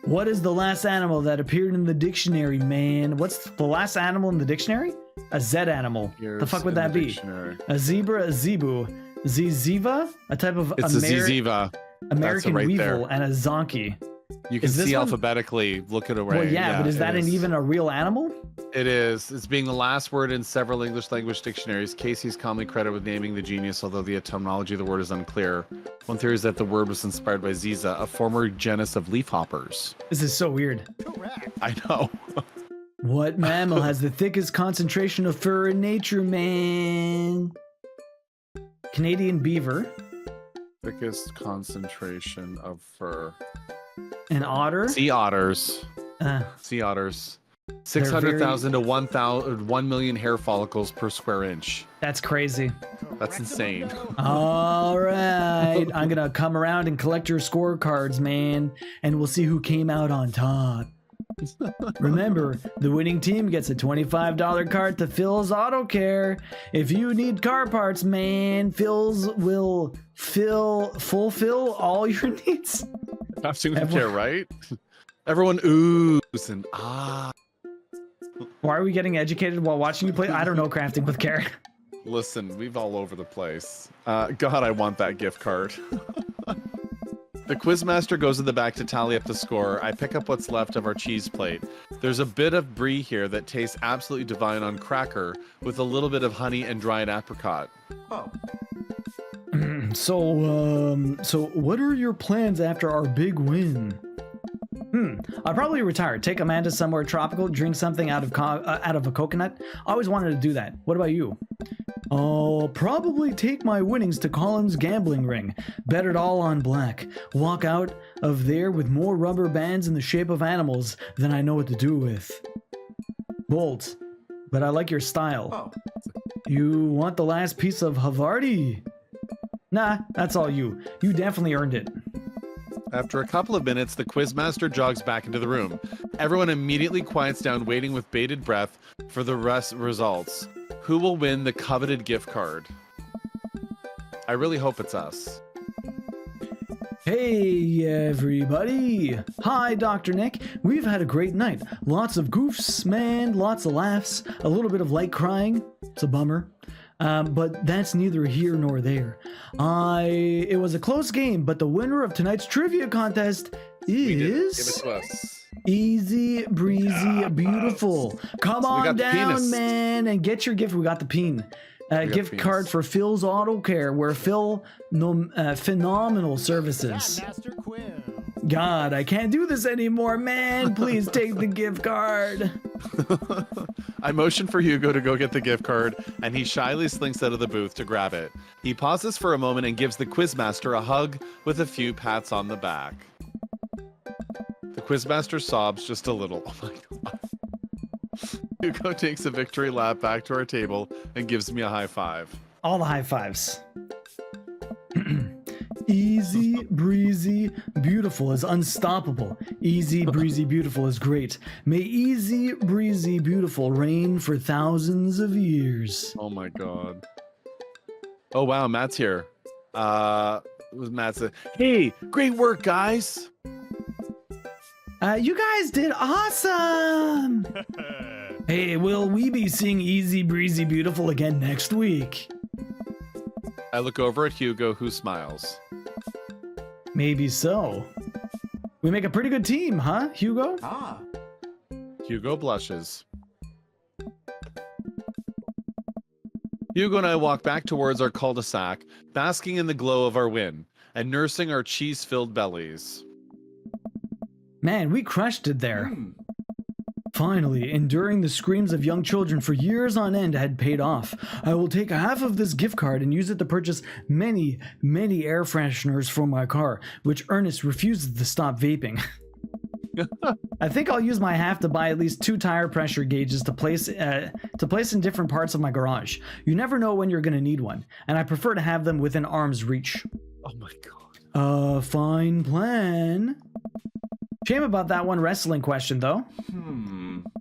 What is the last animal that appeared in the dictionary, man? What's the last animal in the dictionary? A Z animal. Here's The fuck would in that the be? dictionary. A zebra, a zebu, ziziva, a type of It's a Ziziva. American right weevil, there. and a zonkey. You can Is this see one- alphabetically. Look it away. Well, yeah, but is it that even a real animal? It is. It's being the last word in several English language dictionaries. Casey's commonly credited with naming the genius, although the etymology of the word is unclear. One theory is that the word was inspired by Ziza, a former genus of leafhoppers. This is so weird. Correct. I know. What mammal has the thickest concentration of fur in nature, man? Canadian beaver, Thickest concentration of fur. an otter. Sea otters. Uh, Sea otters. very- 600,000 to 1 million hair follicles per square inch. that's crazy. That's insane. All right, I'm gonna come around and collect your scorecards, man, and we'll see who came out on top. Remember, the winning team gets a $25 card to Phil's Auto Care. If you need car parts, man, Phil's will fulfill all your needs. Crafting with Everyone- care, right? Everyone oohs and ah. Why are we getting educated while watching you play? I don't know, crafting with care. Listen, we've all over the place. God, I want that gift card. The quizmaster goes in the back to tally up the score. I pick up what's left of our cheese plate. There's a bit of brie here that tastes absolutely divine on cracker with a little bit of honey and dried apricot. Oh. So what are your plans after our big win? I'll probably retire. Take Amanda somewhere tropical, drink something out of a coconut. I always wanted to do that. What about you? I'll probably take my winnings to Colin's gambling ring, bet it all on black, walk out of there with more rubber bands in the shape of animals than I know what to do with. Bold, but I like your style. Oh. You want the last piece of Havarti? Nah, that's all you. You definitely earned it. After a couple of minutes, the quizmaster jogs back into the room. Everyone immediately quiets down, waiting with bated breath for the results. Who will win the coveted gift card? I really hope it's us. Hey everybody! Hi Dr. Nick. We've had a great night. Lots of goofs, man, lots of laughs, a little bit of light crying. It's a bummer. But that's neither here nor there. It was a close game, but the winner of tonight's trivia contest is... Give it to us. Easy breezy beautiful. Come So we on got the down, penis. man, and get your gift. We got the peen. Gift penis. card for Phil's Auto Care, where Phil phenomenal services. Master Quill. God, I can't do this anymore, man. Please take the gift card. I motion for Hugo to go get the gift card, and he shyly slinks out of the booth to grab it. He pauses for a moment and gives the quizmaster a hug with a few pats on the back. The quizmaster sobs just a little. Oh my god. Hugo takes a victory lap back to our table and gives me a high five. All the high fives. Easy, breezy, beautiful is unstoppable. Easy, breezy, beautiful is great. May easy, breezy, beautiful reign for thousands of years. Oh my god. Oh wow, Matt's here. Matt said, "Hey, great work, guys." You guys did awesome. Hey, will we be seeing Easy, Breezy, Beautiful again next week? I look over at Hugo, who smiles. Maybe so. We make a pretty good team, huh, Hugo? Ah. Hugo blushes. Hugo and I walk back towards our cul-de-sac, basking in the glow of our win, and nursing our cheese-filled bellies. Man, we crushed it there. Hmm. Finally, enduring the screams of young children for years on end had paid off. I will take half of this gift card and use it to purchase many, many air fresheners for my car, which Ernest refuses to stop vaping. I think I'll use my half to buy at least 2 tire pressure gauges to place in different parts of my garage. You never know when you're going to need one, and I prefer to have them within arm's reach. Oh my god. Fine plan. Shame about that one wrestling question, though.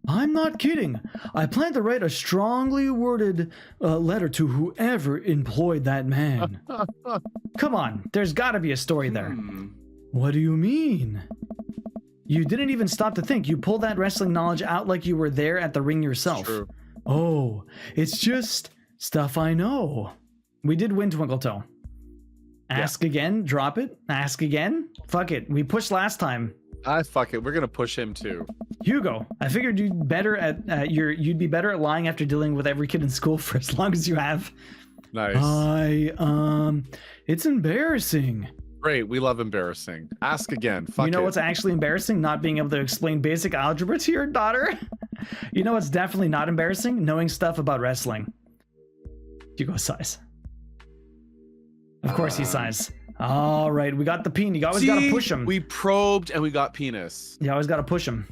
I'm not kidding. I plan to write a strongly worded letter to whoever employed that man. Come on, there's gotta be a story there. What do you mean? You didn't even stop to think. You pulled that wrestling knowledge out like you were there at the ring yourself. True. Oh, it's just stuff I know. We did win Twinkle Toe. Ask again, drop it. Ask again. Fuck it. We pushed last time. Fuck it. We're gonna push him too. Hugo, I figured you'd be better at lying after dealing with every kid in school for as long as you have. Nice. It's embarrassing. Great. We love embarrassing. Ask again. Fuck You know it. what's actually embarrassing? Not being able to explain basic algebra to your daughter. You know what's definitely not embarrassing? Knowing stuff about wrestling. Hugo sighs. Of course he sighs. All right, we got the peen. You always gotta push him. We probed and we got penis. You always gotta push him.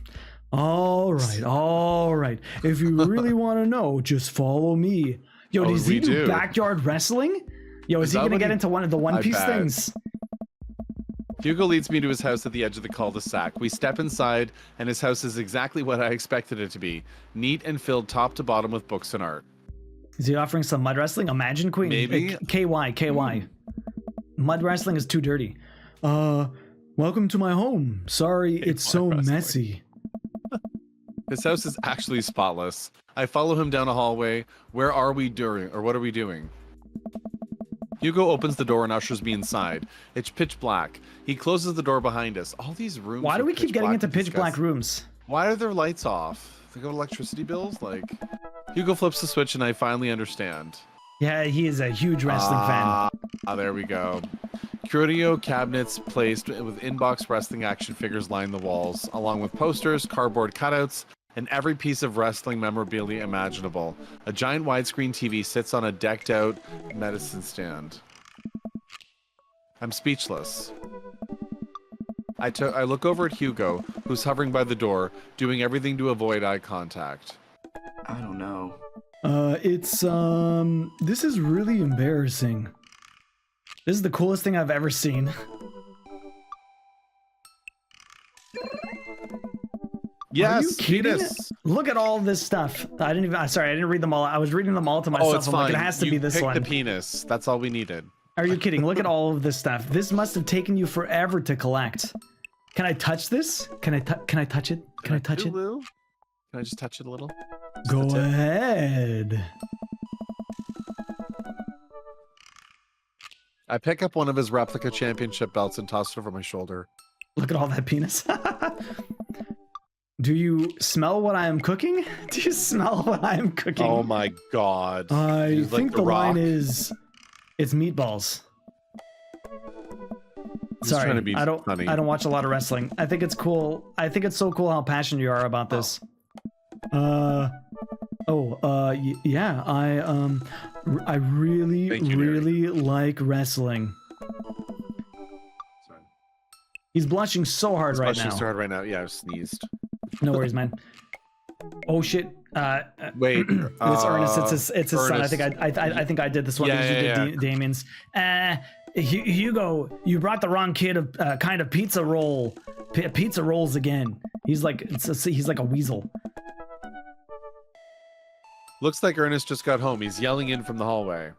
All right. If you really want to know, just follow me. Yo, does he do backyard wrestling? Yo, is he gonna get into one of the One Piece things? Hugo leads me to his house at the edge of the cul-de-sac. We step inside, and his house is exactly what I expected it to be. Neat and filled top to bottom with books and art. Is he offering some mud wrestling? Imagine Queen. Maybe. KY. Mud wrestling is too dirty. Welcome to my home. Sorry, it's so messy. His house is actually spotless. I follow him down a hallway. Where are we doing, or what are we doing? Hugo opens the door and ushers me inside. It's pitch black. He closes the door behind us. All these rooms. Why do are we keep pitch getting black into and pitch black disgusting. rooms? Why are their lights off? They go to electricity bills? Like, Hugo flips the switch and I finally understand. Yeah, he is a huge wrestling fan. There we go. Curio cabinets placed with inbox wrestling action figures line the walls, along with posters, cardboard cutouts, and every piece of wrestling memorabilia imaginable. A giant widescreen TV sits on a decked out medicine stand. I'm speechless. I look over at Hugo, who's hovering by the door, doing everything to avoid eye contact. I don't know. This is really embarrassing. This is the coolest thing I've ever seen. Yes, Are you kidding? penis. Look at all this stuff. I didn't read them all. I was reading them all to myself. Oh, it's I'm fine. like, it has to you be this picked one. the penis. That's all we needed. Are you kidding? Look at all of this stuff. This must have taken you forever to collect. Can I touch this? Can I touch it? Can I touch it? Can I just touch it a little? Just Go the tip. ahead. I pick up one of his replica championship belts and toss it over my shoulder. Look at all that penis. Do you smell what I am cooking? Do you smell what I am cooking? Oh my god. I He's like think The the line Rock. is, it's meatballs. He's Sorry, trying to be I don't. funny. I don't watch a lot of wrestling. I think it's cool. I think it's so cool how passionate you are about this. Yeah. I really, Thank you, Derek. really like wrestling. Sorry. He's blushing so hard He's right blushing now. so hard right now. Yeah, I sneezed. No worries, man. Oh shit. Wait. It's Ernest. It's his son. I Ernest. think I did this one. Yeah, because you yeah, did Damien's. Hugo, you brought the wrong kid of kind of pizza roll. Pizza rolls again. He's like he's like a weasel. Looks like Ernest just got home. He's yelling in from the hallway.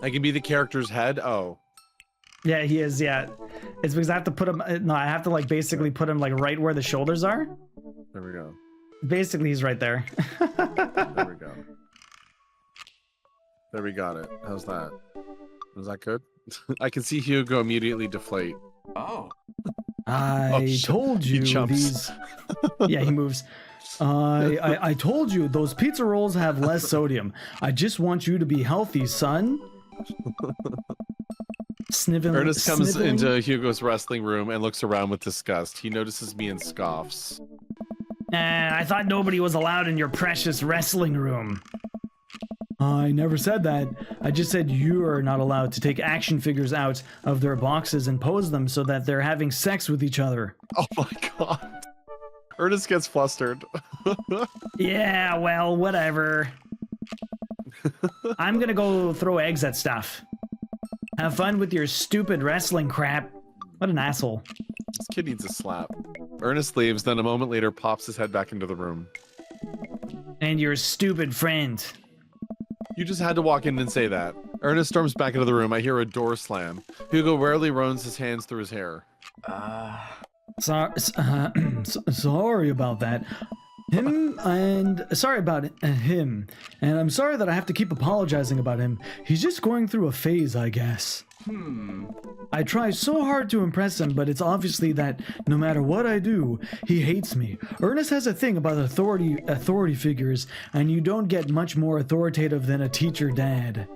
I can be the character's head. Oh. Yeah, he is. Yeah, it's because I have to put him. No, I have to like basically put him like right where the shoulders are. There we go. Basically, he's right there. There we go. There we got it. How's that? Was that good? I can see Hugo immediately deflate. Oh. I told He you jumps. these. Yeah, he moves. I told you those pizza rolls have less sodium. I just want you to be healthy, son. Sniveling. Ernest comes sniveling. into Hugo's wrestling room and looks around with disgust. He notices me and scoffs. I thought nobody was allowed in your precious wrestling room. I never said that. I just said you are not allowed to take action figures out of their boxes and pose them so that they're having sex with each other. Oh my god. Ernest gets flustered. Yeah, well, whatever. I'm gonna go throw eggs at stuff. Have fun with your stupid wrestling crap. What an asshole. This kid needs a slap. Ernest leaves, then a moment later pops his head back into the room. And your stupid friend. You just had to walk in and say that. Ernest storms back into the room. I hear a door slam. Hugo rarely runs his hands through his hair. Sorry about that. Sorry about him. And I'm sorry that I have to keep apologizing about him. He's just going through a phase, I guess. I try so hard to impress him, but it's obviously that no matter what I do, he hates me. Ernest has a thing about authority figures, and you don't get much more authoritative than a teacher dad.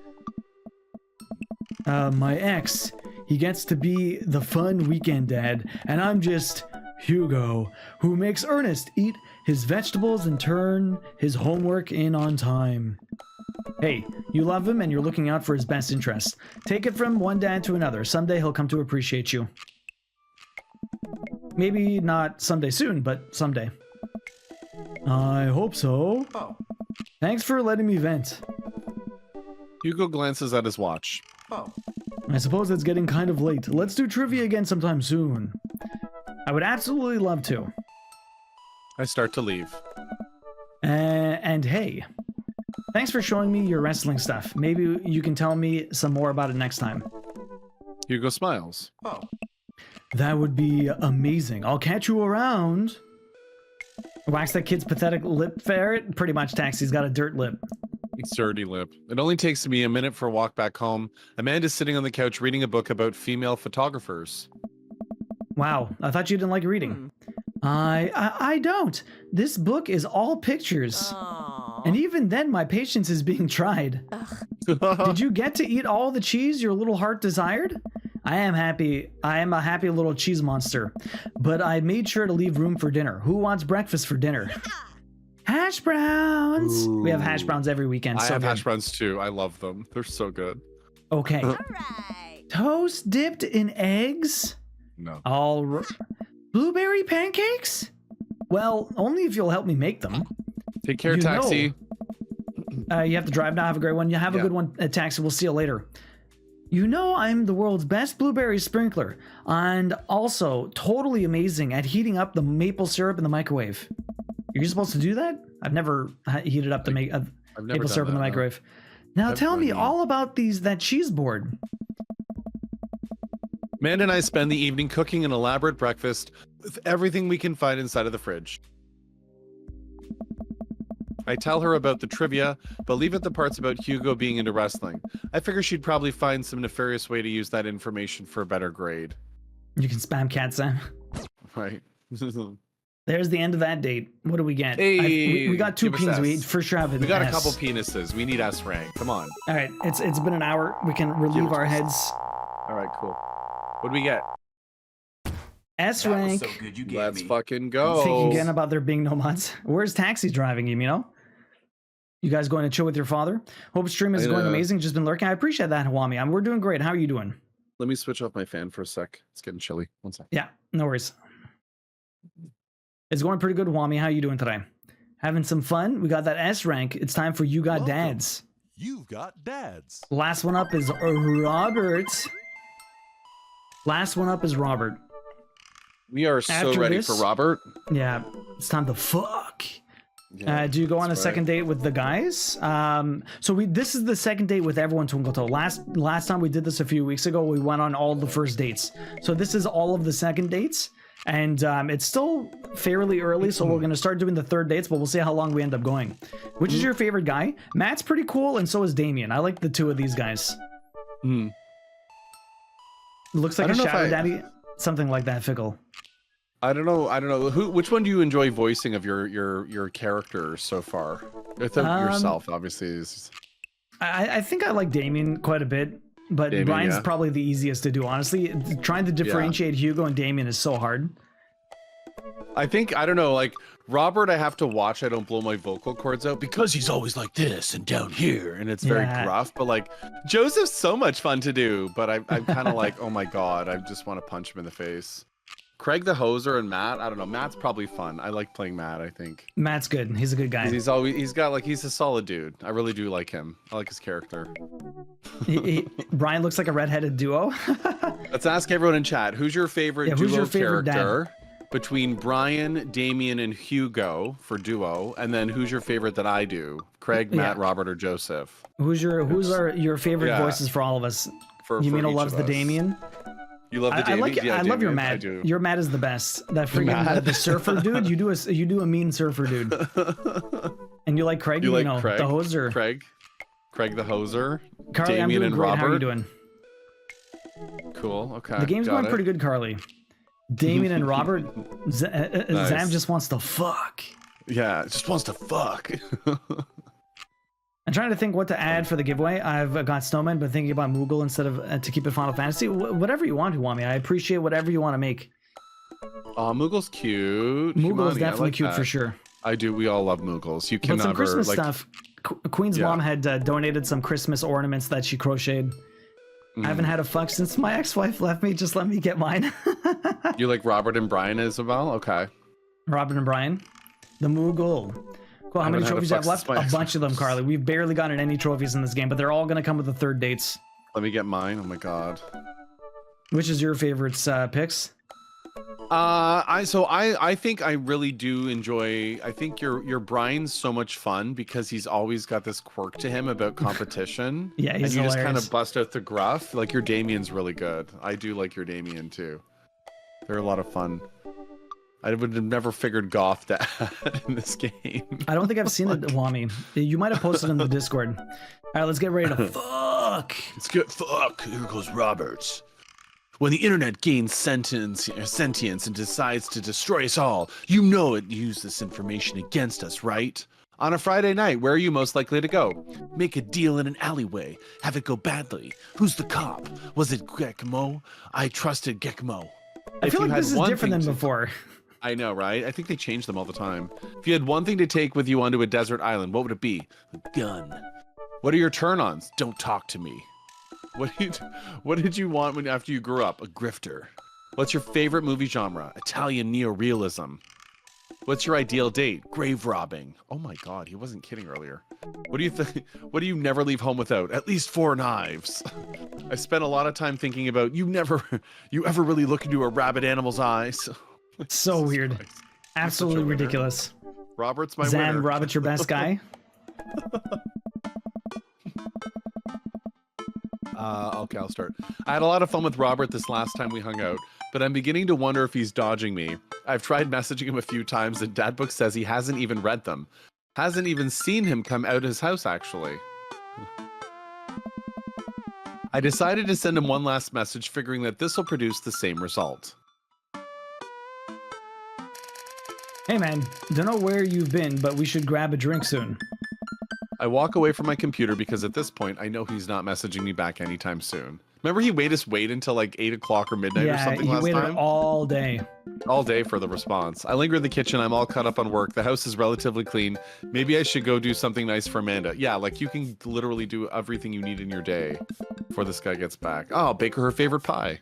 My ex, he gets to be the fun weekend dad, and I'm just Hugo, who makes Ernest eat his vegetables and turn his homework in on time. Hey, you love him and you're looking out for his best interests. Take it from one dad to another. Someday he'll come to appreciate you. Maybe not someday soon, but someday. I hope so. Oh. Thanks for letting me vent. Hugo glances at his watch. Oh. I suppose it's getting kind of late. Let's do trivia again sometime soon. I would absolutely love to. I start to leave. And hey, thanks for showing me your wrestling stuff. Maybe you can tell me some more about it next time. Hugo smiles. Oh. That would be amazing. I'll catch you around. Wax that kid's pathetic lip ferret. Pretty much, Taxi's got a dirt lip. It's dirty lip. It only takes me a minute for a walk back home. Amanda's sitting on the couch reading a book about female photographers. Wow, I thought you didn't like reading. I don't. This book is all pictures. And even then, my patience is being tried. Did you get to eat all the cheese your little heart desired? I am happy. I am a happy little cheese monster. But I made sure to leave room for dinner. Who wants breakfast for dinner? Hash browns. Ooh. We have hash browns every weekend. I So have good. hash browns too. I love them. They're so good. Okay. Right. Toast dipped in eggs? No. Blueberry pancakes? Well, only if you'll help me make them. Take care, You taxi. You have to drive now. Have a great one. You have a good one, taxi. We'll see you later. You know I'm the world's best blueberry sprinkler, and also totally amazing at heating up the maple syrup in the microwave. You're supposed to do that? I've never heated up the maple syrup in the microwave. Now tell me all about that cheese board. Amanda and I spend the evening cooking an elaborate breakfast with everything we can find inside of the fridge. I tell her about the trivia, but leave out the parts about Hugo being into wrestling. I figure she'd probably find some nefarious way to use that information for a better grade. You can spam cat Sam. Right. There's the end of that date. What do we get? Hey, we got 2 give us pings. We S. for sure have an We got S. a couple penises. We need S rank. Come on. All right, it's been an hour. We can relieve our heads. All right, cool. What do we get? S That was rank. so good you gave Let's me. fucking go. Thinking again about there being no mods. Where's Taxi driving you, Mino? You guys going to chill with your father? Hope stream is going amazing. Just been lurking. I appreciate that, Hawami. We're doing great. How are you doing? Let me switch off my fan for a sec. It's getting chilly. One sec. Yeah, no worries. It's going pretty good, Hawami. How are you doing today? Having some fun? We got that S rank. It's time for You Got Welcome. Dads. You've got dads. Last one up is Robert. Last one up is Robert. We are so After ready this- for Robert. Yeah, it's time to fuck. Yeah, Do you go on a that's second date with the guys? This is the second date with everyone, Twinkle Toe. Last time we did this a few weeks ago, we went on all the first dates. So this is all of the second dates, and it's still fairly early, so we're gonna start doing the third dates, but we'll see how long we end up going. Which is your favorite guy? Matt's pretty cool, and so is Damien. I like the two of these guys. Looks like I a don't know if Shadow I- Daddy, something like that, Fickle. I don't know. Which one do you enjoy voicing of your characters so far? Without yourself, obviously. Is... I think I like Damien quite a bit, but Damien, Brian's yeah. probably the easiest to do. Honestly, trying to differentiate Hugo and Damien is so hard. I think, I don't know, like Robert, I have to watch. I don't blow my vocal cords out because he's always like this and down here, and it's very Yeah. gruff. But like Joseph's so much fun to do. But I'm kind of like, oh my god, I just want to punch him in the face. Craig the Hoser and Matt, I don't know. Matt's probably fun. I like playing Matt, I think. Matt's good. He's a good guy. He's a solid dude. I really do like him. I like his character. Brian looks like a redheaded duo. Let's ask everyone in chat. Who's your favorite who's duo your favorite dad? character between Brian, Damien, and Hugo for duo? And then who's your favorite that I do? Craig, Matt, Yeah. Robert, or Joseph? Who's your favorite Yeah. voices for all of us? For You mean each loves of the us. Damien? You love the I Damien? like. Yeah, I love your Damien, I Matt. do. Your Matt is the best. That freaking Matt. the surfer dude. You do a mean surfer dude. And you like Craig? You like know, Craig? the hoser. Craig the Hoser. Carly, Damien I'm doing and great. Robert. How are you doing? Cool. Okay. The game's got going it. pretty good, Carly. Damien and Robert. Nice. Zam just wants to fuck. Yeah, just wants to fuck. I'm trying to think what to add for the giveaway. I've got Snowman, but thinking about Moogle instead of to keep it Final Fantasy. Whatever you want, Huami. I appreciate whatever you want to make. Oh, Moogle's cute. Moogle is Humani, I definitely like cute that. for sure. I do. We all love Moogles. You can But some never Christmas like. stuff. Queen's Yeah. mom had donated some Christmas ornaments that she crocheted. I haven't had a fuck since my ex-wife left me. Just let me get mine. You like Robert and Brian as well? Okay. Robin and Brian. The Moogle. Cool. How many haven't had a trophies do you fuck have left? since my A bunch of them, Carly. We've barely gotten any trophies in this game, but they're all going to come with the third dates. Let me get mine. Oh my god. Which is your favorite picks? I think I really do enjoy. I think your Brian's so much fun because he's always got this quirk to him about competition. Yeah, he's and you just kind hilarious. of bust out the gruff. Like your Damien's really good. I do like your Damien too. They're a lot of fun. I would have never figured Goth to add in this game. I don't think I've seen it, Wami. You might have posted in the Discord. All right, let's get ready to fuck. It's good. Fuck. Here goes Roberts. When the internet gains sentience and decides to destroy us all, you know it used this information against us, right? On a Friday night, where are you most likely to go? Make a deal in an alleyway. Have it go badly. Who's the cop? Was it Gekmo? I trusted Gekmo. I feel like this is different than before. I know, right? I think they change them all the time. If you had one thing to take with you onto a desert island, what would it be? A gun. What are your turn-ons? Don't talk to me. What did you want after you grew up? A grifter. What's your favorite movie genre? Italian neorealism. What's your ideal date? Grave robbing. Oh my god, he wasn't kidding earlier. What do you think? What do you never leave home without? At least 4 knives. I spent a lot of time thinking about you ever really look into a rabid animal's eyes. So Jesus Weird. Christ. Absolutely winner. ridiculous. Robert's my Zan, winner. Robert, your best guy. Okay, I'll start. I had a lot of fun with Robert this last time we hung out, but I'm beginning to wonder if he's dodging me. I've tried messaging him a few times, and Dadbook says he hasn't even read them. Hasn't even seen him come out of his house, actually. I decided to send him one last message, figuring that this will produce the same result. Hey man, don't know where you've been, but we should grab a drink soon. I walk away from my computer because at this point, I know he's not messaging me back anytime soon. Remember he made us wait until like 8 o'clock or midnight or something he last waited time? all day. All day for the response. I linger in the kitchen. I'm all caught up on work. The house is relatively clean. Maybe I should go do something nice for Amanda. Yeah, like you can literally do everything you need in your day before this guy gets back. Oh, bake her favorite pie.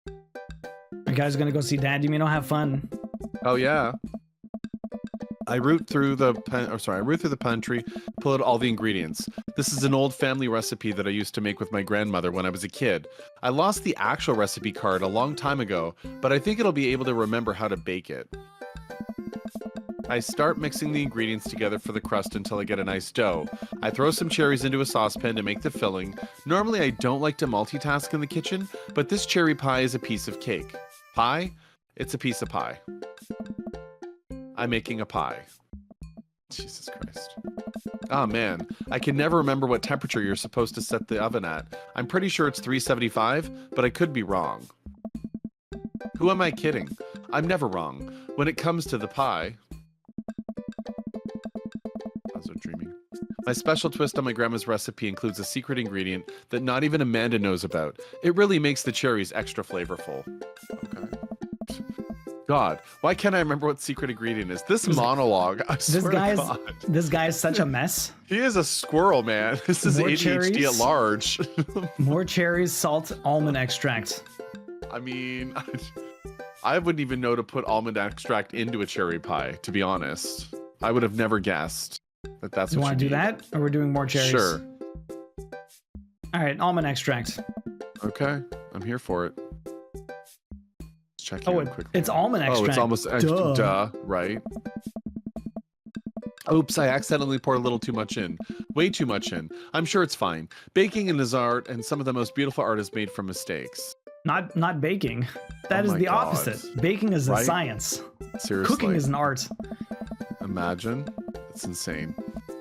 You guys gonna go see Dad? You mean, have fun. Oh yeah. I root through the pantry, pull out all the ingredients. This is an old family recipe that I used to make with my grandmother when I was a kid. I lost the actual recipe card a long time ago, but I think it'll be able to remember how to bake it. I start mixing the ingredients together for the crust until I get a nice dough. I throw some cherries into a saucepan to make the filling. Normally I don't like to multitask in the kitchen, but this cherry pie is a piece of cake. Pie? It's a piece of pie. I'm making a pie. Jesus Christ. Oh man, I can never remember what temperature you're supposed to set the oven at. I'm pretty sure it's 375, but I could be wrong. Who am I kidding? I'm never wrong. When it comes to the pie... I was dreaming. My special twist on my grandma's recipe includes a secret ingredient that not even Amanda knows about. It really makes the cherries extra flavorful. Okay. God, why can't I remember what secret ingredient is? This monologue, I swear to God. This guy is such a mess. He is a squirrel, man. This is More ADHD cherries. at large. More cherries, salt, almond extract. I mean, I wouldn't even know to put almond extract into a cherry pie, to be honest. I would have never guessed that that's You what want to you do need. that? Or we're doing more cherries? Sure. All right, almond extract. Okay, I'm here for it. Check Oh, in quickly. it's almond extract. Oh, it's almost extra. Duh, right? Oops, I accidentally poured a little too much in. Way too much in. I'm sure it's fine. Baking is art, and some of the most beautiful art is made from mistakes. Not baking. That Oh is my the God. opposite. Baking is a Right? science. Seriously. Cooking is an art. Imagine. It's insane.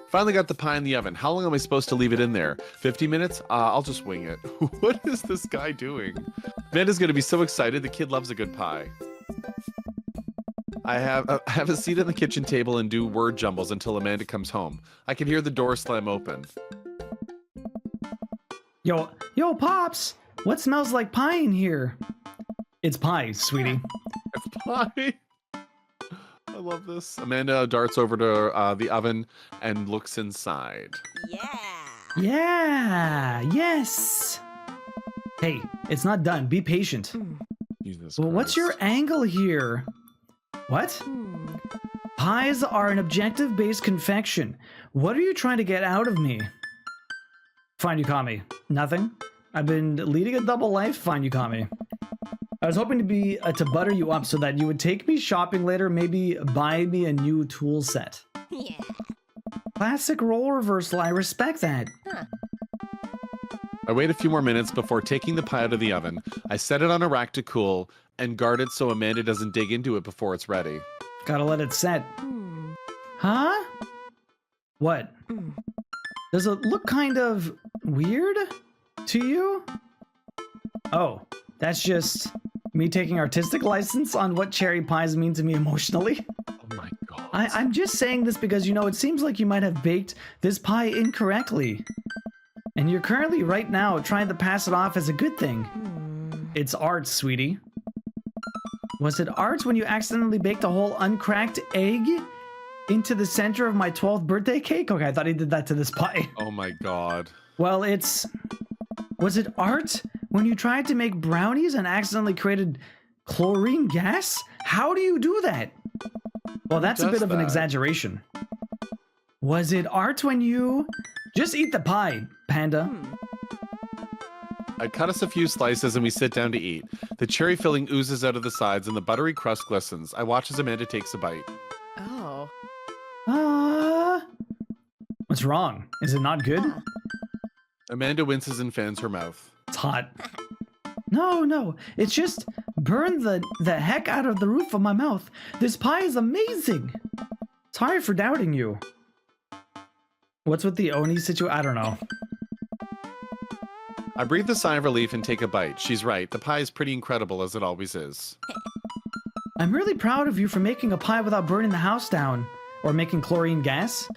Finally got the pie in the oven. How long am I supposed to leave it in there? 50 minutes? I'll just wing it. What is this guy doing? Amanda's going to be so excited. The kid loves a good pie. I have a seat at the kitchen table and do word jumbles until Amanda comes home. I can hear the door slam open. Yo, Pops! What smells like pie in here? It's pie, sweetie. It's pie. I love this. Amanda darts over to the oven and looks inside. Yeah, yes. Hey, it's not done. Be patient. Jesus Well, what's your Christ. angle here? What? Pies are an objective-based confection. What are you trying to get out of me? Fine, you caught me. Nothing? I've been leading a double life. Fine, you caught me. I was hoping to butter you up so that you would take me shopping later, maybe buy me a new tool set. Yeah. Classic role reversal. I respect that. I wait a few more minutes before taking the pie out of the oven. I set it on a rack to cool and guard it so Amanda doesn't dig into it before it's ready. Gotta let it set. Huh? What? Does it look kind of weird to you? Oh, that's just me taking artistic license on what cherry pies mean to me emotionally. Oh my God. I'm just saying this because, you know, it seems like you might have baked this pie incorrectly. And you're currently, right now, trying to pass it off as a good thing. It's art, sweetie. Was it art when you accidentally baked a whole uncracked egg into the center of my 12th birthday cake? Okay, I thought he did that to this pie. Oh my God. Well, was it art when you tried to make brownies and accidentally created chlorine gas? How do you do that? Well, that's a does bit of an that? exaggeration. Was it art when you... Just eat the pie, Panda. I cut us a few slices and we sit down to eat. The cherry filling oozes out of the sides and the buttery crust glistens. I watch as Amanda takes a bite. Oh. What's wrong? Is it not good? Amanda winces and fans her mouth. It's hot. No. It's just burned the heck out of the roof of my mouth. This pie is amazing. Sorry for doubting you. What's with the Oni situation? I don't know. I breathe a sigh of relief and take a bite. She's right. The pie is pretty incredible, as it always is. I'm really proud of you for making a pie without burning the house down. Or making chlorine gas.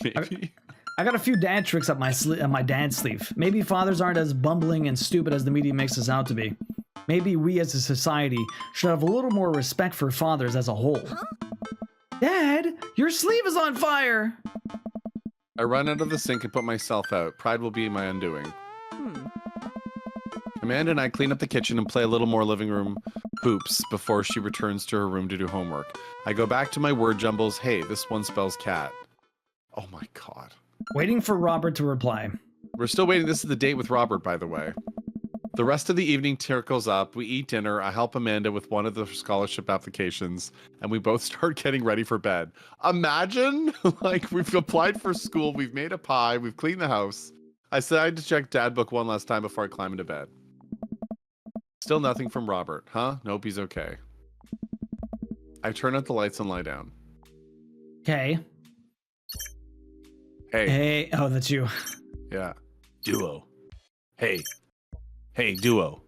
Maybe. I got a few dad tricks up my dad's sleeve. Maybe fathers aren't as bumbling and stupid as the media makes us out to be. Maybe we as a society should have a little more respect for fathers as a whole. Dad, your sleeve is on fire! I run out of the sink and put myself out. Pride will be my undoing. Amanda and I clean up the kitchen and play a little more living room hoops before she returns to her room to do homework. I go back to my word jumbles. Hey, this one spells cat. Oh my god. Waiting for Robert to reply. We're still waiting. This is the date with Robert, by the way. The rest of the evening trickles up. We eat dinner. I help Amanda with one of the scholarship applications, and we both start getting ready for bed. Imagine, like, we've applied for school, we've made a pie, we've cleaned the house. I said I had to check dad book one last time before I climb into bed. Still nothing from Robert. Huh? Nope, he's okay. I turn out the lights and lie down. Okay. Hey. Oh, that's you. Yeah. Duo. Hey. Hey, Duo.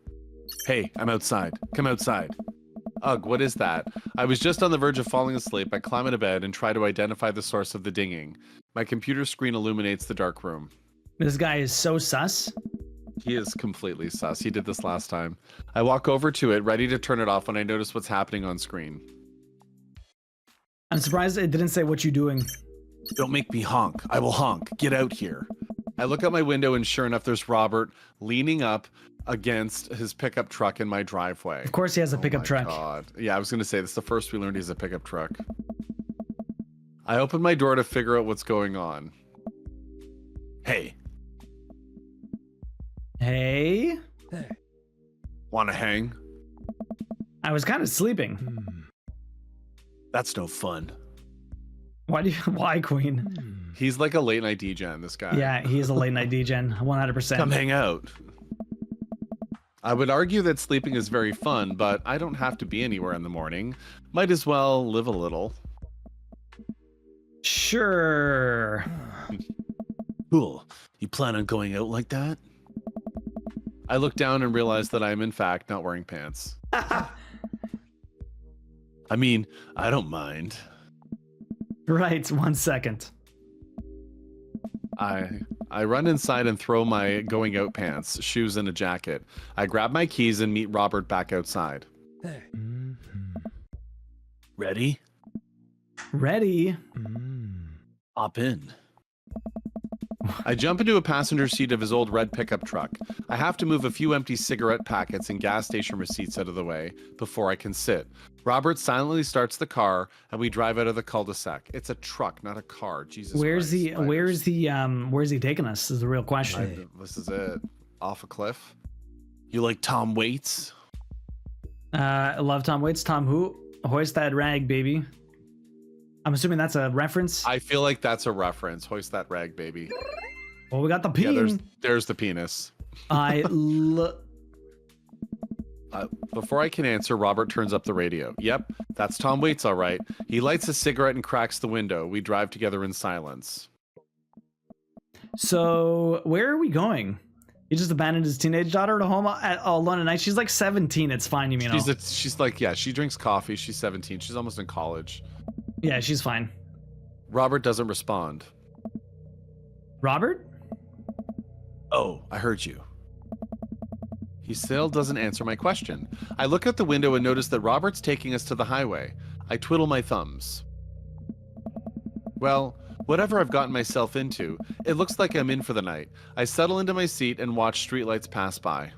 Hey, I'm outside. Come outside. Ugh, what is that? I was just on the verge of falling asleep. I climb into bed and try to identify the source of the dinging. My computer screen illuminates the dark room. This guy is so sus. He is completely sus. He did this last time. I walk over to it, ready to turn it off when I notice what's happening on screen. I'm surprised it didn't say what you doing. Don't make me honk. I will honk. Get out here. I look out my window and sure enough, there's Robert leaning up against his pickup truck in my driveway. Of course he has a pickup truck. God. Yeah, I was going to say, this is the first we learned he's a pickup truck. I open my door to figure out what's going on. Hey. Hey? Want to hang? I was kind of sleeping. That's no fun. Why, Queen? He's like a late night DJ, this guy. Yeah, he is a late night DJ, 100%. Come hang out. I would argue that sleeping is very fun, but I don't have to be anywhere in the morning. Might as well live a little. Sure. Cool. You plan on going out like that? I look down and realize that I am in fact not wearing pants. I mean, I don't mind. Right, 1 second. I run inside and throw my going out pants, shoes, and a jacket. I grab my keys and meet Robert back outside. Ready? Ready? Hop in. I jump into a passenger seat of his old red pickup truck. I have to move a few empty cigarette packets and gas station receipts out of the way before I can sit. Robert silently starts the car and we drive out of the cul-de-sac. It's a truck, not a car. Jesus Where's Christ. where's he taking us is the real question. This is it. Off a cliff. You like Tom Waits? I love Tom Waits. Tom who? Hoist that rag, baby. I'm assuming that's a reference. I feel like that's a reference. Hoist that rag, baby. Well, we got the peen. Yeah, there's the penis. Before I can answer, Robert turns up the radio. Yep, that's Tom Waits, all right. He lights a cigarette and cracks the window. We drive together in silence. So, where are we going? He just abandoned his teenage daughter at home alone at night. She's like 17. It's fine, you know. She's like, yeah, she drinks coffee. She's 17. She's almost in college. Yeah, she's fine. Robert doesn't respond. Robert? Oh, I heard you. He still doesn't answer my question. I look out the window and notice that Robert's taking us to the highway. I twiddle my thumbs. Well, whatever I've gotten myself into, it looks like I'm in for the night. I settle into my seat and watch streetlights pass by.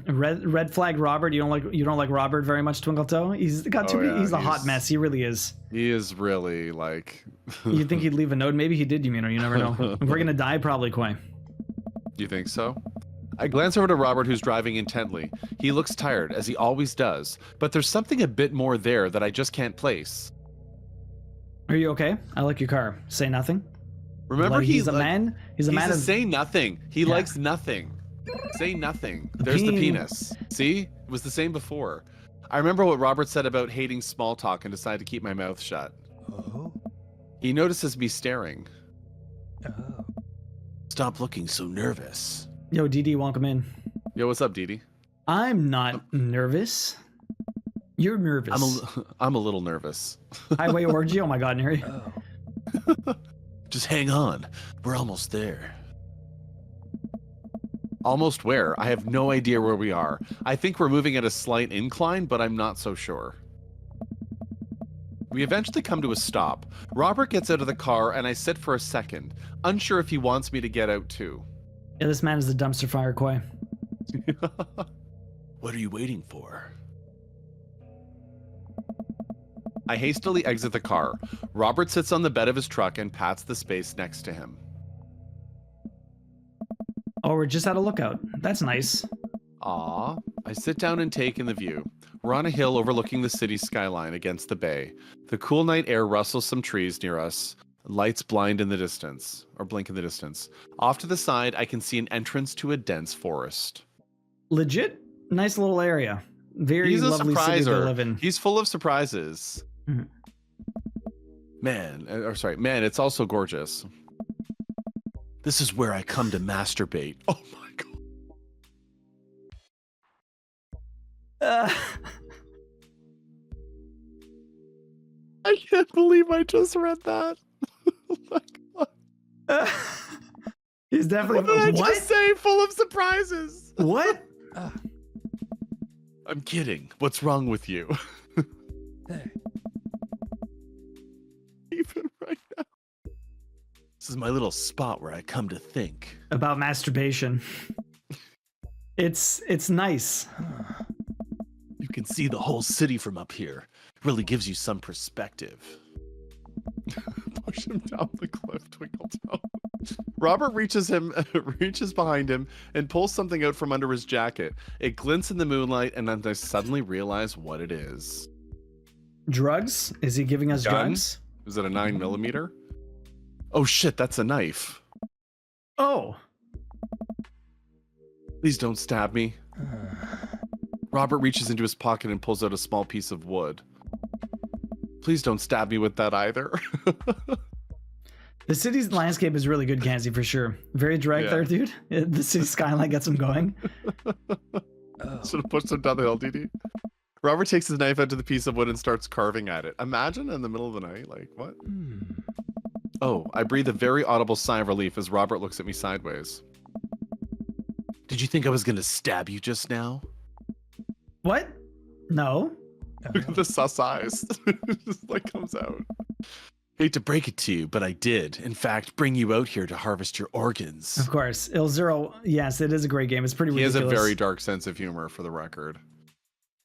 Red flag Robert. You don't like Robert very much, Twinkle Toe. He's got to Oh, be. yeah, He's a hot mess. He really is. He is really like. You think he'd leave a note? Maybe he did, Yumino. You never know. If we're gonna die, probably Koi. You think so? I glance over to Robert, who's driving intently. He looks tired, as he always does, but there's something a bit more there that I just can't place. Are you okay? I like your car. Say nothing. Remember, Like, he's a man. He's a man. Say nothing. He likes nothing. Say nothing. There's the penis. See? It was the same before. I remember what Robert said about hating small talk and decided to keep my mouth shut. Oh. He notices me staring. Oh. Stop looking so nervous. Yo, DD won't come in. Yo, what's up, Didi? I'm not nervous. You're nervous. I'm a little nervous. Highway orgy. Oh my God, Neri. Oh. Just hang on. We're almost there. Almost where? I have no idea where we are. I think we're moving at a slight incline, but I'm not so sure. We eventually come to a stop. Robert gets out of the car and I sit for a second, unsure if he wants me to get out too. Yeah, this man is the dumpster fire, Koi. What are you waiting for? I hastily exit the car. Robert sits on the bed of his truck and pats the space next to him. Oh, we're just at a lookout. That's nice. Ah, I sit down and take in the view. We're on a hill overlooking the city skyline against the bay. The cool night air rustles some trees near us. Lights blind in the distance, or blink in the distance. Off to the side, I can see an entrance to a dense forest. Legit, nice little area. Very He's a lovely city to live surpriser. in. He's full of surprises. Mhm. Man, it's also gorgeous. This is where I come to masturbate. Oh my god. I can't believe I just read that. Oh my god. He's definitely. What did I just say? Full of surprises. What? I'm kidding. What's wrong with you? There. Even right now. This is my little spot where I come to think. About masturbation. It's nice. You can see the whole city from up here. Really gives you some perspective. Push him down the cliff, Twinkle Toe. Robert reaches behind him and pulls something out from under his jacket. It glints in the moonlight, and then I suddenly realize what it is. Drugs? Is he giving us Gun? drugs? Is it a 9mm? Oh shit, that's a knife. Oh. Please don't stab me. Robert reaches into his pocket and pulls out a small piece of wood. Please don't stab me with that either. The city's landscape is really good, Kanzi, for sure. Very direct there, dude. The city skyline gets him going. Should have pushed him down the hill, DD. Robert takes his knife out to the piece of wood and starts carving at it. Imagine in the middle of the night, like, what? Oh, I breathe a very audible sigh of relief as Robert looks at me sideways. Did you think I was going to stab you just now? What? No. Look at the sus eyes. Just like comes out. Hate to break it to you, but I did, in fact, bring you out here to harvest your organs. Of course. Il Zero, yes, it is a great game. It's pretty ridiculous. He has a very dark sense of humor, for the record.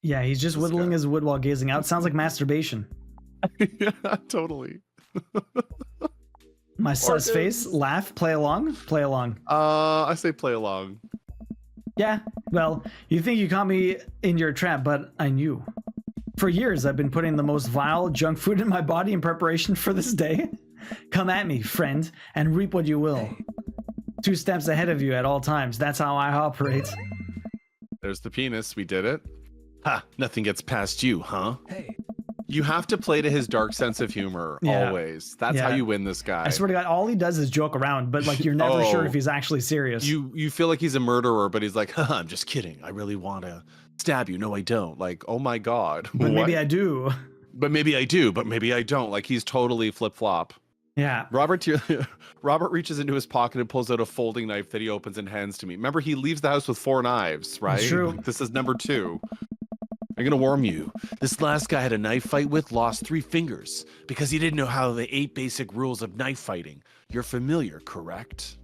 Yeah, he's just whittling his wood while gazing out. Sounds like masturbation. Yeah, totally. My sus face, laugh, play along, play along. I say play along. Yeah, well, you think you caught me in your trap, but I knew. For years, I've been putting the most vile junk food in my body in preparation for this day. Come at me, friend, and reap what you will. 2 steps ahead of you at all times. That's how I operate. There's the penis. We did it. Ha! Nothing gets past you, huh? Hey. You have to play to his dark sense of humor, always. That's how you win this guy. I swear to God, all he does is joke around, but like you're never sure if he's actually serious. You feel like he's a murderer, but he's like, haha, I'm just kidding. I really want to stab you. No, I don't. Like, oh my God. But maybe I do. But maybe I do, but maybe I don't. Like, he's totally flip-flop. Yeah. Robert reaches into his pocket and pulls out a folding knife that he opens and hands to me. Remember, he leaves the house with 4 knives, right? That's true. This is number 2. I'm gonna warn you. This last guy I had a knife fight with lost 3 fingers because he didn't know how the 8 basic rules of knife fighting. You're familiar, correct?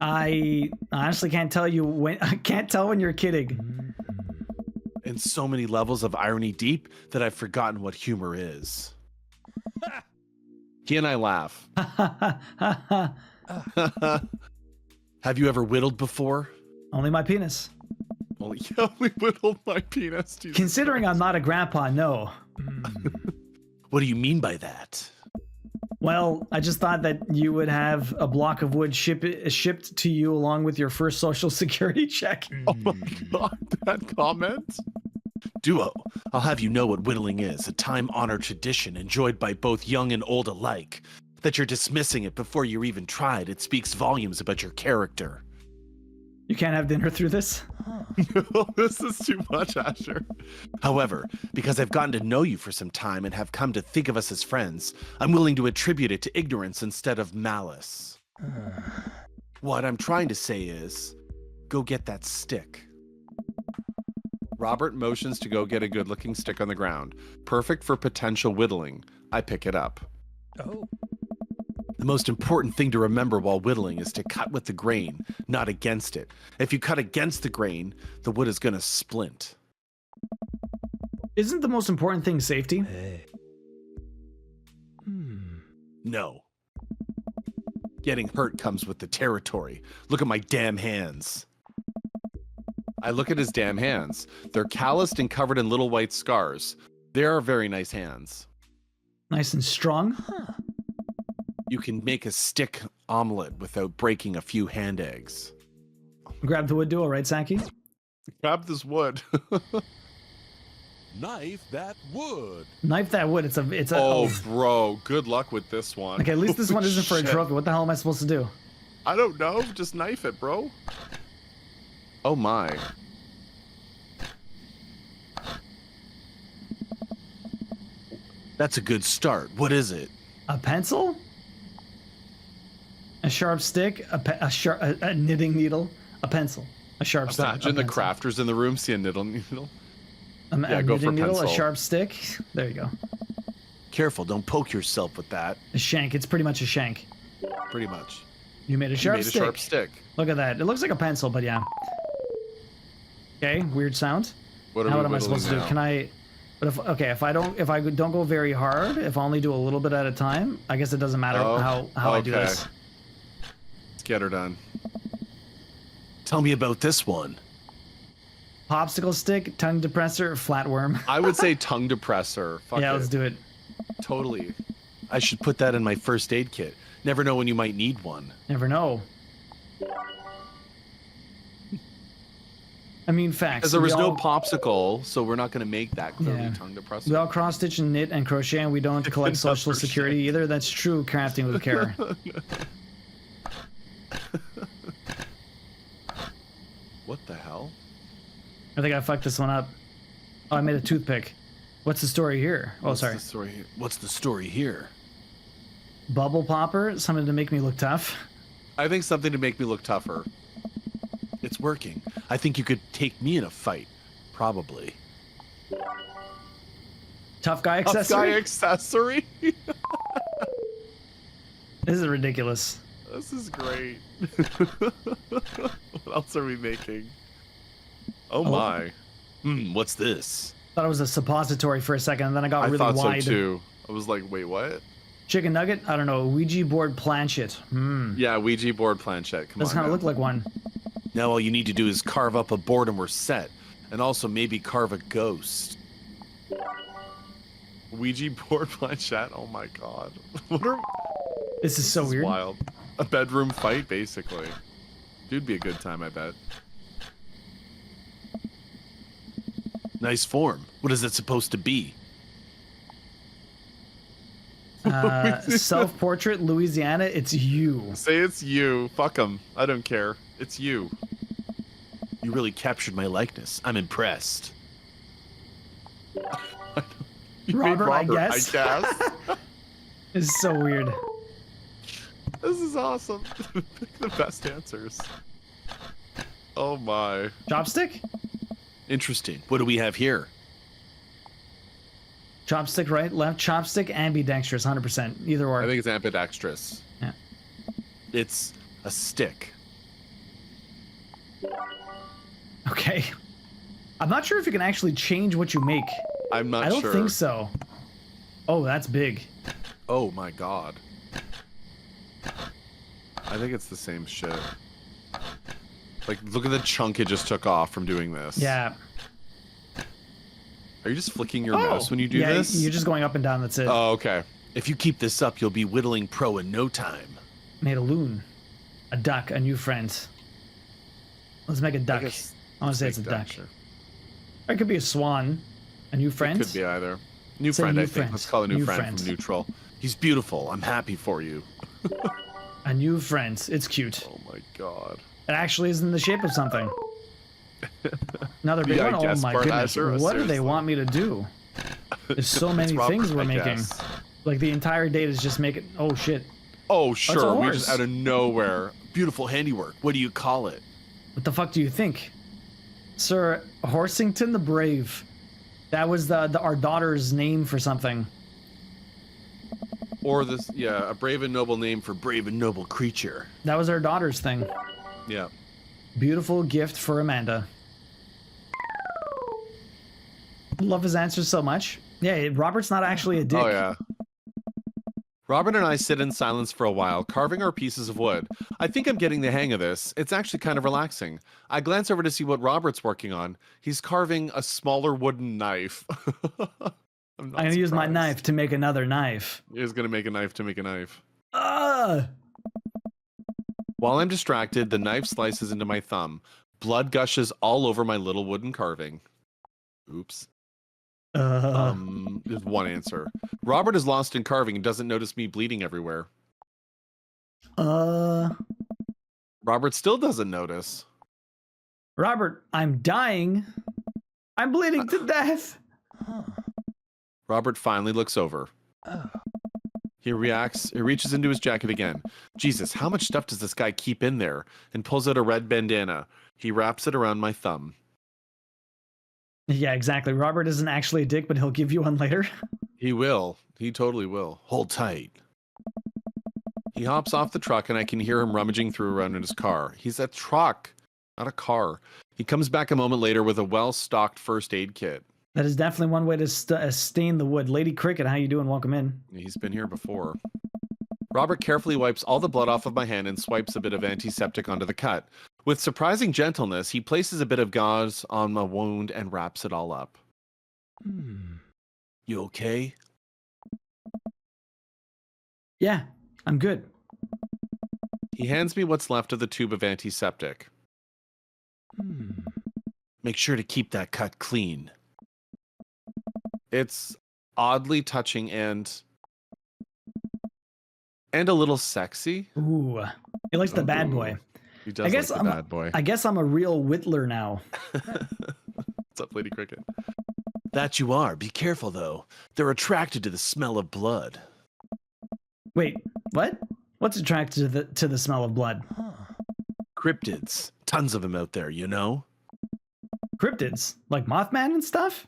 I honestly can't tell you when. I can't tell when you're kidding. And so many levels of irony deep that I've forgotten what humor is. He and I laugh. Have you ever whittled before? Only my penis. Well, yeah, we whittled my penis. Jesus Considering Christ. I'm not a grandpa, no. What do you mean by that? Well, I just thought that you would have a block of wood shipped to you along with your first social security check. Oh my god, that comment? Duo, I'll have you know what whittling is, a time-honored tradition enjoyed by both young and old alike. That you're dismissing it before you're even tried, it speaks volumes about your character. You can't have dinner through this? This is too much, Asher. However, because I've gotten to know you for some time and have come to think of us as friends, I'm willing to attribute it to ignorance instead of malice. What I'm trying to say is, go get that stick. Robert motions to go get a good-looking stick on the ground. Perfect for potential whittling. I pick it up. Oh. The most important thing to remember while whittling is to cut with the grain, not against it. If you cut against the grain, the wood is going to splint. Isn't the most important thing safety? No. Getting hurt comes with the territory. Look at my damn hands. I look at his damn hands. They're calloused and covered in little white scars. They are very nice hands. Nice and strong? You can make a stick omelet without breaking a few hand eggs. Grab the wood duo, right, Saki? Grab this wood. Knife that wood. Knife that wood. It's a. Oh, bro. Good luck with this one. Okay, at least this one isn't for a Shit. trophy. What the hell am I supposed to do? I don't know. Just knife it, bro. Oh, my. That's a good start. What is it? A pencil? A sharp stick? A knitting needle? A pencil? A sharp stick? Imagine a the pencil. crafters in the room see a needle. A Yeah, go for knitting needle? A pencil. sharp stick? There you go. Careful, don't poke yourself with that. A shank. It's pretty much a shank. Pretty much. You made a You sharp made a stick. sharp stick. Look at that. It looks like a pencil, but yeah. Okay, weird sound. What are Now we what am I supposed to do? whittling now? Can I? But if I don't go very hard, if I only do a little bit at a time, I guess it doesn't matter Oh, how I do okay. this. Let's get her done. Tell me about this one. Popsicle stick, tongue depressor, flatworm. I would say tongue depressor. Fuck Yeah, it. let's do it. Totally. I should put that in my first aid kit. Never know when you might need one. Never know. I mean, facts. Because there was we no all, popsicle, so we're not going to make that clearly Yeah. tongue depressor. We all cross stitch and knit and crochet, and we don't collect social Never security either. That's true. Crafting with care. What the hell? I think I fucked this one up. Oh, I made a toothpick. What's the story here? Oh, What's sorry. the story here? What's the story here? Bubble popper, something to make me look tough. I think something to make me look tougher. It's working. I think you could take me in a fight. Probably. Tough guy Tough accessory. guy accessory? This is ridiculous. This is great. What else are we making? Oh my. What's this? Thought it was a suppository for a second, and then I got I really thought wide. so too. I was like, wait, what? Chicken nugget? I don't know. Ouija board planchette. Yeah, Ouija board planchette. Come Does on. kind of now. look like one. Now all you need to do is carve up a board and we're set. And also maybe carve a ghost. Ouija board planchette? Oh my god. What are... This is so This is weird. wild. A bedroom fight, basically. Dude, be a good time, I bet. Nice form. What is it supposed to be? Self-portrait, Louisiana. It's you. Say it's you. Fuck 'em. I don't care. It's you. You really captured my likeness. I'm impressed. You made Robert, I guess. I guess. This is so weird. This is awesome. Pick the best answers. Oh my. Chopstick? Interesting. What do we have here? Chopstick, right? Left? Chopstick, ambidextrous, 100%. Either or. I think it's ambidextrous. Yeah. It's a stick. Okay. I'm not sure if you can actually change what you make. I'm not I don't sure. think so. Oh, that's big. Oh my god. I think it's the same shit. Like, look at the chunk it just took off from doing this. Yeah. Are you just flicking your mouse when you do yeah, this? You're just going up and down, that's it. Oh, okay. If you keep this up, you'll be whittling pro in no time. Made a loon. A duck, a new friend. Let's make a duck. I want to say it's a duck. Sure. Or it could be a swan. A new friend? It could be either. New Say friend, new I think. friend. Let's call it a new New friend friend. from neutral. He's beautiful. I'm happy for you. A new friend. It's cute. Oh my god. It actually is in the shape of something. Another big Yeah, one. I Oh guess, my Bart goodness. Asher, What do they seriously. want me to do? There's so many It's things Robert, we're I making. guess. Like the entire date is just making. Oh shit. Oh, That's a sure. We horse. just out of nowhere. Beautiful handiwork. What do you call it? What the fuck do you think? Sir Horsington the Brave. That was our daughter's name for something. Or this, yeah, a brave and noble name for brave and noble creature. That was our daughter's thing. Yeah. Beautiful gift for Amanda. Love his answers so much. Yeah, Robert's not actually a dick. Oh, yeah. Robert and I sit in silence for a while, carving our pieces of wood. I think I'm getting the hang of this. It's actually kind of relaxing. I glance over to see what Robert's working on. He's carving a smaller wooden knife. I'm I'm gonna use my surprised. knife to make another knife. He's gonna make a knife to make a knife. While I'm distracted, the knife slices into my thumb. Blood gushes all over my little wooden carving. Oops. There's one answer. Robert is lost in carving and doesn't notice me bleeding everywhere. Robert still doesn't notice. Robert, I'm dying. I'm bleeding to death. Robert finally looks over. He reaches into his jacket again. Jesus, how much stuff does this guy keep in there? And pulls out a red bandana. He wraps it around my thumb. Yeah, exactly. Robert isn't actually a dick, but he'll give you one later. He will. He totally will. Hold tight. He hops off the truck and I can hear him rummaging through around in his car. He's a truck, not a car. He comes back a moment later with a well-stocked first aid kit. That is definitely one way to stain the wood. Lady Cricket, how you doing? Welcome in. He's been here before. Robert carefully wipes all the blood off of my hand and swipes a bit of antiseptic onto the cut. With surprising gentleness, he places a bit of gauze on my wound and wraps it all up. You okay? Yeah, I'm good. He hands me what's left of the tube of antiseptic. Make sure to keep that cut clean. It's oddly touching and a little sexy. Ooh, he likes the bad Ooh. boy. He does I guess like the bad boy. I guess I'm a real whittler now. What's up, Lady Cricket? That you are. Be careful, though. They're attracted to the smell of blood. Wait, what? What's attracted to the smell of blood? Cryptids. Tons of them out there, you know? Cryptids? Like Mothman and stuff?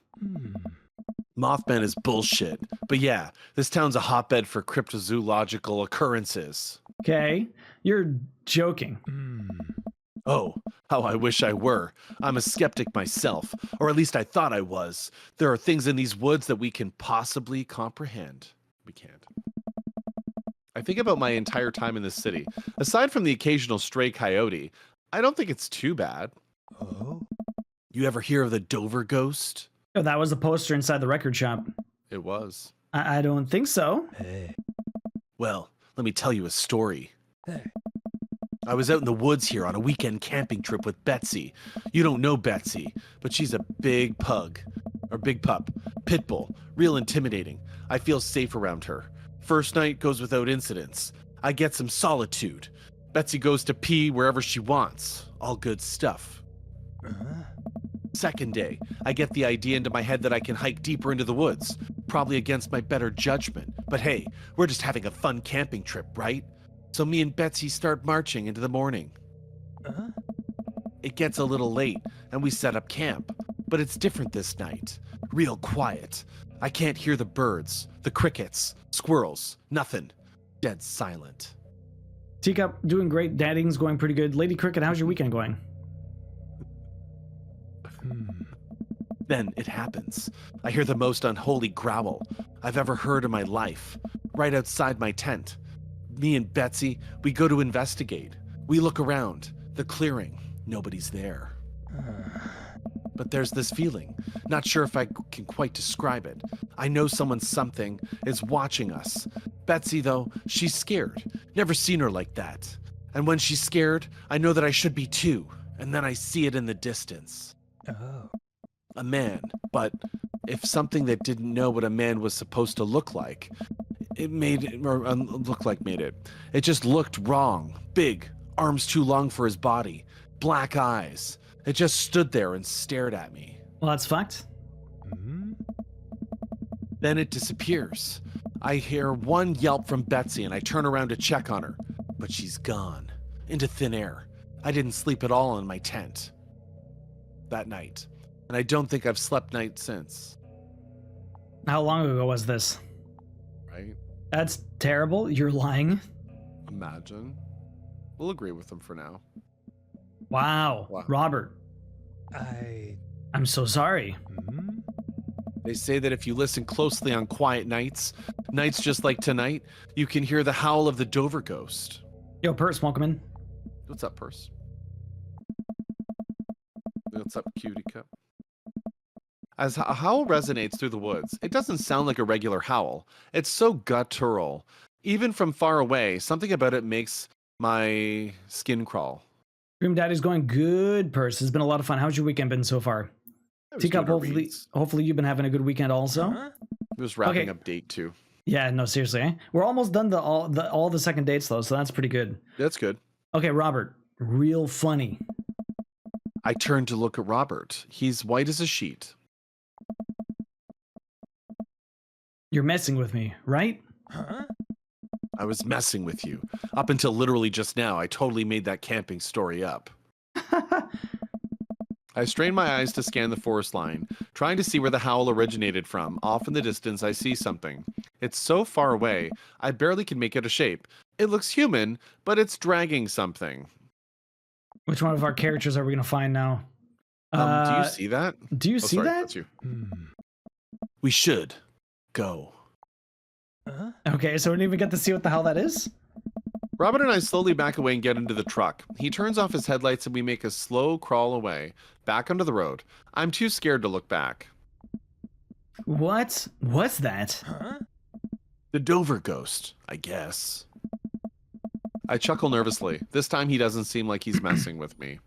Mothman is bullshit. But yeah, this town's a hotbed for cryptozoological occurrences. Okay, you're joking. Oh, how I wish I were. I'm a skeptic myself, or at least I thought I was. There are things in these woods that we can possibly comprehend. We can't. I think about my entire time in this city. Aside from the occasional stray coyote, I don't think it's too bad. Oh? You ever hear of the Dover ghost? Oh, that was a poster inside the record shop. It was. I don't think so. Hey. Well, let me tell you a story. Hey. I was out in the woods here on a weekend camping trip with Betsy. You don't know Betsy, but she's a big pug. Or big pup. Pit bull. Real intimidating. I feel safe around her. First night goes without incidents. I get some solitude. Betsy goes to pee wherever she wants. All good stuff. Second day, I get the idea into my head that I can hike deeper into the woods. Probably against my better judgment. But hey, we're just having a fun camping trip, right? So me and Betsy start marching into the morning. It gets a little late, and we set up camp. But it's different this night. Real quiet. I can't hear the birds, the crickets, squirrels, nothing. Dead silent. Teacup, doing great. Dadding's going pretty good. Lady Cricket, how's your weekend going? Then it happens. I hear the most unholy growl I've ever heard in my life, right outside my tent. Me and Betsy, we go to investigate. We look around, the clearing, nobody's there. But there's this feeling, not sure if I can quite describe it. I know something is watching us. Betsy, though, she's scared. Never seen her like that. And when she's scared, I know that I should be too. And then I see it in the distance. Oh. A man, but if something that didn't know what a man was supposed to look like, it made it, or look like made it. It just looked wrong. Big, arms too long for his body, black eyes. It just stood there and stared at me. Well, that's fucked. Then it disappears. I hear one yelp from Betsy and I turn around to check on her, but she's gone into thin air. I didn't sleep at all in my tent that night, and I don't think I've slept night since. How long ago was this? Right? That's terrible. You're lying. Imagine. We'll agree with them for now. Wow. Wow. Robert, I'm so sorry. They say that if you listen closely on quiet nights, nights just like tonight, you can hear the howl of the Dover ghost. Yo, Purse, welcome in. What's up, Purse? What's up, cutie cup? As a howl resonates through the woods, it doesn't sound like a regular howl. It's so guttural. Even from far away, something about it makes my skin crawl. Dream Daddy's going good, Purse. It's been a lot of fun. How's your weekend been so far? I was Teacup, doing a read. hopefully you've been having a good weekend also. It was wrapping Okay. up date 2. Yeah, no, seriously. Eh? We're almost done all the second dates though, so that's pretty good. That's good. Okay, Robert, real funny. I turned to look at Robert. He's white as a sheet. You're messing with me, right? I was messing with you. Up until literally just now, I totally made that camping story up. I strain my eyes to scan the forest line, trying to see where the howl originated from. Off in the distance, I see something. It's so far away, I barely can make it a shape. It looks human, but it's dragging something. Which one of our characters are we gonna find now? Do you see that? Do you see sorry, that? that's you. We should go. Okay, so we didn't even get to see what the hell that is? Robert and I slowly back away and get into the truck. He turns off his headlights and we make a slow crawl away, back onto the road. I'm too scared to look back. What? What's that? The Dover ghost, I guess. I chuckle nervously. This time he doesn't seem like he's messing with me.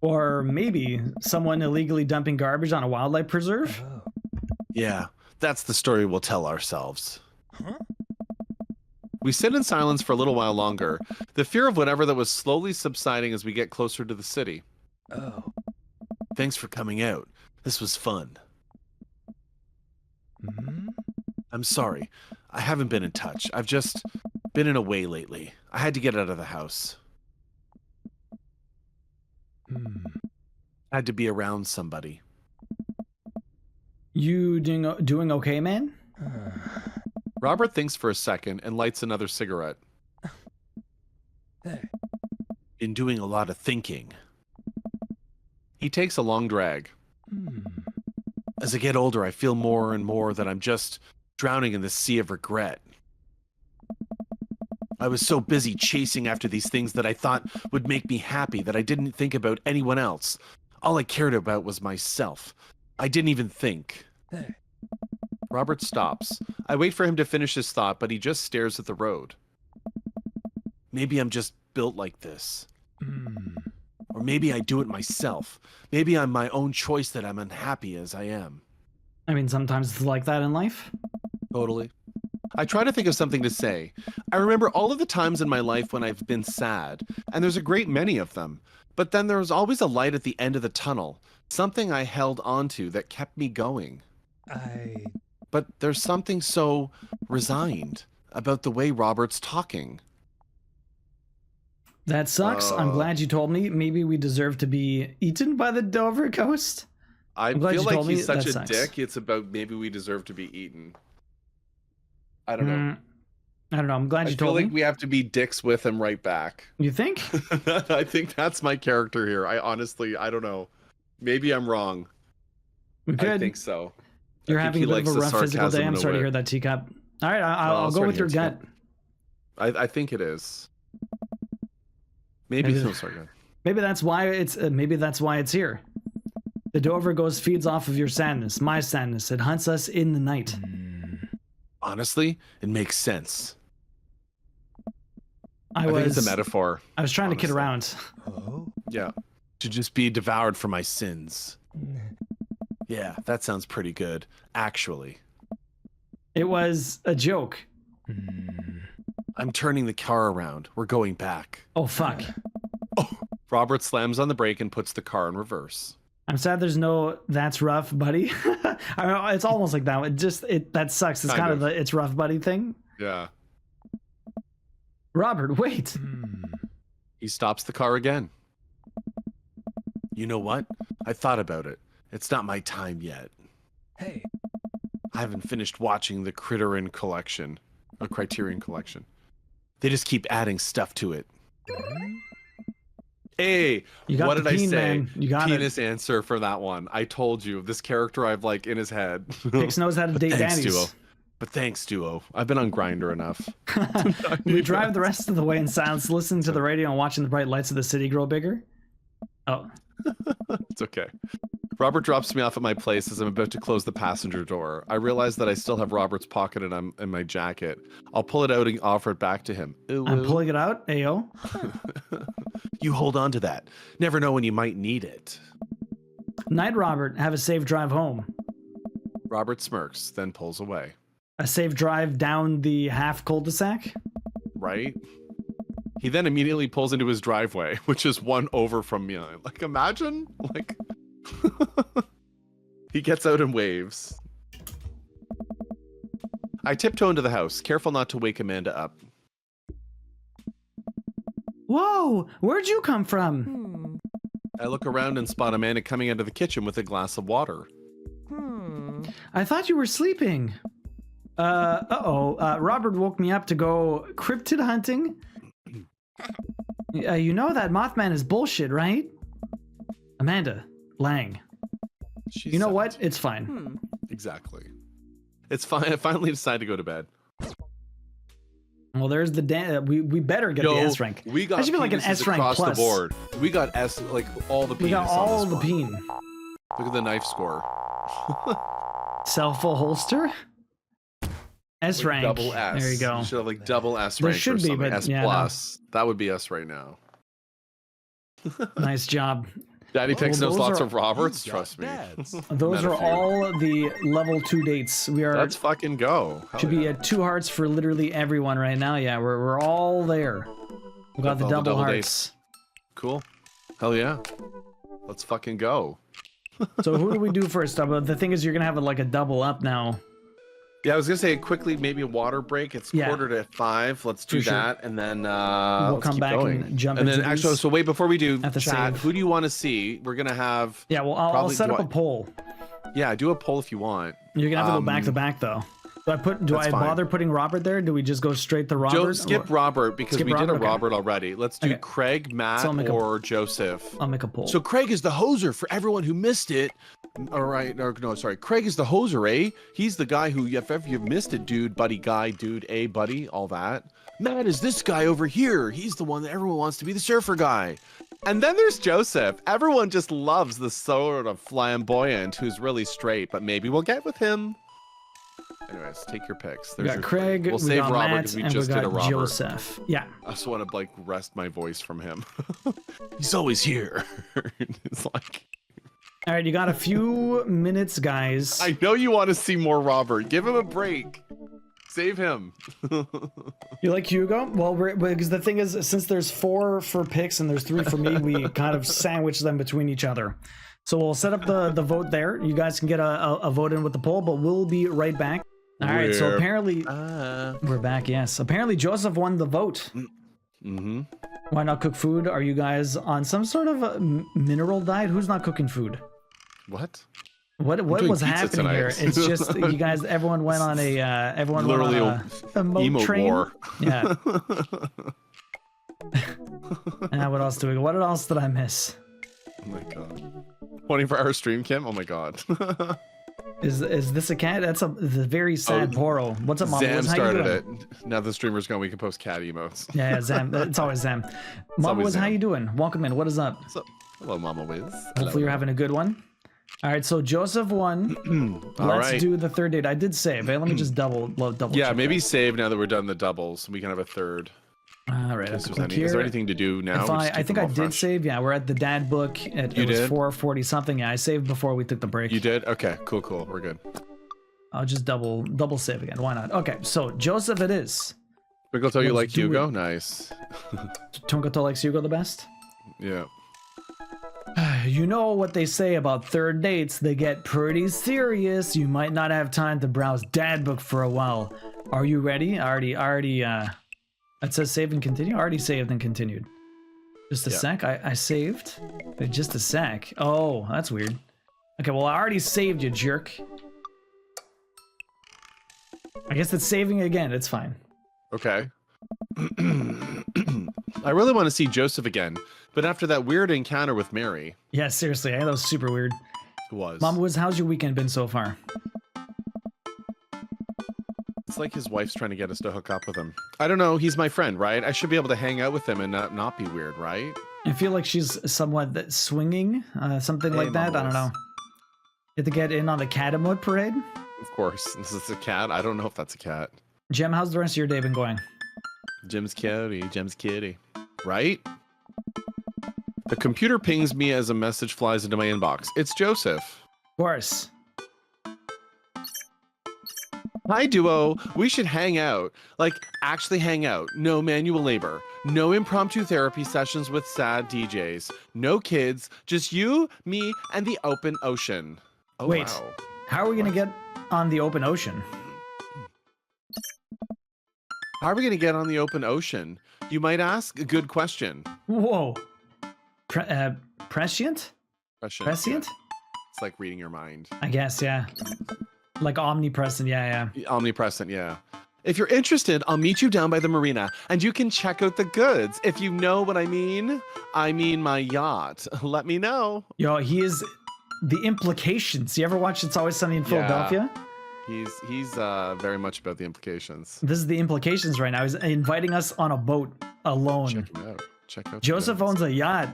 Or maybe someone illegally dumping garbage on a wildlife preserve? Yeah, that's the story we'll tell ourselves. We sit in silence for a little while longer, the fear of whatever that was slowly subsiding as we get closer to the city. Oh. Thanks for coming out. This was fun. I'm sorry. I haven't been in touch. I've just been in a way lately. I had to get out of the house. I had to be around somebody. You doing okay, man? Robert thinks for a second and lights another cigarette. Been doing a lot of thinking. He takes a long drag. As I get older, I feel more and more that I'm just drowning in the sea of regret. I was so busy chasing after these things that I thought would make me happy that I didn't think about anyone else. All I cared about was myself. I didn't even think. Robert stops. I wait for him to finish his thought, but he just stares at the road. Maybe I'm just built like this. Or maybe I do it myself. Maybe I'm my own choice that I'm unhappy as I am. I mean, sometimes it's like that in life. Totally. I try to think of something to say. I remember all of the times in my life when I've been sad, and there's a great many of them. But then there was always a light at the end of the tunnel, something I held onto that kept me going. But there's something so resigned about the way Robert's talking. That sucks. I'm glad you told me. Maybe we deserve to be eaten by the Dover ghost. I I'm glad feel you like told me. he's such That a sucks. dick. It's about maybe we deserve to be eaten. I don't know. I don't know. I'm glad I you feel told like me. we have to be dicks with him right back. You think? I think that's my character here. I honestly, I don't know. Maybe I'm wrong. We could. I think so. You're I think having he a bit likes of a the rough physical sarcasm day. I'm and sorry to wit. hear that, Teacup. All right, Well, I'll go sorry with to your hear, gut. I think it is. Maybe no, sorry. Go ahead. Maybe that's why it's here. The Dover ghost feeds off of your sadness, my sadness. It hunts us in the night. Honestly, it makes sense. I think it's a metaphor. I was trying to kid honestly. around. Oh? Yeah. To just be devoured for my sins. Yeah, that sounds pretty good, actually. It was a joke. I'm turning the car around. We're going back. Oh fuck. Robert slams on the brake and puts the car in reverse. I'm sad there's no "that's rough, buddy." I know, it's almost like that. That sucks. It's kind of the "it's rough, buddy" thing. Yeah. Robert, wait. He stops the car again. You know what? I thought about it. It's not my time yet. Hey. I haven't finished watching the Criterion Collection. They just keep adding stuff to it. Hey, You got what the did I peen, say? man. You got Penis answer for that one. I told you, this character I've like in his head. Pix knows how to date Thanks, daddies. Duo. But thanks, Duo. I've been on Grindr enough. We drive the rest of the way in silence, listening to the radio and watching the bright lights of the city grow bigger. Oh. It's okay. Robert drops me off at my place as I'm about to close the passenger door. I realize that I still have Robert's pocket in my jacket. I'll pull it out and offer it back to him. Ooh, I'm ooh. pulling it out. Ayo. You hold on to that. Never know when you might need it. Night, Robert. Have a safe drive home. Robert smirks, then pulls away. A safe drive down the half cul-de-sac. Right? He then immediately pulls into his driveway, which is one over from me. Like, imagine, like... He gets out and waves. I tiptoe into the house, careful not to wake Amanda up. Whoa! Where'd you come from? I look around and spot Amanda coming out of the kitchen with a glass of water. I thought you were sleeping. Robert woke me up to go cryptid hunting. You know that Mothman is bullshit, right? Amanda Lang. She's You know what? 17. It's fine. Exactly. It's fine. I finally decided to go to bed. Well, there's the we better get the S rank. We got That should be like an penises S rank across plus. the board. We got S, like all the penises. We got all on the this one. peen. Look at the knife score. Self-full holster. S Like rank. double S. There you go. You should have like double S There rank should or be, something. but S yeah, plus. That would be us right now. Nice job. Daddy Pix Well, knows those lots are- of Roberts. You've got Trust me. dads. Those Met a are few. all the level 2 dates. We are Let's fucking go. Hell should be yeah. at 2 hearts for literally everyone right now. Yeah, we're all there. We got the All the double double hearts. dates. Cool. Hell yeah. Let's fucking go. So who do we do first? The thing is, you're gonna have like a double up now. Yeah, I was gonna say quickly, maybe a water break. It's Yeah. 4:45. Let's do For sure. that, and then We'll let's come keep back going. and jump And then into actually, these so wait before we do at the chat. save. Who do you want to see? We're gonna have. Yeah, well, I'll Probably set do up I- a poll. Yeah, do a poll if you want. You're gonna have to go back to Um, back though. Do That's I fine. bother putting Robert there? Do we just go straight to Robert? Joe, skip Or- Robert because Skip we did Robert? a Okay. Robert already. Let's do Okay. Craig, Matt, So I'll make a- or Joseph. I'll make a poll. So Craig is the hoser for everyone who missed it. All right, no, sorry. Craig is the hoser, eh? He's the guy who, if ever you've missed it, dude, buddy, guy, dude, buddy, all that. Matt is this guy over here. He's the one that everyone wants to be the surfer guy. And then there's Joseph. Everyone just loves the sort of flamboyant who's really straight, but maybe we'll get with him. Anyways, take your picks. we There's got your Craig, We'll we save got Robert Matt, because we and just we did a got Robert. Joseph. Yeah. I just want to like rest my voice from him. He's always here. It's like All right, you got a few minutes, guys. I know you want to see more Robert. Give him a break. Save him. You like Hugo? Well, because the thing is, since there's 4 for picks and there's 3 for me, we kind of sandwich them between each other. So we'll set up the vote there. You guys can get a vote in with the poll, but we'll be right back. All right, so We're apparently we're back. Yes, apparently Joseph won the vote. Mm-hmm. Why not cook food? Are you guys on some sort of a mineral diet? Who's not cooking food? What? What doing was pizza happening tonight. here? It's just you guys. Everyone went on a Literally a moat Emote train. war. Yeah. What else do we? What else did I miss? Oh my god. 24-hour stream cam. Oh my god. Is this a cat? That's a very sad Poro. What's up, Mama Zam Wiz? How you started doing? it. Now the streamer's gone. We can post cat emotes. Yeah, Zam. It's always Zam. Mama always Wiz, how Zam. you doing? Welcome in. What is up? So, hello, Mama Wiz. Hopefully you're having a good one. All right, so Joseph won. All Let's right. do the third date. I did save. Hey, let me just double Yeah, check maybe that. save now that we're done the doubles. We can have a third. All right, In case I'll there's click any- Is there here. anything to do now? If We just I keep think them I all did fresh. save. Yeah, we're at the dad book. It You was did? 4:40 something. Yeah, I saved before we took the break. You did? Okay, cool. We're good. I'll just double save again. Why not? Okay, so Joseph it is. Twinkle Toe, you Let's like do Hugo? it. Nice. Twinkle likes Hugo the best. Yeah. You know what they say about third dates, they get pretty serious. You might not have time to browse dad book for a while. Are you ready? I already it says save and continue. I already saved and continued. Just a Yeah. sec. I saved. Just a sec. Oh, that's weird. Okay, well I already saved you, jerk. I guess it's saving again. It's fine. Okay. I really want to see Joseph again, but after that weird encounter with Mary, Yeah, seriously, that was super weird. it was. Mama Wiz, how's your weekend been so far? It's like his wife's trying to get us to hook up with him. I don't know. He's my friend, right? I should be able to hang out with him and not be weird, right? I feel like she's somewhat swinging, something Hey, like that. Mama I don't Wiz. know. Get to get in on the cat emote parade. Of course. This is a cat. I don't know if that's a cat. Jem, how's the rest of your day been going? Jim's kitty. Right? The computer pings me as a message flies into my inbox. It's Joseph. Of course. Hi, Duo. We should hang out. Like, actually hang out. No manual labor. No impromptu therapy sessions with sad DJs. No kids. Just you, me, and the open ocean. Oh, Wait. wow. How are we gonna get on the open ocean? How are we going to get on the open ocean? You might ask. A good question. Whoa. Prescient? Question. Prescient? It's like reading your mind. I guess, yeah. Like omnipresent, yeah. Omnipresent, yeah. If you're interested, I'll meet you down by the marina, and you can check out the goods. If you know what I mean my yacht. Let me know. Yo, he is the implications. You ever watch It's Always Sunny in Philadelphia? He's very much about the implications. This is the implications right now. He's inviting us on a boat alone. Check him out. Check out. the Joseph goods. owns a yacht.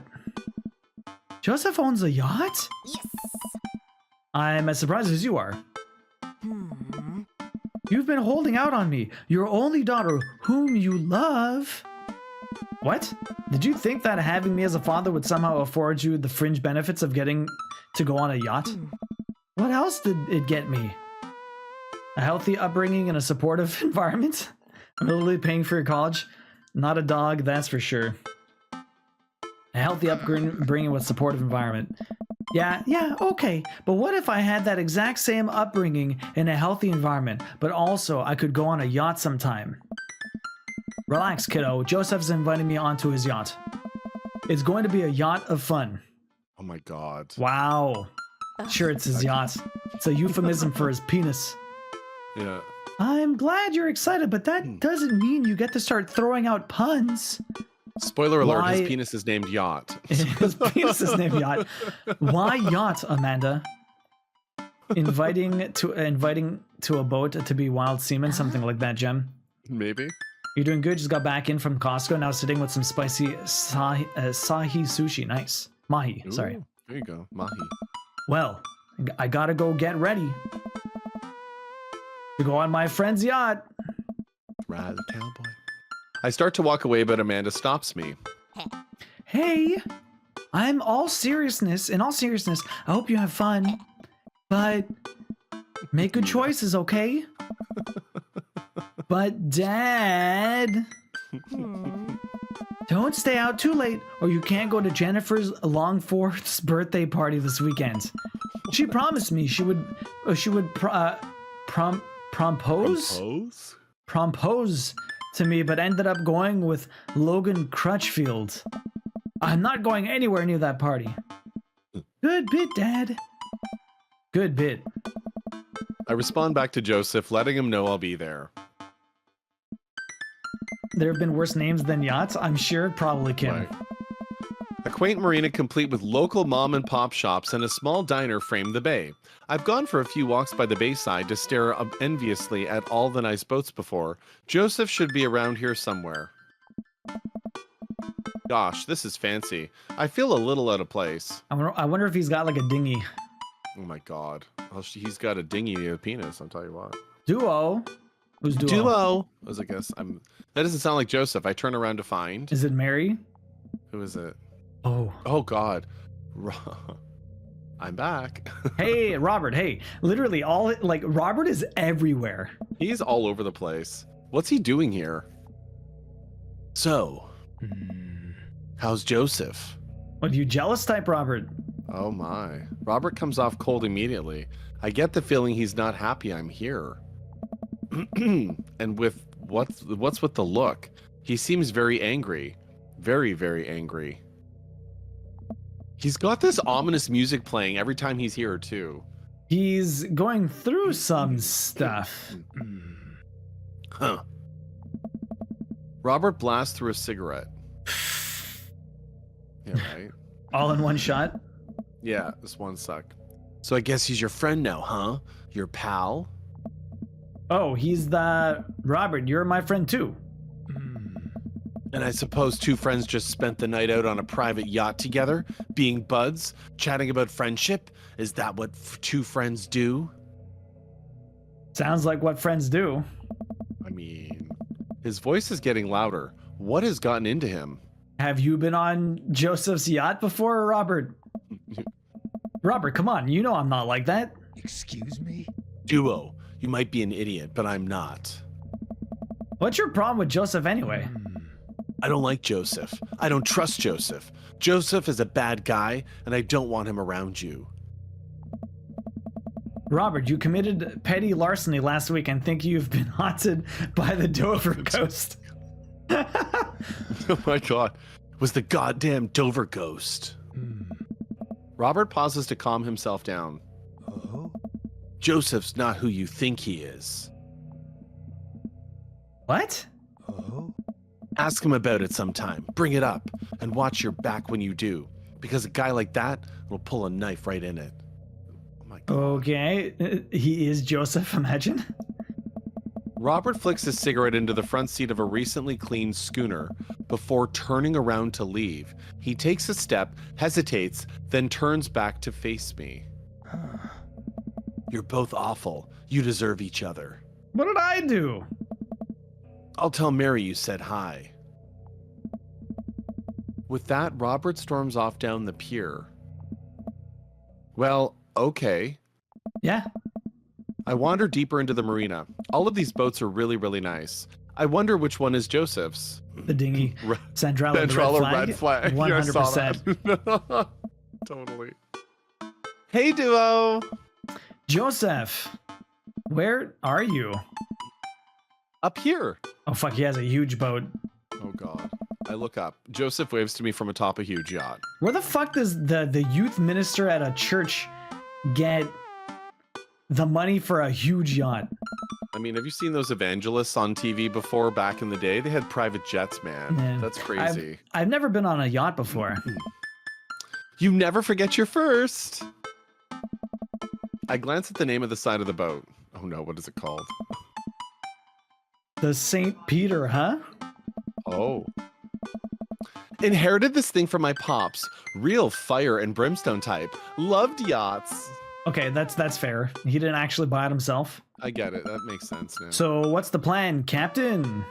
Joseph owns a yacht? Yes. I'm as surprised as you are. Hmm. You've been holding out on me, your only daughter, whom you love. What? Did you think that having me as a father would somehow afford you the fringe benefits of getting to go on a yacht? What else did it get me? A healthy upbringing and a supportive environment? I'm literally paying for your college? Not a dog, that's for sure. A healthy upbringing with supportive environment. Yeah, okay. But what if I had that exact same upbringing in a healthy environment, but also I could go on a yacht sometime? Relax, kiddo. Joseph's inviting me onto his yacht. It's going to be a yacht of fun. Oh my god. Wow. Sure, it's his yacht. It's a euphemism for his penis. Yeah. I'm glad you're excited, but that doesn't mean you get to start throwing out puns. Spoiler alert, Why- his penis is named Yacht. His penis is named Yacht. Why yacht, Amanda? Inviting to a boat to be wild semen, something like that, Jem. Maybe. You're doing good. Just got back in from Costco. Now sitting with some spicy sahi sushi. Nice. Mahi, sorry. Ooh, there you go. Mahi. Well, I gotta go get ready to go on my friend's yacht. Ride the cowboy. I start to walk away, but Amanda stops me. Hey, in all seriousness, I hope you have fun, but make good choices, okay? But Dad, don't stay out too late or you can't go to Jennifer's Longforth's birthday party this weekend. She promised me she would propose to me, but ended up going with Logan Crutchfield. I'm not going anywhere near that party. Good bit, Dad. Good bit. I respond back to Joseph, letting him know I'll be there. There have been worse names than yachts, I'm sure. Probably Kim. Right. A quaint marina complete with local mom and pop shops and a small diner frame the bay. I've gone for a few walks by the bayside to stare enviously at all the nice boats before. Joseph should be around here somewhere. Gosh, this is fancy. I feel a little out of place. I wonder if he's got like a dinghy. Oh my god. Well, he's got a dinghy and a penis, I'll tell you what. Duo? Who's Duo? Duo! As I guess that doesn't sound like Joseph. I turn around to find. Is it Mary? Who is it? Oh. Oh god. I'm back. Hey, Robert. Hey, literally Robert is everywhere. He's all over the place. What's he doing here? So, how's Joseph? What, you jealous type, Robert? Oh my. Robert comes off cold immediately. I get the feeling he's not happy I'm here. And with what's with the look? He seems very angry. Very, very angry. He's got this ominous music playing every time he's here too. He's going through some stuff. Huh. Robert blasts through a cigarette. Yeah, right. All in one shot? Yeah, this one suck. So I guess he's your friend now, huh? Your pal? Oh, he's the... Robert, you're my friend too. And I suppose two friends just spent the night out on a private yacht together, being buds, chatting about friendship? Is that what two friends do? Sounds like what friends do. I mean, his voice is getting louder. What has gotten into him? Have you been on Joseph's yacht before, Robert? Robert, come on. You know I'm not like that. Excuse me? Duo, you might be an idiot, but I'm not. What's your problem with Joseph anyway? I don't like Joseph. I don't trust Joseph. Joseph is a bad guy, and I don't want him around you. Robert, you committed petty larceny last week and think you've been haunted by the Dover ghost. Oh my god. It was the goddamn Dover ghost. Robert pauses to calm himself down. Oh? Joseph's not who you think he is. What? Oh? Ask him about it sometime. Bring it up. And watch your back when you do. Because a guy like that will pull a knife right in it. Oh my god. Okay. He is Joseph, imagine. Robert flicks his cigarette into the front seat of a recently cleaned schooner before turning around to leave. He takes a step, hesitates, then turns back to face me. You're both awful. You deserve each other. What did I do? I'll tell Mary you said hi. With that, Robert storms off down the pier. Well, okay. Yeah. I wander deeper into the marina. All of these boats are really, really nice. I wonder which one is Joseph's. The dinghy. Centrala, Centrala red flag. 100%. Yeah, totally. Hey, Duo. Joseph, where are you? Up here. Oh, fuck, he has a huge boat. Oh, God. I look up. Joseph waves to me from atop a huge yacht. Where the fuck does the youth minister at a church get the money for a huge yacht? I mean, have you seen those evangelists on TV before back in the day? They had private jets, man. Yeah. That's crazy. I've never been on a yacht before. You never forget your first. I glance at the name of the side of the boat. Oh no, what is it called? The St. Peter, huh? Oh. Inherited this thing from my pops. Real fire and brimstone type. Loved yachts. Okay, that's fair. He didn't actually buy it himself. I get it. That makes sense now. So what's the plan, Captain?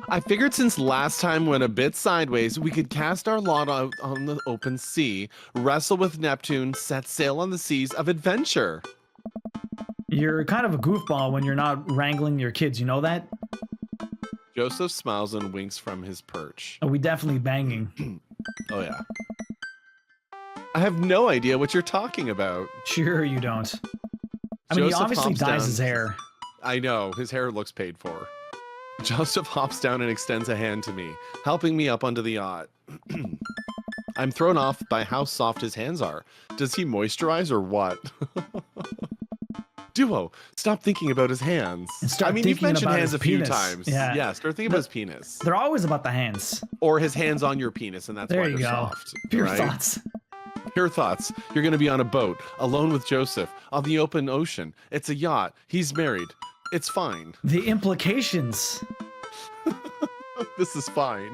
I figured since last time went a bit sideways, we could cast our lot out on the open sea, wrestle with Neptune, set sail on the seas of adventure. You're kind of a goofball when you're not wrangling your kids, you know that? Joseph smiles and winks from his perch. Oh, we definitely banging. Oh yeah. I have no idea what you're talking about. Sure you don't. I mean, he Joseph obviously hops dyes down. his hair. I know, his hair looks paid for. Joseph hops down and extends a hand to me, helping me up onto the yacht. I'm thrown off by how soft his hands are. Does he moisturize or what? Duo, stop thinking about his hands. And start I mean, you've thinking mentioned about hands his a few penis. times. Yeah. Start thinking about his penis. They're always about the hands. Or his hands on your penis, and that's There why you they're go. soft. Pure right? thoughts. Pure thoughts. You're going to be on a boat, alone with Joseph, on the open ocean. It's a yacht. He's married. It's fine. The implications. This is fine.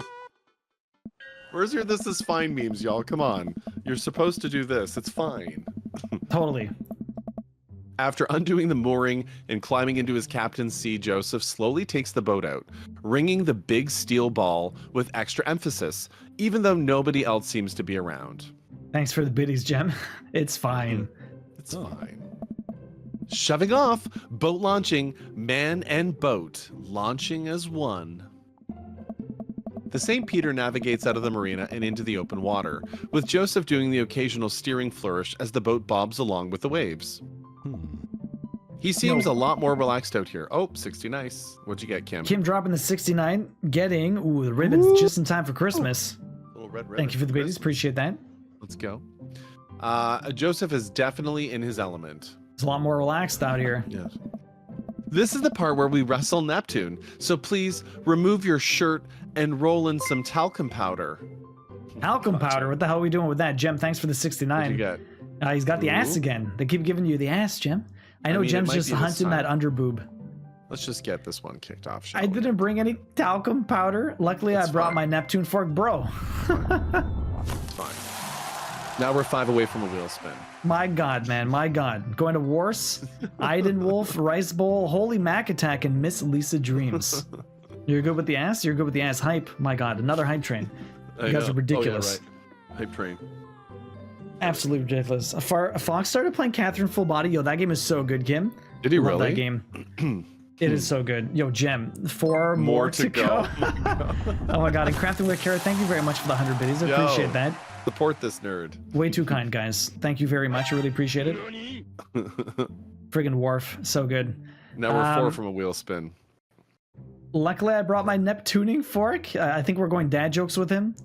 Where's your "this is fine" memes, y'all? Come on. You're supposed to do this. It's fine. Totally. After undoing the mooring and climbing into his captain's seat, Joseph slowly takes the boat out, ringing the big steel ball with extra emphasis, even though nobody else seems to be around. Thanks for the biddies, Jem. It's fine. It's fine. Shoving off, boat launching, man and boat launching as one. The St. Peter navigates out of the marina and into the open water, with Joseph doing the occasional steering flourish as the boat bobs along with the waves. He seems a lot more relaxed out here. Oh, 60 nice. What'd you get, Kim? Kim dropping the 69, getting the ribbons just in time for Christmas. Little red ribbon. Thank you for the biddies. Christmas. Appreciate that. Let's go. Joseph is definitely in his element. It's a lot more relaxed out here. Yes. This is the part where we wrestle Neptune. So please remove your shirt and roll in some talcum powder. Talcum powder. What the hell are we doing with that? Jem, thanks for the 69. What'd you get? He's got the ass again. They keep giving you the ass, Jem. I know mean, it Jem's might just be this hunting that time. underboob. Let's just get this one kicked off, shall I we? didn't bring any talcum powder. Luckily, That's I brought fine. my Neptune fork, bro. It's fine. Now we're 5 away from a wheel spin. My God, man, my God. Going to Wars, Iden Wolf, Rice Bowl, Holy Mac Attack, and Miss Lisa Dreams. You're good with the ass? You're good with the ass hype. My God, another hype train. I You guys know. are ridiculous. Oh, yeah, right. Hype train. Absolutely ridiculous. A Fox started playing Catherine Full Body. Yo, that game is so good, Kim. Did he Love really? that game. It is so good. Yo, Jem, 4 More to go. Oh my God, and Crafting with Carrot, thank you very much for the 100 biddies. I Yo. appreciate that. Support this nerd. Way too kind, guys. Thank you very much. I really appreciate it. Friggin' Wharf, so good. Now we're 4 Um, from a wheel spin. Luckily, I brought my Neptuning fork. I think we're going dad jokes with him.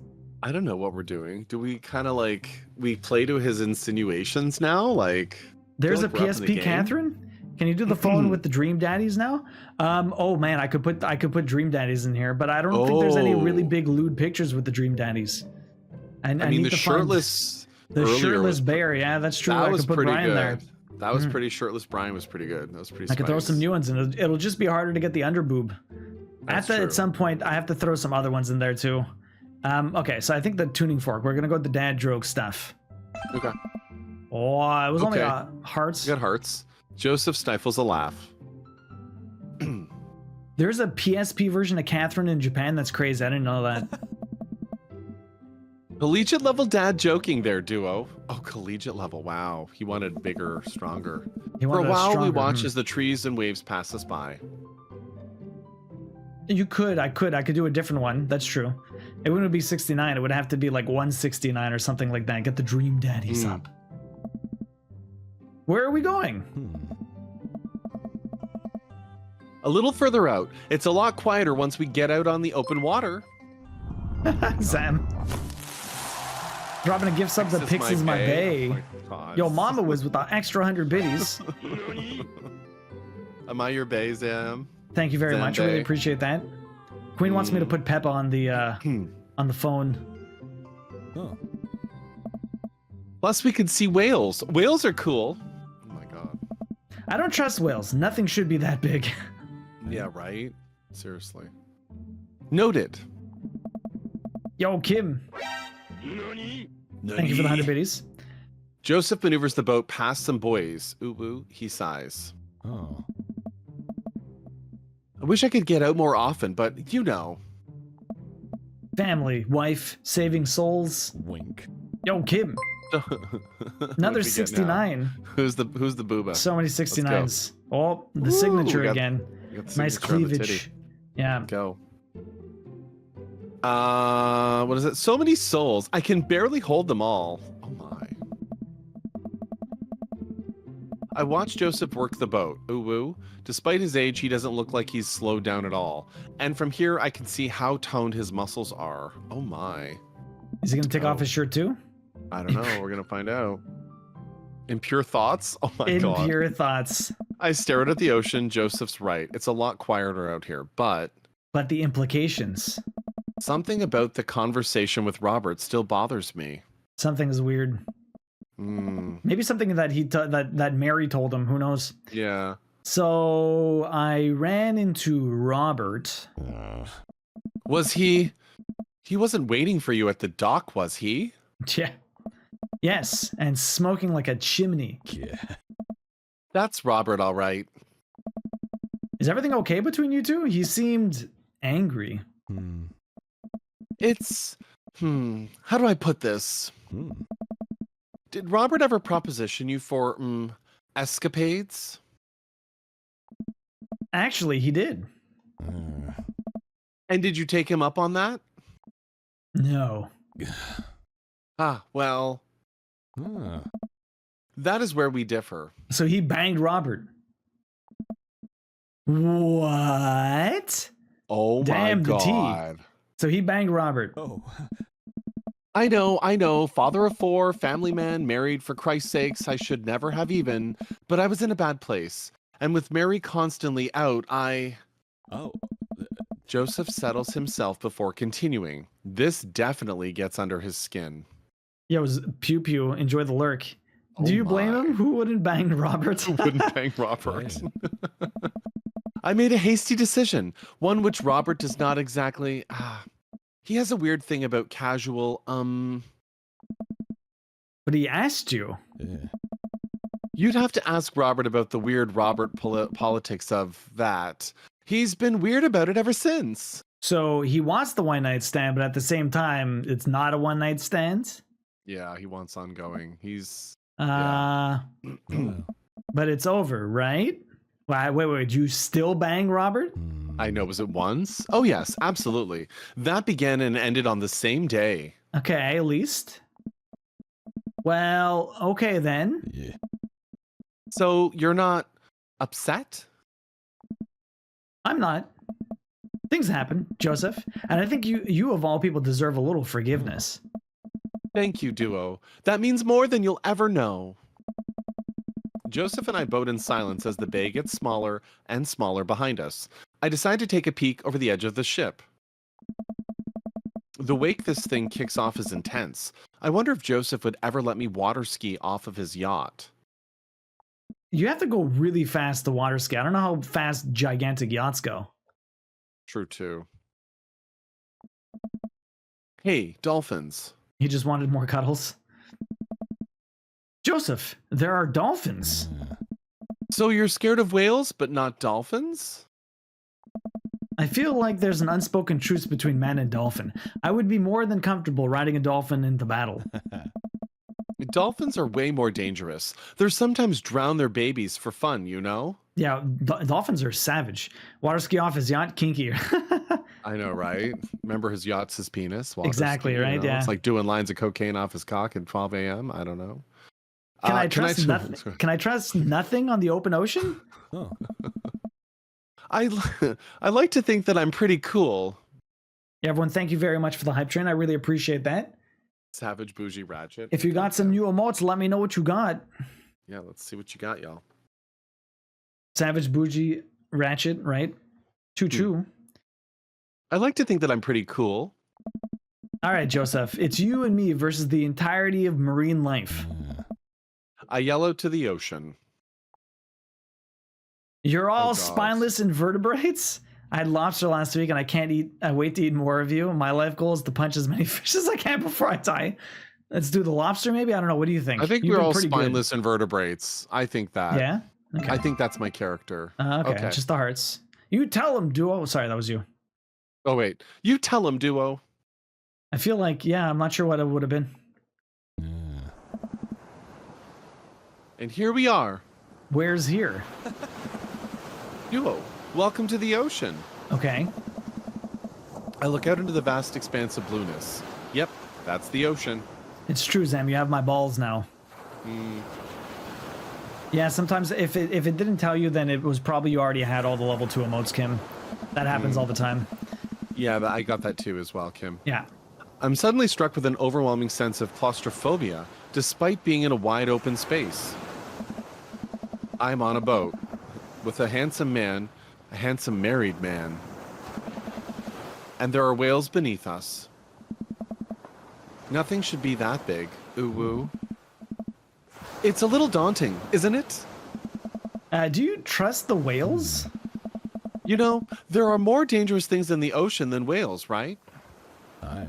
I don't know what we're doing. Do we kind of like we play to his insinuations now? Like There's a like we're up in the PSP game. Catherine. Can you do the phone with the Dream Daddies now? Oh man, I could put Dream Daddies in here, but I don't think there's any really Oh. big lewd pictures with the Dream Daddies. I I mean, need the to find shirtless. the earlier shirtless was- bear. Yeah, that's true. That I was could put pretty Brian good. there. That was pretty shirtless. Brian was pretty good. That was pretty. I could throw spice. some new ones in. It'll just be harder to get the underboob. That's At true. some point, I have to throw some other ones in there too. Okay, so I think the tuning fork. We're gonna go with the dad joke stuff. Okay. Oh, it was only Okay. hearts. Got hearts. Joseph stifles a laugh. There's a PSP version of Catherine in Japan. That's crazy. I didn't know that. Collegiate level dad joking there, duo. Oh, collegiate level. Wow. He wanted bigger, stronger. He For a wanted while, we stronger, watch as the trees and waves pass us by. You could. I could do a different one. That's true. It wouldn't be 69. It would have to be like 169 or something like that. Get the Dream Daddies up. Where are we going? A little further out, it's a lot quieter once we get out on the open water. Sam. Dropping a gift sub to Pixels My Bay. Oh my God. Yo, Mama was with the extra 100 biddies. Am I your bae, Zam? Thank you very much. I really Zenbei. appreciate that. Queen wants me to put Peppa on the phone. Plus, we could see whales. Whales are cool. Oh my God. I don't trust whales. Nothing should be that big. Yeah, right? Seriously. Noted. Yo, Kim. Thank you for the 100 biddies. Joseph maneuvers the boat past some boys. Ooh, ooh, he sighs. Oh. I wish I could get out more often, but you know. Family, wife, saving souls. Wink. Yo, Kim. What Another did we get now? 69. Who's the booba? So many go. 69s. Oh, the Ooh, signature we got- again. We got the Nice signature on the titty. cleavage. Yeah. Go. What is it? So many souls. I can barely hold them all. Oh my. I watched Joseph work the boat. Ooh woo. Despite his age, he doesn't look like he's slowed down at all. And from here, I can see how toned his muscles are. Oh my. Is he going to take off his shirt too? I don't know. We're gonna find out. Impure thoughts? Oh my god. Impure thoughts. I stare out at the ocean. Joseph's right. It's a lot quieter out here, but But the implications. something about the conversation with Robert still bothers me. Something's weird. Maybe something that that Mary told him. Who knows? Yeah. So I ran into Robert. Was he? He wasn't waiting for you at the dock, was he? Yeah. Yes, and smoking like a chimney. Yeah. That's Robert, all right. Is everything okay between you two? He seemed angry. It's how do I put this? Did Robert ever proposition you for escapades? Actually, he did. And did you take him up on that? No. Ah, well, that is where we differ. So he banged Robert. What? Oh Damn, my the tea. God. So he banged Robert. Oh. I know. Father of 4, family man, married, for Christ's sakes, I should never have even, but I was in a bad place. And with Mary constantly out, Oh. Joseph settles himself before continuing. This definitely gets under his skin. Yeah, it was Pew Pew. Enjoy the lurk. Oh Do you blame my. him? Who wouldn't bang Robert? Wouldn't bang Robert. I made a hasty decision, one which Robert does not exactly... he has a weird thing about casual, But he asked you. Yeah. You'd have to ask Robert about the weird Robert politics of that. He's been weird about it ever since. So he wants the one night stand, but at the same time, it's not a one night stand. Yeah, he wants ongoing. He's... But it's over, right? Wait. You still bang Robert? I know, was it once? Oh yes, absolutely. That began and ended on the same day. Okay, at least. Well, okay then. Yeah. So you're not upset? I'm not. Things happen, Joseph, and I think you of all people deserve a little forgiveness. Thank you, Duo. That means more than you'll ever know. Joseph and I boat in silence as the bay gets smaller and smaller behind us. I decide to take a peek over the edge of the ship. The wake this thing kicks off is intense. I wonder if Joseph would ever let me water ski off of his yacht. You have to go really fast to water ski. I don't know how fast gigantic yachts go. True, too. Hey, dolphins. He just wanted more cuddles. Joseph, there are dolphins. So you're scared of whales, but not dolphins? I feel like there's an unspoken truce between man and dolphin. I would be more than comfortable riding a dolphin into battle. Dolphins are way more dangerous. They're sometimes drown their babies for fun, you know? Yeah, dolphins are savage. Water ski off his yacht, kinky. I know, right? Remember his yacht's his penis? Water Exactly, ski, right? Yeah. It's like doing lines of cocaine off his cock at 12 a.m. I don't know. Can I trust nothing? Can I trust nothing on the open ocean? Oh. I like to think that I'm pretty cool. Yeah, everyone, thank you very much for the hype train. I really appreciate that. Savage bougie ratchet. If you got some new emotes, let me know what you got. Yeah, let's see what you got, y'all. Savage bougie ratchet, right? Choo-choo. I like to think that I'm pretty cool. All right, Joseph, it's you and me versus the entirety of marine life. I yell out to the ocean. You're all God. spineless invertebrates? I had lobster last week and I wait to eat more of you. My life goal is to punch as many fish as I can before I die. Let's do the lobster maybe? I don't know. What do you think? I think You've we're been all pretty spineless invertebrates. I think that. Good. Yeah? Okay. I think that's my character. Okay, just the hearts. You tell him, Duo. Sorry, that was you. Oh, wait. You tell him, Duo. I feel like, yeah, I'm not sure what it would have been. And here we are. Where's here? Duo, welcome to the ocean. Okay. I look out into the vast expanse of blueness. Yep, that's the ocean. It's true, Zam. You have my balls now. Yeah, sometimes if it didn't tell you, then it was probably you already had all the level 2 emotes, Kim. That happens all the time. Yeah, I got that too as well, Kim. Yeah. I'm suddenly struck with an overwhelming sense of claustrophobia, despite being in a wide open space. I'm on a boat. with a handsome married man. And there are whales beneath us. Nothing should be that big. Ooh woo. It's a little daunting, isn't it? Do you trust the whales? You know, there are more dangerous things in the ocean than whales, right? Aye.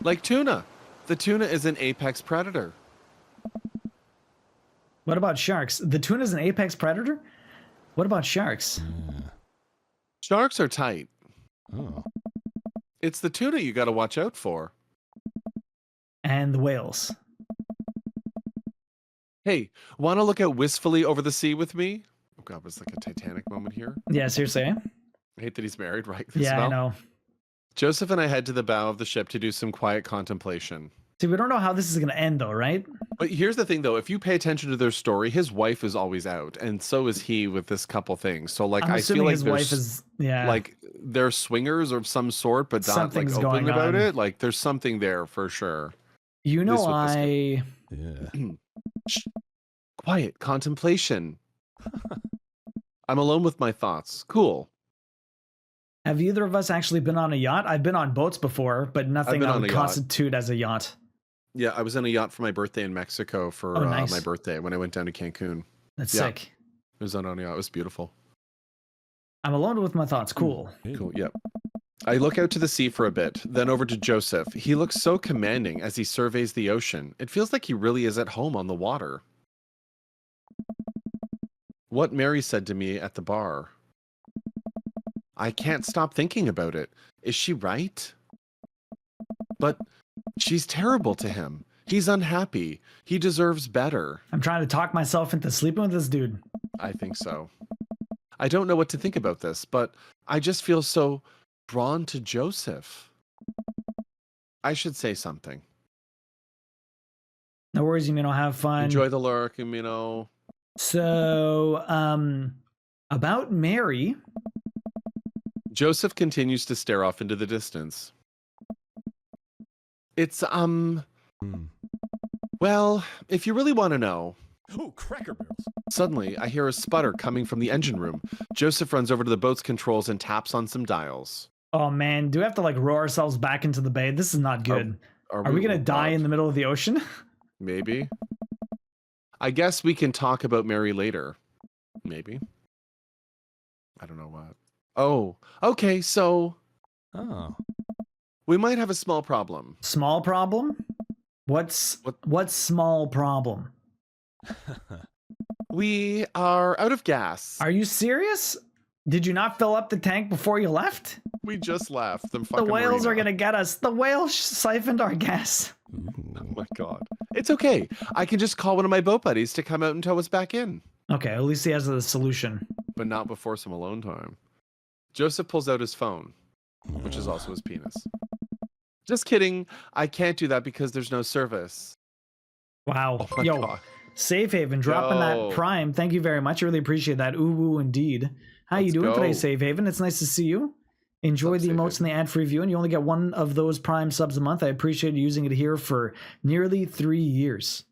Like tuna. The tuna is an apex predator. What about sharks? The tuna's an apex predator? What about sharks? Sharks are tight. Oh. It's the tuna you gotta watch out for. And the whales. Hey, wanna look out wistfully over the sea with me? Oh god, was like a Titanic moment here. Yeah, seriously. Eh? I hate that he's married, right? Yeah, I know. Joseph and I head to the bow of the ship to do some quiet contemplation. See, we don't know how this is going to end, though, right? But here's the thing, though. If you pay attention to their story, his wife is always out, and so is he with this couple things. So, like, I'm I feel assuming like his wife is, yeah. like they're swingers of some sort, but not like Something's open going about on. it. Like, there's something there for sure. You This know, with this Yeah. Shh. Quiet contemplation. I'm alone with my thoughts. Cool. Have either of us actually been on a yacht? I've been on boats before, but nothing been that on would a yacht. constitute as a yacht. Yeah, I was in a yacht for my birthday in Mexico for Oh, nice. my birthday when I went down to Cancun. That's Yeah. sick. It was on a yacht. It was beautiful. I'm alone with my thoughts. Cool. Hey. Cool. Yep. I look out to the sea for a bit, then over to Joseph. He looks so commanding as he surveys the ocean. It feels like he really is at home on the water. What Mary said to me at the bar. I can't stop thinking about it. Is she right? But she's terrible to him. He's unhappy. He deserves better. I'm trying to talk myself into sleeping with this dude. I think so. I don't know what to think about this, but I just feel so drawn to Joseph. I should say something. No worries, Yumino. Have fun. Enjoy the lurk, you know. So, about Mary. Joseph continues to stare off into the distance. It's, well, if you really want to know. Oh, Cracker Barrels. Suddenly, I hear a sputter coming from the engine room. Joseph runs over to the boat's controls and taps on some dials. Oh man, do we have to like row ourselves back into the bay? This is not good. Are we gonna die in the middle of the ocean? Maybe. I guess we can talk about Mary later. Maybe. I don't know what. Oh, okay, so Oh. we might have a small problem. Small problem? What's small problem? We are out of gas. Are you serious? Did you not fill up the tank before you left? We just left. The whales are gonna get us. The whales siphoned our gas. Oh my god. It's okay. I can just call one of my boat buddies to come out and tow us back in. Okay, at least he has a solution. But not before some alone time. Joseph pulls out his phone, which is also his penis. Just kidding. I can't do that because there's no service. Wow. Oh my Yo, god. Safe Haven dropping Yo. that prime. Thank you very much. I really appreciate that. Ooh, woo, indeed. How you Let's doing today, go. Safe Haven? It's nice to see you. Enjoy What's the up, Safe emotes and the ad-free view, and you only get one of those prime subs a month. I appreciate you using it here for nearly 3 years.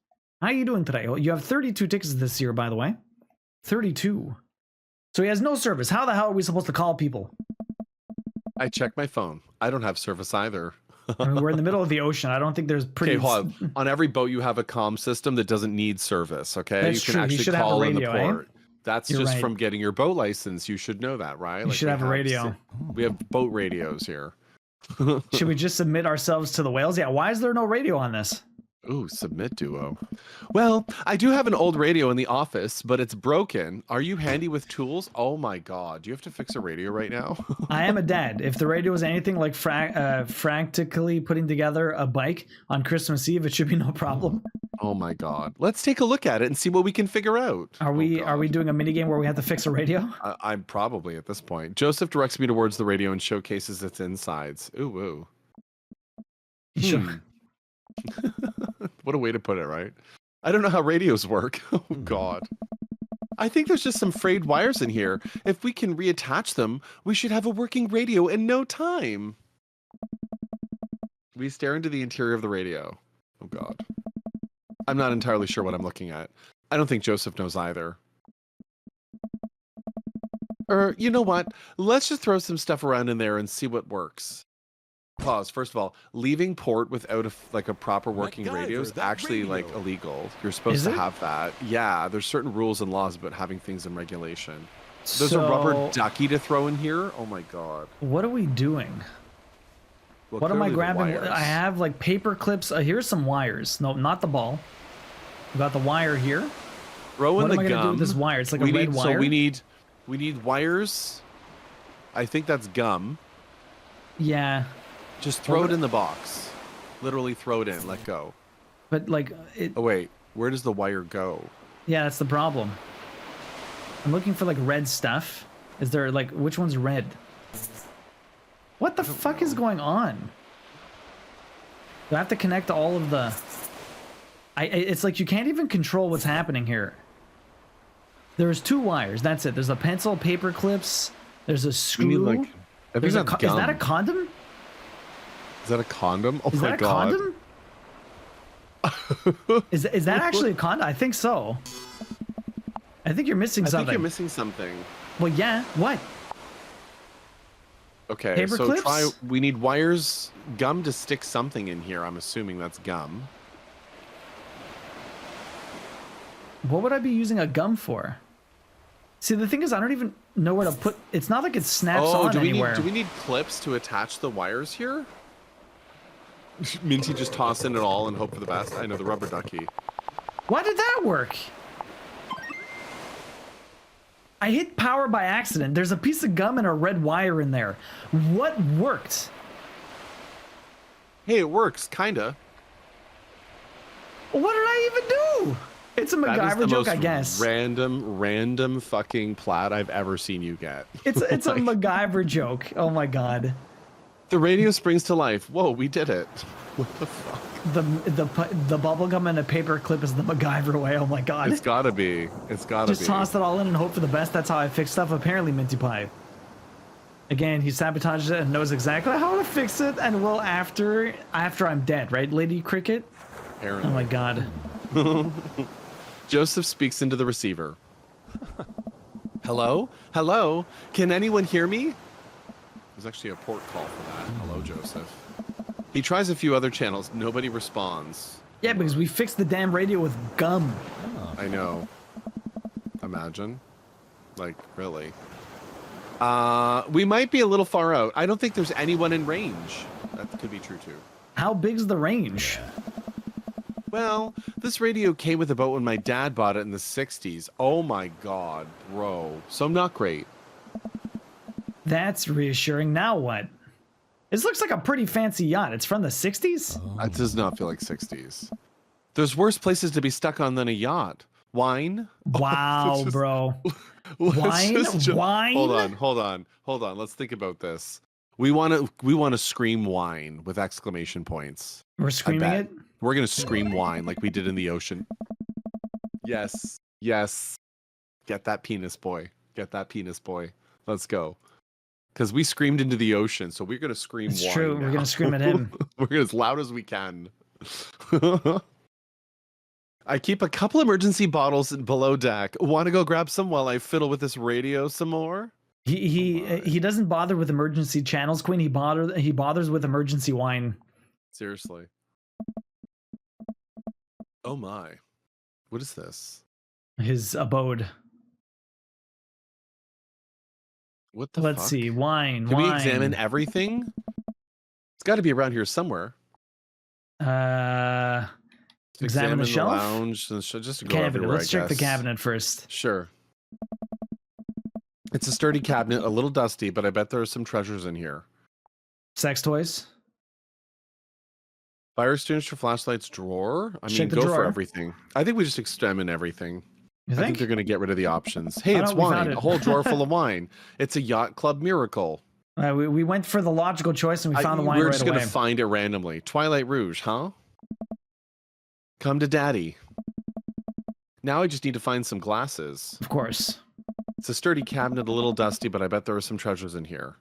How you doing today? You have 32 tickets this year, by the way. 32. So he has no service. How the hell are we supposed to call people? I checked my phone. I don't have service either. I mean, we're in the middle of the ocean. I don't think there's pretty... Okay, hold on. On every boat, you have a comm system that doesn't need service, okay? That's you can true. You actually should have a call radio, in the eh? port. That's You're just right. from getting your boat license. You should know that, right? You should we have a radio. We have boat radios here. Should we just submit ourselves to the whales? Yeah, why is there no radio on this? Ooh, submit duo. Well, I do have an old radio in the office, but it's broken. Are you handy with tools? Oh my god, do you have to fix a radio right now? I am a dad. If the radio is anything like frantically putting together a bike on Christmas Eve, it should be no problem. Oh my god. Let's take a look at it and see what we can figure out. Are we doing a mini game where we have to fix a radio? I'm probably at this point. Joseph directs me towards the radio and showcases its insides. Ooh, ooh. Sure. What a way to put it, right? I don't know how radios work. Oh, God. I think there's just some frayed wires in here. If we can reattach them, we should have a working radio in no time. We stare into the interior of the radio. Oh, God. I'm not entirely sure what I'm looking at. I don't think Joseph knows either. Or you know what? Let's just throw some stuff around in there and see what works. Pause. First of all, leaving port without a proper working radio is MacGyver, that actually like radio. illegal. You're supposed Is to it? have that. Yeah, there's certain rules and laws about having things in regulation. There's a rubber So, ducky to throw in here. Oh my god. what are we doing? Well, What am I clearly the grabbing? wires. I have like paper clips. Here's some wires. No, not the ball. We got the wire here. Throw in What the am I gonna do gum. with this wire? It's like a we red need, wire. So we need wires. I think that's gum. Yeah, Just throw What it in the box. Literally throw it in. Let go. but like it. Oh wait, where does the wire go? Yeah, that's the problem. I'm looking for like red stuff. Is there like which one's red? What the fuck is going on? Do I have to connect all of the? It's like you can't even control what's happening here. There's 2 wires. That's it. There's a pencil, paper clips. There's a We screw. need like. I think There's a that's is that a gum. condom? Is that a condom? Oh Is my that a god. condom? Is that actually a condom? I think so. I think you're missing I something. think you're missing something. Well, yeah. What? Okay, Paper so clips? we need wires, gum to stick something in here. I'm assuming that's gum. What would I be using a gum for? See, the thing is, I don't even know where to put. It's not like it snaps Oh, on anywhere. do we need clips to attach the wires here? Minty just toss in it all and hope for the best. I know the rubber ducky. Why did that work? I hit power by accident. There's a piece of gum and a red wire in there. What worked? Hey, it works, kinda. What did I even do? It's a That is MacGyver the joke, most I guess. random fucking plat I've ever seen you get. It's a Like, MacGyver joke. Oh my god. the radio springs to life. Whoa, we did it. What the fuck? The bubble gum and a paper clip is the MacGyver way. Oh my god. It's gotta be. It's gotta Just be. toss it all in and hope for the best. That's how I fix stuff. Apparently, Minty Pie. Again, he sabotages it and knows exactly how to fix it, and will after I'm dead, right, Lady Cricket? Apparently. Oh my god. Joseph speaks into the receiver. Hello? Hello? Can anyone hear me? There's actually a port call for that. Hello, Joseph. He tries a few other channels. Nobody responds. Yeah, because we fixed the damn radio with gum. I know. Imagine. Like, really. We might be a little far out. I don't think there's anyone in range. That could be true, too. How big's the range? Well, this radio came with a boat when my dad bought it in the 60s. Oh my god, bro. So not great. That's reassuring. Now what? This looks like a pretty fancy yacht. It's from the 60s? It does not feel like 60s. There's worse places to be stuck on than a yacht. Wine? Wow, just- bro. Let's Wine? Wine? Hold on. Let's think about this. We want to scream wine with exclamation points. We're screaming bet. it? We're going to scream wine like we did in the ocean. Yes. Yes. Get that penis boy. Get that penis boy. Let's go. Because we screamed into the ocean, so we're going to scream It's wine true. We're now. going to scream at him. We're going as loud as we can. I keep a couple emergency bottles below deck. Want to go grab some while I fiddle with this radio some more? He doesn't bother with emergency channels, Queen. He bothers with emergency wine. Seriously. Oh my. What is this? His abode. What the Let's fuck? see. Wine. Can wine. we examine everything? It's got to be around here somewhere. Examine the shelf? lounge. And just go Cabinet. everywhere, Let's I check the guess. cabinet first. Sure. It's a sturdy cabinet, a little dusty, but I bet there are some treasures in here. Sex toys. Fire extinguisher, flashlights, drawer. I Check mean, the go drawer. for everything. I think we just examine everything. You I think think? they're going to get rid of the options. Hey, Oh, it's no, we found wine. it. A whole drawer full of wine. It's a yacht club miracle. We went for the logical choice and we found the wine We're right just away. going to find it randomly. Twilight Rouge, huh? Come to daddy. Now I just need to find some glasses. Of course. It's a sturdy cabinet, a little dusty, but I bet there are some treasures in here.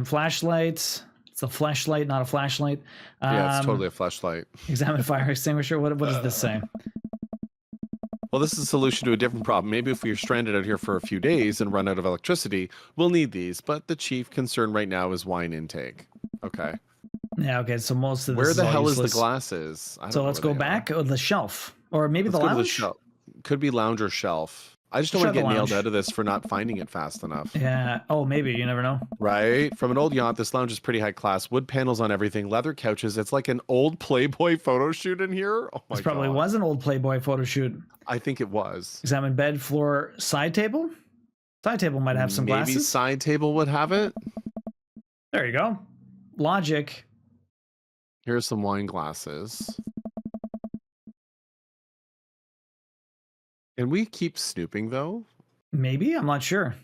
Flashlights. It's a flashlight, not a flashlight. Yeah, it's totally a flashlight. Examine fire extinguisher. What does this say? Hold Well, this is a solution to a different problem. Maybe if we're stranded out here for a few days and run out of electricity, we'll need these. But the chief concern right now is wine intake. Okay. Yeah, okay, so most of this Where is the all hell is useless. the glasses? I don't So know let's where go they are. back, or the shelf. Or maybe Let's the go to the lounge? shelf. Could be lounge or shelf. I just don't Let's want to try get the nailed lounge. out of this for not finding it fast enough. Yeah. Oh, maybe. You never know. Right? From an old yacht, this lounge is pretty high class. Wood panels on everything, leather couches. It's like an old Playboy photo shoot in here. Oh my This probably God. was an old Playboy photo shoot. I think it was. Examine bed, floor, side table. Side table might have some Maybe glasses. side table would have it. There you go. Logic. Here's some wine glasses. Can we keep snooping though? Maybe. I'm not sure.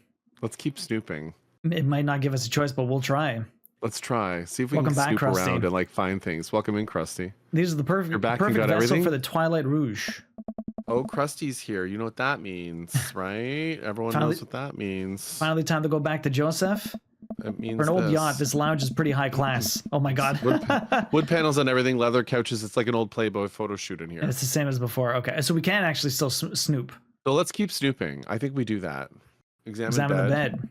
Let's keep snooping. It might not give us a choice, but we'll try. Let's try. See if we Welcome can back, snoop Krusty. around and like find things. Welcome in, Krusty. These are the perfect, You're back and perfect got vessel everything? for the Twilight Rouge. Oh, Krusty's here. You know what that means, right? Everyone Finally- knows what that means. Finally, time to go back to Joseph. It means For an old this. yacht, this lounge is pretty high class. Oh my god. Wood panels and everything, leather couches. It's like an old Playboy photo shoot in here. It's the same as before. Okay, so we can actually still snoop. So let's keep snooping. I think we do that. Examine the bed.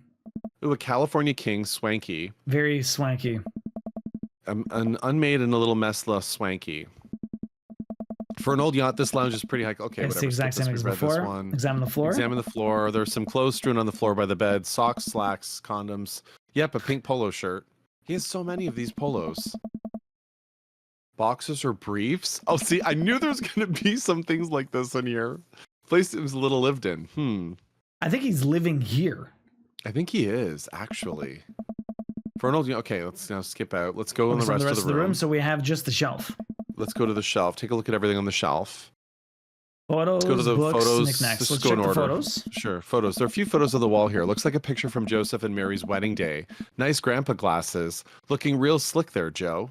Ooh, a California King, swanky. Very swanky. An unmade and a little mess less swanky. For an old yacht, this lounge is pretty high. Okay, It's whatever. the exact skip same this. as We read this before. one. Examine the floor. Examine the floor. There's some clothes strewn on the floor by the bed. Socks, slacks, condoms. Yep, a pink polo shirt. He has so many of these polos. Boxers or briefs? Oh, see, I knew there was going to be some things like this in here. Place seems a little lived in. I think he's living here. I think he is, actually. For an old... Okay, let's now skip out. Let's go in the Focus on rest of the room. So we have just the shelf. Let's go to the shelf. Take a look at everything on the shelf. Photos, Let's go to the books, photos. knickknacks. Let's Let's go check in the order. photos. Sure, photos. There are a few photos of the wall here. Looks like a picture from Joseph and Mary's wedding day. Nice grandpa glasses. Looking real slick there, Joe.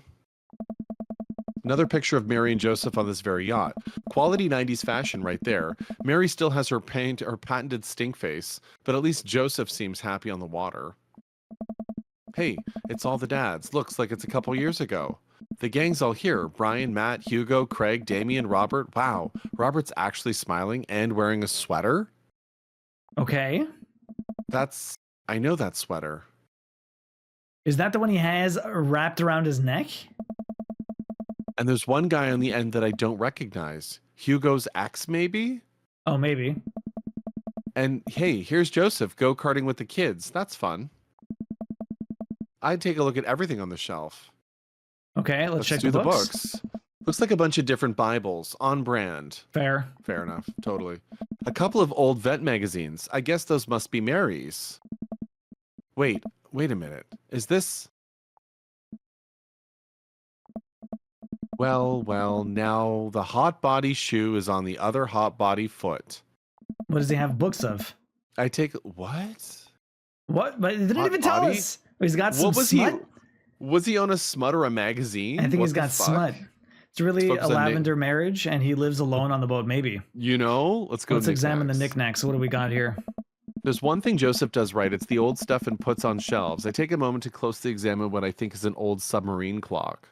Another picture of Mary and Joseph on this very yacht. Quality 90s fashion right there. Mary still has her patented stink face, but at least Joseph seems happy on the water. Hey, it's all the dads. Looks like it's a couple years ago. The gang's all here. Brian, Matt, Hugo, Craig, Damien, Robert. Wow, Robert's actually smiling and wearing a sweater? Okay. I know that sweater. Is that the one he has wrapped around his neck? And there's one guy on the end that I don't recognize. Hugo's ex, maybe? Oh, maybe. And hey, here's Joseph go-karting with the kids. That's fun. I'd take a look at everything on the shelf. Okay, let's check do the books. Looks like a bunch of different Bibles on brand. Fair. Fair enough. Totally. A couple of old vet magazines. I guess those must be Mary's. Wait a minute. Is this... Well, now the hot body shoe is on the other hot body foot. What does he have books of? I take... What? What? But he didn't Hot even tell body? us. He's got some What was smut. he... Was he on a smut or a magazine? I think What he's the got fuck? smut. It's really Let's a focus on lavender marriage, and he lives alone on the boat. Maybe. You know, let's go. Let's examine the knickknacks. knickknacks. What do we got here? There's one thing Joseph does right. It's the old stuff and puts on shelves. I take a moment to closely examine what I think is an old submarine clock.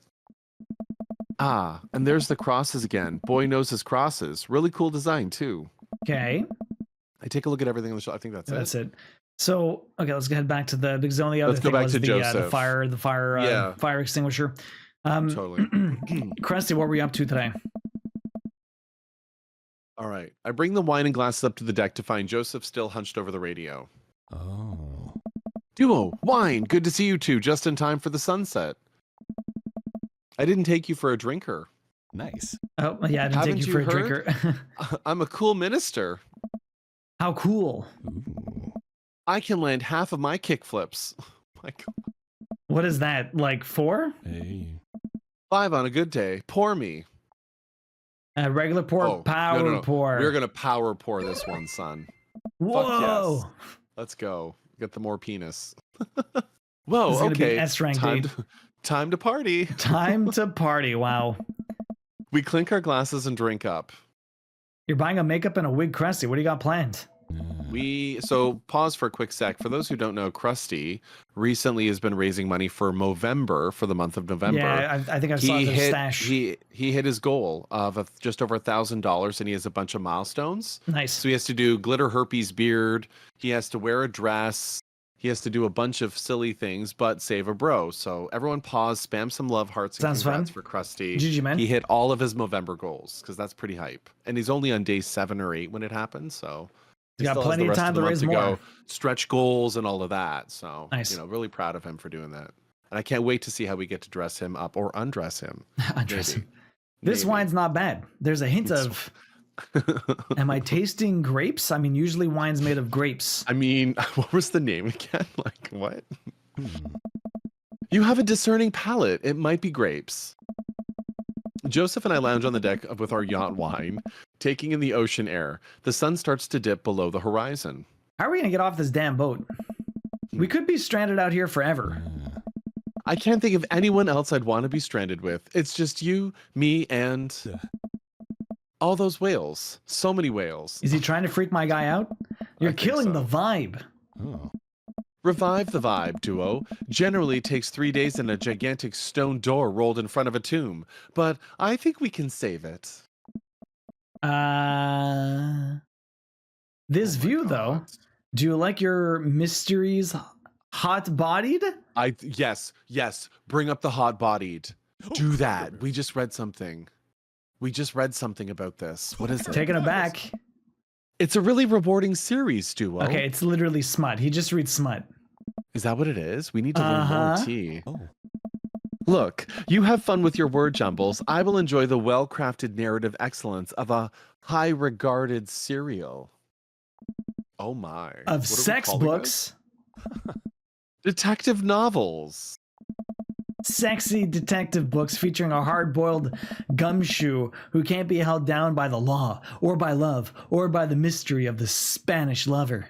Ah, and there's the crosses again. Boy knows his crosses. Really cool design too. Okay, I take a look at everything on the shelf. I think that's it. So, okay, let's head back to the because the only other Let's go thing back was to the Joseph. fire extinguisher. Totally. Krusty, what were you up to today? All right. I bring the wine and glasses up to the deck to find Joseph still hunched over the radio. Oh. Duo, wine. Good to see you two. Just in time for the sunset. I didn't take you for a drinker. Nice. Oh, yeah, I didn't Haven't take you you for a heard? drinker. I'm a cool minister. How cool! Ooh. I can land half of my kickflips. My God. What is that? Like 4? Hey. 5 on a good day. Pour me. Regular pour, Oh, power no. pour. We're gonna power pour this one, son. Whoa! yes. Let's go. Get the more penis. This Whoa. is gonna be Okay. an S-rank Time date. time to party. Time to party! Wow, We clink our glasses and drink up. you're buying a makeup and a wig, Krusty. What do you got planned? So pause for a quick sec. For those who don't know, Krusty recently has been raising money for Movember, for the month of November. Yeah, I think I saw their stash. He hit his goal of just over $1,000, and he has a bunch of milestones. Nice. So he has to do glitter herpes beard. He has to wear a dress. He has to do a bunch of silly things, but save a bro. So everyone pause, spam some love hearts and Sounds congrats fun. for Krusty. GG, man. He hit all of his Movember goals because that's pretty hype. And he's only on day 7 or 8 when it happens. So You got still has plenty the of rest time the to month raise more. go, stretch goals and all of that. So Nice. really proud of him for doing that. And I can't wait to see how we get to dress him up or undress him. Undress Maybe. him. This Maybe. wine's not bad. There's a hint of. Am I tasting grapes? I mean, usually wine's made of grapes. I mean, what was the name again? Like, what? You have a discerning palate. It might be grapes. Joseph and I lounge on the deck with our yacht wine, taking in the ocean air. The sun starts to dip below the horizon. How are we gonna get off this damn boat? We could be stranded out here forever. I can't think of anyone else I'd want to be stranded with. It's just you, me, and all those whales. So many whales. Is he trying to freak my guy out? You're think killing so. the vibe. Oh. Revive the vibe, duo. Generally takes 3 days and a gigantic stone door rolled in front of a tomb, but I think we can save it. This Oh my view though. God. Do you like your mysteries hot-bodied? Yes. Bring up the hot-bodied. Do that. We just read something. About this. What is it? Taking it back. It's a really rewarding series, duo. Okay, it's literally smut. He just reads smut. Is that what it is? We need to learn more Uh-huh. tea. Oh. Look, you have fun with your word jumbles. I will enjoy the well-crafted narrative excellence of a high-regarded serial. Oh my. What are Of we sex calling books. this? Detective novels. Sexy detective books featuring a hard-boiled gumshoe who can't be held down by the law, or by love, or by the mystery of the Spanish lover.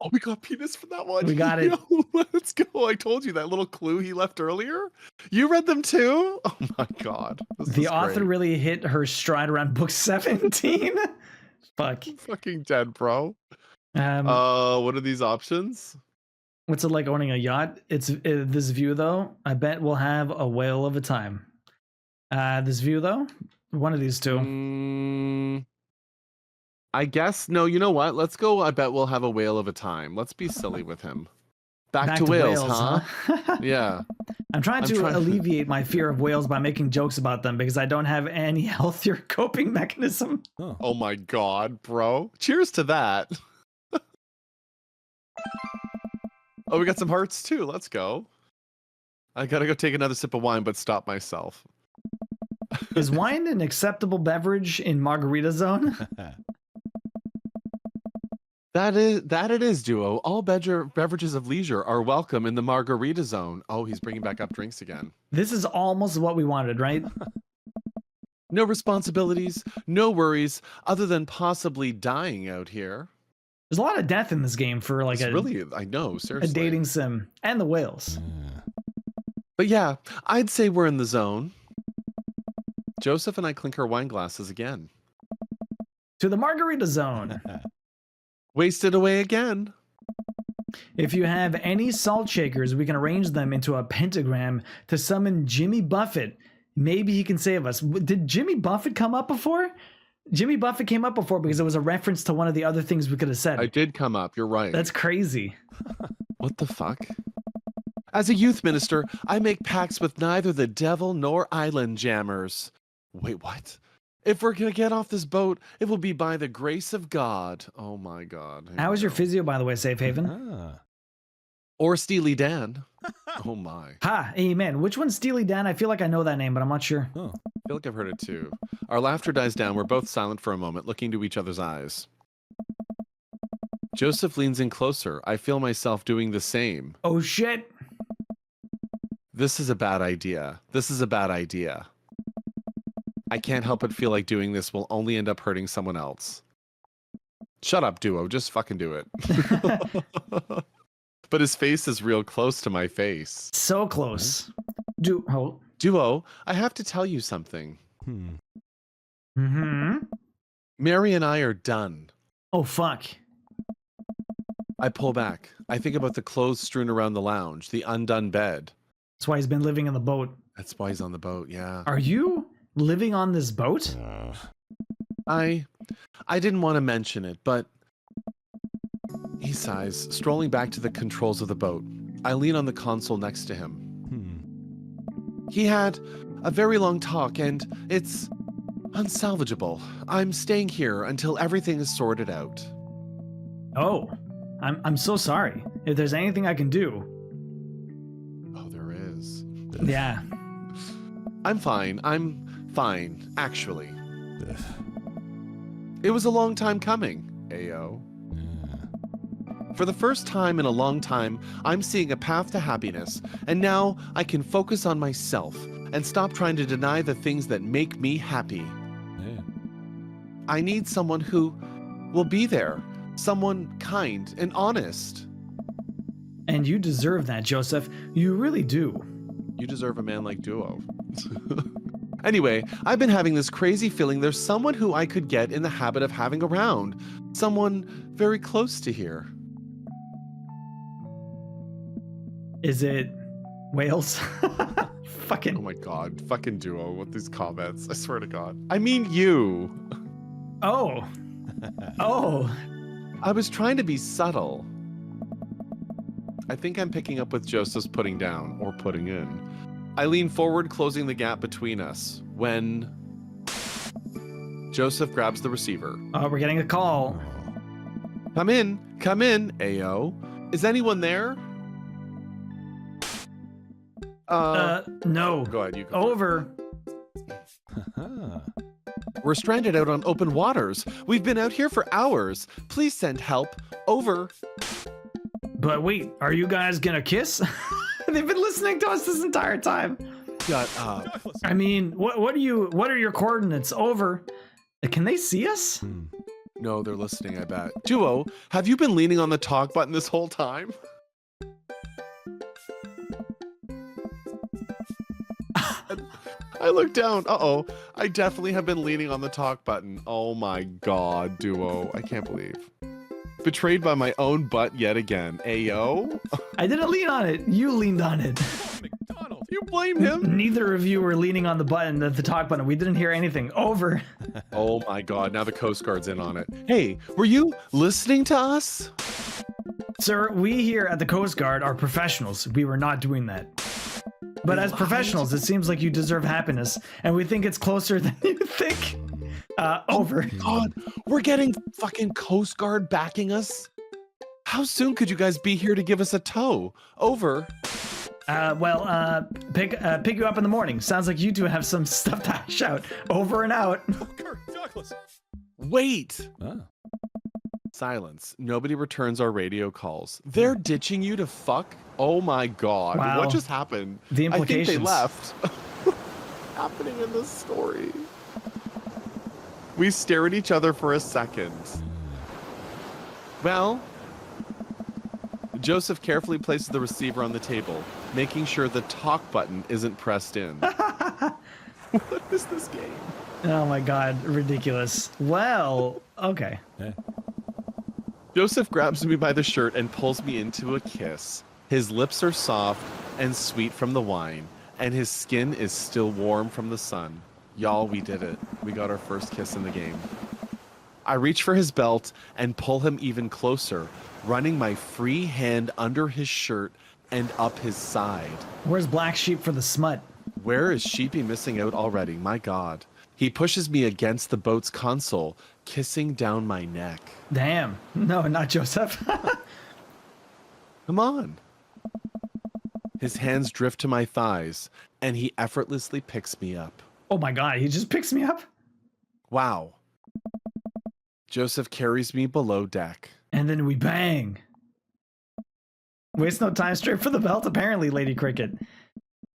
Oh, we got penis for that one. We got it. Yo, let's go. I told you that little clue he left earlier. You read them too? Oh my god. This The is author great. really hit her stride around book 17. Fuck. Fucking dead, bro. Um, What are these options? what's it like owning a yacht? It's this view though. I bet we'll have a whale of a time. This view though. One of these two. I guess no. You know what? Let's go. I bet we'll have a whale of a time. Let's be silly with him. Back to whales, huh? Yeah. I'm trying I'm to trying- alleviate my fear of whales by making jokes about them because I don't have any healthier coping mechanism. Oh. Oh my god, bro. Cheers to that. Oh, we got some hearts too. Let's go. I gotta go take another sip of wine, but stop myself. Is wine an acceptable beverage in Margarita Zone? That it is, duo. All beverages of leisure are welcome in the margarita zone. Oh, he's bringing back up drinks again. This is almost what we wanted, right? No responsibilities, no worries, other than possibly dying out here. There's a lot of death in this game for like It's a, really, I know, a seriously. dating sim. And the whales. But yeah, I'd say we're in the zone. Joseph and I clink our wine glasses again. To the Margarita Zone. Wasted away again. If you have any salt shakers, we can arrange them into a pentagram to summon Jimmy Buffett. Maybe he can save us. Did Jimmy Buffett come up before? Jimmy Buffett came up before because it was a reference to one of the other things we could have said. I did come up, you're right. That's crazy. What the fuck? As a youth minister, I make pacts with neither the devil nor island jammers. Wait, what? If we're gonna get off this boat, it will be by the grace of God. Oh my God. Here How we was your go. physio, by the way, Safe Haven? Ah. Or Steely Dan. Oh my. I Ha, amen. Which one's Steely Dan? I feel like I know that name, but I'm not sure. Oh. feel like I've heard it too. Our laughter dies down. We're both silent for a moment, looking into each other's eyes. Joseph leans in closer. I feel myself doing the same. Oh shit. This is a bad idea. This is a bad idea. I can't help but feel like doing this will only end up hurting someone else. Shut up, Duo. Just fucking do it. But his face is real close to my face. So close. Oh. Duo, I have to tell you something. Hmm. Mm-hmm. Mary and I are done. Oh, fuck. I pull back. I think about the clothes strewn around the lounge, the undone bed. That's why he's been living in the boat. That's why he's on the boat, yeah. Are you living on this boat? I didn't want to mention it, but he sighs, strolling back to the controls of the boat. I lean on the console next to him. He had a very long talk, and it's unsalvageable. I'm staying here until everything is sorted out. Oh, I'm so sorry. If there's anything I can do. Oh, there is. Yeah. I'm fine, actually. It was a long time coming, Ayo. For the first time in a long time, I'm seeing a path to happiness, and now I can focus on myself and stop trying to deny the things that make me happy. I need someone who will be there, someone kind and honest. And you deserve that, Joseph. You really do. You deserve a man like Duo. Anyway, I've been having this crazy feeling there's someone who I could get in the habit of having around. Someone very close to here. Is it Wales? Fucking. Oh my god, fucking Duo with these comments. I swear to god. I mean you. Oh. Oh. I was trying to be subtle. I think I'm picking up with Joseph's putting down, or putting in. I lean forward, closing the gap between us, when Joseph grabs the receiver. Oh, we're getting a call. Come in, Ayo. Is anyone there? No. Go ahead, you go. Over. We're stranded out on open waters. We've been out here for hours. Please send help. Over. But wait, are you guys gonna kiss? They've been listening to us this entire time. Shut up. I mean, what are your coordinates? Over. Can they see us? No, they're listening, I bet. Duo, have you been leaning on the talk button this whole time? I look down. Uh-oh. I definitely have been leaning on the talk button. Oh my god, Duo. I can't believe. Betrayed by my own butt yet again. Ayo? I didn't lean on it. You leaned on it. McDonald. You blame him? Neither of you were leaning on the button, the talk button. We didn't hear anything. Over. Oh my god, now the Coast Guard's in on it. Hey, were you listening to us? Sir, we here at the Coast Guard are professionals. We were not doing that. But as professionals, it seems like you deserve happiness, and we think it's closer than you think. Over. God, we're getting fucking Coast Guard backing us? How soon could you guys be here to give us a tow? Over. Pick you up in the morning. Sounds like you two have some stuff to hash out. Over and out. Kirk Douglas. Wait. Oh. Silence. Nobody returns our radio calls. They're ditching you to fuck? Oh my god. Wow. What just happened? The implications. I think they left. Happening in this story. We stare at each other for a second. Well, Joseph carefully places the receiver on the table, making sure the talk button isn't pressed in. What is this game? Oh my god, ridiculous. Well, okay. Joseph grabs me by the shirt and pulls me into a kiss. His lips are soft and sweet from the wine, and his skin is still warm from the sun. Y'all, we did it. We got our first kiss in the game. I reach for his belt and pull him even closer, running my free hand under his shirt and up his side. Where's Black Sheep for the smut? Where is Sheepy missing out already? My god. He pushes me against the boat's console, kissing down my neck. Damn. No, not Joseph. Come on. His hands drift to my thighs, and he effortlessly picks me up. Oh my god, he just picks me up? Wow. Joseph carries me below deck. And then we bang. Waste no time, straight for the belt, apparently, Lady Cricket.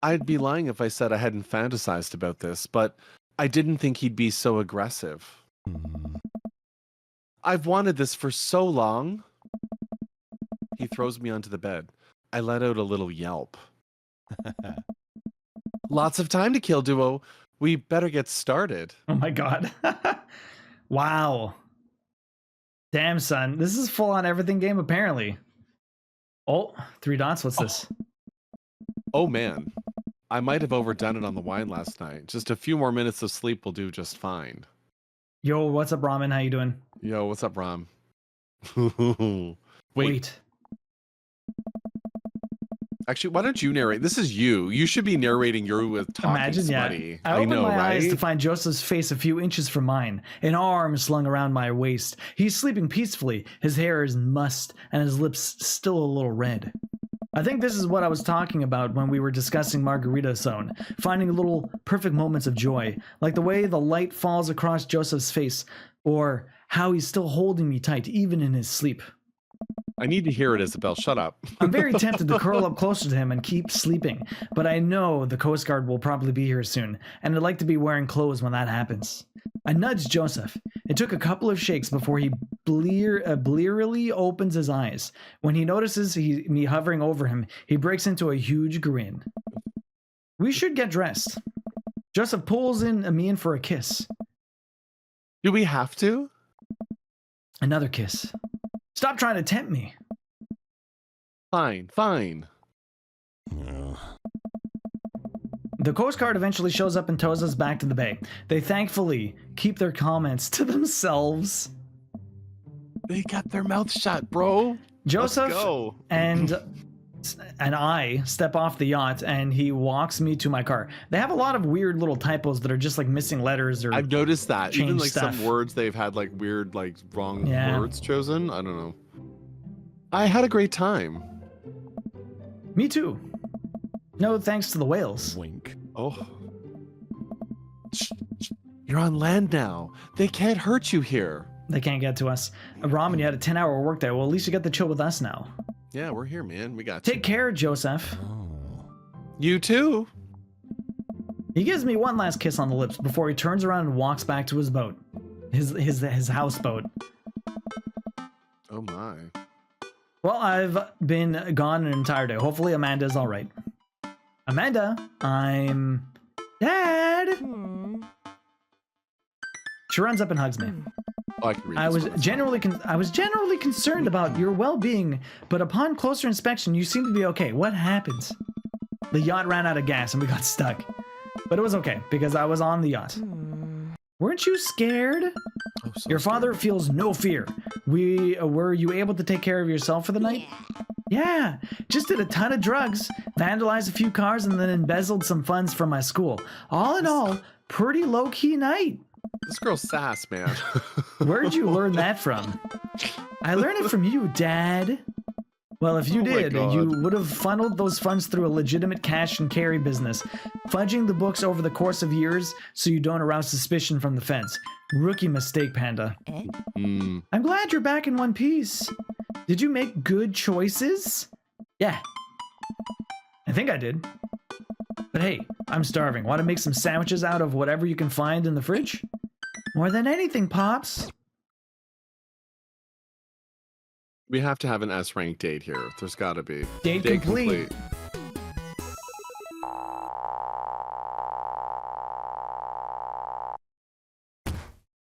I'd be lying if I said I hadn't fantasized about this, but I didn't think he'd be so aggressive. I've wanted this for so long. He throws me onto the bed. I let out a little yelp. Lots of time to kill, Duo. We better get started. Oh my god. Wow. Damn, son. This is full on everything game, apparently. Oh, 3 dots. What's this? Oh man, I might have overdone it on the wine last night. Just a few more minutes of sleep will do just fine. Yo, what's up, Ramen? How you doing? Yo, what's up, Rom? Wait. Actually, why don't you narrate? This is you. You should be narrating your with talking, Imagine, yeah. Smutty. I opened my eyes to right? find Joseph's face a few inches from mine, an arm slung around my waist. He's sleeping peacefully. His hair is mussed, and his lips still a little red. I think this is what I was talking about when we were discussing Margarita Zone, finding little perfect moments of joy, like the way the light falls across Joseph's face, or how he's still holding me tight, even in his sleep. I need to hear it, Isabel. Shut up. I'm very tempted to curl up closer to him and keep sleeping, but I know the Coast Guard will probably be here soon, and I'd like to be wearing clothes when that happens. I nudged Joseph. It took a couple of shakes before he blearily opens his eyes. When he notices me hovering over him, he breaks into a huge grin. We should get dressed. Joseph pulls me in for a kiss. Do we have to? Another kiss. Stop trying to tempt me. Fine, fine. The Coast Guard eventually shows up and tows us back to the bay. They thankfully keep their comments to themselves. They got their mouth shut, bro. Joseph Let's go. and I step off the yacht, and he walks me to my car. They have a lot of weird little typos that are just like missing letters or I've noticed that. Even change like stuff. some words they've had like weird, like wrong Yeah. words chosen. I don't know. I had a great time. Me too. No thanks to the whales. Wink. Oh. Shh, shh. You're on land now. They can't hurt you here. They can't get to us. Ramen, you had a 10-hour workday. Well, at least you get to chill with us now. Yeah, we're here, man. We got Take care, Joseph. you too. He gives me one last kiss on the lips before he turns around and walks back to his boat. His houseboat. Oh my. Well, I've been gone an entire day. Hopefully Amanda's all right. Amanda, I'm... Dad! She runs up and hugs me. Oh, I can read I this was one. generally concerned about your well-being, but upon closer inspection, you seem to be okay. What happened? The yacht ran out of gas and we got stuck. But it was okay, because I was on the yacht. Weren't you scared? Oh, so Your father scared. feels no fear. Were you able to take care of yourself for the night? Yeah, just did a ton of drugs, vandalized a few cars, and then embezzled some funds from my school. All in all, pretty low-key night. This girl's sass, man. Where'd you learn that from? I learned it from you, Dad. Well, if you Oh my did, God. you would have funneled those funds through a legitimate cash and carry business, fudging the books over the course of years so you don't arouse suspicion from the feds. Rookie mistake, Panda. Mm. I'm glad you're back in one piece. Did you make good choices? Yeah. I think I did. But hey, I'm starving. Want to make some sandwiches out of whatever you can find in the fridge? More than anything, Pops. We have to have an S rank date here. There's got to be. Date complete.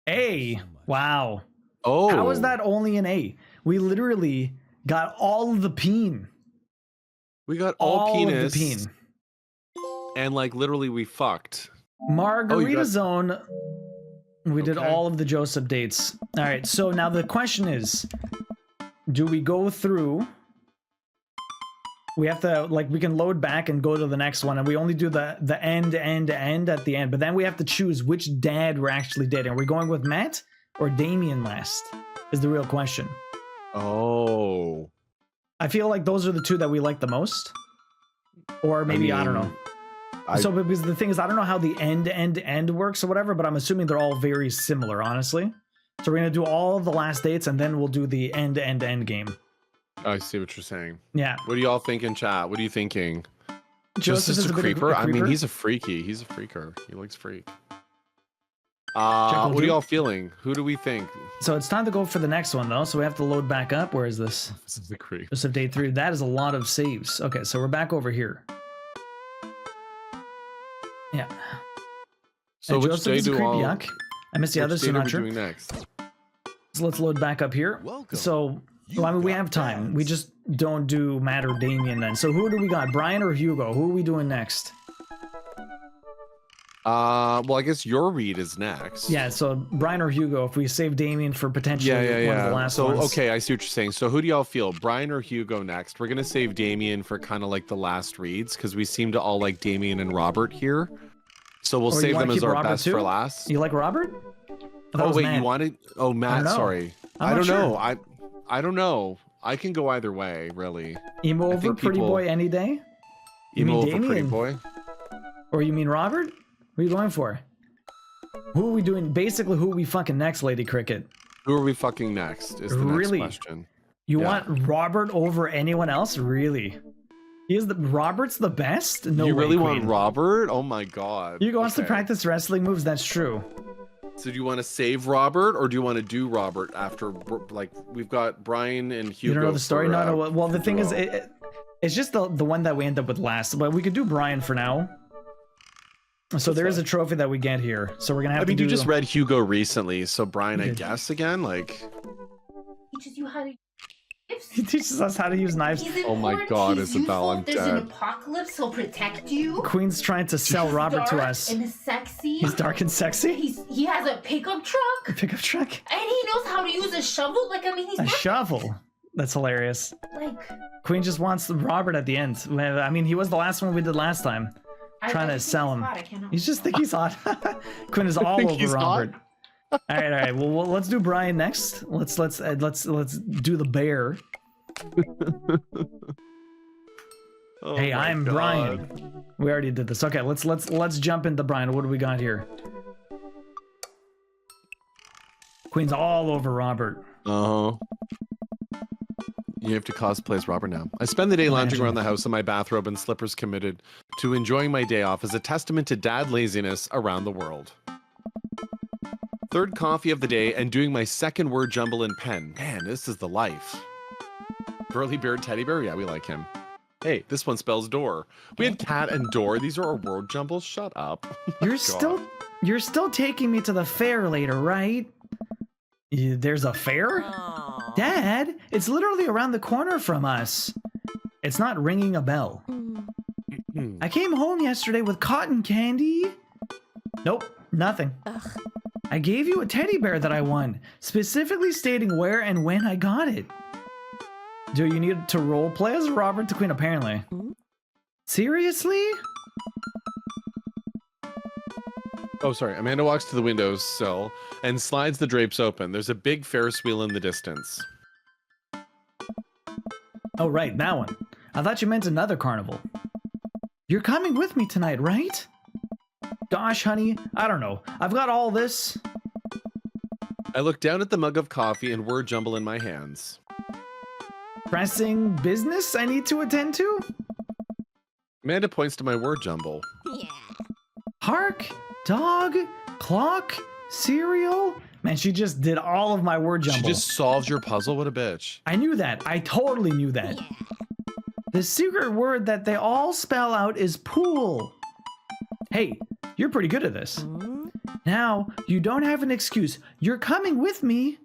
A. Wow. Oh. How is that only an A? We literally got all of the peen. We got all penis. of the peen. And like literally we fucked. Margarita got- Zone. We did Okay. all of the Joseph dates. All right. So now the question is, do we go through? We have to, like, we can load back and go to the next one, and we only do the end at the end. But then we have to choose which dad we're actually dating. Are we going with Matt or Damien last? Is the real question. Oh. I feel like those are the two that we like the most. Or maybe, I don't know. So because the thing is, I don't know how the end works or whatever, but I'm assuming they're all very similar, honestly. So we're going to do all of the last dates, and then we'll do the end game. I see what you're saying. Yeah. What do y'all think in chat? What are you thinking? Joseph Just is a a bit of creeper? I mean, creeper. he's a freaky. He's a freaker. He likes freak. Jekyll What are Duke. y'all feeling? Who do we think? So it's time to go for the next one, though. So we have to load back up. Where is this? This is the creep. Joseph Day 3. That is a lot of saves. Okay, so we're back over here. Yeah. So And which Joseph day is a do creepy all? yuck. I missed the Which others, date so are not we sure. doing next? So let's load back up here. Welcome. So, well, I mean, we have time. We just don't do Matt or Damien then. So who do we got? Brian or Hugo? Who are we doing next? Well, I guess your read is next. Yeah, so Brian or Hugo, if we save Damien for potentially one of the last so, ones. okay, I see what you're saying. So who do y'all feel? Brian or Hugo next? We're going to save Damien for kind of like the last reads because we seem to all like Damien and Robert here. So we'll Or you save wanna them as keep our Robert best too? for last. You like Robert? I thought it Oh, was wait, Matt. you wanted... Oh, Matt, know. sorry. I'm I not don't sure. know. I don't know. I can go either way, really. Emo over think Pretty people- Boy any day? You Emo mean over Pretty Damien? Boy. Or you mean Robert? What are you going for? Who are we doing? Basically, who are we fucking next, Lady Cricket? Who are we fucking next is the Really? next question. You Yeah. want Robert over anyone else? Really? Robert's the best? No You way, really Queen. want Robert? Oh my god. Hugo wants to Okay. practice wrestling moves, that's true. So do you want to save Robert or do you want to do Robert after, like, we've got Brian and Hugo? You don't know the story? for, No. Well, the for thing is, duo. it's just the one that we end up with last. But we could do Brian for now. So there is a trophy that we get here. So we're gonna have I mean, to do. you just read Hugo recently, so Brian, I did. guess again, like, Teaches you how to. He teaches us how to use knives. He's Oh my important, God, he's Isabel, I'm useful, There's an dead. apocalypse. He'll protect you. Queen's trying to sell Robert to Dark us. And sexy. He's dark and sexy. He has a pickup truck, Pickup truck. and he knows how to use a shovel. Like I mean, he's A not shovel. That's hilarious. like. Queen just wants Robert at the end. Well, I mean, he was the last one we did last time. Trying to think sell he's him. hot, I cannot- You just think he's hot. Quinn is all think over he's hot? Robert. All right. Well, let's do Brian next. Let's do the bear. oh Hey, my I'm God. Brian. We already did this. Okay, let's jump into Brian. What do we got here? Queen's all over Robert. Uh-huh. You have to cosplay as Robert now. I spend the day lounging around the house in my bathrobe and slippers committed to enjoying my day off as a testament to dad laziness around the world. Third coffee of the day and doing my second word jumble in pen. Man, this is the life. Burly beard teddy bear? Yeah, we like him. Hey, this one spells door. We had cat and door. These are our word jumbles. Shut up. You're God. still taking me to the fair later, right? There's a fair? Dad, it's literally around the corner from us. It's not ringing a bell. I came home yesterday with cotton candy. Nope, nothing. I gave you a teddy bear that I won, specifically stating where and when I got it. Do you need to role play as Robert the Queen, apparently? Seriously? Oh, sorry. Amanda walks to the windowsill and slides the drapes open. There's a big Ferris wheel in the distance. Oh, right, that one. I thought you meant another carnival. You're coming with me tonight, right? Gosh, honey, I don't know. I've got all this. I look down at the mug of coffee and word jumble in my hands. Pressing business I need to attend to? Amanda points to my word jumble. Hark, dog, clock, cereal. Man, she just did all of my word jumble. She just solves your puzzle? What a bitch. I knew that. I totally knew that. The secret word that they all spell out is pool. Hey, you're pretty good at this. Now, you don't have an excuse. You're coming with me.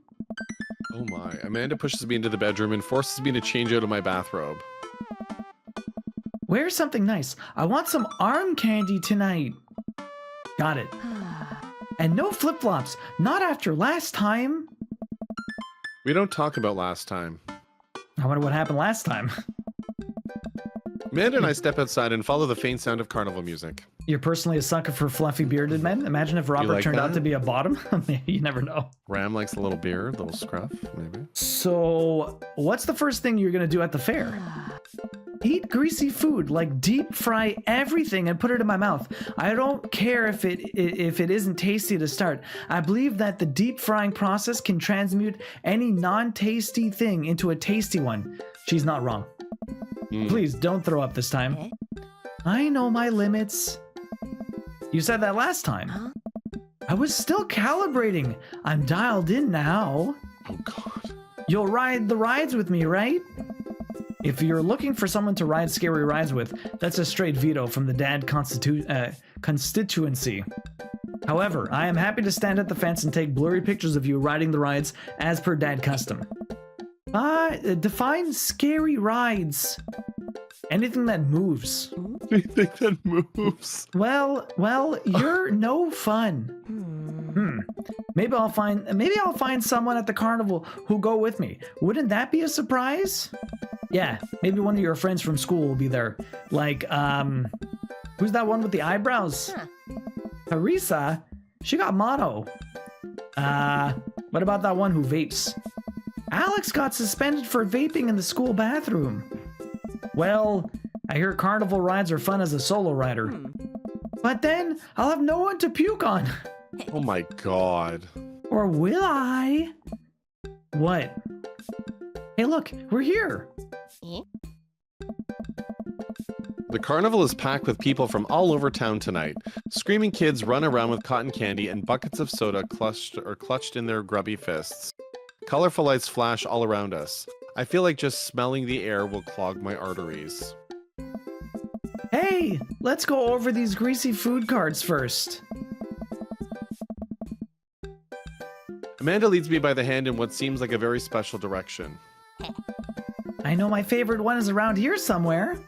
Oh my. Amanda pushes me into the bedroom and forces me to change out of my bathrobe. Wear something nice. I want some arm candy tonight. Got it. And no flip-flops. Not after last time. We don't talk about last time. I wonder what happened last time. Amanda and I step outside and follow the faint sound of carnival music. You're personally a sucker for fluffy bearded men? Imagine if Robert like turned out that? to be a bottom. You never know. Ram likes a little beard, a little scruff, maybe. So, what's the first thing you're gonna do at the fair? Eat greasy food, like deep fry everything and put it in my mouth. I don't care if it isn't tasty to start. I believe that the deep frying process can transmute any non-tasty thing into a tasty one. She's not wrong. Please don't throw up this time. I know my limits. You said that last time. I was still calibrating. I'm dialed in now. Oh god. You'll ride the rides with me, right? If you're looking for someone to ride scary rides with, that's a straight veto from the dad constituency. However, I am happy to stand at the fence and take blurry pictures of you riding the rides as per dad custom. Define scary rides. Anything that moves. Anything that moves. Well, you're no fun. Maybe I'll find someone at the carnival who'll go with me. Wouldn't that be a surprise? Yeah, maybe one of your friends from school will be there. Like, who's that one with the eyebrows? Teresa? She got mono. What about that one who vapes? Alex got suspended for vaping in the school bathroom. Well, I hear carnival rides are fun as a solo rider. But then I'll have no one to puke on. Oh my god. Or will I? What? Hey, look, we're here. The carnival is packed with people from all over town tonight. Screaming kids run around with cotton candy and buckets of soda clutched in their grubby fists. Colorful lights flash all around us. I feel like just smelling the air will clog my arteries. Hey, let's go over these greasy food carts first. Amanda leads me by the hand in what seems like a very special direction. I know my favorite one is around here somewhere.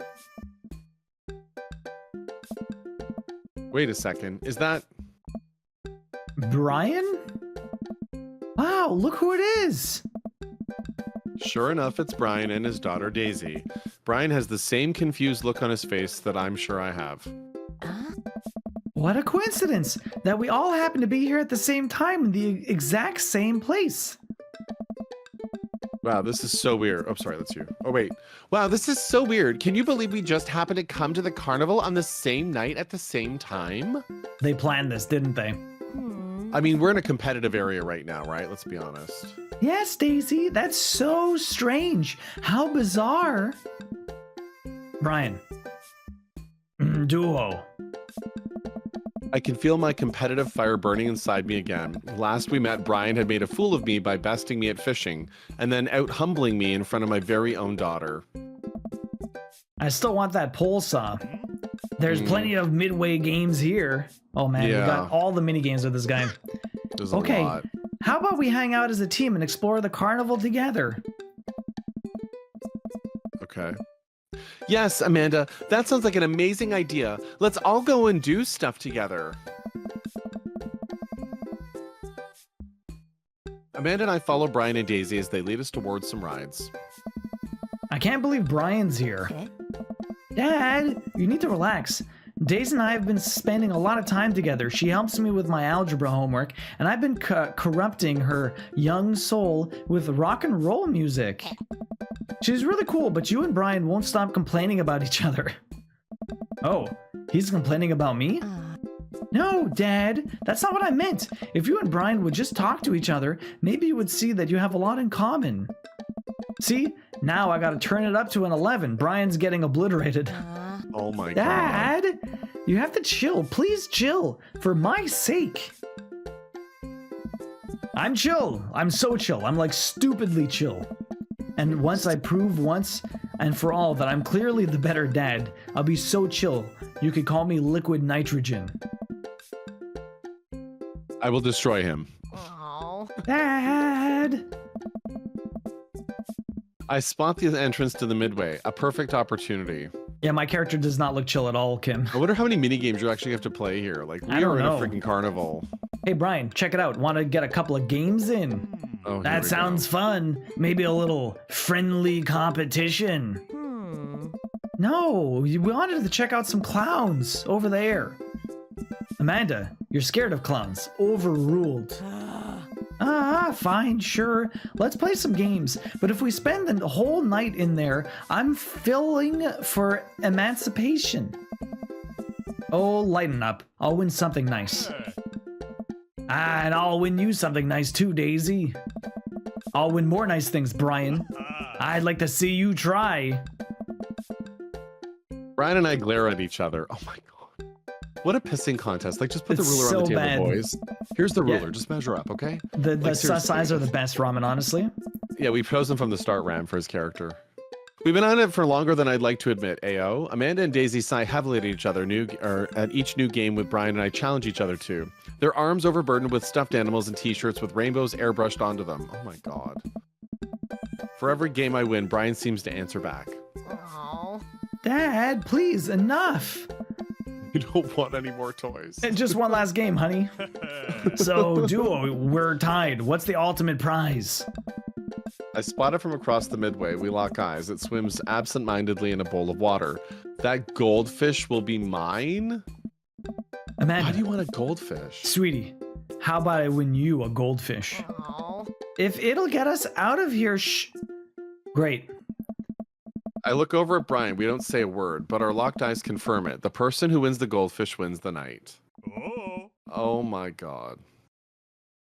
Wait a second, is that... Brian? Wow, look who it is! Sure enough, it's Brian and his daughter Daisy. Brian has the same confused look on his face that I'm sure I have. What a coincidence that we all happen to be here at the same time in the exact same place. Wow, this is so weird. Oh, sorry, that's you. Oh, wait. Wow, this is so weird. Can you believe we just happened to come to the carnival on the same night at the same time? They planned this, didn't they? I mean, we're in a competitive area right now, right? Let's be honest. Yes, Daisy, that's so strange. How bizarre. Brian. Duo. I can feel my competitive fire burning inside me again. Last we met, Brian had made a fool of me by besting me at fishing, and then out humbling me in front of my very own daughter. I still want that pole saw. There's plenty of midway games here. Oh man, we got all the mini games with this guy. There's a lot. How about we hang out as a team and explore the carnival together? Okay. Yes, Amanda, that sounds like an amazing idea. Let's all go and do stuff together. Amanda and I follow Brian and Daisy as they lead us towards some rides. I can't believe Brian's here. Dad, you need to relax. Daisy and I have been spending a lot of time together. She helps me with my algebra homework, and I've been corrupting her young soul with rock and roll music. She's really cool, but you and Brian won't stop complaining about each other. Oh, he's complaining about me? No, Dad, that's not what I meant. If you and Brian would just talk to each other, maybe you would see that you have a lot in common. See, now I gotta turn it up to an 11. Brian's getting obliterated. Oh my god. Dad, you have to chill. Please chill, for my sake. I'm chill. I'm so chill. I'm like stupidly chill. And once I prove once and for all that I'm clearly the better dad, I'll be so chill, you could call me liquid nitrogen. I will destroy him. Dad! I spot the entrance to the midway, a perfect opportunity. Yeah, my character does not look chill at all, Kim. I wonder how many mini games you actually have to play here. Like, we are in a freaking carnival. Hey, Brian, check it out. Want to get a couple of games in? Oh, that sounds fun. Maybe a little friendly competition. No, we wanted to check out some clowns over there. Amanda, you're scared of clowns. Overruled. Fine, sure. Let's play some games. But if we spend the whole night in there, I'm feeling for emancipation. Oh, lighten up. I'll win something nice. And I'll win you something nice too, Daisy. I'll win more nice things, Brian. I'd like to see you try. Brian and I glare at each other. Oh my god. What a pissing contest. Like, just put the It's ruler on the so table, bad. boys. Here's the ruler. Just measure up, okay? The Like, sus eyes seriously. are the best ramen, honestly. Yeah, we chose him from the start, Ram, for his character. We've been on it for longer than I'd like to admit, AO. Amanda and Daisy sigh heavily at each other at each new game with Brian and I challenge each other to. Their arms overburdened with stuffed animals and t-shirts with rainbows airbrushed onto them. Oh my god. For every game I win, Brian seems to answer back. Oh. Dad, please, enough. You don't want any more toys. Just one last game, honey. So, duo, we're tied. What's the ultimate prize? I spot it from across the midway. We lock eyes. It swims absent-mindedly in a bowl of water. That goldfish will be mine? Amanda, Why do you want a goldfish? sweetie, how about I win you a goldfish? Oh. If it'll get us out of here, Great. I look over at Brian. We don't say a word, but our locked eyes confirm it. The person who wins the goldfish wins the night. Oh. Oh my god.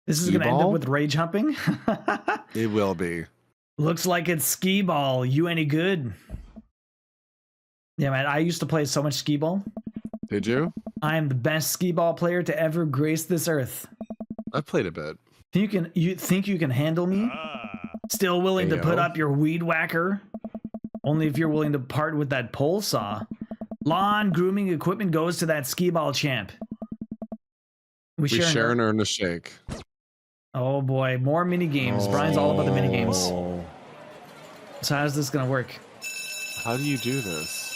This is gonna end up Skee-ball? with rage humping? It will be. Looks like it's skee ball. You any good? Yeah, man, I used to play so much skee ball. Did you? I am the best skee ball player to ever grace this earth. I played a bit. You think you can handle me? Ah. Still willing to put Ayo. up your weed whacker? Only if you're willing to part with that pole saw. Lawn grooming equipment goes to that skee ball champ. We share and her. earn a shake. Oh boy, more mini games. Brian's all about the mini games. Oh. So how's this gonna work? How do you do this?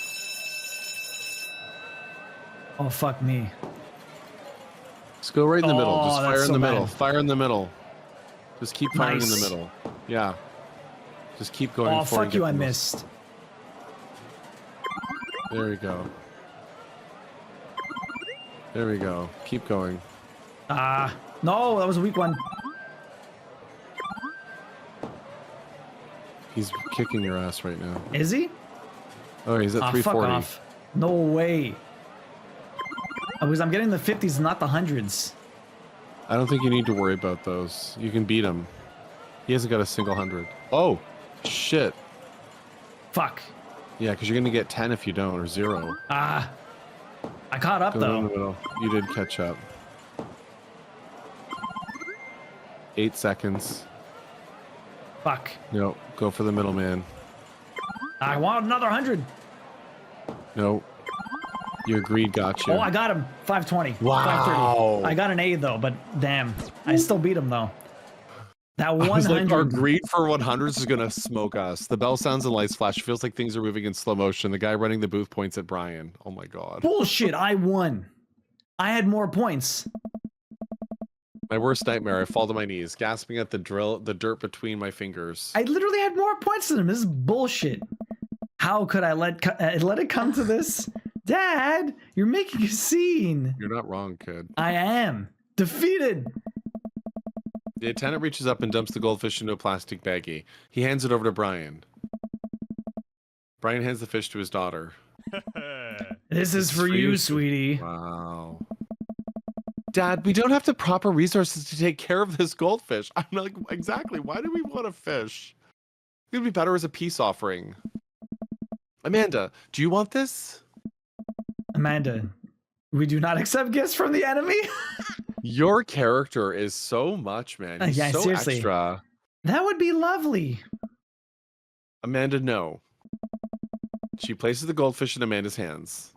Oh fuck me. Just go right in the middle. Oh, Just that's fire in so the middle. bad. Fire in the middle. Just keep firing in the Nice. middle. Yeah. Just keep going. Oh before fuck you, get I the most- missed. There we go. There we go. Keep going. No, that was a weak one. He's kicking your ass right now. Is he? Oh, he's at Fuck 340. off. No way. Because I'm getting the 50s, not the 100s. I don't think you need to worry about those. You can beat him. He hasn't got a single 100. Oh, shit. Fuck. Yeah, because you're going to get 10 if you don't, or 0. I caught up Go in the though. middle. You did catch up. 8 seconds. Fuck. No, go for the middle, man. I want another 100. No. Your greed got you. Oh, I got him. 520. Wow. 530. I got an A though, but damn. I still beat him though. That I was 100. like, our greed for 100s is going to smoke us. The bell sounds and lights flash. It feels like things are moving in slow motion. The guy running the booth points at Brian. Oh my god. Bullshit, I won. I had more points. My worst nightmare. I fall to my knees, gasping at the dirt between my fingers. I literally had more points than him. This is bullshit. How could I let it come to this? Dad, you're making a scene. You're not wrong, kid. I am defeated. The attendant reaches up and dumps the goldfish into a plastic baggie. He hands it over to Brian. Brian hands the fish to his daughter. This is for you, sweetie. Wow. Dad, we don't have the proper resources to take care of this goldfish. I'm like, exactly. Why do we want a fish? It would be better as a peace offering. Amanda, do you want this? Amanda, we do not accept gifts from the enemy. Your character is so much, man. He's Yeah, so seriously. extra. That would be lovely. Amanda, no. She places the goldfish in Amanda's hands.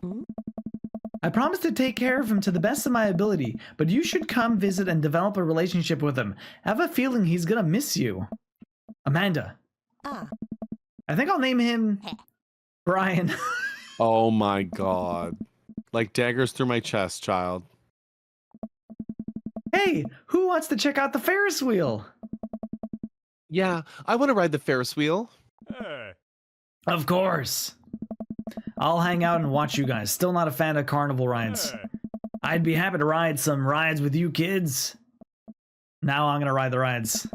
I promise to take care of him to the best of my ability, but you should come visit and develop a relationship with him. I have a feeling he's gonna miss you. Amanda. Ah. I think I'll name him Brian. Oh my god. Like daggers through my chest, child. Hey, who wants to check out the Ferris wheel? Yeah, I want to ride the Ferris wheel. Hey. Of course. I'll hang out and watch you guys. Still not a fan of carnival rides. Hey. I'd be happy to ride some rides with you kids. Now I'm gonna ride the rides.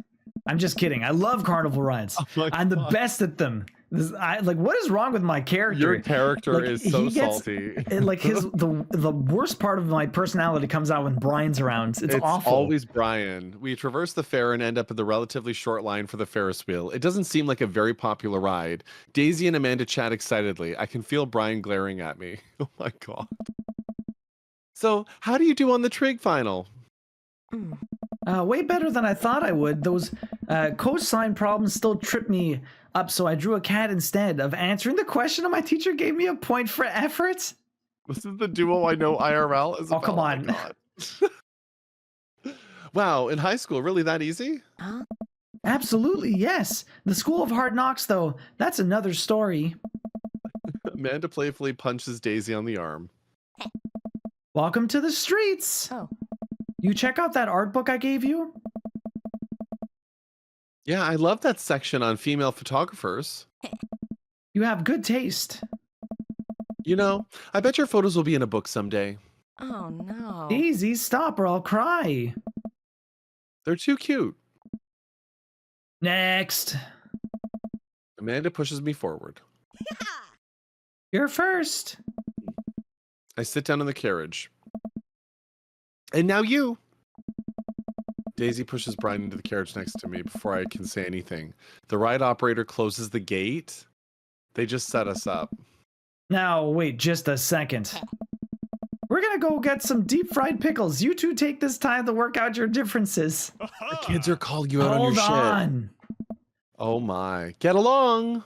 I'm just kidding. I love carnival rides. Oh my I'm the God. best at them. What is wrong with my character? Your character Like, is so he gets- salty. The worst part of my personality comes out when Brian's around. It's awful. always Brian. We traverse the fair and end up at the relatively short line for the Ferris wheel. It doesn't seem like a very popular ride. Daisy and Amanda chat excitedly. I can feel Brian glaring at me. Oh my god. So, how do you do on the trig final? Way better than I thought I would. Those Cosine problems still trip me up, so I drew a cat instead of answering the question, and my teacher gave me a point for effort. This is the duo I know IRL. Oh, Isabel. come on. My God. Wow, in high school, really that easy? Absolutely, yes. The School of Hard Knocks, though, that's another story. Amanda playfully punches Daisy on the arm. Welcome to the streets. Oh. You check out that art book I gave you? Yeah, I love that section on female photographers. You have good taste. You know, I bet your photos will be in a book someday. Oh no. Easy, stop or I'll cry. They're too cute. Next. Amanda pushes me forward. You're first. I sit down in the carriage. And now you. Daisy pushes Brian into the carriage next to me before I can say anything. The ride operator closes the gate. They just set us up. Now, wait just a second. We're gonna go get some deep fried pickles. You two take this time to work out your differences. The kids are calling you out on your Hold shit. on. Oh my. Get along.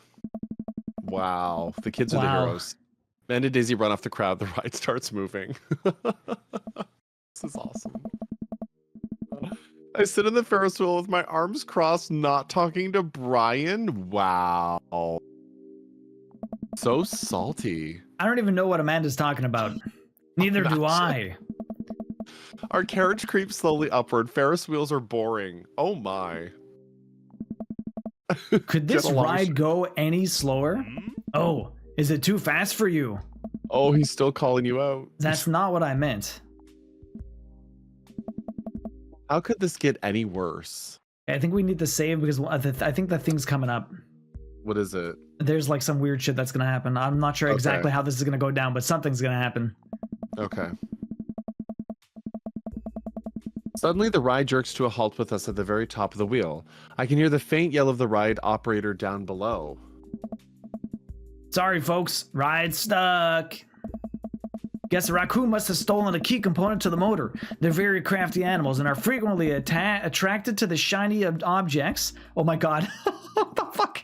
Wow. The kids are the Wow. heroes. Amanda and Daisy run off the crowd. The ride starts moving. This is awesome. I sit in the Ferris wheel with my arms crossed, not talking to Brian. Wow. So salty. I don't even know what Amanda's talking about. Neither do I. Our carriage creeps slowly upward. Ferris wheels are boring. Oh my. Could this Get along, ride go any slower? Oh, is it too fast for you? Oh, he's still calling you out. That's not what I meant. How could this get any worse? I think we need to save because I think the thing's coming up. What is it? There's like some weird shit that's gonna happen. I'm not sure exactly how this is gonna go down, but something's gonna happen. Okay. Suddenly, the ride jerks to a halt with us at the very top of the wheel. I can hear the faint yell of the ride operator down below. Sorry, folks. Ride stuck. Guess a raccoon must have stolen a key component to the motor. They're very crafty animals and are frequently attracted to the shiny objects. Oh my god. What the fuck?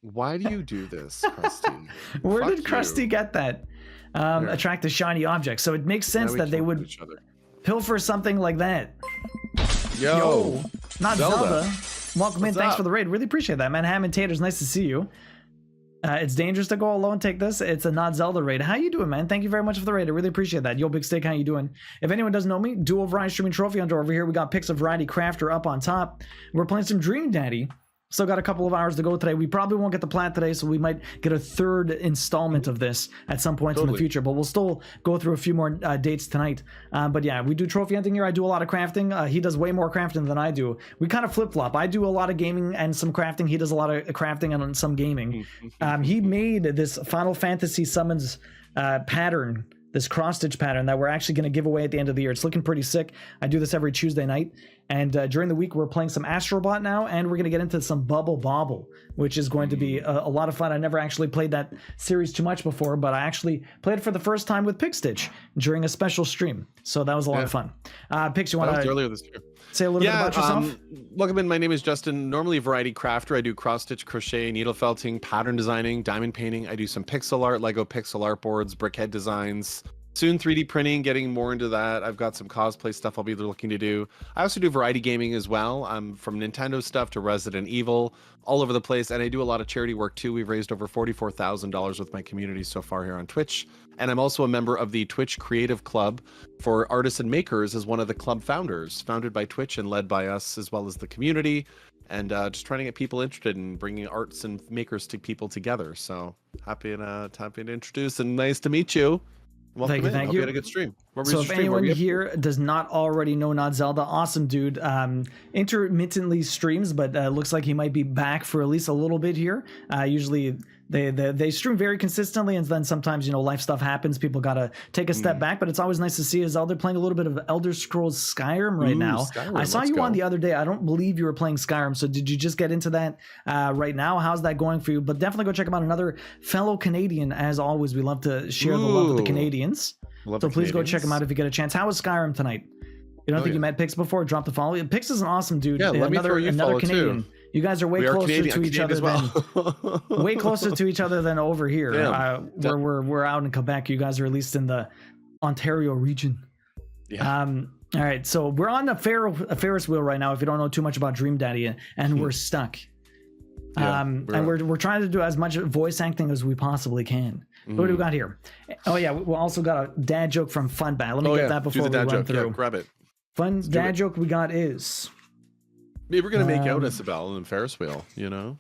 Why do you do this, Krusty? Where Fuck did Krusty you. get that? Here. Attract the shiny objects. So it makes sense Now we that they can't would hit each other. pilfer something like that. Yo, Not Zelda. Zelda. Welcome in. What's Thanks up? for the raid. Really appreciate that, man. Ham and Taters, nice to see you. It's dangerous to go alone. Take this. It's a not Zelda raid. How you doing, man? Thank you very much for the raid. I really appreciate that. Yo, Big Steak, how you doing? If anyone doesn't know me, Dual Variety Streaming Trophy Hunter over here. We got pics of Variety Crafter up on top. We're playing some Dream Daddy. Still got a couple of hours to go today. We probably won't get the plat today, so we might get a third installment of this at some point in the future. But we'll still go through a few more dates tonight. But yeah, we do trophy hunting here. I do a lot of crafting. He does way more crafting than I do. We kind of flip-flop. I do a lot of gaming and some crafting. He does a lot of crafting and some gaming. He made this Final Fantasy Summons pattern, this cross-stitch pattern that we're actually going to give away at the end of the year. It's looking pretty sick. I do this every Tuesday night. And during the week, we're playing some Astrobot now, and we're going to get into some Bubble Bobble, which is going to be a lot of fun. I never actually played that series too much before, but I actually played it for the first time with Pigstitch during a special stream. So that was a lot of fun. Pix, you want That was to earlier this year. say a little bit about yourself? Welcome in. My name is Justin. Normally a variety crafter. I do cross stitch, crochet, needle felting, pattern designing, diamond painting. I do some pixel art, Lego pixel art boards, brickhead designs. Soon 3D printing, getting more into that. I've got some cosplay stuff I'll be looking to do. I also do variety gaming as well. I'm from Nintendo stuff to Resident Evil, all over the place. And I do a lot of charity work too. We've raised over $44,000 with my community so far here on Twitch. And I'm also a member of the Twitch Creative Club for Artists and Makers as one of the club founders, founded by Twitch and led by us as well as the community. And just trying to get people interested in bringing arts and makers to people together. So happy to introduce and nice to meet you. Welcome in. Thank Hope you. had a good stream. So if anyone here does not already know Not Zelda, awesome dude. Intermittently streams, but looks like he might be back for at least a little bit here. Usually they stream very consistently, and then sometimes, you know, life stuff happens. People gotta take a step back, but it's always nice to see a Zelda playing a little bit of Elder Scrolls Skyrim right now. Skyrim, I saw you on the other day. I don't believe you were playing Skyrim, so did you just get into that right now? How's that going for you? But definitely go check him out. Another fellow Canadian, as always. We love to share the love with the Canadians. So please go check him out if you get a chance. How was Skyrim tonight? You don't think you met Pix before? Drop the follow. Pix is an awesome dude. Yeah, let me throw you another follow Canadian. too. You guys are way We are closer Canadian, to each Canadian other as well. than way closer to each other than over here. Damn. Where we're out in Quebec. You guys are at least in the Ontario region. Yeah. All right, so we're on a Ferris wheel right now. If you don't know too much about Dream Daddy, and we're stuck. Yeah, And we're trying to do as much voice acting as we possibly can. What do we got here? Oh yeah, we also got a dad joke from Funbat. Let me get that before do the we dad run joke. through. Yeah, grab it. Fun do dad it. joke we got is: Maybe we're gonna make out Isabel and Ferris wheel. You know.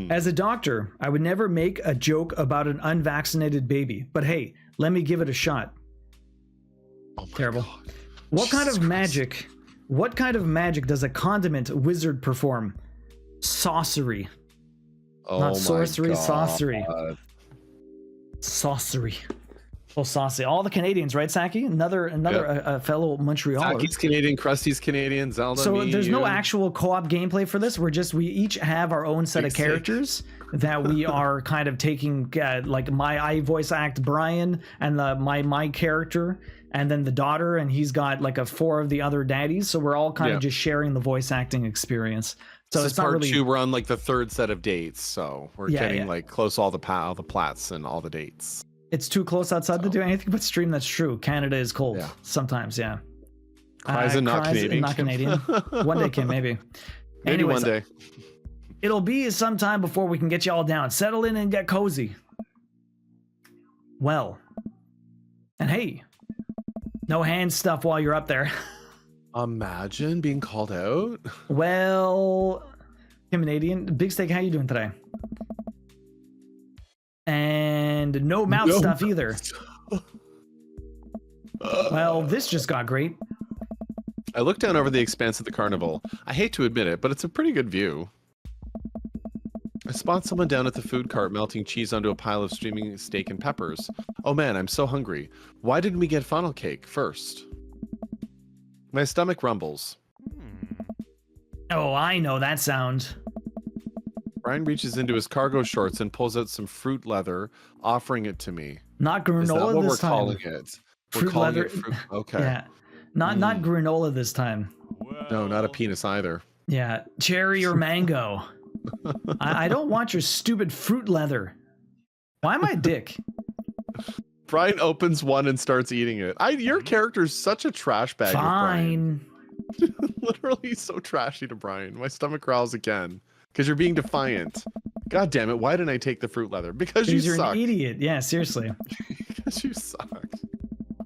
as a doctor, I would never make a joke about an unvaccinated baby, but hey, let me give it a shot. Oh my Terrible. God. What kind Jesus of Christ. magic? What kind of magic does a condiment wizard perform? Sorcery. Oh Not my sorcery, God. sorcery. Saucery. Oh, saucy. All the Canadians, right, Saki? Another fellow Montrealer. Saki's Canadian, Krusty's Canadian, Zelda. So me, there's no you. actual co-op gameplay for this. We each have our own set Big of characters that we are kind of taking. Like I voice act Brian and my character, and then the daughter, and he's got like 4 of the other daddies. So we're all kind of just sharing the voice acting experience. So This it's is not part really 2. We're on like the 3rd set of dates, so we're getting like close to all the plats and all the dates. It's too close outside to do anything but stream. That's true. Canada is cold sometimes. Yeah. Kryzen, not Canadian. Not Canadian. One day, Kim, maybe. Maybe Anyways, one day. It'll be some time before we can get you all down. Settle in and get cozy. Well. And hey, no hand stuff while you're up there. Imagine being called out. Well, Canadian, Big Steak, how you doing today? And no mouth stuff either. Well, this just got great. I look down over the expanse of the carnival. I hate to admit it, but it's a pretty good view. I spot someone down at the food cart melting cheese onto a pile of steaming steak and peppers. Oh man, I'm so hungry. Why didn't we get funnel cake first? My stomach rumbles. Oh, I know that sound. Brian reaches into his cargo shorts and pulls out some fruit leather, offering it to me. Not Is that granola what this we're time. calling it? We're Fruit calling leather. it fruit. Okay. Yeah. Not granola this time. No, not a penis either. Yeah. Cherry or mango. I don't want your stupid fruit leather. Why am I a dick? Brian opens one and starts eating it. Your character's such a trash bag. Fine. Literally so trashy to Brian. My stomach growls again. Because you're being defiant. God damn it, why didn't I take the fruit leather? Because you You're suck. an idiot. Yeah, seriously. Because you suck.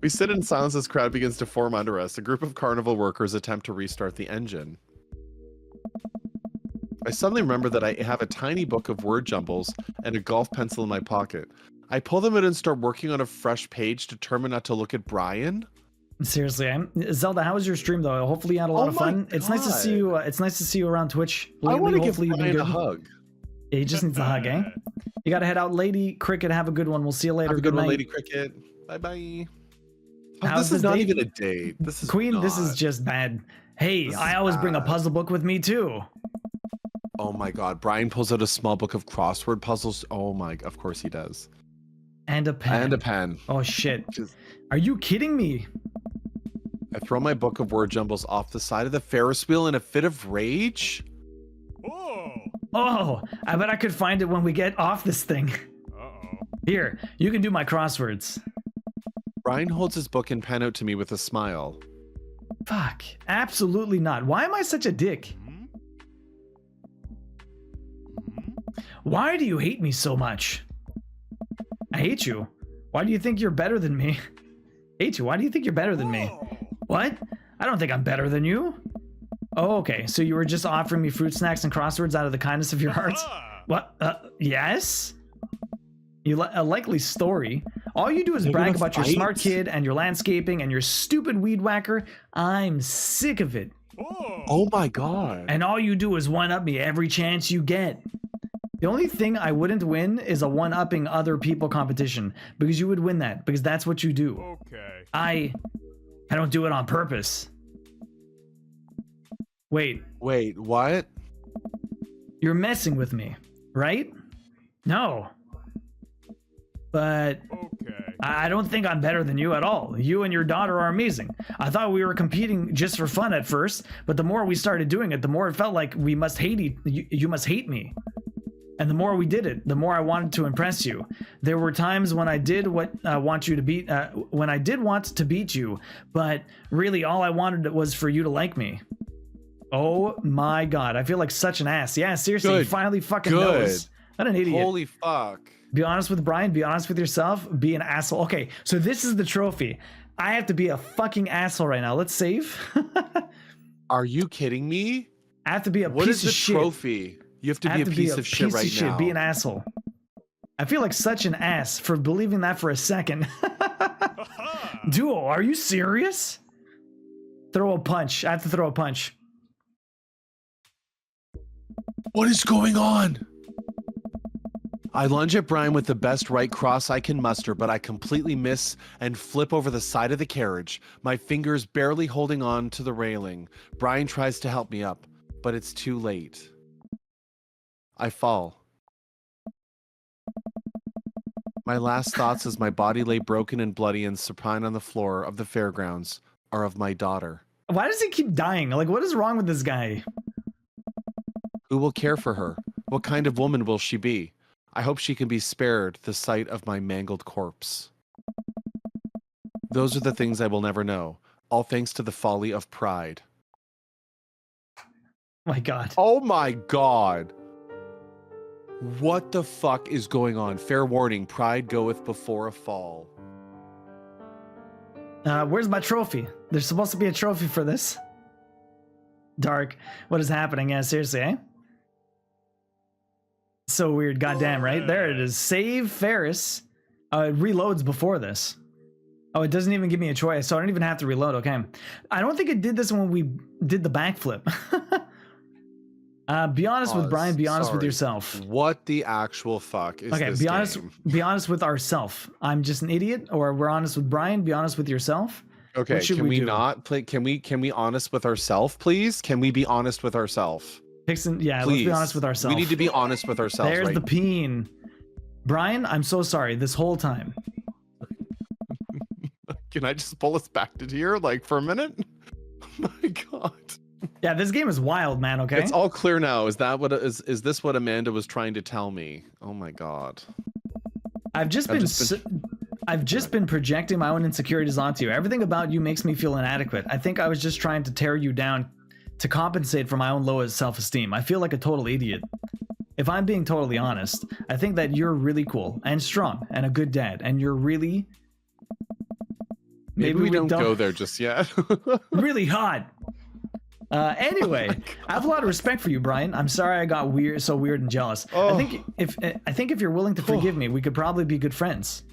We sit in silence as crowd begins to form under us. A group of carnival workers attempt to restart the engine. I suddenly remember that I have a tiny book of word jumbles and a golf pencil in my pocket. I pull them out and start working on a fresh page, determined not to look at Brian. Seriously, Zelda. How was your stream though? Hopefully you had a lot of my fun. It's nice to see you. It's nice to see you around Twitch lately. I want to give Hopefully you've been Brian a good. hug. Yeah, he just needs a hug, eh? You gotta head out, Lady Cricket. Have a good one. We'll see you later. Have a good one, night. Lady Cricket. Bye bye. Oh, How's this is the not date? even a date. This is Queen. Not. This is just bad. Hey, This I is always bring a bad. puzzle book with me too. Oh my god. Brian pulls out a small book of crossword puzzles. Oh my. Of course he does. And a pen. And a pen. Oh shit. Just- Are you kidding me? I throw my book of word jumbles off the side of the Ferris wheel in a fit of rage. Oh. Oh, I bet I could find it when we get off this thing. Uh-oh. Here, you can do my crosswords. Brian holds his book and pen out to me with a smile. Fuck. Absolutely not. Why am I such a dick? Why do you hate me so much? I hate you. Why do you think you're better than me? Hate you. Why do you think you're better than me? What? I don't think I'm better than you. Oh, okay. So you were just offering me fruit snacks and crosswords out of the kindness of your heart? What? Yes? A likely story. All you do is They're brag gonna about your fight? smart kid and your landscaping and your stupid weed whacker. I'm sick of it. Oh my god. And all you do is one-up me every chance you get. The only thing I wouldn't win is a one-upping other people competition, because you would win that, because that's what you do. Okay. I don't do it on purpose. Wait, Wait, what? you're messing with me, right? No. But Okay. I don't think I'm better than you at all. You and your daughter are amazing. I thought we were competing just for fun at first, but the more we started doing it, the more it felt like we must hate you must hate me. And the more we did it, the more I wanted to impress you. There were times when I did want to beat you, but really all I wanted was for you to like me. Oh my god, I feel like such an ass. Yeah, seriously, Good. he finally fucking knows. What an idiot. Holy fuck. Be honest with Brian, be honest with yourself, be an asshole. Okay, so this is the trophy. I have to be a fucking asshole right now. Let's save. Are you kidding me? I have to be a What piece is the of shit. trophy? You have to I be have a to piece of shit right now. Be an asshole. I feel like such an ass for believing that for a second. Duo, are you serious? Throw a punch. I have to throw a punch. What is going on? I lunge at Brian with the best right cross I can muster, but I completely miss and flip over the side of the carriage, my fingers barely holding on to the railing. Brian tries to help me up, but it's too late. I fall. My last thoughts as my body lay broken and bloody and supine on the floor of the fairgrounds are of my daughter. Why does he keep dying? Like, what is wrong with this guy? Who will care for her? What kind of woman will she be? I hope she can be spared the sight of my mangled corpse. Those are the things I will never know, all thanks to the folly of pride. My god. Oh my god! What the fuck is going on? Fair warning, pride goeth before a fall. Where's my trophy? There's supposed to be a trophy for this. Dark. What is happening? Yeah, seriously, eh? So weird. Goddamn, right? There it is. Save Ferris. It reloads before this. Oh, it doesn't even give me a choice, so I don't even have to reload. Okay. I don't think it did this when we did the backflip. Be honest with Brian. Be honest with yourself. What the actual fuck is Okay, this be honest. game? Be honest with ourself. I'm just an idiot, or we're honest with Brian. Be honest with yourself. Okay, What should can we do? not play? Can we honest with ourselves, please? Can we be honest with ourselves? Pixon, yeah, Please. let's be honest with ourselves. We need to be honest with ourselves. There's right? the peen. Brian, I'm so sorry this whole time. Can I just pull us back to here, like for a minute? Oh my god. Yeah, this game is wild, man. Okay. It's all clear now. Is that what is this what Amanda was trying to tell me? Oh my god. I've just been projecting my own insecurities onto you. Everything about you makes me feel inadequate. I think I was just trying to tear you down to compensate for my own lowest self-esteem. I feel like a total idiot. If I'm being totally honest, I think that you're really cool and strong and a good dad, and you're really Maybe we don't go there just yet. really hot. Anyway, I have a lot of respect for you, Brian. I'm sorry I got so weird and jealous. Oh. I think if you're willing to forgive me, we could probably be good friends.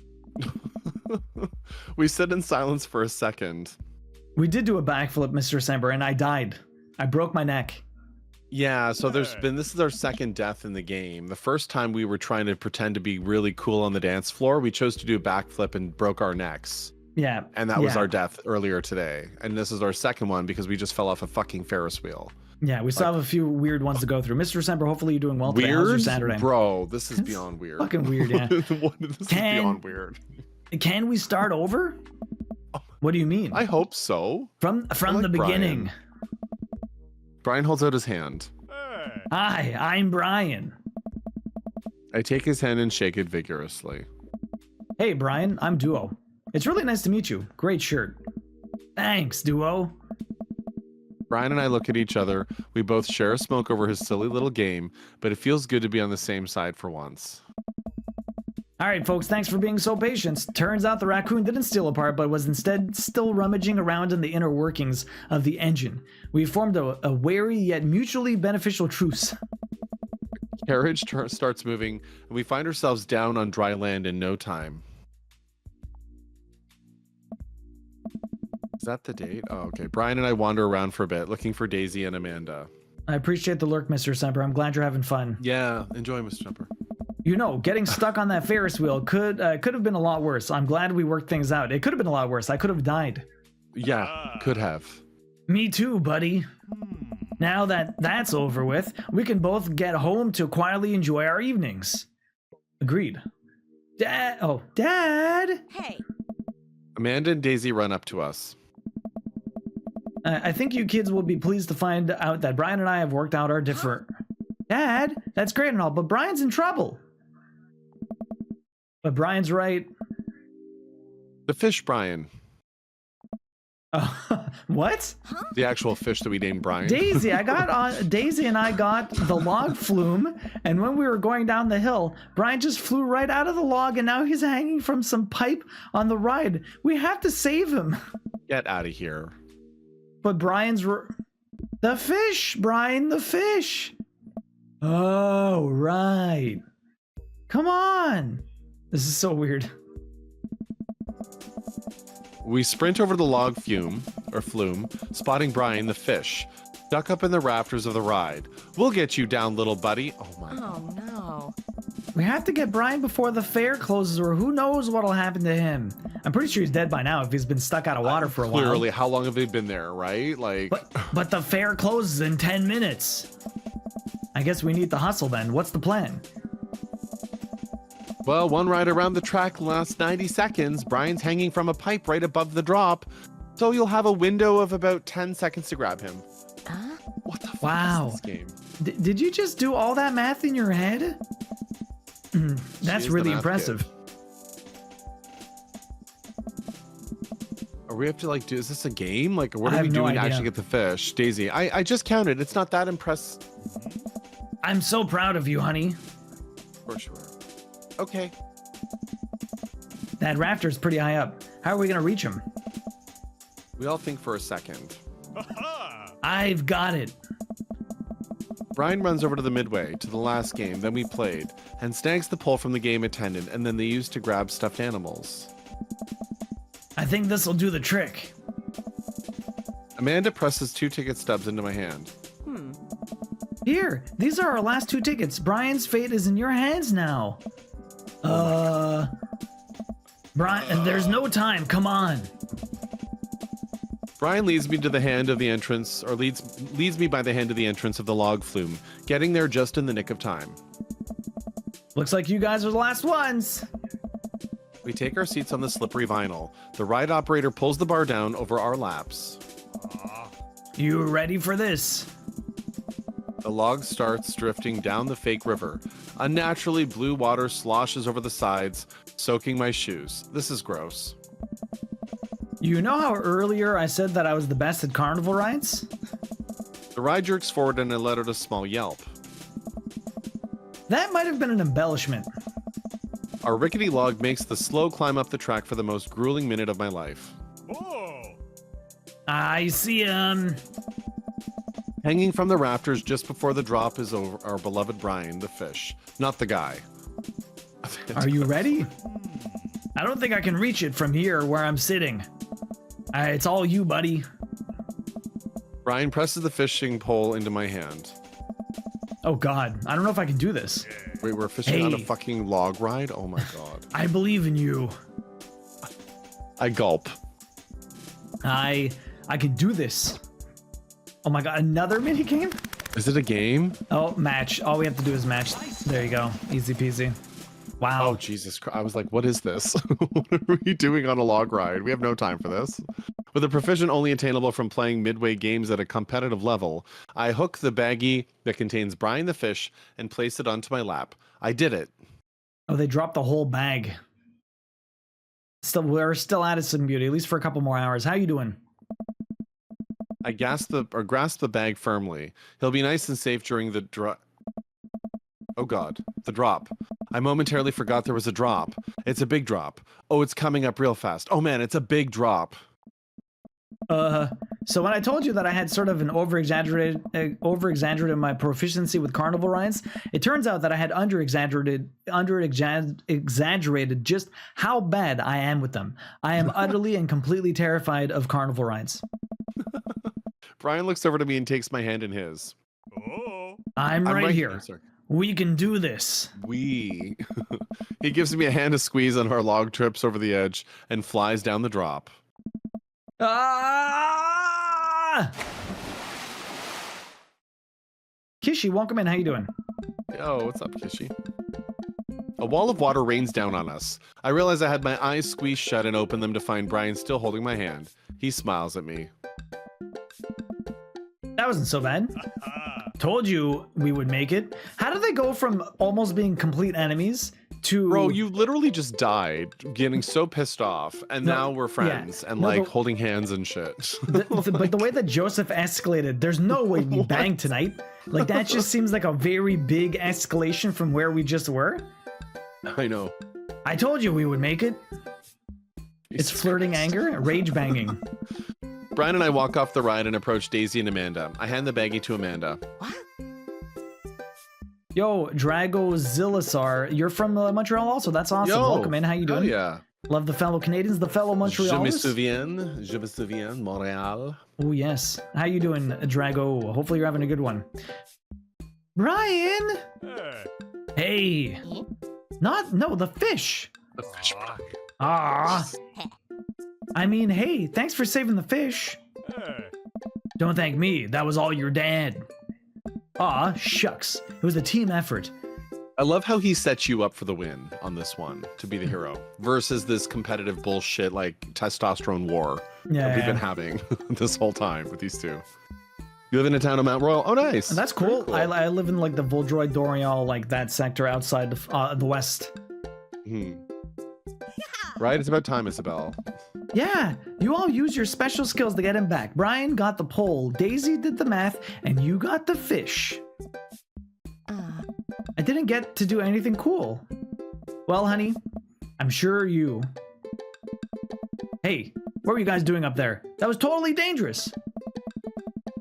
We sit in silence for a second. We did do a backflip, Mr. Sember, and I died. I broke my neck. Yeah, so this is our second death in the game. The first time we were trying to pretend to be really cool on the dance floor, we chose to do a backflip and broke our necks. Yeah. And that was our death earlier today. And this is our second one because we just fell off a fucking Ferris wheel. Yeah, we still have a few weird ones to go through. Mr. Sember, hopefully you're doing well today. How's your Weird? Saturday? Bro, this is beyond weird. Fucking weird, yeah. This is beyond weird. Can we start over? What do you mean? I hope so. From like the beginning. Brian holds out his hand. Hey. Hi, I'm Brian. I take his hand and shake it vigorously. Hey, Brian, I'm Duo. It's really nice to meet you. Great shirt. Thanks, Duo. Brian and I look at each other. We both share a smoke over his silly little game, but it feels good to be on the same side for once. All right, folks, thanks for being so patient. Turns out the raccoon didn't steal a part, but was instead still rummaging around in the inner workings of the engine. We formed a wary yet mutually beneficial truce. Carriage starts moving, and we find ourselves down on dry land in no time. Is that the date? Oh, okay. Brian and I wander around for a bit, looking for Daisy and Amanda. I appreciate the lurk, Mr. Semper. I'm glad you're having fun. Yeah, enjoy, Mr. Jumper. You know, getting stuck on that Ferris wheel could have been a lot worse. I'm glad we worked things out. It could have been a lot worse. I could have died. Yeah, could have. Me too, buddy. Now that that's over with, we can both get home to quietly enjoy our evenings. Agreed. Dad. Oh, Dad. Hey, Amanda and Daisy run up to us. I think you kids will be pleased to find out that Brian and I have worked out our different. Dad, that's great and all, but Brian's in trouble. But Brian's right. The fish Brian. What? The actual fish that we named Brian. Daisy and I got the log flume, and when we were going down the hill, Brian just flew right out of the log, and now he's hanging from some pipe on the ride. We have to save him. Get out of here. But the fish, Brian, the fish. Oh, right. Come on. This is so weird. We sprint over the log flume, spotting Brian the fish, stuck up in the rafters of the ride. We'll get you down, little buddy. Oh my. oh no. We have to get Brian before the fair closes, or who knows what'll happen to him. I'm pretty sure he's dead by now if he's been stuck out of water for a while. Clearly, how long have they been there, right? Like. But the fair closes in 10 minutes. I guess we need to hustle then. What's the plan? Well, one ride around the track lasts 90 seconds. Brian's hanging from a pipe right above the drop, so you'll have a window of about 10 seconds to grab him. Huh? What the fuck Wow. is this game? Did you just do all that math in your head? That's She is the really math impressive. kid. Or we have to like do, is this a game? Like what I are we have no doing to idea. actually get the fish? Daisy, I just counted. It's not that impressive. I'm so proud of you, honey. Of course you are. Okay. That rafter's pretty high up. How are we gonna reach him? We all think for a second. Ha-ha! I've got it. Brian runs over to the midway, to the last game, then we played, and snags the pole from the game attendant, and then they used to grab stuffed animals. I think this'll do the trick. Amanda presses 2 ticket stubs into my hand. Here, these are our last 2 tickets. Brian's fate is in your hands now. Brian, there's no time. Come on. Brian leads me to the hand of the entrance, or leads me by the hand to the entrance of the log flume, getting there just in the nick of time. Looks like you guys are the last ones. We take our seats on the slippery vinyl. The ride operator pulls the bar down over our laps. You ready for this? The log starts drifting down the fake river. Unnaturally blue water sloshes over the sides, soaking my shoes. This is gross. You know how earlier I said that I was the best at carnival rides? The ride jerks forward and I let out a small yelp. That might have been an embellishment. Our rickety log makes the slow climb up the track for the most grueling minute of my life. Oh! I see him. Hanging from the rafters just before the drop is over, our beloved Brian, the fish, not the guy. Are you ready? I don't think I can reach it from here where I'm sitting. It's all you, buddy. Brian presses the fishing pole into my hand. Oh God, I don't know if I can do this. Wait, we're fishing on a Hey. fucking log ride? Oh my god. I believe in you. I gulp. I can do this. Oh my God, another mini game? Is it a game? Oh, match. All we have to do is match. There you go. Easy peasy. Wow. Oh, Jesus Christ. I was like, what is this? What are we doing on a log ride? We have no time for this. With a proficient only attainable from playing midway games at a competitive level, I hook the baggie that contains Brian the fish and place it onto my lap. I did it. Oh, they dropped the whole bag. We're still at Some Beauty, at least for a couple more hours. How you doing? I grasp the bag firmly. He'll be nice and safe during the Oh God, the drop. I momentarily forgot there was a drop. It's a big drop. Oh, it's coming up real fast. Oh man, it's a big drop. So when I told you that I had sort of an over-exaggerated my proficiency with carnival rides, it turns out that I had under-exaggerated just how bad I am with them. I am utterly and completely terrified of carnival rides. Brian looks over to me and takes my hand in his. Oh! I'm right here. Sorry. We can do this. We. He gives me a hand to squeeze on our log trips over the edge and flies down the drop. Ah! Kishi, welcome in. How you doing? Oh, what's up, Kishi? A wall of water rains down on us. I realize I had my eyes squeezed shut and opened them to find Brian still holding my hand. He smiles at me. That wasn't so bad. Ah. Told you we would make it. How did they go from almost being complete enemies to... Bro, you literally just died, getting so pissed off, and No, now we're friends and like holding hands and shit. But the way that Joseph escalated, there's no way we bang tonight. Like, that just seems like a very big escalation from where we just were. I know. I told you we would make it. It's flirting anger, rage banging. Brian and I walk off the ride and approach Daisy and Amanda. I hand the baggie to Amanda. Yo, Drago Zilisar, you're from Montreal also. That's awesome. Yo, Welcome in. How you doing? Oh yeah. Love the fellow Canadians, the fellow Montrealers. Je me souviens, Montréal. Oh yes. How you doing, Drago? Hopefully you're having a good one. Brian. Hey. Hey. No, the fish. The fish Ah. Ah. I mean, hey, thanks for saving the fish. Hey. Don't thank me. That was all your dad. Aw, shucks. It was a team effort. I love how he sets you up for the win on this one to be the hero versus this competitive bullshit like testosterone war that we've been having this whole time with these two. You live in a town of Mount Royal. Oh, nice. That's Very cool. I live in like the Vaudreuil Dorion, like that sector outside the west. Right? It's about time, Isabel. Yeah, you all use your special skills to get him back. Brian got the pole, Daisy did the math, and you got the fish. I didn't get to do anything cool. Well, honey, I'm sure you... Hey, what were you guys doing up there? That was totally dangerous.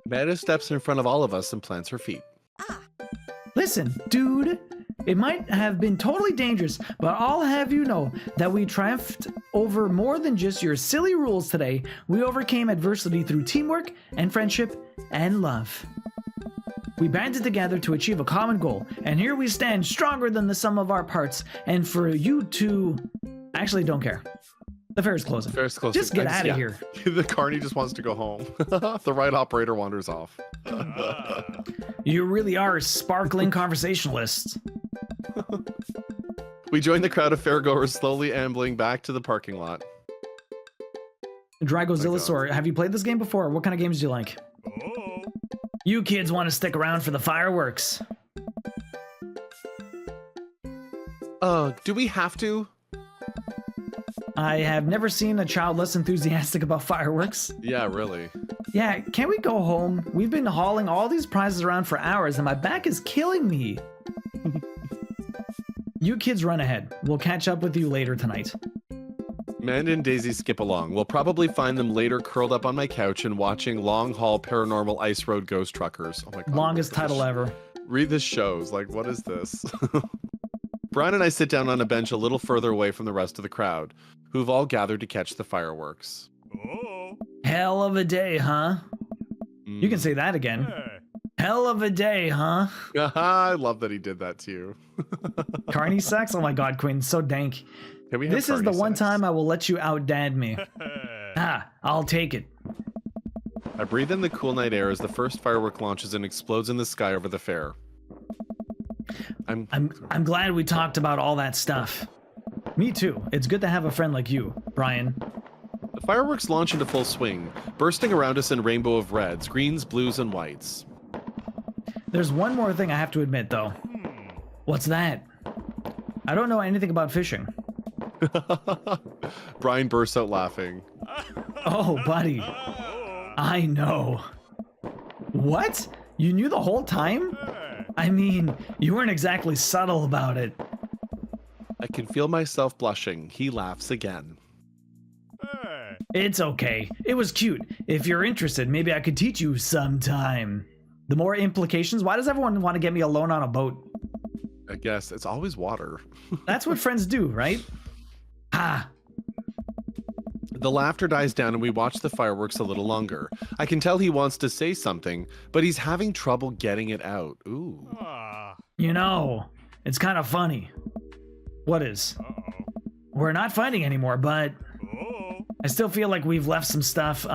Amanda steps in front of all of us and plants her feet. Listen, dude, it might have been totally dangerous, but I'll have you know that we triumphed over more than just your silly rules today. We overcame adversity through teamwork and friendship and love. We banded together to achieve a common goal, and here we stand stronger than the sum of our parts. And for you to... Actually, don't care. The fair is closing. Fair's closing. Just get out of here. The carny just wants to go home. The ride operator wanders off. You really are a sparkling conversationalist. We join the crowd of fairgoers slowly ambling back to the parking lot. Drago Zilisor, have you played this game before? What kind of games do you like? Oh. You kids want to stick around for the fireworks. Do we have to? I have never seen a child less enthusiastic about fireworks. Yeah, really. Yeah, can't we go home? We've been hauling all these prizes around for hours and my back is killing me. You kids run ahead. We'll catch up with you later tonight. Amanda and Daisy skip along. We'll probably find them later curled up on my couch and watching Long Haul Paranormal Ice Road Ghost Truckers. Oh my god. Longest title ever. Read this shows. Like, what is this? Brian and I sit down on a bench a little further away from the rest of the crowd, who've all gathered to catch the fireworks. Oh. Hell of a day, huh? You can say that again. Hey. Hell of a day, huh? I love that he did that to you. Carney sex? Oh my god, Queen, so dank. Can we have This is the carny one sex? time I will let you outdad me. Hey. Ah, I'll take it. I breathe in the cool night air as the first firework launches and explodes in the sky over the fair. I'm glad we talked about all that stuff. Me too. It's good to have a friend like you, Brian. The fireworks launch into full swing, bursting around us in a rainbow of reds, greens, blues, and whites. There's one more thing I have to admit, though. What's that? I don't know anything about fishing. Brian bursts out laughing. Oh, buddy. I know. What? You knew the whole time? I mean, you weren't exactly subtle about it. I can feel myself blushing. He laughs again. Hey. It's okay. It was cute. If you're interested, maybe I could teach you sometime. The more implications, why does everyone want to get me alone on a boat? I guess it's always water. That's what friends do, right? Ah, The laughter dies down and we watch the fireworks a little longer. I can tell he wants to say something, but he's having trouble getting it out. Ooh. Ah. you know, it's kind of funny. What is? Uh-oh. We're not fighting anymore, but Oh. I still feel like we've left some stuff,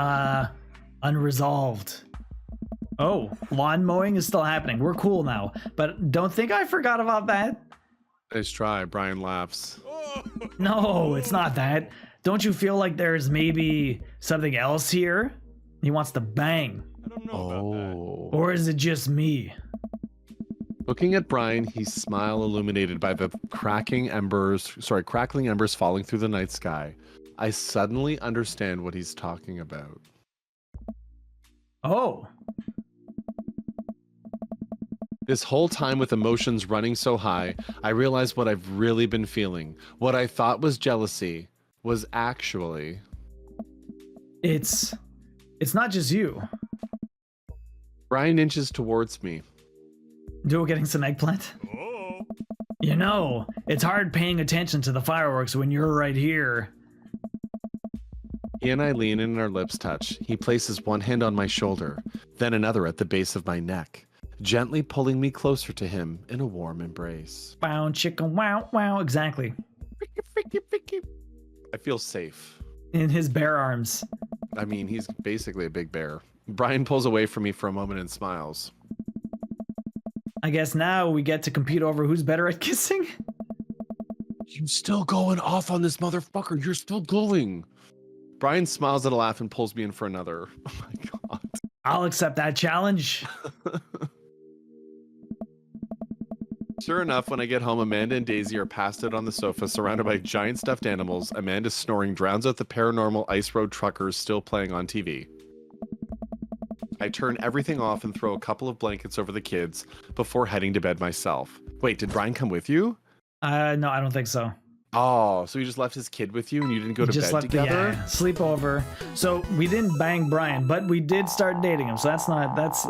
unresolved. Oh, lawn mowing is still happening. We're cool now, but don't think I forgot about that. Nice try. Brian laughs. Oh. No, it's not that. Don't you feel like there's maybe something else here? He wants to bang. I don't know about that. Oh. Or is it just me? Looking at Brian, his smile illuminated by the crackling embers falling through the night sky. I suddenly understand what he's talking about. Oh. This whole time with emotions running so high, I realized what I've really been feeling. What I thought was jealousy was actually... It's not just you. Brian inches towards me. Duo getting some eggplant? Oh. You know, it's hard paying attention to the fireworks when you're right here. He and I lean in and our lips touch. He places one hand on my shoulder, then another at the base of my neck, gently pulling me closer to him in a warm embrace. Wow, chicken, wow, wow, exactly. I feel safe. In his bare arms. I mean, he's basically a big bear. Brian pulls away from me for a moment and smiles. I guess now we get to compete over who's better at kissing? You still going off on this motherfucker. You're still going. Brian smiles at a laugh and pulls me in for another. Oh my god. I'll accept that challenge. Sure enough, when I get home, Amanda and Daisy are passed out on the sofa, surrounded by giant stuffed animals. Amanda's snoring drowns out the paranormal Ice Road Truckers still playing on TV. I turn everything off and throw a couple of blankets over the kids before heading to bed myself. Wait, did Brian come with you? No, I don't think so. Oh, so he just left his kid with you and you didn't go We to just bed left together? sleep over. So we didn't bang Brian, but we did start dating him. So I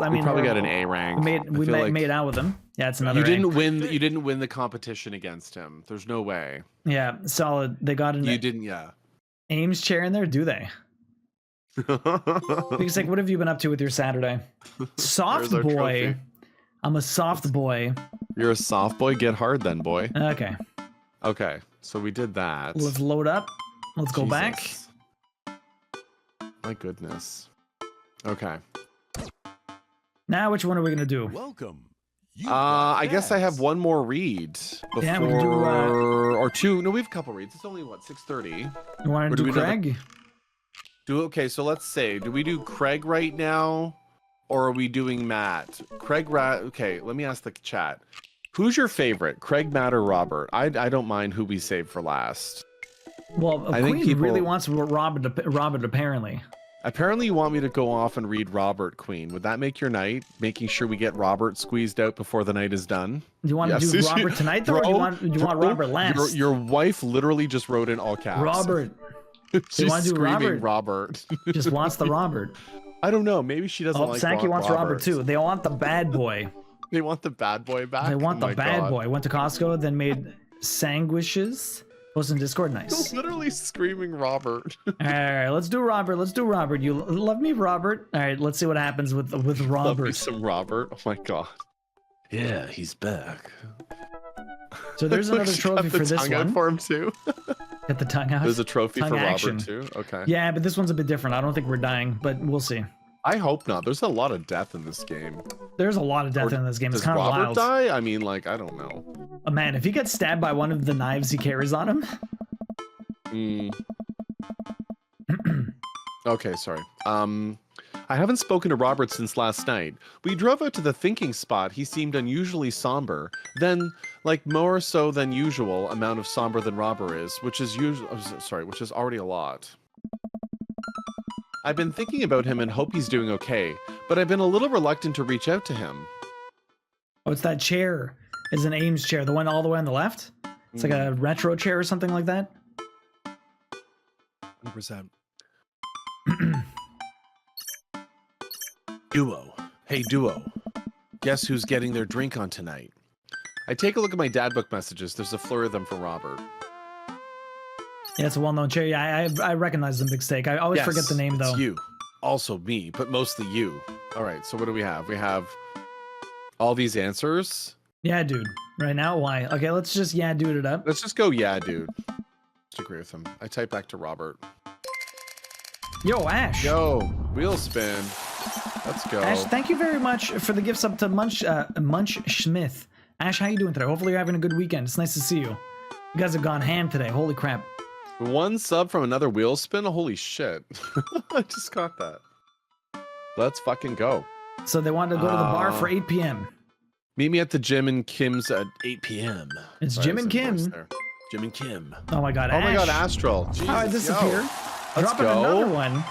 We mean, probably got an A rank. We I feel like made out with him. Yeah, it's another. you didn't A. win. You didn't win the competition against him. There's no way. Yeah, solid. They got an You didn't. Yeah. Ames chair in there, do they? Because like, what have you been up to with your Saturday? Soft There's our boy. trophy. I'm a soft boy. You're a soft boy. Get hard then, boy. Okay, Okay, so we did that. let's load up. Let's go back. Jesus. My goodness. Okay. Now, which one are we gonna do? Welcome. You I guess I have one more read before, Yeah, we can do, or two. No, we have a couple reads. It's only what 6:30. You want Or to do do we know the- Craig? Okay, so let's say, do we do Craig right now, or are we doing Matt? Okay, let me ask the chat. Who's your favorite, Craig, Matt, or Robert? I don't mind who we save for last. Well, I think Queen people- really wants Robert apparently. Apparently, you want me to go off and read Robert, Queen. Would that make your night? Making sure we get Robert squeezed out before the night is done? Do you want Yes. to do Robert tonight, though, or do you want Robert last? Your wife literally just wrote in all caps. Robert She's wanna do screaming Robert. just wants the Robert. I don't know. Maybe she doesn't Oh, like Sankey wants Robert Robert too. They want the bad boy. They want the bad boy back. They want Oh the my bad God. boy. Went to Costco, then made sandwiches. Post in Discord, nice. Literally screaming Robert. All right, let's do Robert. Let's do Robert. You love me, Robert. All right, let's see what happens with Love me Robert. some Robert. Oh my God. Yeah, he's back. So there's another She trophy got the for this tongue out one. for him too. Get the tongue out. There's a trophy Tongue for action. Robert too. Okay. Yeah, but this one's a bit different. I don't think we're dying, but we'll see. I hope not. There's a lot of death in this game. There's a lot of death Or in this game. It's Does kind of Robert wild. die? I mean, like, I don't know. Oh, man, if he gets stabbed by one of the knives he carries on him, Mm. Okay, sorry. I haven't spoken to Robert since last night. We drove out to the thinking spot. He seemed unusually somber. Then, like more so than usual amount of somber than Robert is, which is which is already a lot. I've been thinking about him and hope he's doing okay, but I've been a little reluctant to reach out to him. oh, it's that chair. It's an Ames chair, the one all the way on the left. It's like a retro chair or something like that. 100%. Duo. Hey, Duo. Guess who's getting their drink on tonight? I take a look at my dad book messages. There's a flurry of them from Robert. Yeah, it's a well-known chair. Yeah, I recognize the big steak. I always forget the name, it's though. you. Also me, but mostly you. All right, so what do we have? We have all these answers. Yeah, dude. Right now, why? Okay, let's just dude it up. Let's just go, yeah, dude. Just agree with him. I type back to Robert. Yo, Ash. Yo, wheel spin. Let's go. Ash, thank you very much for the gifts up to Munch Schmith. Ash, how you doing today? Hopefully you're having a good weekend. It's nice to see you. You guys have gone ham today. Holy crap. One sub from another wheel spin? Holy shit. I just got that. Let's fucking go. So they wanted to go to the bar for 8 p.m. Meet me at the Jim and Kim's at 8 p.m. It's Sorry, Jim I and said voice Kim. there. Jim and Kim. Oh my god, Oh Ash. my god, Astral. Jesus, How I disappear. yo. Let's Dropping go. another one.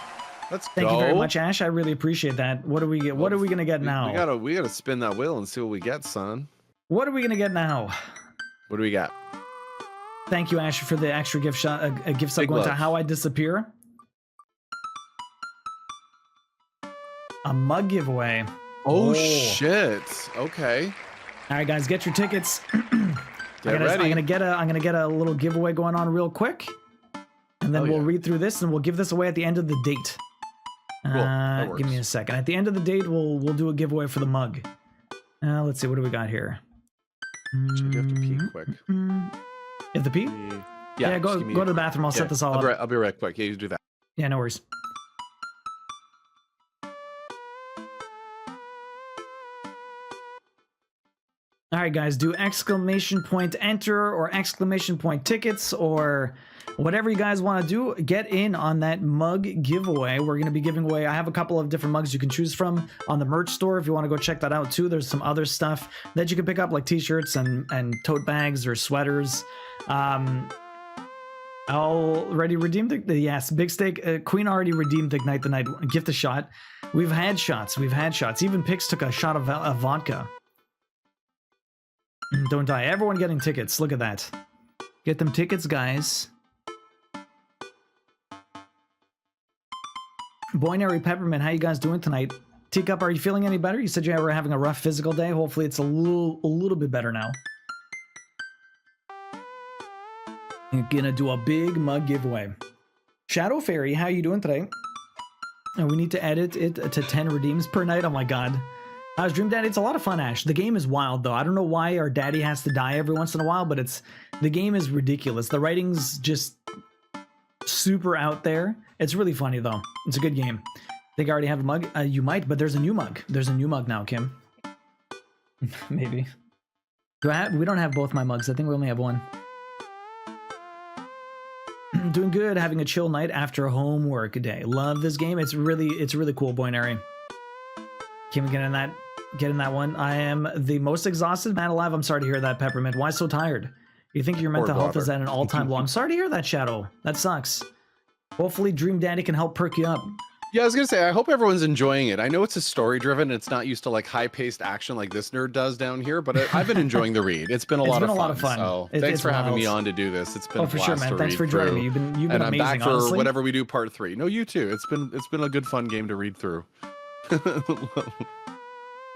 Let's Thank go. you very much, Ash. I really appreciate that. What do we get? What are we gonna get now? We gotta spin that wheel and see what we get, son. What are we gonna get now? What do we got? Thank you, Ash, for the extra gift shot. A gift sub Big going to love. How I Disappear. A mug giveaway. Oh shit. Okay. All right, guys, get your tickets. Get ready. I'm gonna get a little giveaway going on real quick, and then Oh, we'll yeah. read through this and we'll give this away at the end of the date. Cool. That Give me a works. second. At the end of the date, we'll do a giveaway for the mug. Let's see, what do we got here? Actually, I do have to pee quick. You have to pee? Yeah, go just give me- to the bathroom. I'll set Yeah, this all up. I'll be right quick. Yeah, you do that. Yeah, no worries. All right, guys, do exclamation point enter or exclamation point tickets or whatever you guys want to do. Get in on that mug giveaway. We're going to be giving away, I have a couple of different mugs you can choose from on the merch store if you want to go check that out too. There's some other stuff that you can pick up like t-shirts and tote bags or sweaters. Already redeemed the yes, Big Steak. Queen already redeemed the Ignite the Night gift a shot. We've had shots. Even Pix took a shot of vodka. Don't die. Everyone getting tickets. Look at that. Get them tickets, guys. Boinary Peppermint, how you guys doing tonight? Teacup, are you feeling any better? You said you were having a rough physical day. Hopefully it's a little bit better now. You're gonna do a big mug giveaway. Shadow Fairy, how you doing today? And we need to edit it to 10 redeems per night. Oh my god. How's Dream Daddy? It's a lot of fun, Ash. The game is wild, though. I don't know why our daddy has to die every once in a while, but the game is ridiculous. The writing's just super out there. It's really funny, though. It's a good game. Think I already have a mug? You might, but there's a new mug. There's a new mug now, Kim. Maybe. We don't have both my mugs. I think we only have one. Doing good, having a chill night after a homework day. Love this game. It's really cool, Boinary. Can we get in that one? I am the most exhausted man alive. I'm sorry to hear that, Peppermint. Why so tired? You think your mental health is at an all-time low? I'm sorry to hear that, Shadow. That sucks. Hopefully Dream Daddy can help perk you up. Yeah, I was gonna say, I hope everyone's enjoying it. I know it's a story-driven, it's not used to like high-paced action like this nerd does down here, but I've been enjoying the read. It's been a lot of fun. So thanks for having me on to do this. It's been a for blast sure, man. to Thanks read for joining through. me. You've been and I'm amazing. back for honestly. whatever we do part 3. No, you too. It's been a good fun game to read through.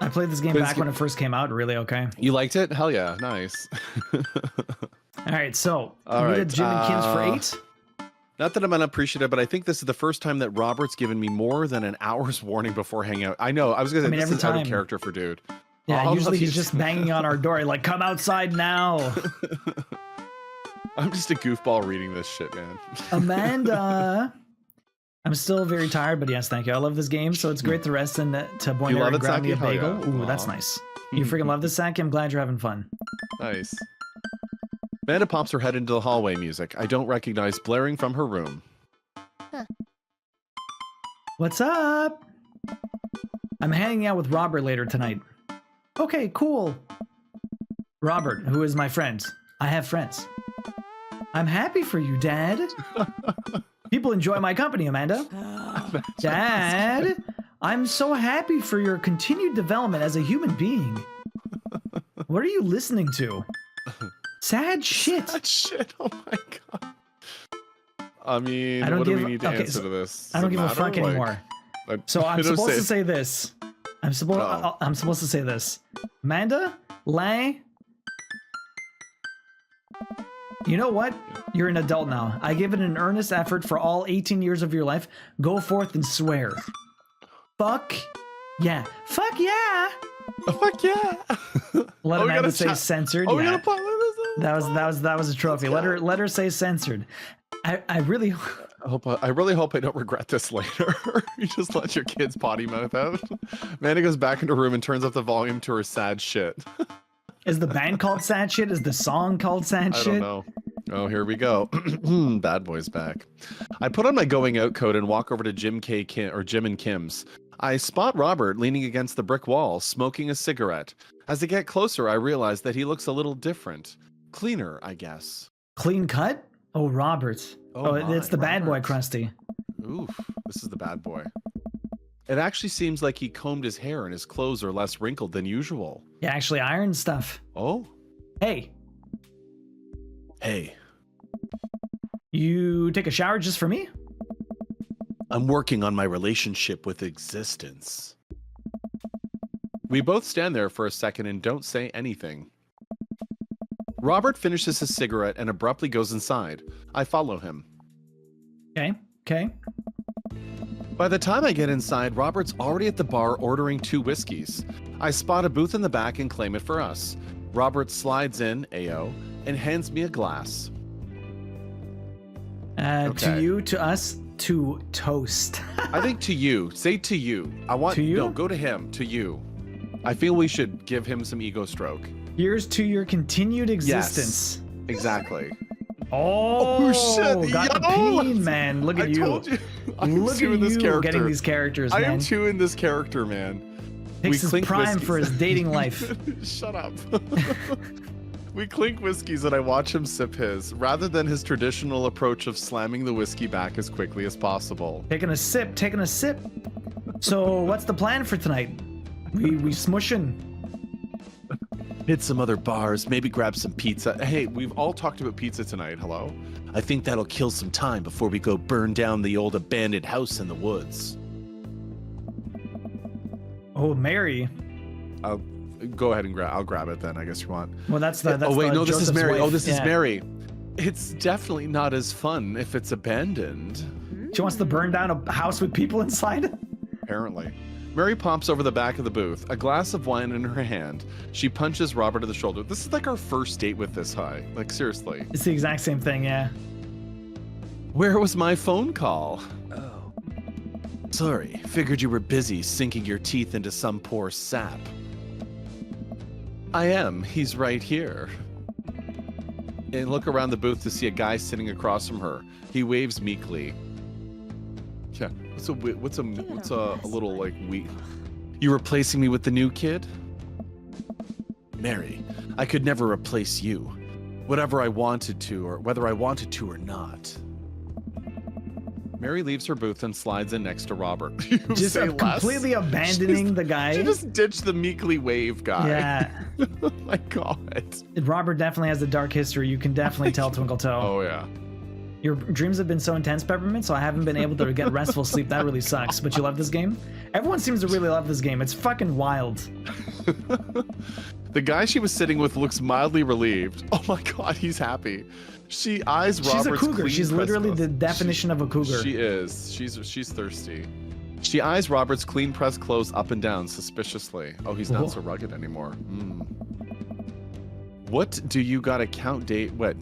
I played this game back when it first came out. Really okay. You liked it? Hell yeah, nice. All right, so All we right, did Jim and Kim's for 8. Not that I'm unappreciative, but I think this is the first time that Robert's given me more than an hour's warning before hanging out. I know. I was gonna say this every is out time. of character for dude. Yeah, I'll usually love he's you. just banging on our door, like, come outside now. I'm just a goofball reading this shit, man. Amanda. I'm still very tired, but yes, thank you. I love this game, so it's great to rest and to You love Boinary it, grab me a Saki? Hell bagel. yeah. Ooh, that's Aw. nice. You freaking love this, Saki? I'm glad you're having fun. Nice. Amanda pops her head into the hallway music. I don't recognize blaring from her room. What's up? I'm hanging out with Robert later tonight. Okay, cool. Robert, who is my friend. I have friends. I'm happy for you, Dad. People enjoy my company, Amanda. Dad, I'm so happy for your continued development as a human being. What are you listening to? Sad shit. That shit. Oh my god. I mean, I don't what do we give- need to okay, answer so to this? I don't give a fuck anymore. So I'm supposed to say this. I'm supposed to say this. Amanda, Lang, you know what? You're an adult now. I give it an earnest effort for all 18 years of your life. Go forth and swear. Fuck yeah. Fuck yeah. Oh, fuck yeah. Let Oh, we Amanda gotta say chat. censored. Oh, we Yeah. gotta play That was a trophy. Let her say censored. I really I really hope I don't regret this later. You just let your kids potty mouth out. Amanda goes back into her room and turns up the volume to her sad shit. Is the band called Sad Shit? Is the song called Sad I Shit? don't know. Oh, here we go. Bad boy's back. I put on my going out coat and walk over to Jim and Kim's. I spot Robert leaning against the brick wall, smoking a cigarette. As I get closer, I realize that he looks a little different. Cleaner, I guess. Clean cut? Oh, Robert. Oh, my, it's the bad boy, Robert. Krusty. Oof, this is the bad boy. It actually seems like he combed his hair and his clothes are less wrinkled than usual. Yeah, actually iron stuff. Oh? Hey, Hey, you take a shower just for me? I'm working on my relationship with existence. We both stand there for a second and don't say anything. Robert finishes his cigarette and abruptly goes inside. I follow him. Okay. By the time I get inside, Robert's already at the bar ordering 2 whiskeys. I spot a booth in the back and claim it for us. Robert slides in, AO, and hands me a glass. To Okay. you, to us, to toast. I think to you. Say to you. I want To you? No, go to him. To you. I feel we should give him some ego stroke. Here's to your continued existence. Exactly. Oh, shit, got the yo! peen, man. Look at I you. told you. I'm Look too at in this you character. getting these characters, I man. am too in this character, man. Takes his clink prime for whiskeys. his dating life. Shut up. We clink whiskeys and I watch him sip his, rather than his traditional approach of slamming the whiskey back as quickly as possible. Taking a sip. So, what's the plan for tonight? We smushing. Hit some other bars, maybe grab some pizza. Hey, we've all talked about pizza tonight, hello? I think that'll kill some time before we go burn down the old abandoned house in the woods. Oh, Mary. Go ahead and I'll grab it then, I guess you want. Well, that's the. That's oh wait, the no, this is Joseph's Mary. wife. Oh, this is Yeah. Mary. It's definitely not as fun if it's abandoned. She wants to burn down a house with people inside. Apparently. Mary pomps over the back of the booth, a glass of wine in her hand. She punches Robert in the shoulder. This is like our first date with this high. Like, seriously. It's the exact same thing, yeah. Where was my phone call? Oh, Sorry, figured you were busy sinking your teeth into some poor sap. I am. He's right here. And look around the booth to see a guy sitting across from her. He waves meekly. Yeah, what's a little like weak? You replacing me with the new kid? Mary, I could never replace you. Whatever I wanted to, or whether I wanted to or not. Mary leaves her booth and slides in next to Robert. You Just say less? completely abandoning the guy. She just ditched the meekly wave guy. Yeah. Oh my god. Robert definitely has a dark history. You can definitely tell, Twinkle Toe. Oh yeah. Your dreams have been so intense, Peppermint, so I haven't been able to get restful sleep. That really sucks. But you love this game? Everyone seems to really love this game. It's fucking wild. The guy she was sitting with looks mildly relieved. Oh my god, he's happy. She eyes Robert's She's a cougar. clean She's literally pressed the clothes. definition of a cougar. She is. She's thirsty. She eyes Robert's clean pressed clothes up and down suspiciously. Oh, he's not Whoa. so rugged anymore. What do you got a count date? What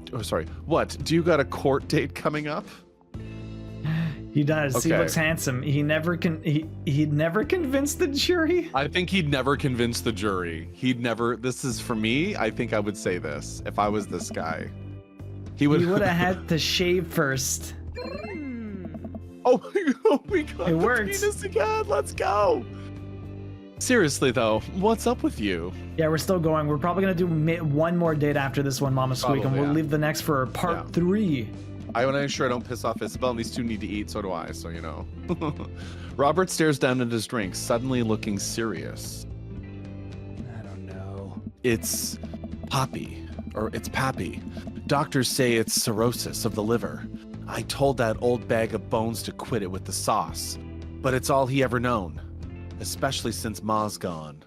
do you got a court date coming up? He does. He Okay. looks handsome. He'd never convinced the jury. I think he'd never convince the jury. This is for me. I think I would say this if I was this guy. He would have had to shave first. Oh, we got It the worked. penis again. Let's go. Seriously though, what's up with you? Yeah, we're still going. We're probably gonna do one more date after this one, Mama Squeak, and Probably, we'll yeah. leave the next for part Yeah. 3. I want to make sure I don't piss off Isabel, and these two need to eat, so do I, so you know. Robert stares down at his drink, suddenly looking serious. I don't know. It's Pappy. Doctors say it's cirrhosis of the liver. I told that old bag of bones to quit it with the sauce, but it's all he ever known, especially since Ma's gone.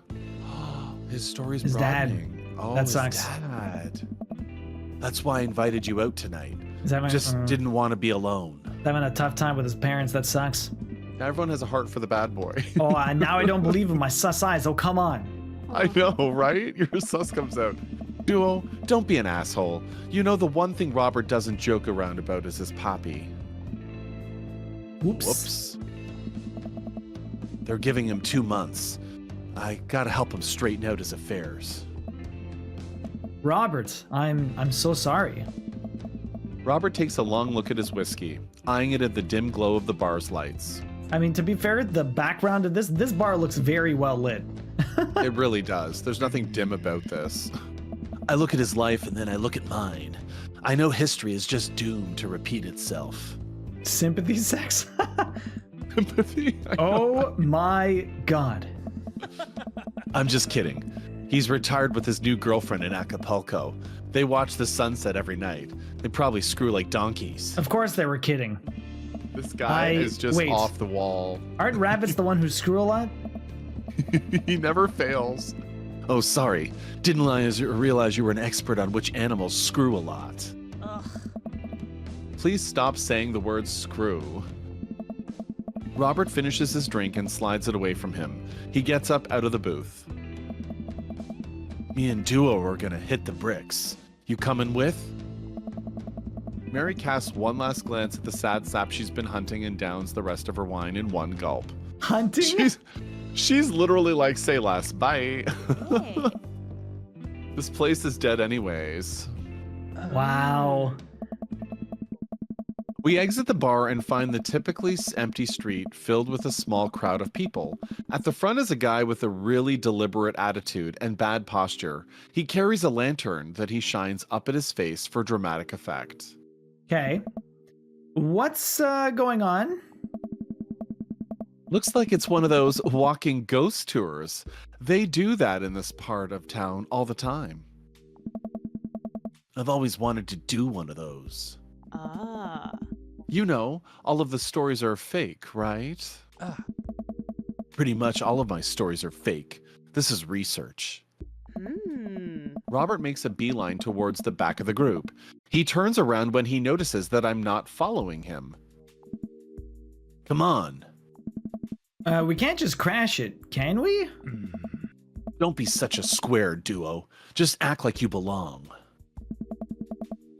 His story's His dad. broadening. Oh, That his sucks. dad. That's why I invited you out tonight. He's having, Just didn't want to be alone. having a tough time with his parents. That sucks. Everyone has a heart for the bad boy. Oh, now I don't believe him. My sus eyes. Oh, come on. I know, right? Your sus comes out. Duo, don't be an asshole. You know the one thing Robert doesn't joke around about is his poppy. Whoops. Whoops. They're giving him 2 months. I gotta help him straighten out his affairs. Robert, I'm so sorry. Robert takes a long look at his whiskey, eyeing it at the dim glow of the bar's lights. I mean, to be fair, the background of this bar looks very well lit. It really does. There's nothing dim about this. I look at his life and then I look at mine. I know history is just doomed to repeat itself. Sympathy sex? Empathy. Oh my god. I'm just kidding. He's retired with his new girlfriend in Acapulco. They watch the sunset every night. They probably screw like donkeys. Of course they were kidding. This guy is just wait. off the wall. Aren't rabbits the one who screw a lot? He never fails. Oh, sorry. Didn't realize you were an expert on which animals screw a lot. Please stop saying the word screw. Robert finishes his drink and slides it away from him. He gets up out of the booth. Me and Duo are gonna hit the bricks. You coming with? Mary casts one last glance at the sad sap she's been hunting and downs the rest of her wine in one gulp. Hunting? She's literally like, say less, bye. Hey. This place is dead anyways. Wow. We exit the bar and find the typically empty street filled with a small crowd of people. At the front is a guy with a really deliberate attitude and bad posture. He carries a lantern that he shines up at his face for dramatic effect. Okay. What's going on? Looks like it's one of those walking ghost tours. They do that in this part of town all the time. I've always wanted to do one of those. Ah. You know, all of the stories are fake, right? Pretty much all of my stories are fake. This is research. Robert makes a beeline towards the back of the group. He turns around when he notices that I'm not following him. Come on. We can't just crash it, can we? Don't be such a square, Duo. Just act like you belong.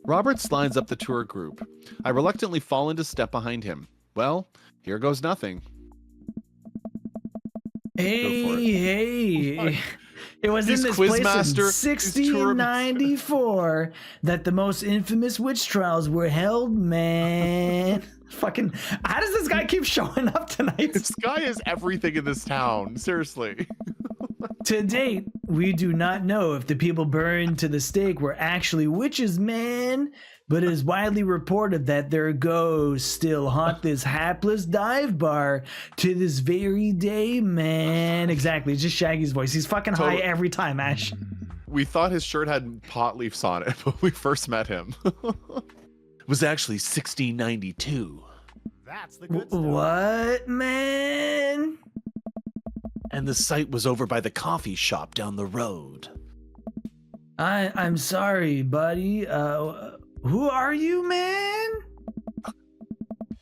Robert slides up the tour group. I reluctantly fall into step behind him. Well, here goes nothing. Hey. It was in He's this place in Quizmaster, he's tour- 1694 that the most infamous witch trials were held, man. Fucking, how does this guy keep showing up tonight? This guy is everything in this town. Seriously. To date, we do not know if the people burned to the stake were actually witches, man. But it is widely reported that their ghosts still haunt this hapless dive bar to this very day, man. Exactly, it's just Shaggy's voice. He's fucking high Totally. every time, Ash. We thought his shirt had pot leaves on it when we first met him. It was actually 1692. That's the good stuff. What, man? And the site was over by the coffee shop down the road. I'm sorry, buddy. Who are you, man?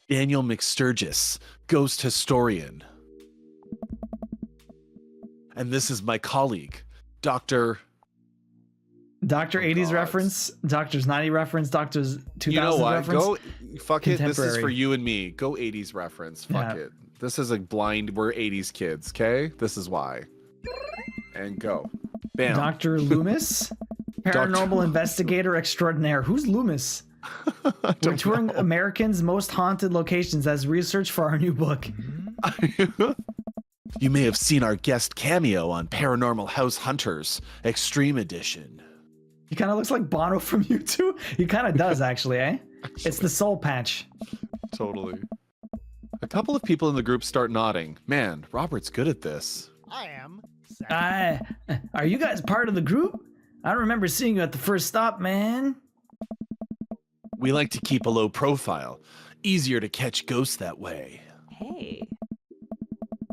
Daniel McSturgis, ghost historian. And this is my colleague, Dr. Dr. 80s God. reference, Doctor's 90 reference, Doctor's 2000 You know what? reference. Go fuck it. This is Contemporary. for you and me. Go 80s reference. Fuck Yeah. it. This is a blind. We're 80s kids, okay? This is why. And go. Bam. Dr. Loomis, paranormal investigator extraordinaire. Who's Loomis? We're touring Americans' most haunted locations as research for our new book. You may have seen our guest cameo on Paranormal House Hunters, Extreme Edition. He kind of looks like Bono from U2. He kind of does, actually, eh? It's the soul patch. Totally. A couple of people in the group start nodding. Man, Robert's good at this. I am. Are you guys part of the group? I don't remember seeing you at the first stop, man. We like to keep a low profile. Easier to catch ghosts that way. Hey.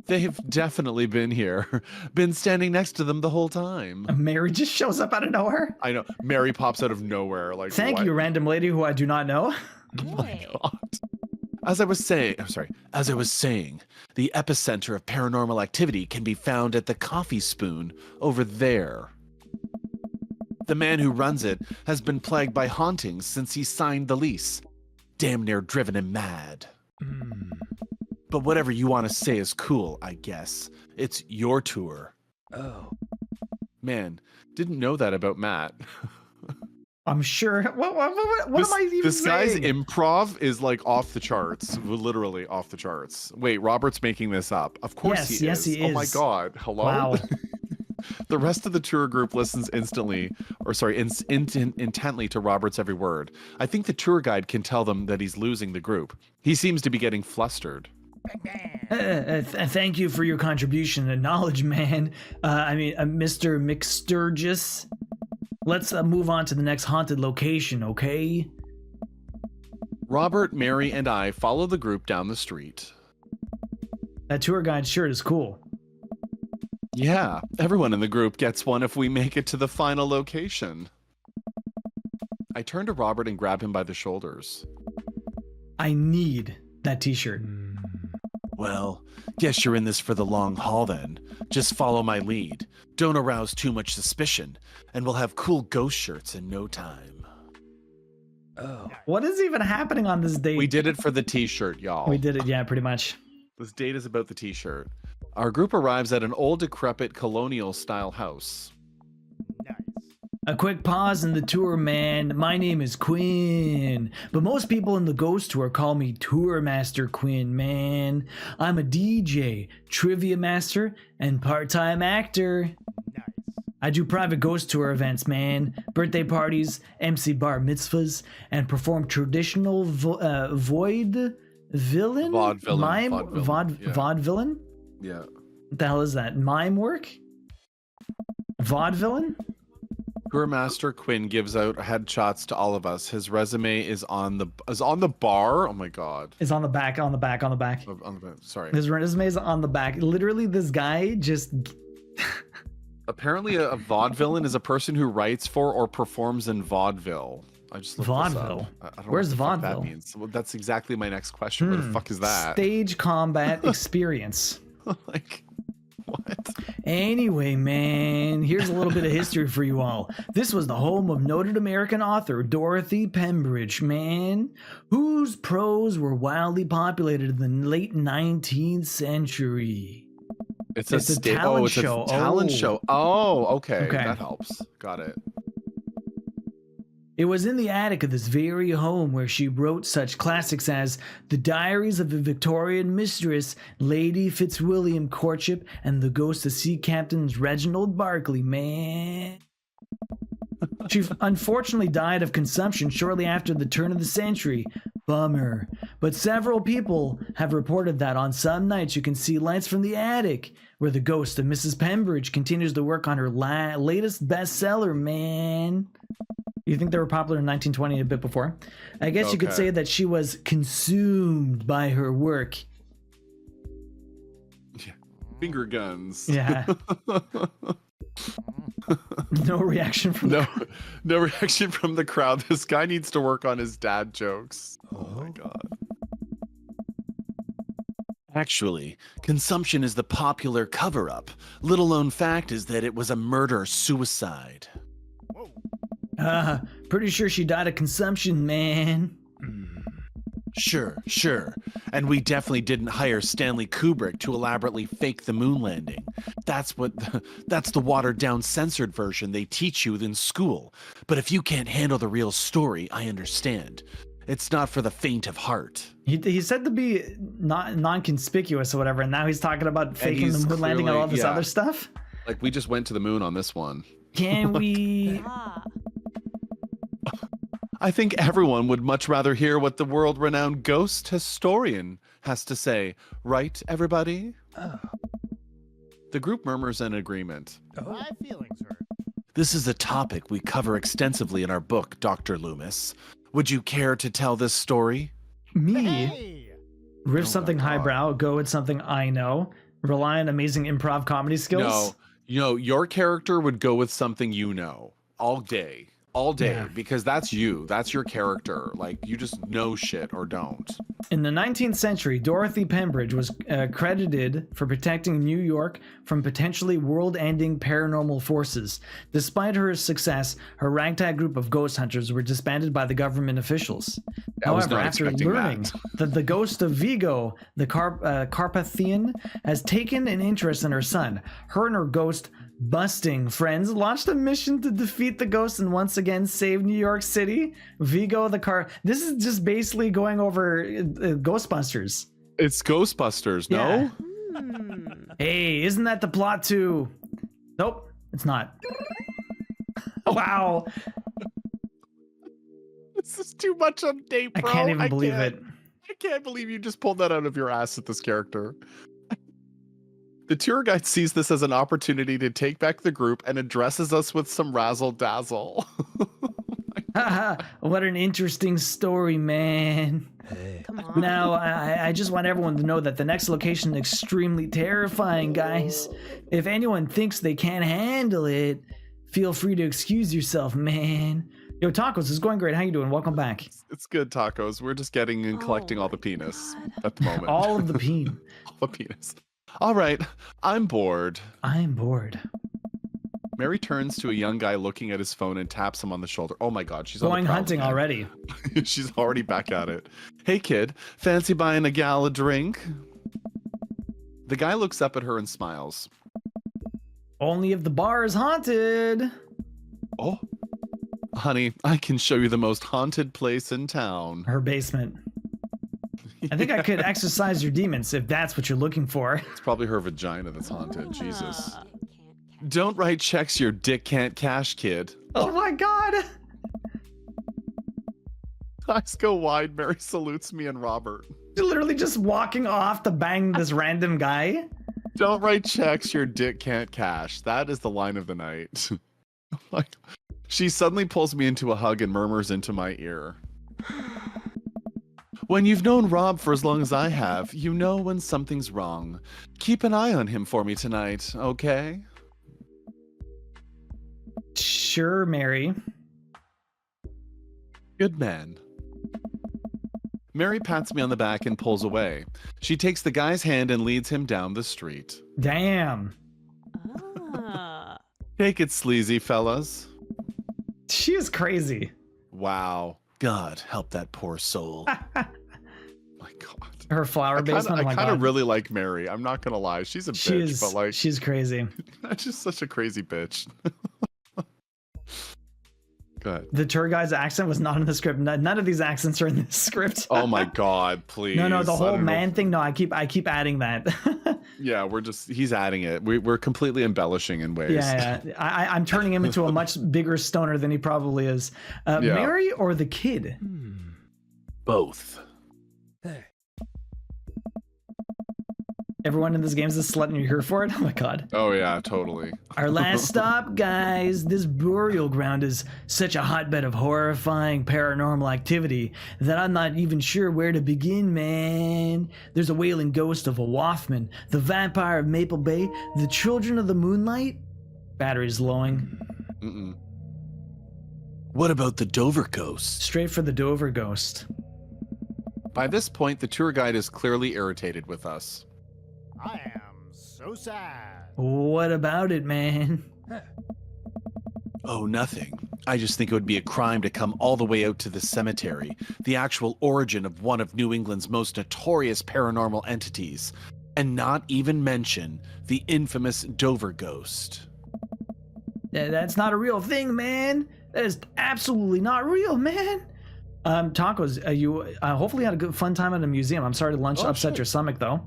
They've definitely been here. Been standing next to them the whole time. Mary just shows up out of nowhere. I know. Mary pops out of nowhere. Like, Thank what? you, random lady who I do not know. Hey. As I was saying, the epicenter of paranormal activity can be found at the Coffee Spoon over there. The man who runs it has been plagued by hauntings since he signed the lease. Damn near driven him mad. But whatever you want to say is cool, I guess. It's your tour. Oh. Man, didn't know that about Matt. I'm sure. What am I even This guy's saying? improv is like off the charts, literally off the charts. Wait, Robert's making this up. Of course he Yes, is. he Oh my is. god. Hello? Wow. The rest of the tour group listens intently to Robert's every word. I think the tour guide can tell them that he's losing the group. He seems to be getting flustered. Thank you for your contribution and knowledge, man. Mr. McSturgis. Let's move on to the next haunted location, okay? Robert, Mary, and I follow the group down the street. That tour guide shirt is cool. Yeah, everyone in the group gets one if we make it to the final location. I turn to Robert and grab him by the shoulders. I need that t-shirt. Well, guess you're in this for the long haul then. Just follow my lead. Don't arouse too much suspicion, and we'll have cool ghost shirts in no time. Oh. What is even happening on this date? We did it for the t-shirt, y'all. We did it, yeah, pretty much. This date is about the t-shirt. Our group arrives at an old decrepit colonial-style house. A quick pause in the tour, man. My name is Quinn, but most people in the Ghost Tour call me Tour Master Quinn, man. I'm a DJ, trivia master, and part-time actor. I do private Ghost Tour events, man. Birthday parties, MC bar mitzvahs, and perform traditional vaudevillain? Vaudevillain, Mime? vaudevillain, yeah. Vaudevillain? Yeah. What the hell is that? Mime work? Vaudevillain? Tour Master Quinn gives out headshots to all of us. His resume is on the bar. Oh my god. It's on the back. Sorry. His resume is on the back. Literally, this guy just... Apparently, a vaudevillain is a person who writes for or performs in vaudeville. I just looked this Vaudeville? up. I don't Where's know what the fuck vaudeville? that means. Well, that's exactly my next question. What the fuck is that? Stage combat experience. Like, what? Anyway, man, here's a little bit of history for you all. This was the home of noted American author Dorothy Pembridge, man, whose prose were wildly populated in the late 19th century. It's a talent show. It's a talent Oh. show. Oh, okay. Okay. That helps. Got it. It was in the attic of this very home where she wrote such classics as The Diaries of a Victorian Mistress, Lady Fitzwilliam Courtship, and The Ghost of Sea Captain Reginald Barclay, man. She unfortunately died of consumption shortly after the turn of the century. Bummer. But several people have reported that on some nights you can see lights from the attic, where the ghost of Mrs. Pembridge continues to work on her latest bestseller, man. You think they were popular in 1920, a bit before? I guess you could Okay. say that she was consumed by her work. Finger guns. Yeah. No reaction from No reaction from the crowd. This guy needs to work on his dad jokes. Oh my god. Actually, consumption is the popular cover-up. Little known fact is that it was a murder-suicide. Pretty sure she died of consumption, man. Sure. And we definitely didn't hire Stanley Kubrick to elaborately fake the moon landing. That's the watered-down censored version they teach you in school. But if you can't handle the real story, I understand. It's not for the faint of heart. He said to be not non-conspicuous or whatever, and now he's talking about faking he's the moon landing and all clearly- this yeah. other stuff. Like, we just went to the moon on this one. Can we... Ah. I think everyone would much rather hear what the world-renowned ghost historian has to say. Right, everybody? The group murmurs in agreement. My feelings hurt. This is a topic we cover extensively in our book, Dr. Loomis. Would you care to tell this story? Me? Hey! Riff Oh something my God. highbrow, go with something I know, rely on amazing improv comedy skills. No, your character would go with something you know all day, Yeah. because that's you. That's your character. Like, you just know shit or don't. In the 19th century, Dorothy Pembridge was credited for protecting New York from potentially world-ending paranormal forces. Despite her success, her ragtag group of ghost hunters were disbanded by the government officials. I was However, not after expecting learning that the ghost of Vigo, the Carpathian, has taken an interest in her son, her and her ghost Busting friends launched a mission to defeat the ghost and once again save New York City. Vigo the car. This is just basically going over Ghostbusters. It's Ghostbusters, no? Yeah. Hmm. Hey, isn't that the plot to? Nope, it's not. Wow, This is too much on date, I bro. can't even believe can't. it. I can't believe you just pulled that out of your ass with this character. The tour guide sees this as an opportunity to take back the group and addresses us with some razzle dazzle. Haha, what an interesting story, man. Come on. Now, I just want everyone to know that the next location is extremely terrifying, guys. If anyone thinks they can't handle it, feel free to excuse yourself, man. Yo, Tacos, it's going great. How you doing? Welcome back. It's good, Tacos. We're just getting and collecting all the penis at the moment. All of the peen. All the penis. All right, I'm bored. I'm bored. Mary turns to a young guy looking at his phone and taps him on the shoulder. Oh my god, she's on the Going prowl hunting again. already. She's already back at it. Hey kid, fancy buying a gal a drink? The guy looks up at her and smiles. Only if the bar is haunted. Oh, honey, I can show you the most haunted place in town. Her basement. I think I could exercise your demons if that's what you're looking for. It's probably her vagina that's haunted. Jesus. Ah. Don't write checks your dick can't cash, kid. Oh my god. Eyes go wide. Mary salutes me and Robert. You're literally just walking off to bang this random guy. Don't write checks your dick can't cash. That is the line of the night. Like, she suddenly pulls me into a hug and murmurs into my ear. When you've known Rob for as long as I have, you know when something's wrong. Keep an eye on him for me tonight, okay? Sure, Mary. Good man. Mary pats me on the back and pulls away. She takes the guy's hand and leads him down the street. Damn. Ah. Take it sleazy, fellas. She is crazy. Wow. God, help that poor soul. My God. Her flower basement. Oh my I kind god. of really like Mary. I'm not gonna lie. She's a She bitch, is. but like, She's crazy. she's just such a crazy bitch. Good. The tour guide's accent was not in the script. None of these accents are in the script. Oh my God, please. No, the I whole don't know. man thing. No, I keep adding that. Yeah, he's adding it. We're completely embellishing in ways. yeah. I'm turning him into a much bigger stoner than he probably is. Yeah. Mary or the kid? Both. Everyone in this game is a slut and you're here for it? Oh my god. Oh yeah, totally. Our last stop, guys. This burial ground is such a hotbed of horrifying paranormal activity that I'm not even sure where to begin, man. There's a wailing ghost of a Waffman, the vampire of Maple Bay, the children of the moonlight. Battery's lowing. Mm-mm. What about the Dover ghost? Straight for the Dover ghost. By this point, the tour guide is clearly irritated with us. I am so sad. What about it, man? Oh, nothing. I just think it would be a crime to come all the way out to the cemetery, the actual origin of one of New England's most notorious paranormal entities, and not even mention the infamous Dover ghost. That's not a real thing, man. That is absolutely not real, man. Tacos, you hopefully had a good fun time at a museum. I'm sorry lunch upset shit. your stomach, though.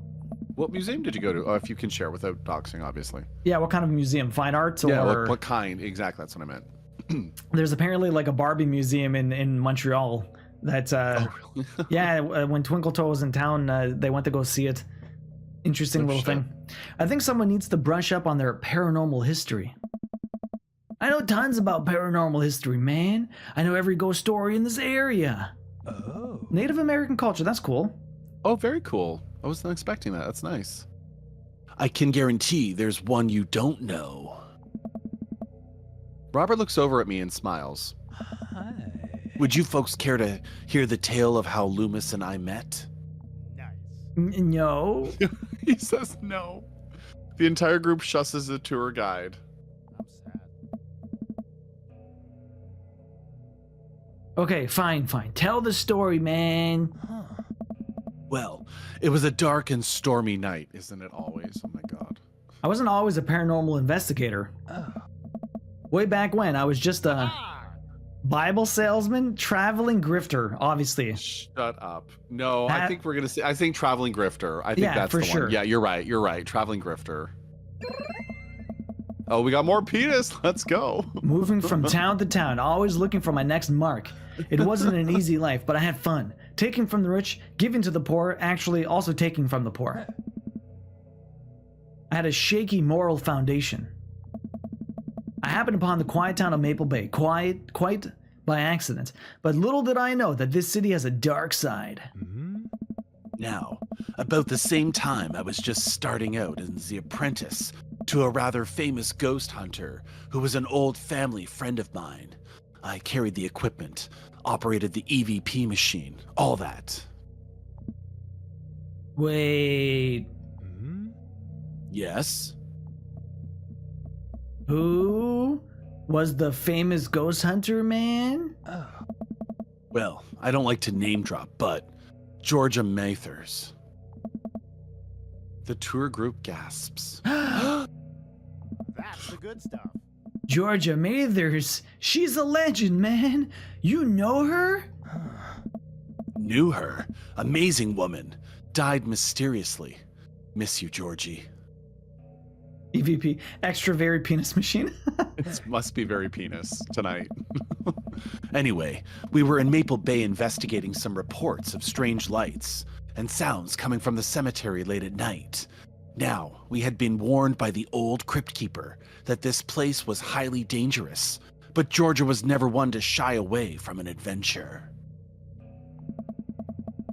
What museum did you go to? Oh, if you can share without doxing, obviously. Yeah, what kind of museum? Fine arts or? Yeah, what kind? Exactly, that's what I meant. There's apparently like a Barbie museum in Montreal. That Oh, really? yeah, when Twinkle Toe was in town, they went to go see it. Interesting Oh, little shit. thing. I think someone needs to brush up on their paranormal history. I know tons about paranormal history, man. I know every ghost story in this area. Oh. Native American culture, that's cool. Oh, very cool. I wasn't expecting that. That's nice. I can guarantee there's one you don't know. Robert looks over at me and smiles. Hi. Would you folks care to hear the tale of how Loomis and I met? Nice. No. He says no. The entire group shusses the tour guide. I'm sad. Okay, fine. Tell the story, man. Well, It was a dark and stormy night, isn't it always? Oh my God. I wasn't always a paranormal investigator. Way back when, I was just a Bible salesman, traveling grifter, obviously. Shut up. No, I That- think we're gonna say. I think traveling grifter. I think Yeah, that's for the sure. one. Yeah, you're right. You're right. Traveling grifter. Oh, we got more penis. Let's go. Moving from town to town, always looking for my next mark. It wasn't an easy life, but I had fun. Taking from the rich, giving to the poor, actually also taking from the poor. I had a shaky moral foundation. I happened upon the quiet town of Maple Bay, quite by accident. But little did I know that this city has a dark side. Now, about the same time, I was just starting out as the apprentice to a rather famous ghost hunter who was an old family friend of mine. I carried the equipment, operated the EVP machine, all that. Wait, Yes? who was the famous ghost hunter man? Well, I don't like to name drop, but Georgia Mathers. The tour group gasps. That's the good stuff. Georgia Mathers, she's a legend, man. You know her? Knew her. Amazing woman. Died mysteriously. Miss you, Georgie. EVP, extra very penis machine. It must be very penis tonight. Anyway, we were in Maple Bay investigating some reports of strange lights and sounds coming from the cemetery late at night. Now, we had been warned by the old crypt keeper that this place was highly dangerous, but Georgia was never one to shy away from an adventure.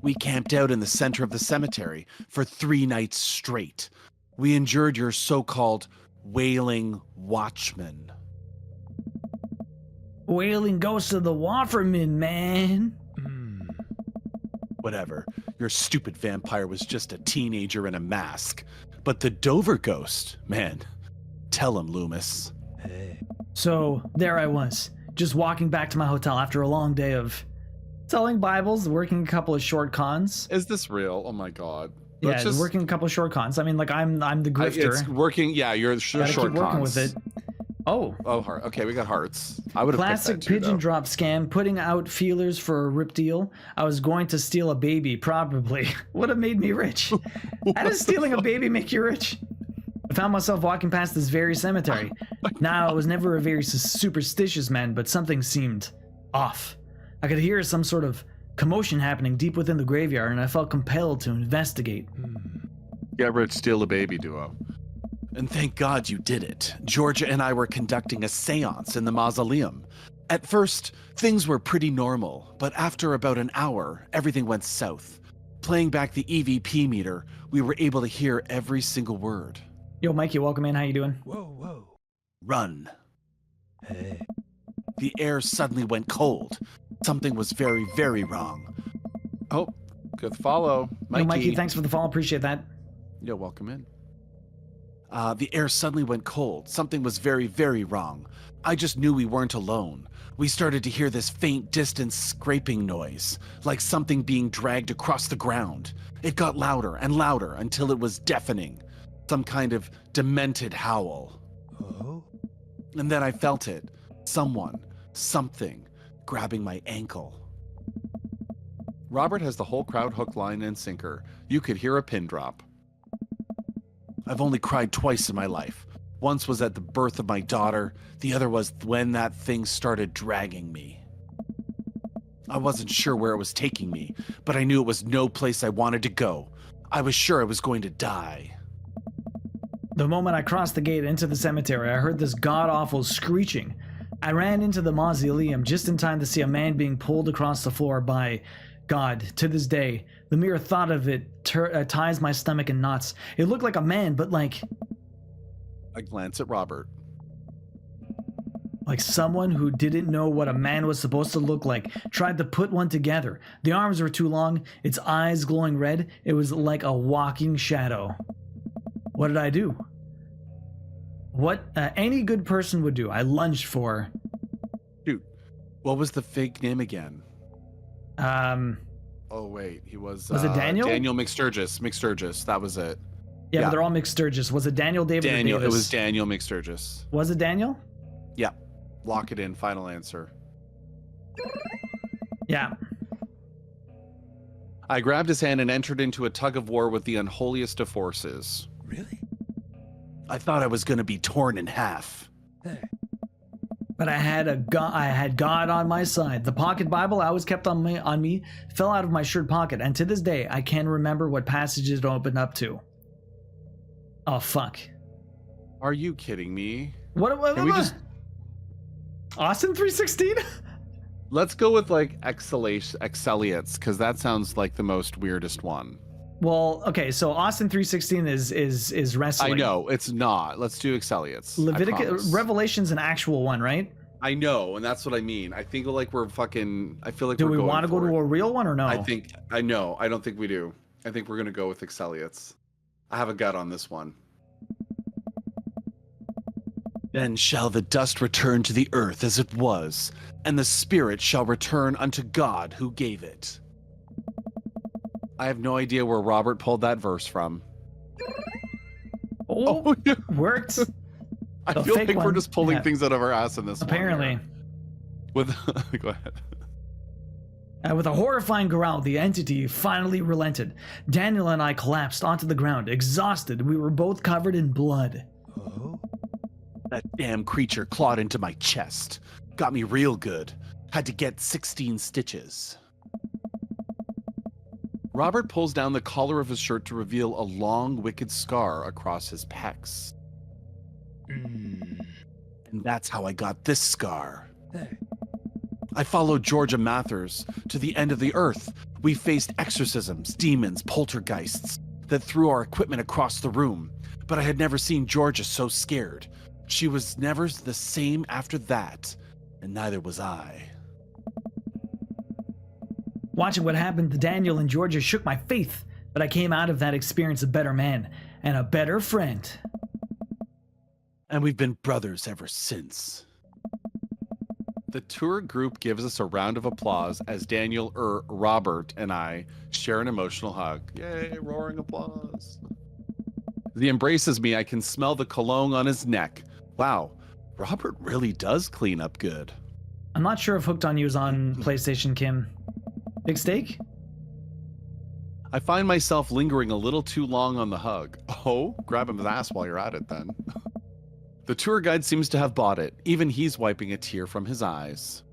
We camped out in the center of the cemetery for 3 nights straight. We endured your so-called wailing watchman. Wailing ghost of the Wafferman, man. Whatever. Your stupid vampire was just a teenager in a mask. But the Dover ghost, man. Tell him, Loomis. So there I was, just walking back to my hotel after a long day of selling Bibles, working a couple of short cons. Is this real? Oh my god. Yeah, Let's just- working a couple of short cons. I mean, like I'm the grifter. It's working. Yeah, you're Gotta short keep working cons. with it. Oh, Oh, heart. Okay, we got hearts. I would have picked classic that too, pigeon though. drop scam, putting out feelers for a rip deal. I was going to steal a baby, probably. Would have made me rich. How does stealing a baby make you rich? I found myself walking past this very cemetery. Now, I was never a very superstitious man, but something seemed off. I could hear some sort of commotion happening deep within the graveyard, and I felt compelled to investigate. Get rich, steal a baby duo. And thank God you did it. Georgia and I were conducting a seance in the mausoleum. At first, things were pretty normal, but after about an hour, everything went south. Playing back the EVP meter, we were able to hear every single word. Yo, Mikey, welcome in. How you doing? Whoa. Run. Hey. The air suddenly went cold. Something was very, very wrong. Oh, good follow. Yo, Mikey, thanks for the follow. Appreciate that. Yo, welcome in. The air suddenly went cold. Something was very, very wrong. I just knew we weren't alone. We started to hear this faint, distant scraping noise, like something being dragged across the ground. It got louder and louder until it was deafening. Some kind of demented howl. Oh. And then I felt it. Someone, something, grabbing my ankle. Robert has the whole crowd hook, line, and sinker. You could hear a pin drop. I've only cried twice in my life. Once was at the birth of my daughter. The other was when that thing started dragging me. I wasn't sure where it was taking me, but I knew it was no place I wanted to go. I was sure I was going to die. The moment I crossed the gate into the cemetery, I heard this god-awful screeching. I ran into the mausoleum just in time to see a man being pulled across the floor by God. To this day, the mere thought of it ties my stomach in knots. It looked like a man, but like I glance at Robert. someone who didn't know what a man was supposed to look like tried to put one together. The arms were too long, its eyes glowing red. It was like a walking shadow. What did I do? What any good person would do. I lunged for. Shoot. What was the fake name again? Oh, wait. He was... Was it Daniel? Daniel McSturgis. McSturgis. That was it. Yeah, Yeah. but they're all mixed Sturgis. Was it Daniel, David, Daniel. or It Davis? was Daniel McSturgis. Was it Daniel? Yeah. Lock it in. Final answer. Yeah. I grabbed his hand and entered into a tug of war with the unholiest of forces. Really? I thought I was going to be torn in half. Hey. But I had God on my side. The pocket Bible I always kept on me fell out of my shirt pocket, and to this day I can't remember what passage it opened up to. Oh fuck! Are you kidding me? What Can we just Austin 316? let's go with like Excelliates, because that sounds like the most weirdest one. Well, okay, so Austin 316 is wrestling. I know it's not. Let's do Excelliates. I Leviticus promise. Revelation's an actual one, right? I know, and that's what I mean. I think like we're fucking. I feel like Do we're we going want to go for to it. a real one or no? I know. I don't think we do. I think we're gonna go with Excelliates. I have a gut on this one. Then shall the dust return to the earth as it was, and the spirit shall return unto God who gave it. I have no idea where Robert pulled that verse from. Oh, yeah. worked. I The feel fake like we're one. just pulling Yeah. things out of our ass in this one Apparently. here. With go ahead. With a horrifying growl, the entity finally relented. Daniel and I collapsed onto the ground, exhausted. We were both covered in blood. Oh? That damn creature clawed into my chest. Got me real good. Had to get 16 stitches. Robert pulls down the collar of his shirt to reveal a long, wicked scar across his pecs. And that's how I got this scar. Hey. I followed Georgia Mathers to the end of the earth. We faced exorcisms, demons, poltergeists that threw our equipment across the room. But I had never seen Georgia so scared. She was never the same after that, and neither was I. Watching what happened to Daniel and Georgia shook my faith, but I came out of that experience a better man and a better friend. And we've been brothers ever since. The tour group gives us a round of applause as Daniel, Robert, and I share an emotional hug. Yay, roaring applause. As he embraces me, I can smell the cologne on his neck. Wow, Robert really does clean up good. I'm not sure if Hooked on You is on PlayStation, Kim. Big Steak? I find myself lingering a little too long on the hug. Oh, grab him his ass while you're at it then. The tour guide seems to have bought it. Even he's wiping a tear from his eyes.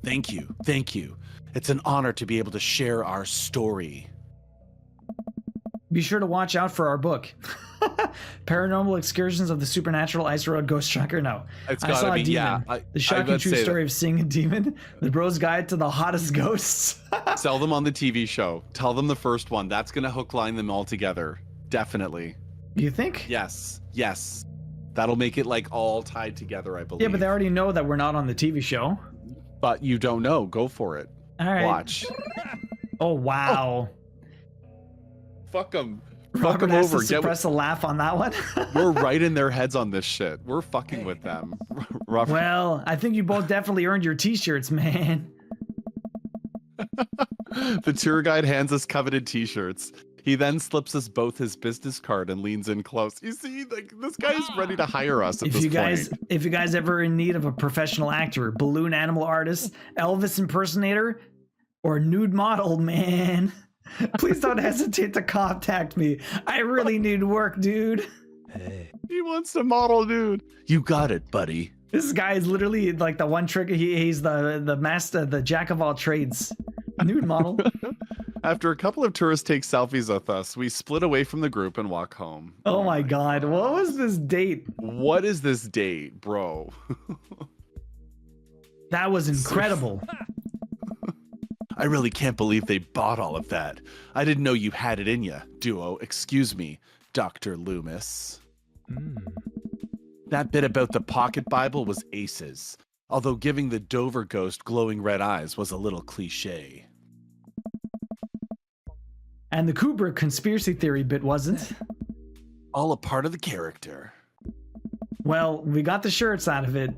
Thank you, thank you. It's an honor to be able to share our story. Be sure to watch out for our book. Paranormal Excursions of the Supernatural Ice Road Ghost Trucker. No. It's I gotta saw a be, demon. yeah. The shocking I'd true say story of seeing a demon. The Bro's Guide to the Hottest Ghosts. Sell them on the TV show. Tell them the first one. That's gonna hook line them all together. Definitely. You think? Yes. Yes. That'll make it like all tied together, I believe. Yeah, but they already know that we're not on the TV show. But you don't know. Go for it. All right. Watch. Oh, wow. Fuck them. Fuck Robert them has over. to suppress a laugh on that one. We're right in their heads on this shit. We're fucking with them. Robert. Well, I think you both definitely earned your t-shirts, man. The tour guide hands us coveted t-shirts. He then slips us both his business card and leans in close. You see, like this guy's ready to hire us at If this you point. guys ever in need of a professional actor, balloon animal artist, Elvis impersonator, or nude model, man, please don't hesitate to contact me. I really need work, dude. Hey. He wants to model, dude. You got it, buddy. This guy is literally like the one trick. He's the master, the jack of all trades. Nude model. After a couple of tourists take selfies with us, we split away from the group and walk home. Oh my god, what was this date? What is this date, bro? That was incredible. I really can't believe they bought all of that. I didn't know you had it in ya, duo. Excuse me, Dr. Loomis. That bit about the pocket Bible was aces, although giving the Dover ghost glowing red eyes was a little cliche. And the Kubrick conspiracy theory bit wasn't. All a part of the character. Well, we got the shirts out of it.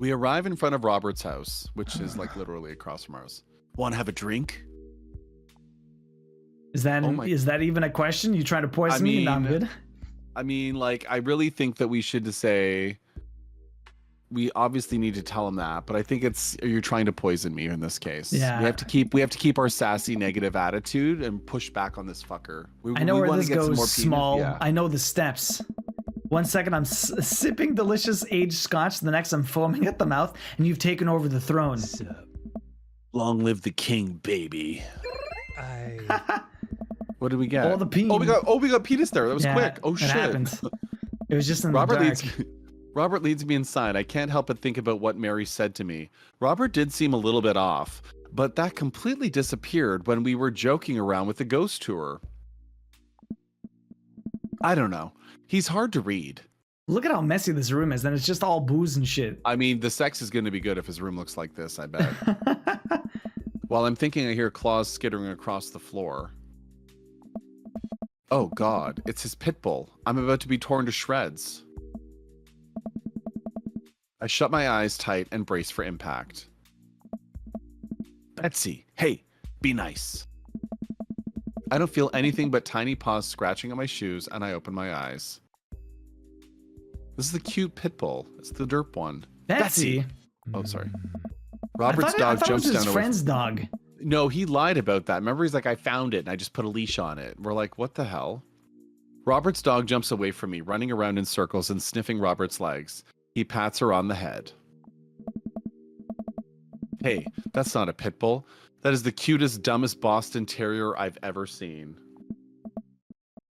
We arrive in front of Robert's house, which is like literally across from ours. Want to have a drink? Is that Oh my- is that even a question? You trying to poison me? No, I'm mean, good. I mean, like, I really think that we should say we obviously need to tell him that, but I think it's you're trying to poison me in this case. Yeah. We have to keep our sassy negative attitude and push back on this fucker. I know where wanna this get some goes. more penis- Small. Yeah. I know the steps. 1 second, I'm sipping delicious aged scotch. The next, I'm foaming at the mouth, and you've taken over the throne. Long live the king, baby. What did we get? All the peen. we got penis there. That was Yeah, quick. Oh it shit. happened. It was just in Robert the dark. Robert leads me inside. I can't help but think about what Mary said to me. Robert did seem a little bit off, but that completely disappeared when we were joking around with the ghost tour. I don't know. He's hard to read. Look at how messy this room is, and it's just all booze and shit. I mean, the sex is going to be good if his room looks like this, I bet. While I'm thinking, I hear claws skittering across the floor. Oh god, it's his pit bull. I'm about to be torn to shreds. I shut my eyes tight and brace for impact. Betsy, hey, be nice. I don't feel anything but tiny paws scratching at my shoes, and I open my eyes. This is the cute pit bull. It's the derp one. Betsy. Oh, sorry. I Robert's thought dog it jumps was his down. friend's dog. No, he lied about that. Remember, he's like, I found it and I just put a leash on it. We're like, what the hell? Robert's dog jumps away from me, running around in circles and sniffing Robert's legs. He pats her on the head. Hey, that's not a pit bull. That is the cutest, dumbest Boston Terrier I've ever seen.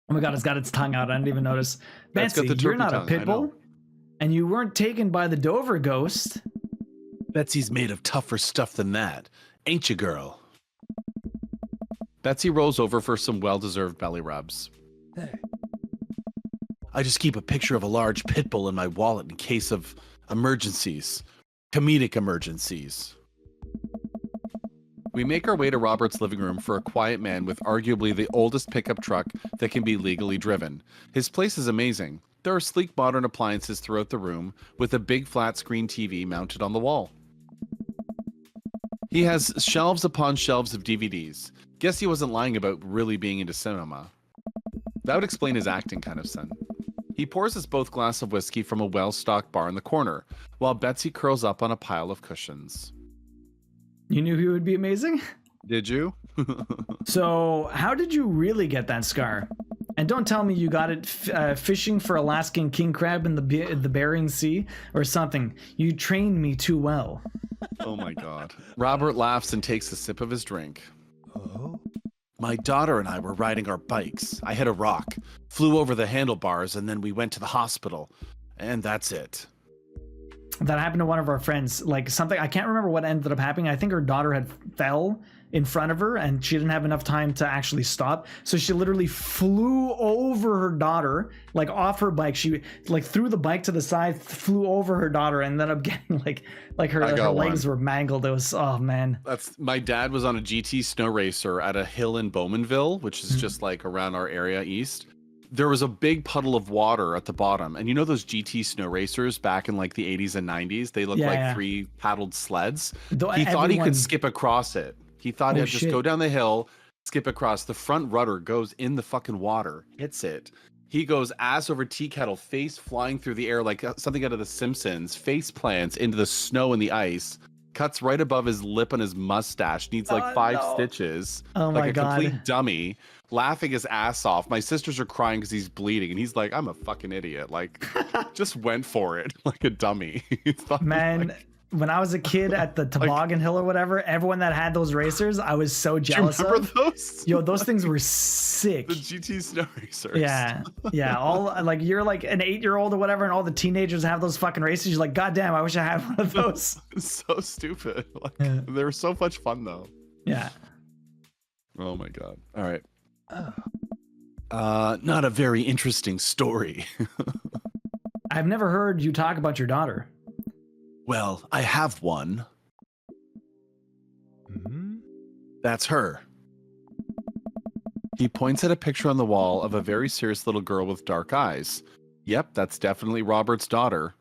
Oh my god, it's got its tongue out. I didn't even notice. It's got Betsy, the you're turkey not tongue, a I pit bull, know. and you weren't taken by the Dover ghost. Betsy's made of tougher stuff than that. Ain't you, girl? Betsy rolls over for some well-deserved belly rubs. I just keep a picture of a large pit bull in my wallet in case of emergencies. Comedic emergencies. We make our way to Robert's living room for a quiet man with arguably the oldest pickup truck that can be legally driven. His place is amazing. There are sleek modern appliances throughout the room with a big flat screen TV mounted on the wall. He has shelves upon shelves of DVDs. Guess he wasn't lying about really being into cinema. That would explain his acting kind of son. He pours us both glass of whiskey from a well-stocked bar in the corner, while Betsy curls up on a pile of cushions. You knew he would be amazing? Did you? So, how did you really get that scar? And don't tell me you got it fishing for Alaskan king crab in the Bering Sea or something. You trained me too well. Oh my god. Robert laughs and takes a sip of his drink. Oh? My daughter and I were riding our bikes. I hit a rock, flew over the handlebars, and then we went to the hospital. And that's it. That happened to one of our friends. Like something, I can't remember what ended up happening. I think her daughter had fell in front of her and she didn't have enough time to actually stop. So she literally flew over her daughter, like off her bike. She like threw the bike to the side, flew over her daughter, and ended up getting like her legs were mangled. It was, oh man. That's my dad was on a GT snow racer at a hill in Bowmanville, which is just like around our area east. There was a big puddle of water at the bottom. And you know those GT snow racers back in like the 80s and 90s? They looked like three paddled sleds. He thought he could skip across it. He thought he'd just go down the hill, skip across. The front rudder goes in the fucking water, hits it. He goes ass over tea kettle, face flying through the air like something out of The Simpsons, face plants into the snow and the ice, cuts right above his lip and his mustache, needs like 5 stitches. Oh like my God. Complete dummy, laughing his ass off. My sisters are crying because he's bleeding, and he's like, I'm a fucking idiot. Like, just went for it like a dummy. Man, when I was a kid at the toboggan hill or whatever, everyone that had those racers, I was so jealous Do you remember those? Yo, those things were sick. The GT snow racers. Yeah. All like you're like an 8-year-old or whatever, and all the teenagers have those fucking races. You're like, God damn, I wish I had one of those. So stupid. Like, they were so much fun though. Yeah. Oh my god. All right. Not a very interesting story. I've never heard you talk about your daughter. Well, I have one. Hmm? That's her. He points at a picture on the wall of a very serious little girl with dark eyes. Yep, that's definitely Robert's daughter.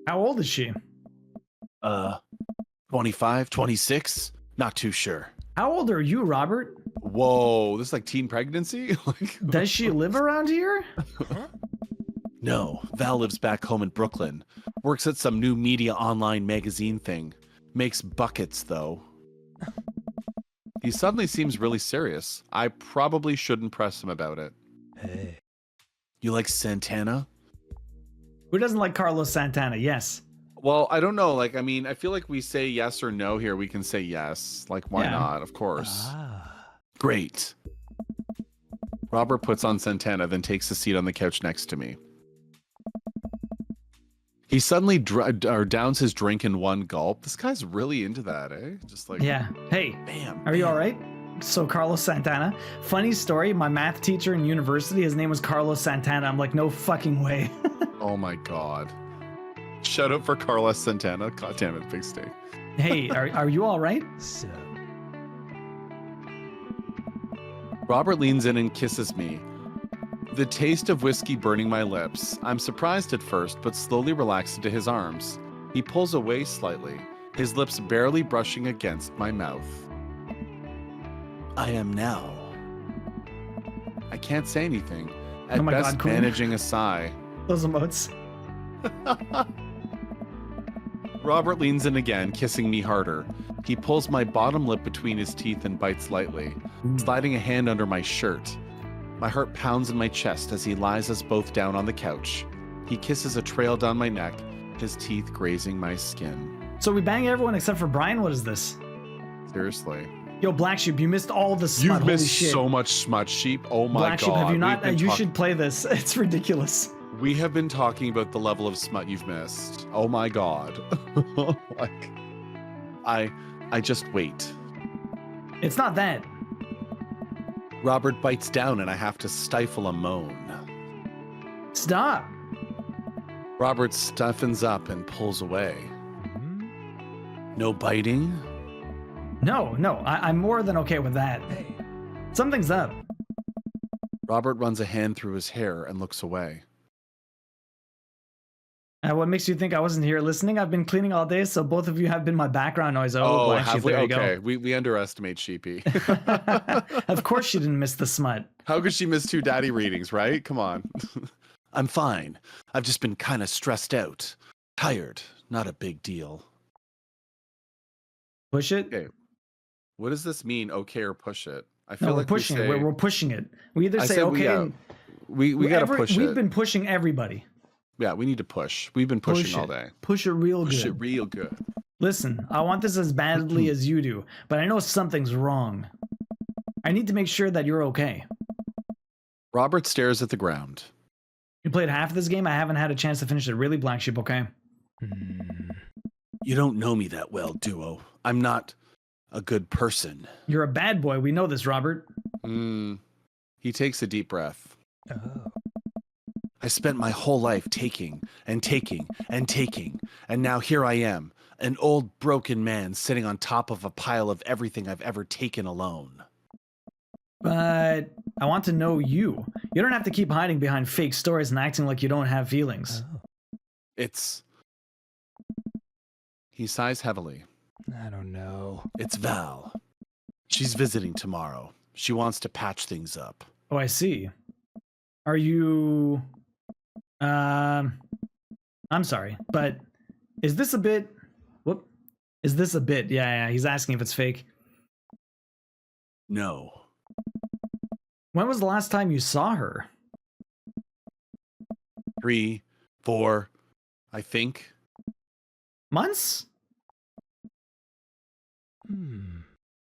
How old is she? 25, 26? Not too sure. How old are you, Robert? Whoa, this is like teen pregnancy? Like, Does she live around here? No, Val lives back home in Brooklyn. Works at some new media online magazine thing. Makes buckets, though. he suddenly seems really serious. I probably shouldn't press him about it. Hey. You like Santana? Who doesn't like Carlos Santana? Yes. Well, I don't know. Like, I mean, I feel like we say yes or no here. We can say yes. Like, why Yeah. not? Of course. Ah. Great. Robert puts on Santana, then takes a seat on the couch next to me. He suddenly downs his drink in one gulp. This guy's really into that, eh? Just like, Yeah. Hey, Bam. are you bam. all right? So Carlos Santana. Funny story. My math teacher in university, his name was Carlos Santana. I'm like, no fucking way. oh my God. Shout out for Carlos Santana. God damn it, big steak. Hey, are you all right? So. Robert leans in and kisses me. The taste of whiskey burning my lips. I'm surprised at first, but slowly relax into his arms. He pulls away slightly, his lips barely brushing against my mouth. I am now. I can't say anything. At Oh my best, God, Queen. managing a sigh. Those emotes. Robert leans in again, kissing me harder. He pulls my bottom lip between his teeth and bites lightly, sliding a hand under my shirt. My heart pounds in my chest as he lies us both down on the couch. He kisses a trail down my neck, his teeth grazing my skin. So we bang everyone except for Brian? What is this? Seriously. Yo, Black Sheep, you missed all the smut. You've Holy missed shit. so much smut, sheep. Oh my Black God. Sheep, have you We've not? been You talk- should play this. It's ridiculous. We have been talking about the level of smut you've missed. Oh my God. Like, I just wait. It's not that. Robert bites down and I have to stifle a moan. Stop. Robert stiffens up and pulls away. No biting? No, I'm more than okay with that. Hey. Something's up. Robert runs a hand through his hair and looks away. What makes you think I wasn't here listening? I've been cleaning all day, so both of you have been my background noise. Oh, Black have Sheep, we? there you Okay, we underestimate Sheepy. go. Of course she didn't miss the smut. How could she miss 2 daddy readings, right? Come on. I'm fine. I've just been kind of stressed out. Tired. Not a big deal. Push it. Okay. What does this mean, okay or push it? I No, we're like pushing it. We're pushing it. We either I say said okay. yeah. and We got to push We've it. been pushing everybody. Yeah, we need to push. We've been pushing Push all it. day. Push it real Push good. it real good. Listen, I want this as badly as you do, but I know something's wrong. I need to make sure that you're okay. Robert stares at the ground. You played half of this game. I haven't had a chance to finish it. Really, Black Sheep, okay? You don't know me that well, Duo. I'm not a good person. You're a bad boy. We know this, Robert. He takes a deep breath. Oh. I spent my whole life taking and taking and taking, and now here I am, an old broken man sitting on top of a pile of everything I've ever taken alone. But I want to know you. You don't have to keep hiding behind fake stories and acting like you don't have feelings. Oh. It's... He sighs heavily. I don't know. It's Val. She's visiting tomorrow. She wants to patch things up. Oh, I see. Are you... I'm sorry, but is this a bit... Whoop. Is this a bit? Yeah, he's asking if it's fake. No. When was the last time you saw her? 3, 4, I think. Months?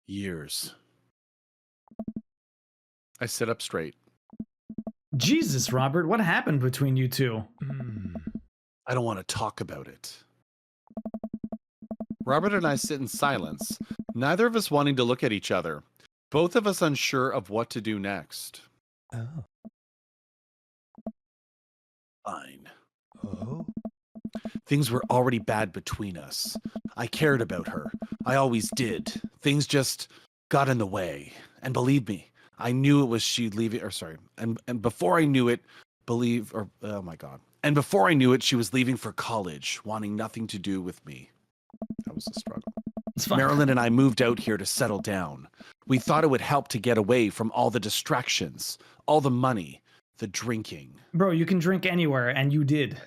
Years. I sit up straight. Jesus, Robert, what happened between you two? I don't want to talk about it. Robert and I sit in silence, neither of us wanting to look at each other, both of us unsure of what to do next. Oh. Fine. Oh. Things were already bad between us. I cared about her. I always did. Things just got in the way. And believe me, I knew it was she leaving, or sorry, and before I knew it, oh my God. And before I knew it, she was leaving for college, wanting nothing to do with me. That was a struggle. It's fine. Marilyn and I moved out here to settle down. We thought it would help to get away from all the distractions, all the money, the drinking. Bro, you can drink anywhere, and you did.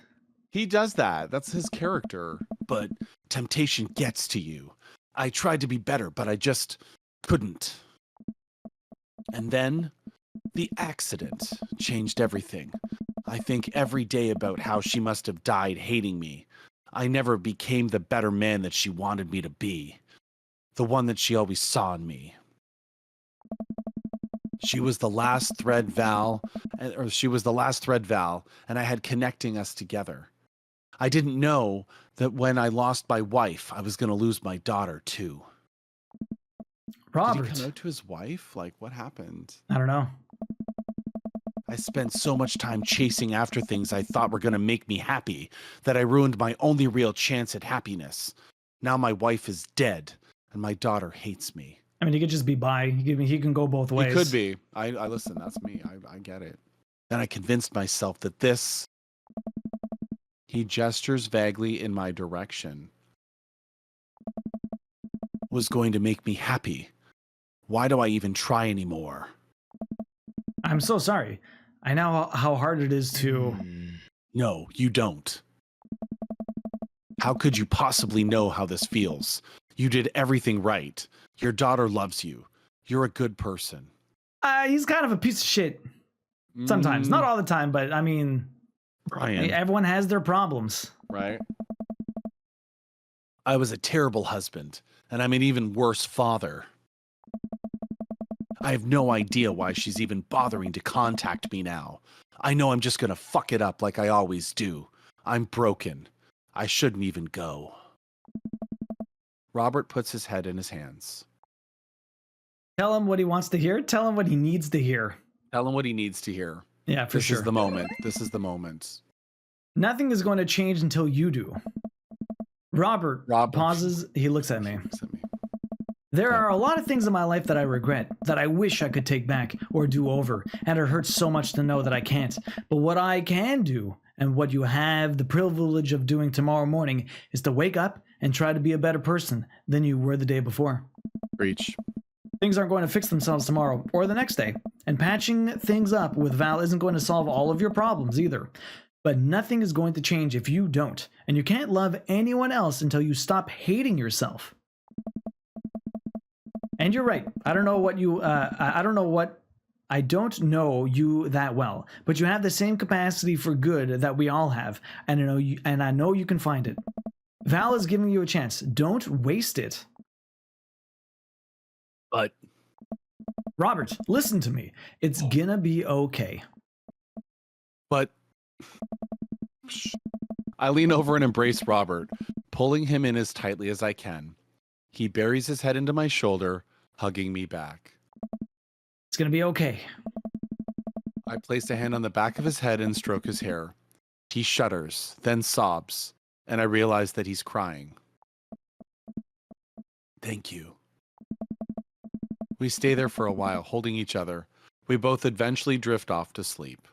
He does that. That's his character. But temptation gets to you. I tried to be better, but I just couldn't. And then the accident changed everything. I think every day about how she must have died hating me. I never became the better man that she wanted me to be. The one that she always saw in me. She was the last thread, Val, and I had connecting us together. I didn't know that when I lost my wife, I was going to lose my daughter too. Robert. Did he come out to his wife? Like, what happened? I don't know. I spent so much time chasing after things I thought were going to make me happy that I ruined my only real chance at happiness. Now my wife is dead and my daughter hates me. I mean, he could just be bi. He can go both ways. He could be. I listen, that's me. I get it. Then I convinced myself that this... He gestures vaguely in my direction. Was going to make me happy. Why do I even try anymore? I'm so sorry. I know how hard it is to... No, you don't. How could you possibly know how this feels? You did everything right. Your daughter loves you. You're a good person. He's kind of a piece of shit. Sometimes. Not all the time, but I mean... Brian. Everyone has their problems. Right? I was a terrible husband, and I'm an even worse father. I have no idea why she's even bothering to contact me now. I know I'm just gonna fuck it up like I always do. I'm broken. I shouldn't even go. Robert puts his head in his hands. Tell him what he wants to hear. Tell him what he needs to hear. Tell him what he needs to hear. Yeah, for sure. This is the moment. This is the moment. Nothing is going to change until you do. Robert pauses. He looks at me. There are a lot of things in my life that I regret, that I wish I could take back or do over, and it hurts so much to know that I can't. But what I can do, and what you have the privilege of doing tomorrow morning, is to wake up and try to be a better person than you were the day before. Preach. Things aren't going to fix themselves tomorrow or the next day, and patching things up with Val isn't going to solve all of your problems either. But nothing is going to change if you don't, and you can't love anyone else until you stop hating yourself. And you're right. I don't know you that well, but you have the same capacity for good that we all have, and I know you can find it. Val is giving you a chance. Don't waste it. But Robert, listen to me. It's gonna be okay. But I lean over and embrace Robert, pulling him in as tightly as I can. He buries his head into my shoulder, hugging me back. It's gonna be okay. I place a hand on the back of his head and stroke his hair. He shudders, then sobs, and I realize that he's crying. Thank you. We stay there for a while, holding each other. We both eventually drift off to sleep.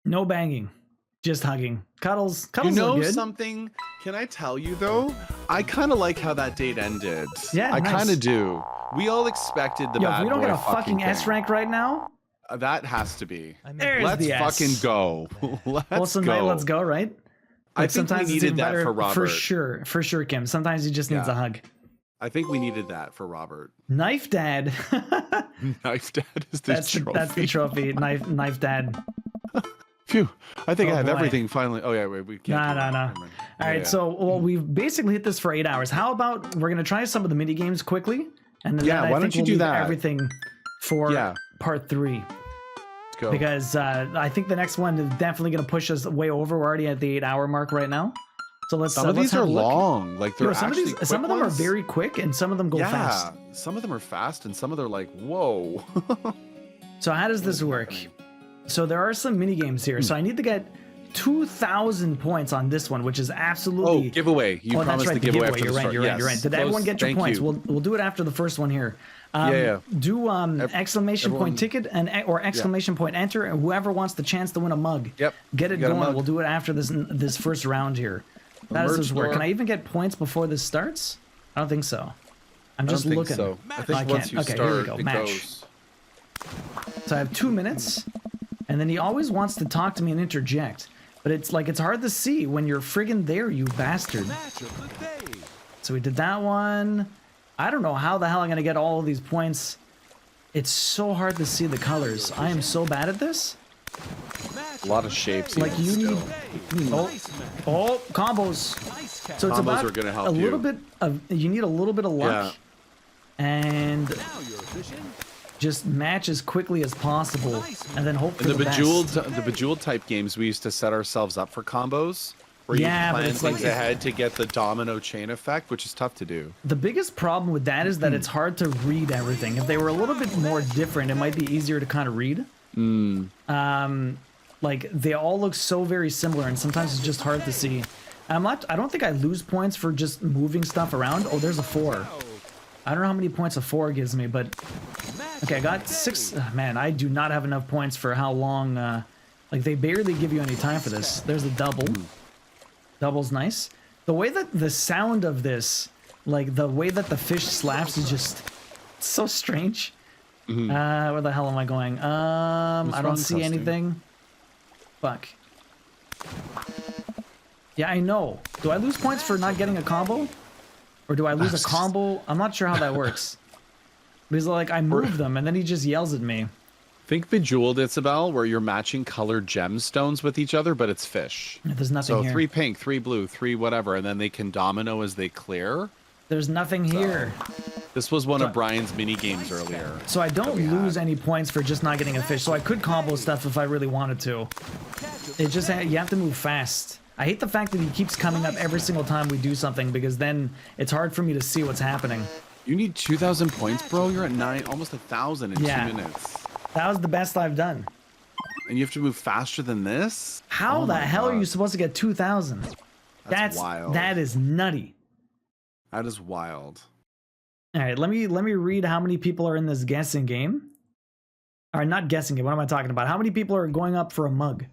No banging, just hugging. Cuddles You know are good. something? Can I tell you though? I kind of like how that date ended. Yeah, I nice. kind of do. We all expected the Yo, bad if we don't boy get a fucking thing. S rank right now, That has to be. there's Let's the S. fucking go. Let's go. Let's go, right? I Like, think we sometimes it's needed even that better, for Robert. For sure, Kim. Sometimes he just needs Yeah. a hug. I think we needed that for Robert. Knife Dad. Knife Dad is the trophy. That's the trophy. Knife Dad. Phew. I think Oh, I have boy. everything finally. Oh yeah, wait, we can't. No. do that. Never mind. All right, Yeah. so we've basically hit this for 8 hours. How about we're gonna try some of the mini games quickly, and then Yeah, I why think don't you we'll do leave that? everything for Yeah. part 3, Let's go. because I think the next one is definitely gonna push us way over. We're already at the 8-hour mark right now, so let's. Some of let's these have are a look. long. Like they're Yo, some of actually these, some of quick them ones. are very quick, and some of them go yeah, fast. some of them are fast, and some of them are like, whoa. So how does this work? So there are some mini games here. So I need to get 2,000 points on this one, which is absolutely. Oh, giveaway! You that's promised right, the the giveaway giveaway. after You're the right. start. You're right. Yes. You're right. Did Close. everyone get your Thank points? you. We'll do it after the first one here. Yeah. Do exclamation Everyone- point ticket or exclamation point enter, and whoever wants the chance to win a mug. Yep. Get it You got a going. mug. We'll do it after this first round here. How does merch this work? store. Can I even get points before this starts? I don't think so. I'm just I don't looking. think so. I I think once can't. you Okay, here we start, go. it Match. goes. So I have 2 minutes, and then he always wants to talk to me and interject. But it's like, it's hard to see when you're friggin' there, you bastard. So we did that one. I don't know how the hell I'm gonna get all of these points. It's so hard to see the colors. I am so bad at this. A lot of shapes. Like, even you need... still. Oh, combos. So it's Combos about are gonna help a little you. bit of... You need a little bit of luck. And just match as quickly as possible, and then hope for In the the best. bejeweled type games, we used to set ourselves up for combos where Yeah, you but plan it's like things if- ahead to get the domino chain effect, which is tough to do. The biggest problem with that is that it's hard to read everything. If they were a little bit more different, it might be easier to kind of read. Like, they all look so very similar, and sometimes it's just hard to see. I don't think I lose points for just moving stuff around. Oh, there's a 4. I don't know how many points a 4 gives me, but... Okay, I got 6... man, I do not have enough points for how long... like, they barely give you any time for this. There's a double. Double's nice. The way that the sound of this... Like, the way that the fish slaps is just... so strange. Where the hell am I going? I don't see anything. Fuck. Yeah, I know. Do I lose points for not getting a combo? Or do I lose a combo? I'm not sure how that works. Because, like, I move them, and then he just yells at me. Think Bejeweled, Isabel, where you're matching colored gemstones with each other, but it's fish. There's nothing So here. 3 pink, 3 blue, 3 whatever, and then they can domino as they clear. There's nothing here. This was one of Brian's mini games earlier. So I don't lose any points for just not getting a fish. So I could combo stuff if I really wanted to. It just, you have to move fast. I hate the fact that he keeps coming up every single time we do something, because then it's hard for me to see what's happening. You need 2,000 points, bro. You're at almost 1,000 in 2 minutes. That was the best I've done. And you have to move faster than this? How Oh the my hell are God. you supposed to get 2,000? That's wild. That is nutty. That is wild. All right, let me read how many people are in this guessing game. Or not guessing game. What am I talking about? How many people are going up for a mug?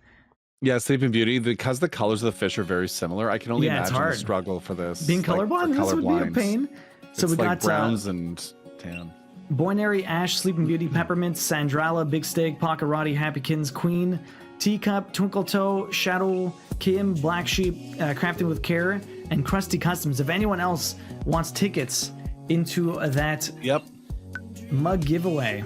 Yeah, Sleeping Beauty, because the colors of the fish are very similar, I can only Yeah, it's imagine the hard. struggle for this. Being colorblind, this would be a pain. So It's we like got browns and tan. Boinary, Ash, Sleeping Beauty, Peppermint, Sandrala, Big Steak, Pakarati, Happykins, Queen, Teacup, Twinkle Toe, Shadow, Kim, Black Sheep, Crafting with Care, and Krusty Customs. If anyone else wants tickets into that Yep. mug giveaway,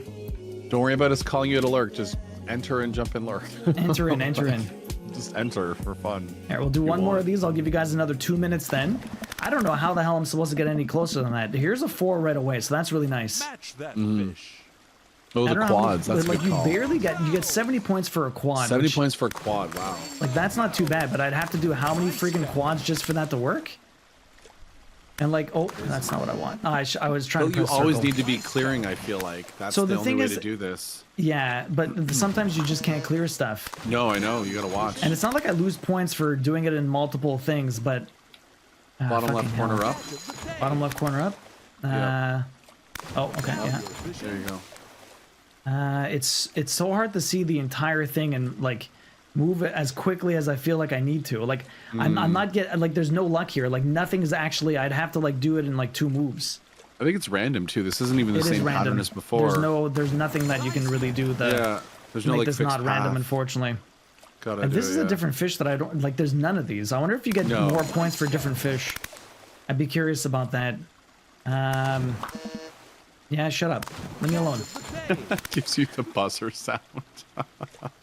Don't worry about us calling you to lurk. Just enter and jump in lurk. enter in, enter in. Just enter for fun. All right, we'll do one more of these. I'll give you guys another 2 minutes then. I don't know how the hell I'm supposed to get any closer than that. Here's a 4 right away, so that's really nice. Match that fish. Oh, I the don't know how quads. many- That's a like good you call. barely get 70 points for a quad. 70 which, points for a quad. Wow. Like, that's not too bad, but I'd have to do how many freaking quads just for that to work? And like, oh, that's not what I want. I was trying to You press always circle. need to be clearing, I feel like. That's So the the only thing way is- to do this. Yeah, but sometimes you just can't clear stuff. No, I know. You gotta watch. And it's not like I lose points for doing it in multiple things, but... Bottom left fucking corner hell. up. Bottom left corner up. Oh, okay, yeah. There you go. It's so hard to see the entire thing and like move it as quickly as I feel like I need to. Like I'm not there's no luck here. Like nothing's actually. I'd have to like do it in like 2 moves. I think it's random too. This isn't even the It is same random. pattern as before. There's nothing that you can really do that Yeah. There's to no make like this fixed not random, path. unfortunately. Gotta And do this it, is a yeah. different fish that I don't like. There's none of these. I wonder if you get No. more points for different fish. I'd be curious about that. Yeah, shut up. Leave me alone. Gives you the buzzer sound.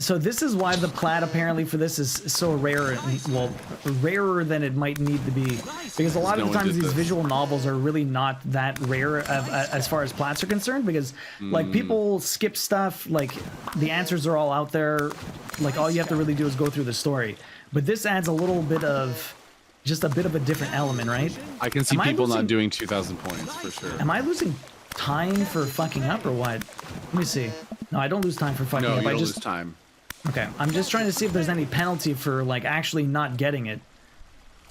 So this is why the plat apparently for this is so rare, well, rarer than it might need to be, because a lot No of the one times did these this. visual novels are really not that rare as far as plats are concerned, because like people skip stuff, like the answers are all out there, like all you have to really do is go through the story. But this adds a little bit of, just a bit of a different element, right? I can see Am I people not losing- doing 2,000 points for sure. Am I losing time for fucking up or what? Let me see. No, I don't lose time for fucking No, up. you I don't just lose time. Okay, I'm just trying to see if there's any penalty for like actually not getting it.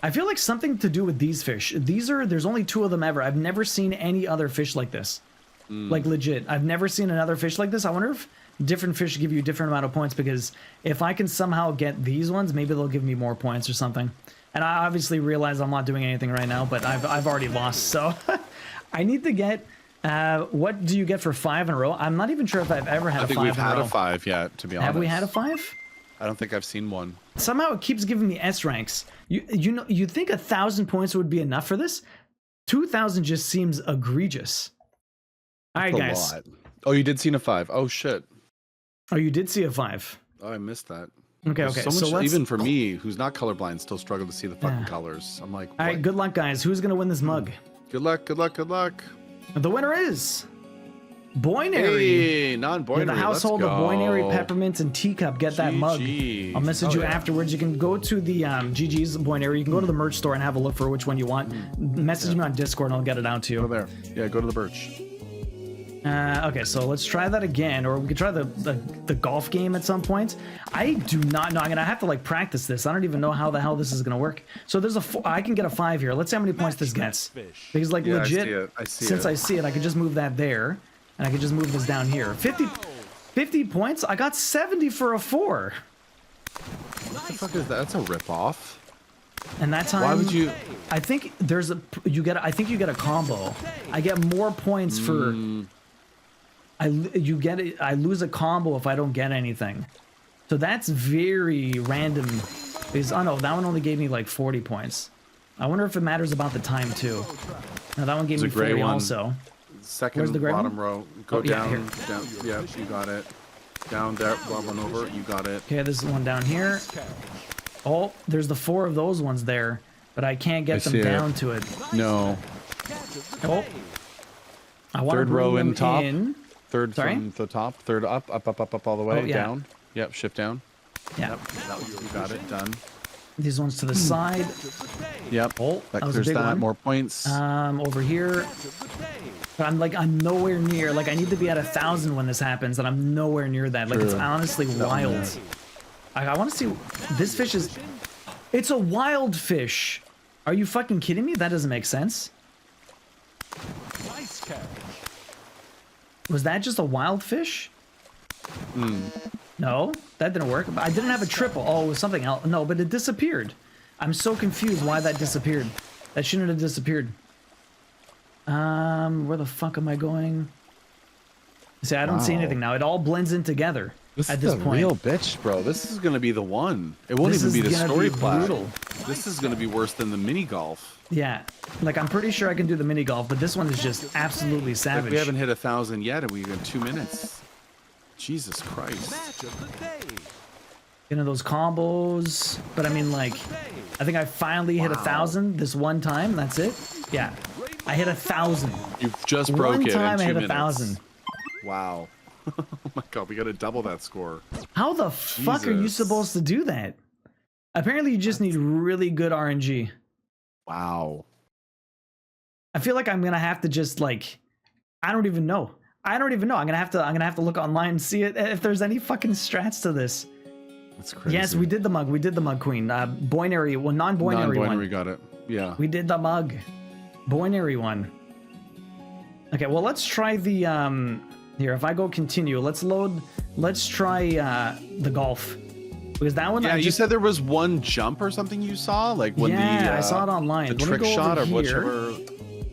I feel like something to do with these fish. There's only 2 of them ever. I've never seen any other fish like this. Like legit. I've never seen another fish like this. I wonder if different fish give you a different amount of points, because if I can somehow get these ones, maybe they'll give me more points or something. And I obviously realize I'm not doing anything right now, but I've already lost, so I need to get. What do you get for 5 in a row? I'm not even sure if I've ever had I a think 5 we've in a had row. a 5 yet, to be honest. Have we had a 5? I don't think I've seen one. Somehow it keeps giving me S ranks. You know, you think 1,000 points would be enough for this? 2,000 just seems egregious. All right, That's guys. a lot. Oh, you did see a 5. Oh shit. Oh, you did see a 5. Oh, I missed that. Okay, There's okay. So much, let's. even for me, who's not colorblind, still struggle to see the fucking Yeah. colors. I'm like, All right, what? good luck, guys. Who's gonna win this mug? Good luck, good luck, good luck. The winner is Boinary. Hey, non-binary. Yeah, the household of let's go. Boinary, Peppermint, and Teacup. Get that mug. GG. I'll message Oh, you yeah. afterwards. You can go to the GG's Boinary. You can go to the merch store and have a look for which one you want. Message me on Discord and I'll get it out to Go you. there. Yeah, go to the birch. Okay, so let's try that again, or we could try the golf game at some point. I do not know. I'm gonna have to like practice this. I don't even know how the hell this is gonna work. So there's I can get a 5 here. Let's see how many points this gets. Because like Yeah, legit, I see it. I see since it. I see it, I could just move that there, and I could just move this down here. 50 points. I got 70 for a 4. What the fuck is that? That's a rip-off. And that time, Why would you? I think there's a I think you get a combo. I get more points for. I lose a combo if I don't get anything. So that's very random. Because oh no, that one only gave me like 40 points. I wonder if it matters about the time too. Now that one gave me It's a gray 40 one. also. Second Where's the gray bottom one? row. Go Oh, yeah, down, here. down. Yeah, you got it. Down there, one over. You got it. Okay, this is one down here. Oh, there's the 4 of those ones there, but I can't get them see it. down to it. No. Oh, I want to Third bring row in them top. in. Third Sorry? from the top. Third up all the way. Oh, yeah. Down. Yep, shift down. Yeah, That one, you got it. Done. these ones to the side. Yep. Oh, that was a There's big that. one. More points. Over here. But I'm nowhere near. Like I need to be at 1,000 when this happens, and I'm nowhere near that. Like it's True. honestly wild. I want to see. This fish is. It's a wild fish. Are you fucking kidding me? That doesn't make sense. Was that just a wild fish? No, that didn't work. I didn't have a triple. Oh, it was something else. No, but it disappeared. I'm so confused why that disappeared. That shouldn't have disappeared. Where the fuck am I going? See, I don't see Wow. anything now. It all blends in together This at is this a point. real bitch, bro. This is gonna be the one. It won't This even be is the gonna story be plat. brutal. This is gonna be worse than the mini golf. Yeah, like I'm pretty sure I can do the mini golf, but this one is just absolutely Like savage. we haven't hit 1,000 yet, and we've got 2 minutes. Jesus Christ. You know those combos, but I mean, like, I think I finally hit 1,000 this one time. That's it. Yeah, I hit 1,000. You just broke One it time in I 2 hit minutes. 1,000. Wow. Oh my god, we gotta double that score. How the fuck are you Jesus. supposed to do that? Apparently, you just need really good RNG. Wow. I feel like I'm gonna have to just like, I don't even know. I'm gonna have to look online and see it if there's any fucking strats to this. That's crazy. Yes, we did the mug. We did the mug queen. Boinary, well, non-boinary one. Non-binary got it. Yeah. We did the mug. Boinary one. Okay, well, let's try the, here, if I go continue, let's try, the golf. Because that one, Yeah, I you just, said there was one jump or something you saw? Like when yeah, the I saw it online. the Let me trick go shot over or here. whichever.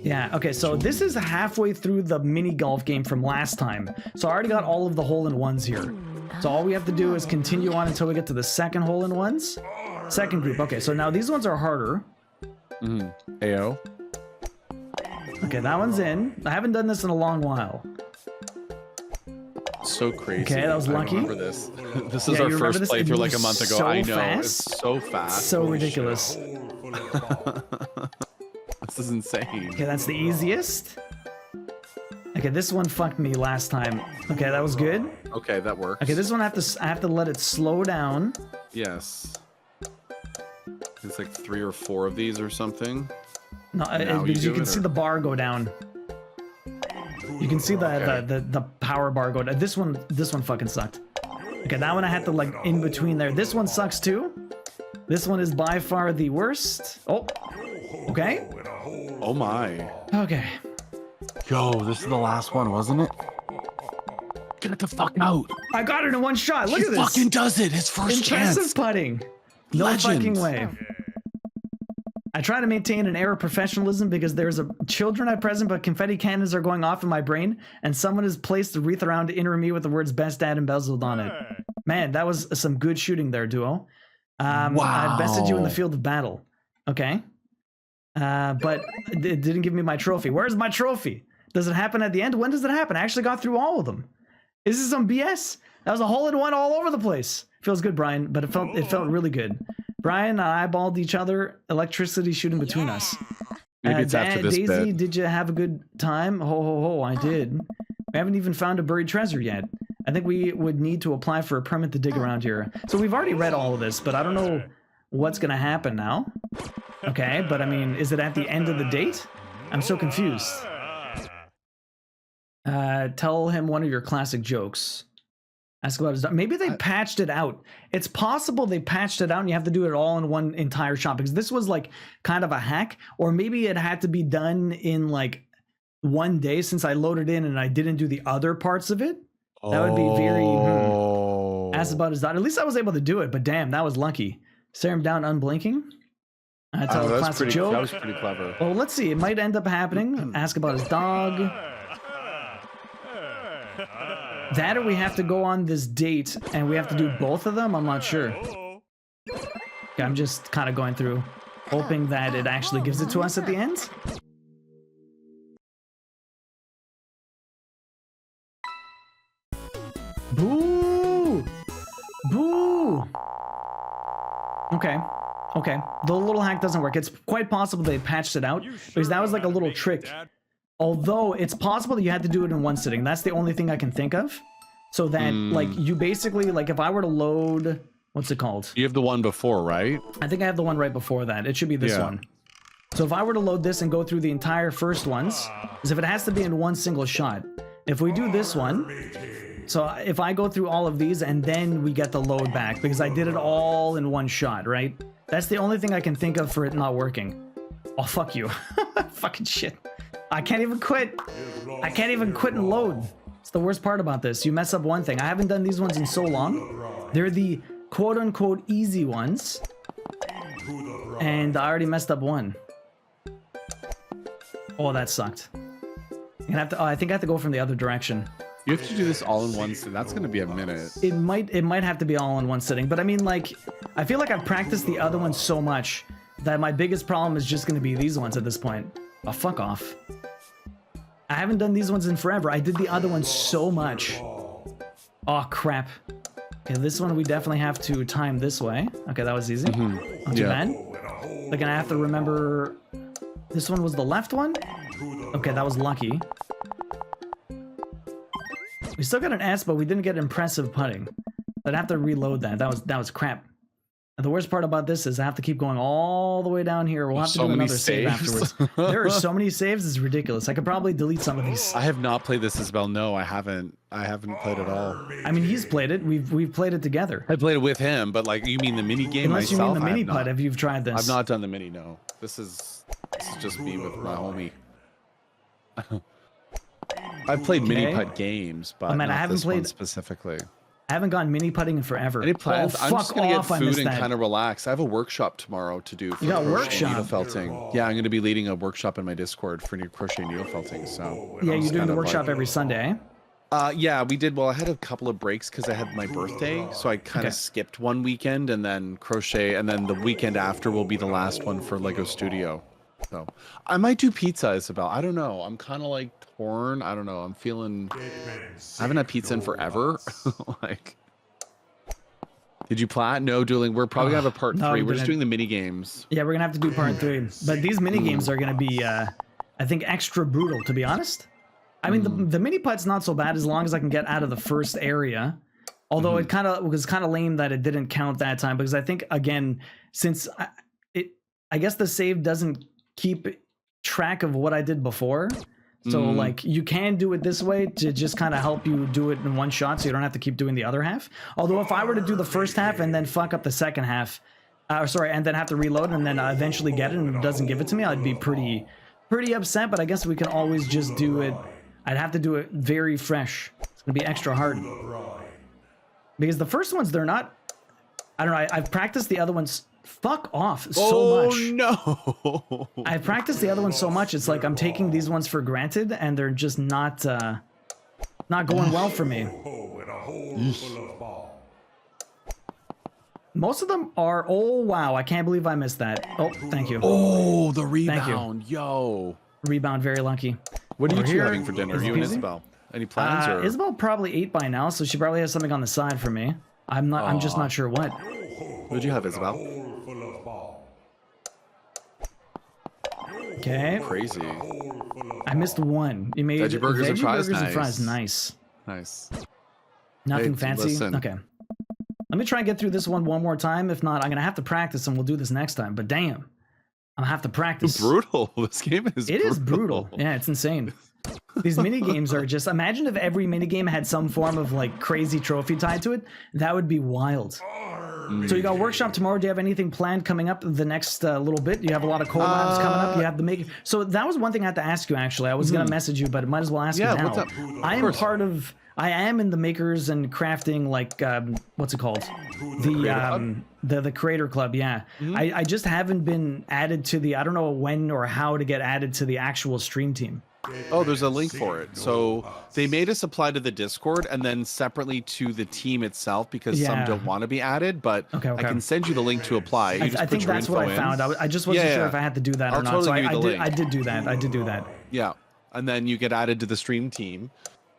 Yeah, okay, so this is halfway through the mini golf game from last time. So I already got all of the hole-in-ones here. So all we have to do is continue on until we get to the second hole-in-ones. Second group. Okay, so now these ones are harder. AO. Okay, that one's in. I haven't done this in a long while. So crazy. Okay, that was I lucky. remember this. This is Yeah, our you remember first this? It playthrough like a moves month ago. so I know. fast. It's so fast. So ridiculous. This is insane. Okay, that's the easiest. Okay, this one fucked me last time. Okay, that was good. Okay, that works. Okay, this one I have to let it slow down. Yes. It's like 3 or 4 of these or something. No, Now because you you do can it, see or- the bar go down. You can see the power bar go down. This one fucking sucked. Okay, that one I had to like in between there. This one sucks too. This one is by far the worst. Oh, okay. Oh my. Okay. Yo, this is the last one, wasn't it? Get it the fuck out. I got it in one shot. Look He at this. fucking does it. His first Impressive chance. putting. No Legend. fucking way. I try to maintain an air of professionalism because there's children at present, but confetti cannons are going off in my brain, and someone has placed a wreath around to inner me with the words "Best Dad" embezzled on it. Man, that was some good shooting there, duo. I bested you in the field of battle. Okay. But it didn't give me my trophy. Where's my trophy? Does it happen at the end? When does it happen? I actually got through all of them. Is this some BS? That was a hole-in-one all over the place. Feels good, Brian, but it felt really good. Brian and I eyeballed each other, electricity shooting between us. Maybe it's after this Daisy, bit. did you have a good time? Ho, ho, ho, I did. We haven't even found a buried treasure yet. I think we would need to apply for a permit to dig around here. So we've already read all of this, but I don't know what's going to happen now. Okay, but I mean, is it at the end of the date? I'm so confused. Tell him one of your classic jokes. Ask about his... Maybe they patched it out. It's possible they patched it out and you have to do it all in one entire shot, because this was like kind of a hack, or maybe it had to be done in like one day since I loaded in and I didn't do the other parts of it. That would be very... Ask about his daughter. At least I was able to do it, but damn, that was lucky. Stare him down unblinking. Tell a classic joke. That was pretty clever. Well, let's see. It might end up happening. Ask about his dog. That, or we have to go on this date and we have to do both of them? I'm not sure. Okay, I'm just kind of going through, hoping that it actually gives it to us at the end. Boo! Boo! Okay. Okay. The little hack doesn't work. It's quite possible they patched it out, because that was like a little trick. Although it's possible that you had to do it in one sitting. That's the only thing I can think of. So that, like, you basically, like, if I were to load... What's it called? You have the one before, right? I think I have the one right before that. It should be this one. So if I were to load this and go through the entire first ones, is if it has to be in one single shot. If we do this one... So if I go through all of these and then we get the load back, because I did it all in one shot, right? That's the only thing I can think of for it not working. Oh, fuck you. Fucking shit. I can't even quit. I can't even quit and load. It's the worst part about this. You mess up one thing. I haven't done these ones in so long. They're the quote-unquote easy ones. And I already messed up one. Oh, that sucked. I'm gonna have to, I think I have to go from the other direction. You have to do this all in one sitting. That's going to be a minute. It might have to be all in one sitting. But I mean, like, I feel like I've practiced the other ones so much that my biggest problem is just going to be these ones at this point. Oh, fuck off. I haven't done these ones in forever. I did the other ones so much. Oh, crap. Okay, this one we definitely have to time this way. Okay, that was easy. Not too bad. Like, I have to remember... This one was the left one? Okay, that was lucky. We still got an S, but we didn't get impressive putting. I'd have to reload that. That was crap. And the worst part about this is I have to keep going all the way down here. We'll have to do another save afterwards. There are so many saves, it's ridiculous. I could probably delete some of these. I have not played this, Isabel. No, I haven't. I haven't played at all. I mean, he's played it. We've played it together. I played it with him, but like, you mean the mini game Unless myself? you mean the mini putt, if you've tried this. I've not done the mini. No, this is just me with my homie. I've played mini putt games, but I haven't this one played specifically. I haven't gone mini putting in forever. Any plans? Oh, I'm just gonna get I food missed and that. kind of relax. I have a workshop tomorrow to do for You got a crochet workshop? needle felting. Yeah, I'm going to be leading a workshop in my Discord for new crochet needle felting. So Yeah, I'm you're just doing kind the of workshop like- every Sunday, eh? Yeah, we did. Well, I had a couple of breaks because I had my birthday, so I kind of skipped one weekend and then crochet, and then the weekend after will be the last one for Lego Studio. So I might do pizza, Isabel. I don't know. I'm kind of like torn. I don't know. I'm feeling. I haven't had pizza in forever. Like, did you plan? No, dueling. We're probably gonna have a part no, three. we We're just didn't. doing the mini games. Yeah, we're gonna have to do part 3. But these mini games are gonna be, I think, extra brutal, to be honest. I mean, the mini putt's not so bad as long as I can get out of the first area. Although it was kind of lame that it didn't count that time, because I think, again, since I guess the save doesn't keep track of what I did before. So like, you can do it this way to just kind of help you do it in one shot, so you don't have to keep doing the other half. Although if I were to do the first half and then fuck up the second half, and then have to reload and then eventually get it and it doesn't give it to me, I'd be pretty upset. But I guess we can always just do it. I'd have to do it very fresh. It's gonna be extra hard because the first ones, they're not. I don't know. I've practiced the other ones Fuck off so much. No. I've practiced the other ones so much, it's like I'm taking these ones for granted, and they're just not going well for me. Most of them are. Oh wow! I can't believe I missed that. Oh, thank you. Oh, the you. rebound. Yo. Rebound, very lucky. What are you Over two here, having for dinner? is it You and easy? Isabel. Any plans or? Isabel probably ate by now, so she probably has something on the side for me. I'm just not sure what. What'd you have, Isabel? Okay. Crazy. I missed one. You made Veggie burgers and fries? burgers and fries. Nice. Nice. Nice. Nothing Hey, fancy. listen. Okay. Let me try and get through this one more time. If not, I'm gonna have to practice, and we'll do this next time. But damn, I'm gonna have to practice. Brutal. This game is. It is brutal. Yeah, it's insane. These mini games are just. Imagine if every mini game had some form of like crazy trophy tied to it. That would be wild. So you got workshop tomorrow. Do you have anything planned coming up the next little bit? You have a lot of collabs coming up. You have the make. So that was one thing I had to ask you. Actually, I was gonna message you, but I might as well ask you now. What's up? I am part of. I am in the makers and crafting, like what's it called? The creator club. Yeah. I just haven't been added to the. I don't know when or how to get added to the actual stream team. Oh, there's a link for it. So they made us apply to the Discord and then separately to the team itself because some Yeah. don't want to be added. But Okay. I can send you the link to apply. You just I put think your that's info what I in. found. I just wasn't sure if I had to do that I'll or not. totally So give you the link. I did do that. I did do that. Yeah, and then you get added to the stream team,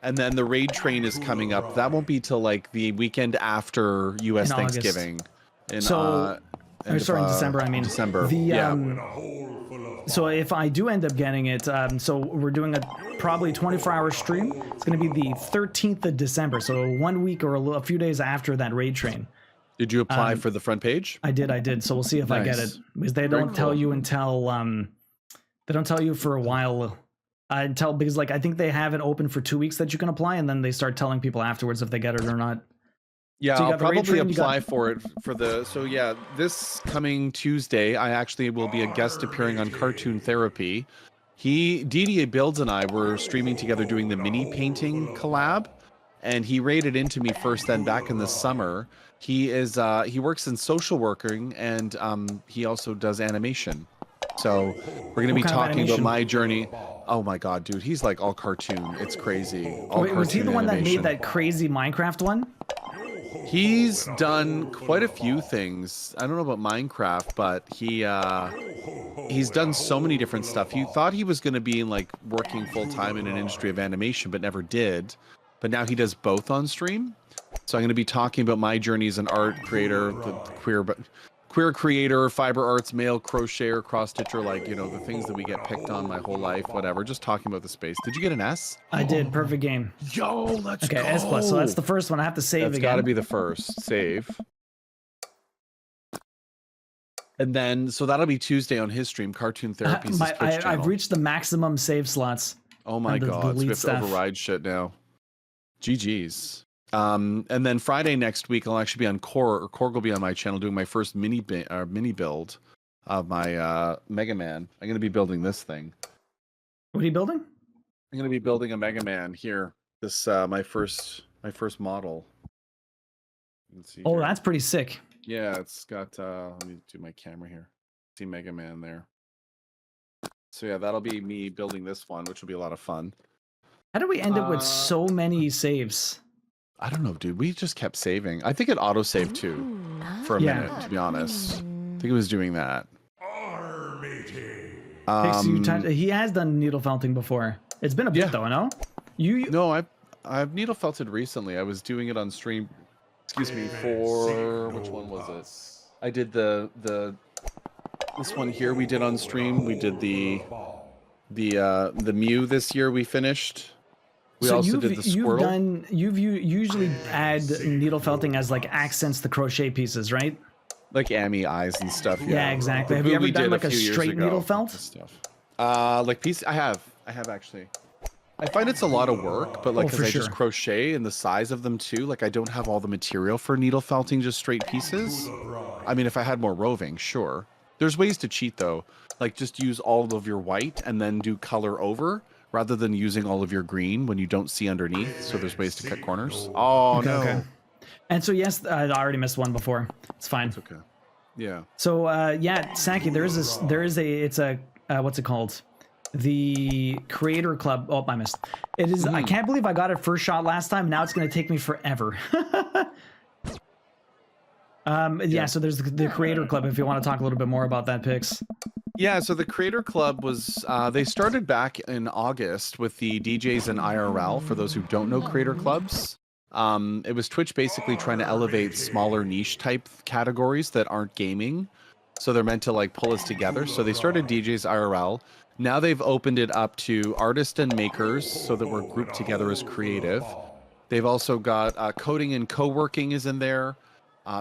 and then the raid train is coming up. That won't be till like the weekend after U.S. In August. Thanksgiving. In, So- end sorry, in of, December. I mean December. The yeah. So if I do end up getting it, so we're doing a probably 24-hour stream. It's going to be the 13th of December, so 1 week or a few days after that raid train. Did you apply for the front page? I did. So we'll see if I get it, Nice. because they Very don't tell cool. you until they don't tell you for a while. Because like I think they have it open for 2 weeks that you can apply, and then they start telling people afterwards if they get it or not. Yeah, So you I'll got the raid probably train, you got- apply for it for the. So yeah, this coming Tuesday, I actually will be a guest appearing on Cartoon Therapy. DDA Builds and I were streaming together doing the mini painting collab, and he raided into me first. Then back in the summer, he he works in social working, and he also does animation. So we're gonna be kind of talking about animation? my journey. Oh my god, dude, he's like all cartoon. It's crazy. All Wait, was he the cartoon one that animation. made that crazy Minecraft one? He's done quite a few things. I don't know about Minecraft, but he's done so many different stuff. He thought he was going to be like working full time in an industry of animation, but never did. But now he does both on stream. So I'm going to be talking about my journey as an art creator, the queer creator, fiber arts, male crocheter, cross stitcher, like, you know, the things that we get picked on my whole life, whatever. Just talking about the space. Did you get an S? I did. Perfect game. Yo, let's Okay, go. S plus. So that's the first one. I have to save That's again. got to be the first save. And then, so that'll be Tuesday on his stream, Cartoon Therapy's Twitch channel. I've reached the maximum save slots. Oh my on the god, so we delete have to stuff. override shit now. GG's. And then Friday next week, I'll actually be on Korg, or Korg will be on my channel doing my first mini build of my Mega Man. I'm going to be building this thing. What are you building? I'm going to be building a Mega Man here. This my first model. Let's see Oh, here. that's pretty sick. Yeah, it's got let me do my camera here. See Mega Man there. So yeah, that'll be me building this one, which will be a lot of fun. How did we end up with so many saves? I don't know, dude. We just kept saving. I think it auto-saved too for a Yeah. minute, to be honest. I think it was doing that. He has done needle felting before. It's been a bit Yeah. though, no? No, I've needle felted recently. I was doing it on stream. Excuse me, for which one was it? I did the this one here we did on stream. We did the Mew this year we finished. We so also did the Squirtle. You usually add needle felting as like accents to crochet pieces, right? Like Amy eyes and stuff. Yeah, exactly. The Have you ever Booby done did like a few years straight ago. needle felt? Stuff. Like piece. I have actually. I find it's a lot of work, but like Oh, because for I just sure. crochet and the size of them too, like I don't have all the material for needle felting just straight pieces. I mean, if I had more roving, sure. There's ways to cheat though, like just use all of your white and then do color over, rather than using all of your green when you don't see underneath. So there's ways to cut corners. Oh no, Okay. And so yes, I already missed one before. It's fine. it's okay. Yeah. So yeah, Saki, it's a what's it called? The creator club. Oh, I missed. It is. I can't believe I got it first shot last time. Now it's going to take me forever. Yeah. So there's the creator club. If you want to talk a little bit more about that, Pix. Yeah, so the Creator Club was, they started back in August with the DJs and IRL, for those who don't know Creator Clubs. It was Twitch basically trying to elevate smaller niche type categories that aren't gaming. So they're meant to like pull us together. So they started DJs IRL. Now they've opened it up to artists and makers so that we're grouped together as creative. They've also got coding and co-working is in there.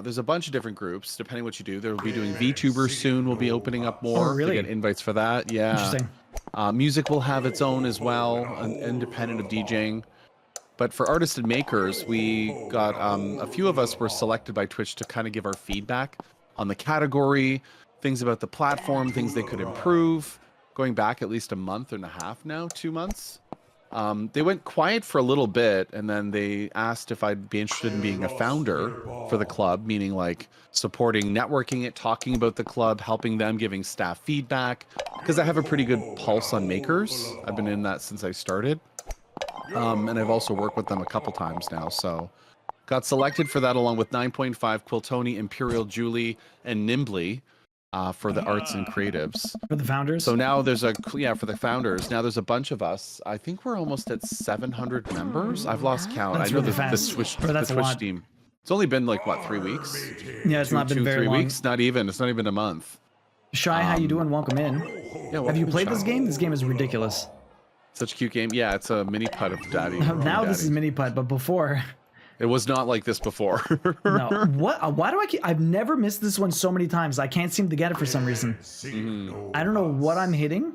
There's a bunch of different groups, depending what you do. They'll be doing VTubers soon. We'll be opening up more. Oh, really? To get invites for that. Yeah. Interesting. Music will have its own as well, independent of DJing. But for artists and makers, we got a few of us were selected by Twitch to kind of give our feedback on the category, things about the platform, things they could improve. Going back at least a month and a half now, 2 months. They went quiet for a little bit, and then they asked if I'd be interested in being a founder for the club, meaning like supporting, networking it, talking about the club, helping them, giving staff feedback, because I have a pretty good pulse on makers. I've been in that since I started. And I've also worked with them a couple times now, so got selected for that along with 9.5, Quiltoni, Imperial Julie, and Nimbly. For the arts and creatives. For the founders? So now there's for the founders. Now there's a bunch of us. I think we're almost at 700 members. I've lost count. That's I know really the fast. Twitch, Or that's the a Twitch lot. team. It's only been like, what, 3 weeks? Yeah, it's not been very 3 long. weeks. Not even. It's not even a month. Shy, how you doing? Welcome in. Yeah, Have you welcome, played Shy. this game? This game is ridiculous. Such a cute game. Yeah, it's a mini putt of Daddy. Now this Daddy. is mini putt, but before. It was not like this before. No. What? Why do I keep? I've never missed this one so many times. I can't seem to get it for some reason. I don't know what I'm hitting,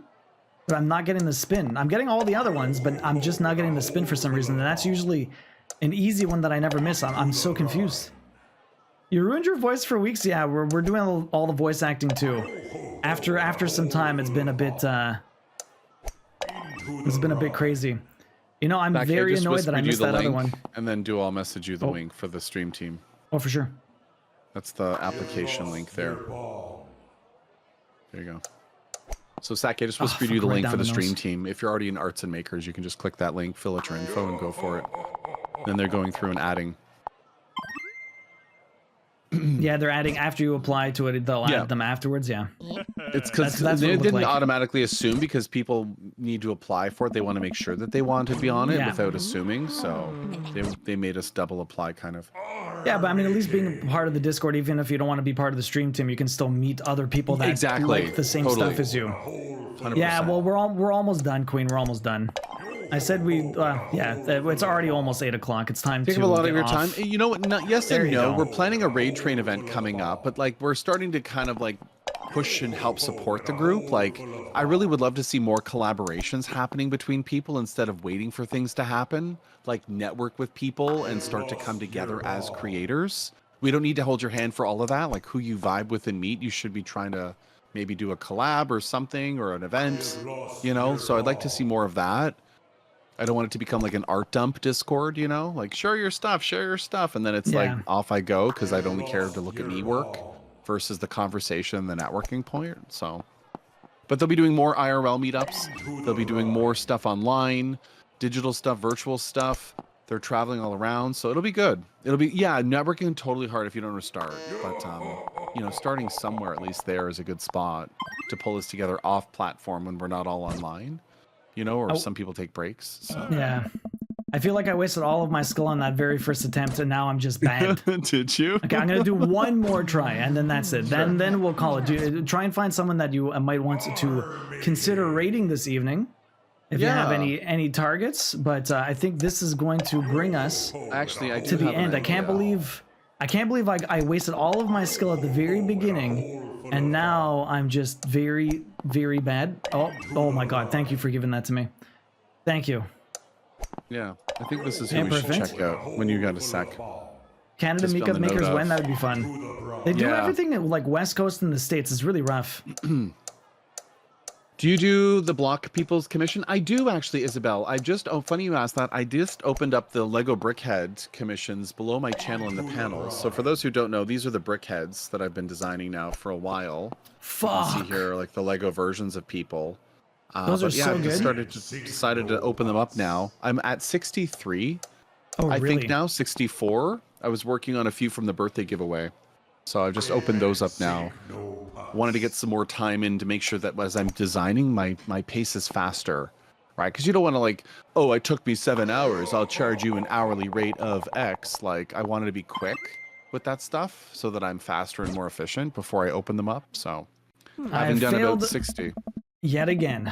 but I'm not getting the spin. I'm getting all the other ones, but I'm just not getting the spin for some reason. And that's usually an easy one that I never miss. I'm so confused. You ruined your voice for weeks. Yeah, we're doing all the voice acting too. After some time, it's been a bit crazy. You know, I'm Back, I very just annoyed that I whispered you missed the that other link, one. And then I'll message you the link for the stream team. Oh, for sure. That's the application link there. There you go. So, Saki, I just whispered you the right link down for the the stream nose. team. If you're already in Arts and Makers, you can just click that link, fill out your info, and go for it. Then they're going through and adding. Yeah, they're adding after you apply to it. They'll Yeah. add them afterwards. Yeah. It's because That's what they it looked didn't like. automatically assume, because people need to apply for it. They want to make sure that they want to be on it Yeah. without assuming. So they made us double apply, kind of. Yeah, but I mean, at least being part of the Discord, even if you don't want to be part of the stream team, you can still meet other people that Exactly. like the same Totally. stuff as you. 100%. Yeah, well, we're almost done, Queen. We're almost done. I said it's already almost 8 o'clock. It's time Take to up a lot get of your off. time. You know what? Yes There and you no. go. We're planning a raid train event coming up, but like we're starting to kind of like push and help support the group. Like I really would love to see more collaborations happening between people instead of waiting for things to happen. Like network with people and start to come together as creators. We don't need to hold your hand for all of that. Like who you vibe with and meet, you should be trying to maybe do a collab or something or an event, you know? So I'd like to see more of that. I don't want it to become like an art dump Discord, you know, like share your stuff, and then it's Yeah. like off I go because I'd only care to look at me work versus the conversation, the networking point. So, but they'll be doing more IRL meetups. They'll be doing more stuff online, digital stuff, virtual stuff. They're traveling all around, so it'll be good. It'll be networking totally hard if you don't know where to start, but you know, starting somewhere at least there is a good spot to pull us together off platform when we're not all online. You know, or some people take breaks. So. Yeah. I feel like I wasted all of my skill on that very first attempt, and now I'm just bad. Did you? Okay, I'm gonna do one more try, and then that's it. Then we'll call it. Try and find someone that you might want to consider rating this evening, if you have any targets. But I think this is going to bring us Actually, I do to the have an end. I can't believe I wasted all of my skill at the very beginning, and now I'm just very, very bad. Oh my God! Thank you for giving that to me. Thank you. Yeah, I think this is who Yeah, we perfect. should check out when you got a sec. Canada Just on Makeup the note Makers of- when? That would be fun. They do Yeah. everything like West Coast and the States. It's really rough. Do you do the block people's commission? I do actually, Isabel. Funny you asked that. I just opened up the Lego Brickhead commissions below my channel in the panels. So for those who don't know, these are the brickheads that I've been designing now for a while. You Fuck. can see here like the Lego versions of people. Those are but yeah, so I've just good. decided to open them up now. I'm at 63. Oh, I really? think now 64. I was working on a few from the birthday giveaway. So I've just opened those up now. Wanted to get some more time in to make sure that as I'm designing, my pace is faster, right? Because you don't want to like, oh, it took me 7 hours. I'll charge you an hourly rate of X. Like I wanted to be quick with that stuff so that I'm faster and more efficient before I open them up. So having done about 60. Yet again.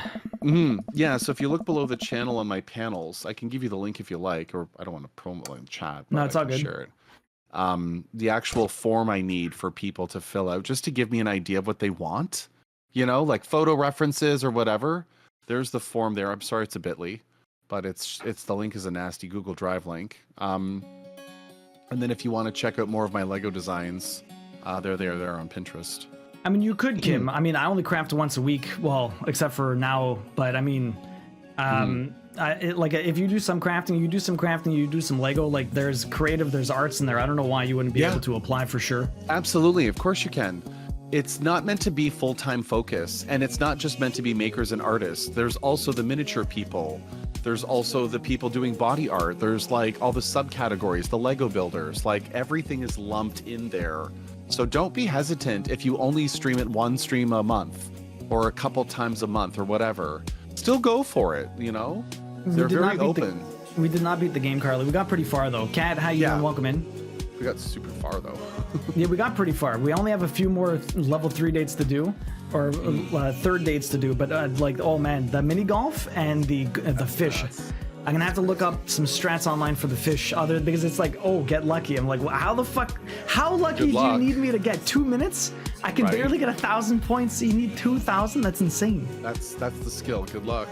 Yeah, so if you look below the channel on my panels, I can give you the link if you like, or I don't want to promo it in chat. No, but it's I all can good. Share it. The actual form I need for people to fill out just to give me an idea of what they want, you know, like photo references or whatever. There's the form there. I'm sorry it's a bit.ly, but it's the link is a nasty Google Drive link. And then if you want to check out more of my Lego designs, they're there on Pinterest. I mean, you could, Kim. I mean, I only craft once a week. Well, except for now. But I mean, like if you do some crafting, you do some Lego. Like there's creative, there's arts in there. I don't know why you wouldn't be able to apply for sure. Absolutely, of course you can. It's not meant to be full-time focus, and it's not just meant to be makers and artists. There's also the miniature people. There's also the people doing body art. There's like all the subcategories, the Lego builders. Like everything is lumped in there. So don't be hesitant if you only stream it one stream a month or a couple times a month or whatever. Still go for it, you know? They're very open. We did not beat the game, Carly. We got pretty far though. Kat, how you doing? Welcome in. We got super far though. Yeah, we got pretty far. We only have a few more level 3 dates to do, or third dates to do. But like, oh man, the mini golf and the fish. I'm gonna have to look up some strats online for the fish, because it's like, oh, get lucky. I'm like, well, how the fuck? How lucky do you need me to get 2 minutes? I can barely get 1,000 points. So you need 2,000. That's insane. That's the skill. Good luck.